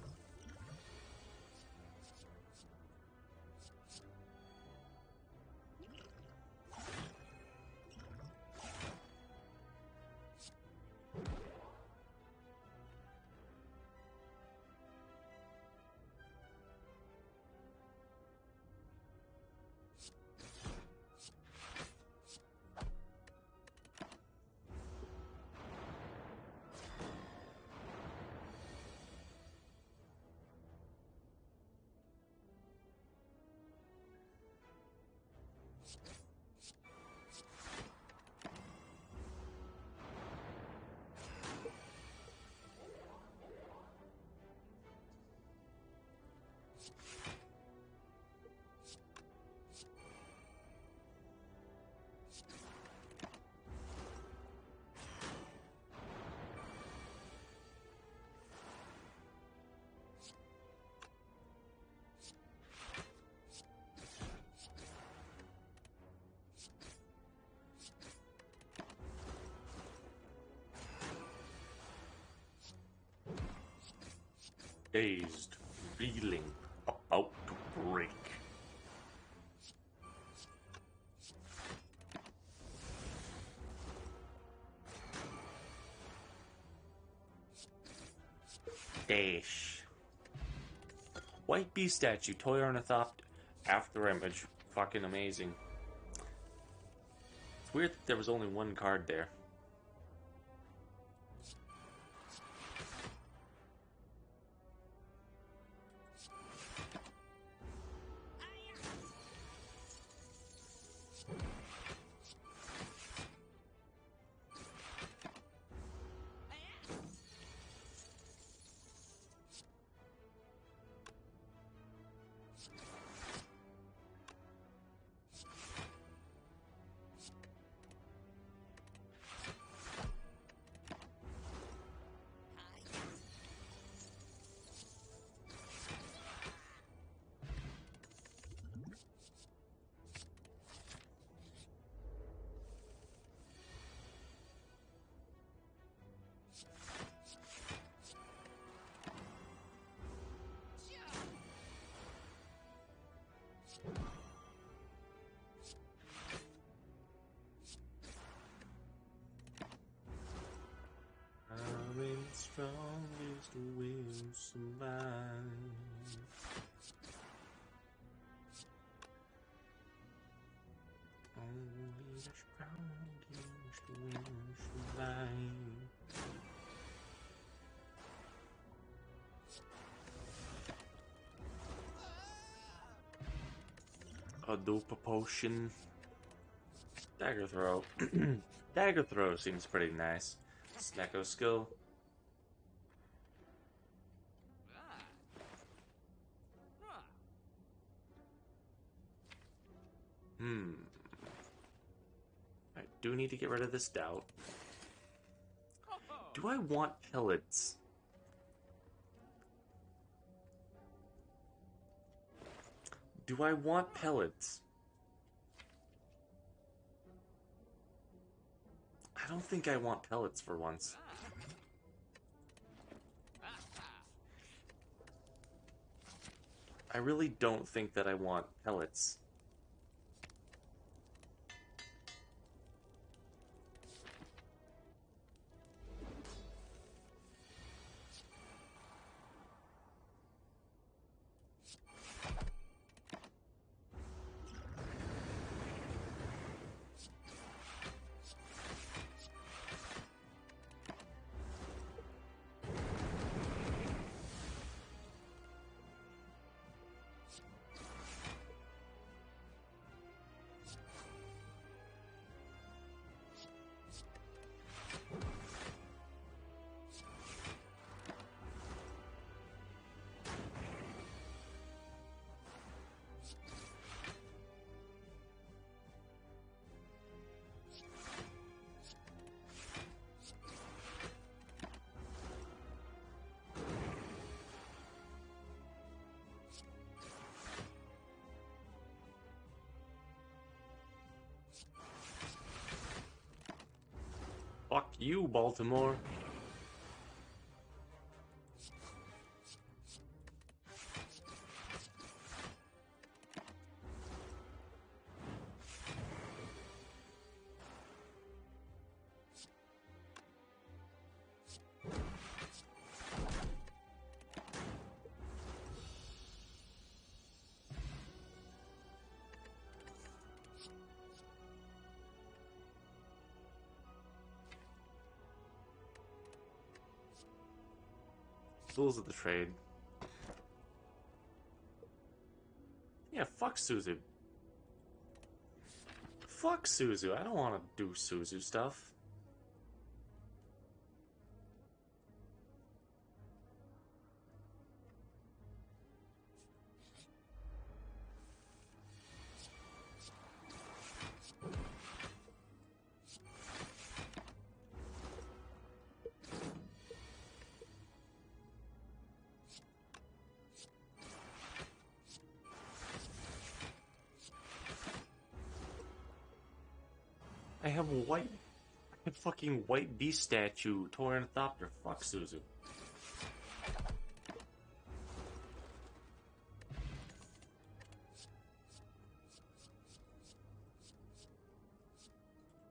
[SPEAKER 2] Dazed, reeling, about to break. Dash. White bee statue, toy ornithopter, after image. Fucking amazing. It's weird that there was only one card there. will survive. Only the strongest will survive. A dope potion. Dagger throw. Dagger throw seems pretty nice. Snacko skill. I do need to get rid of this doubt. Do I want pellets? Do I want pellets? I don't think I want pellets for once. I really don't think that I want pellets. Fuck you, Baltimore. Tools of the trade. Yeah, fuck Suzu. Fuck Suzu. I don't want to do Suzu stuff. I have a fucking white beast statue, Tornithopter. Fuck Suzu.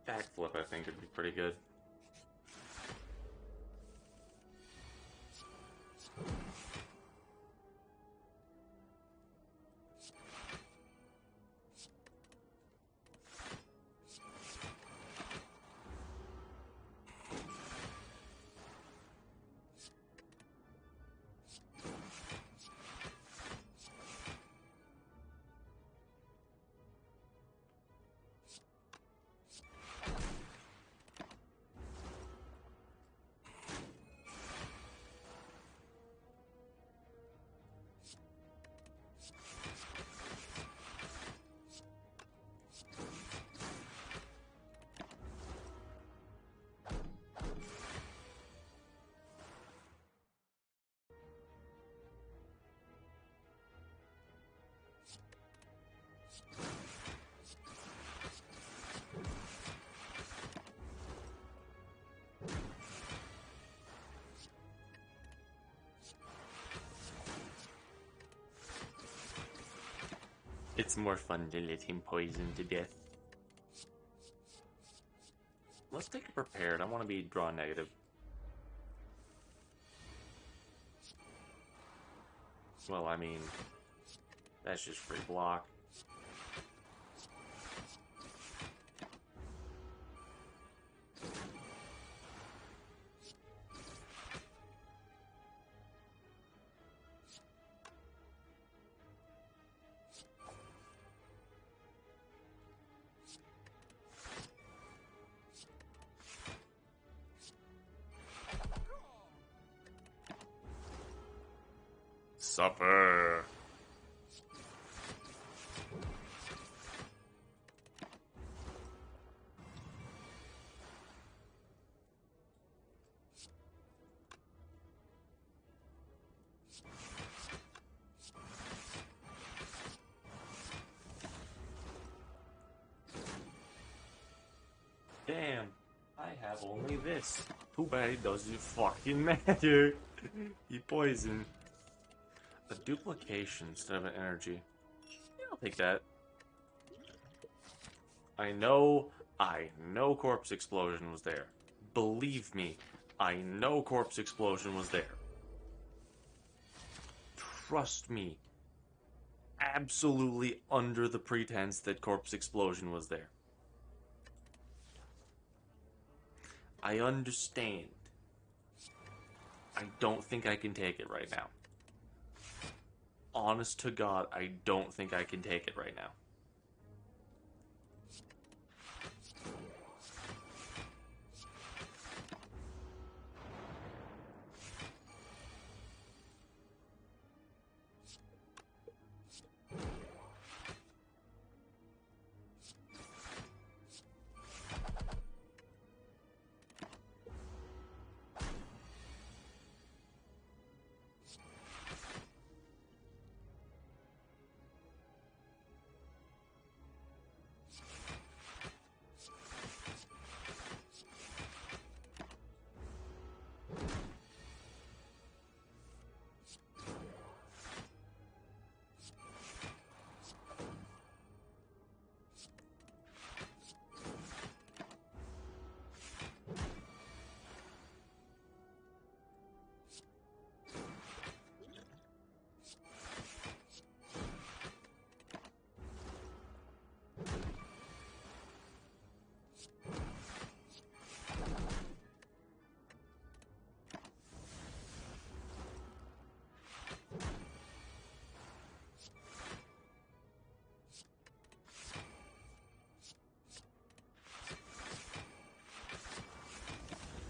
[SPEAKER 2] Backflip, I think, would be pretty good. It's more fun to let him poison to death. Let's take a prepared. I want to be draw negative. Well, I mean, that's just free block.
[SPEAKER 6] Supper.
[SPEAKER 2] Damn, I have only this. Too bad it doesn't fucking matter. He poisoned. A duplication instead of an energy. Yeah, I'll take that. I know Corpse Explosion was there. Believe me, I know Corpse Explosion was there. Trust me. Absolutely under the pretense that Corpse Explosion was there. I understand. I don't think I can take it right now. Honest to God, I don't think I can take it right now.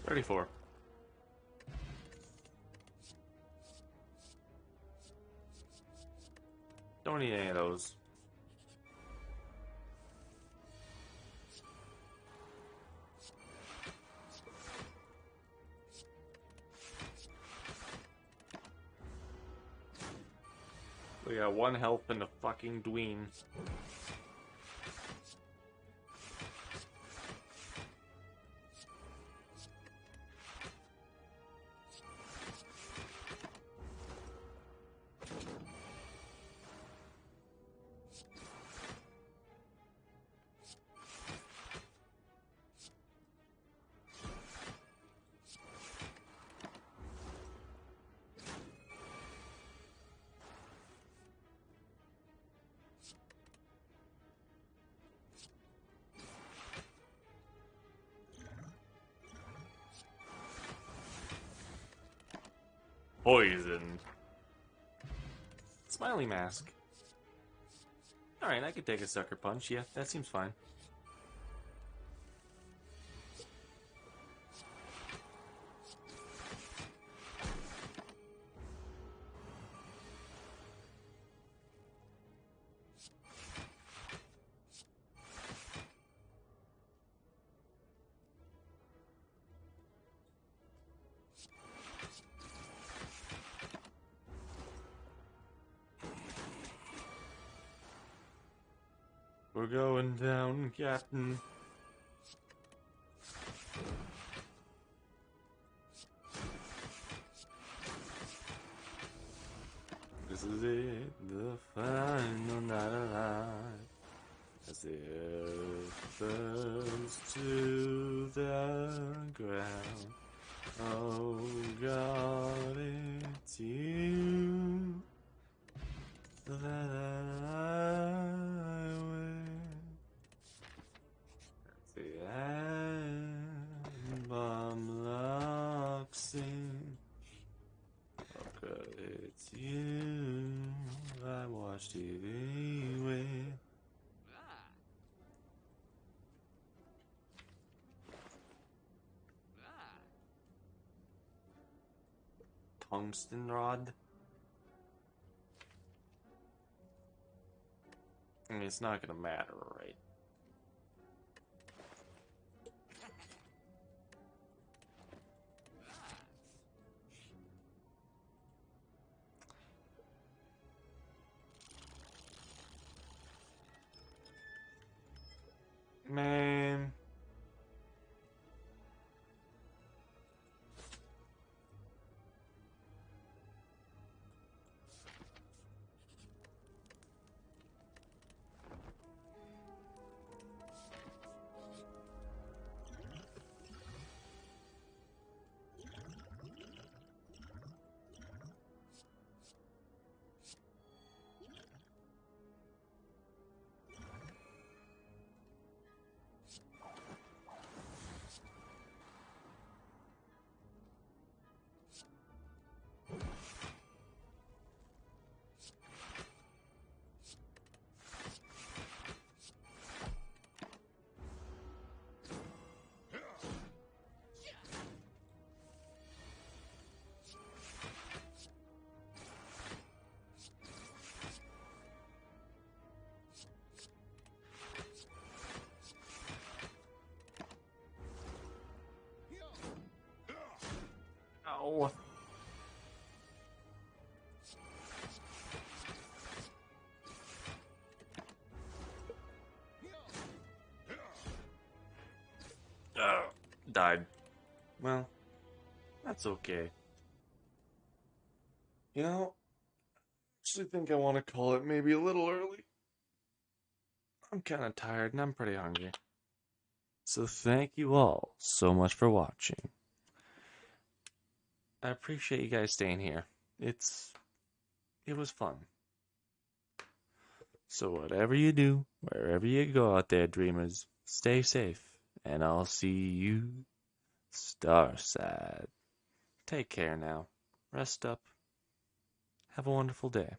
[SPEAKER 2] $34. Don't need any of those. We got one health and a fucking dween.
[SPEAKER 6] Poisoned.
[SPEAKER 2] Smiley mask. Alright, I could take a sucker punch. Yeah, that seems fine.
[SPEAKER 6] We're going down, Captain.
[SPEAKER 2] This is it, the final night alive. As the earth burns to the ground. Oh God, it's you. that I wear. The album locks in. Okay, it's you I watch TV with. Tungsten rod? I mean, it's not gonna matter, right? Man. Ow. Died. Well, that's okay. You know, I actually think I want to call it maybe a little early. I'm kind of tired and I'm pretty hungry. So thank you all so much for watching. I appreciate you guys staying here. It was fun. So whatever you do, wherever you go out there, dreamers, stay safe. And I'll see you Starside. Take care now. Rest up. Have a wonderful day.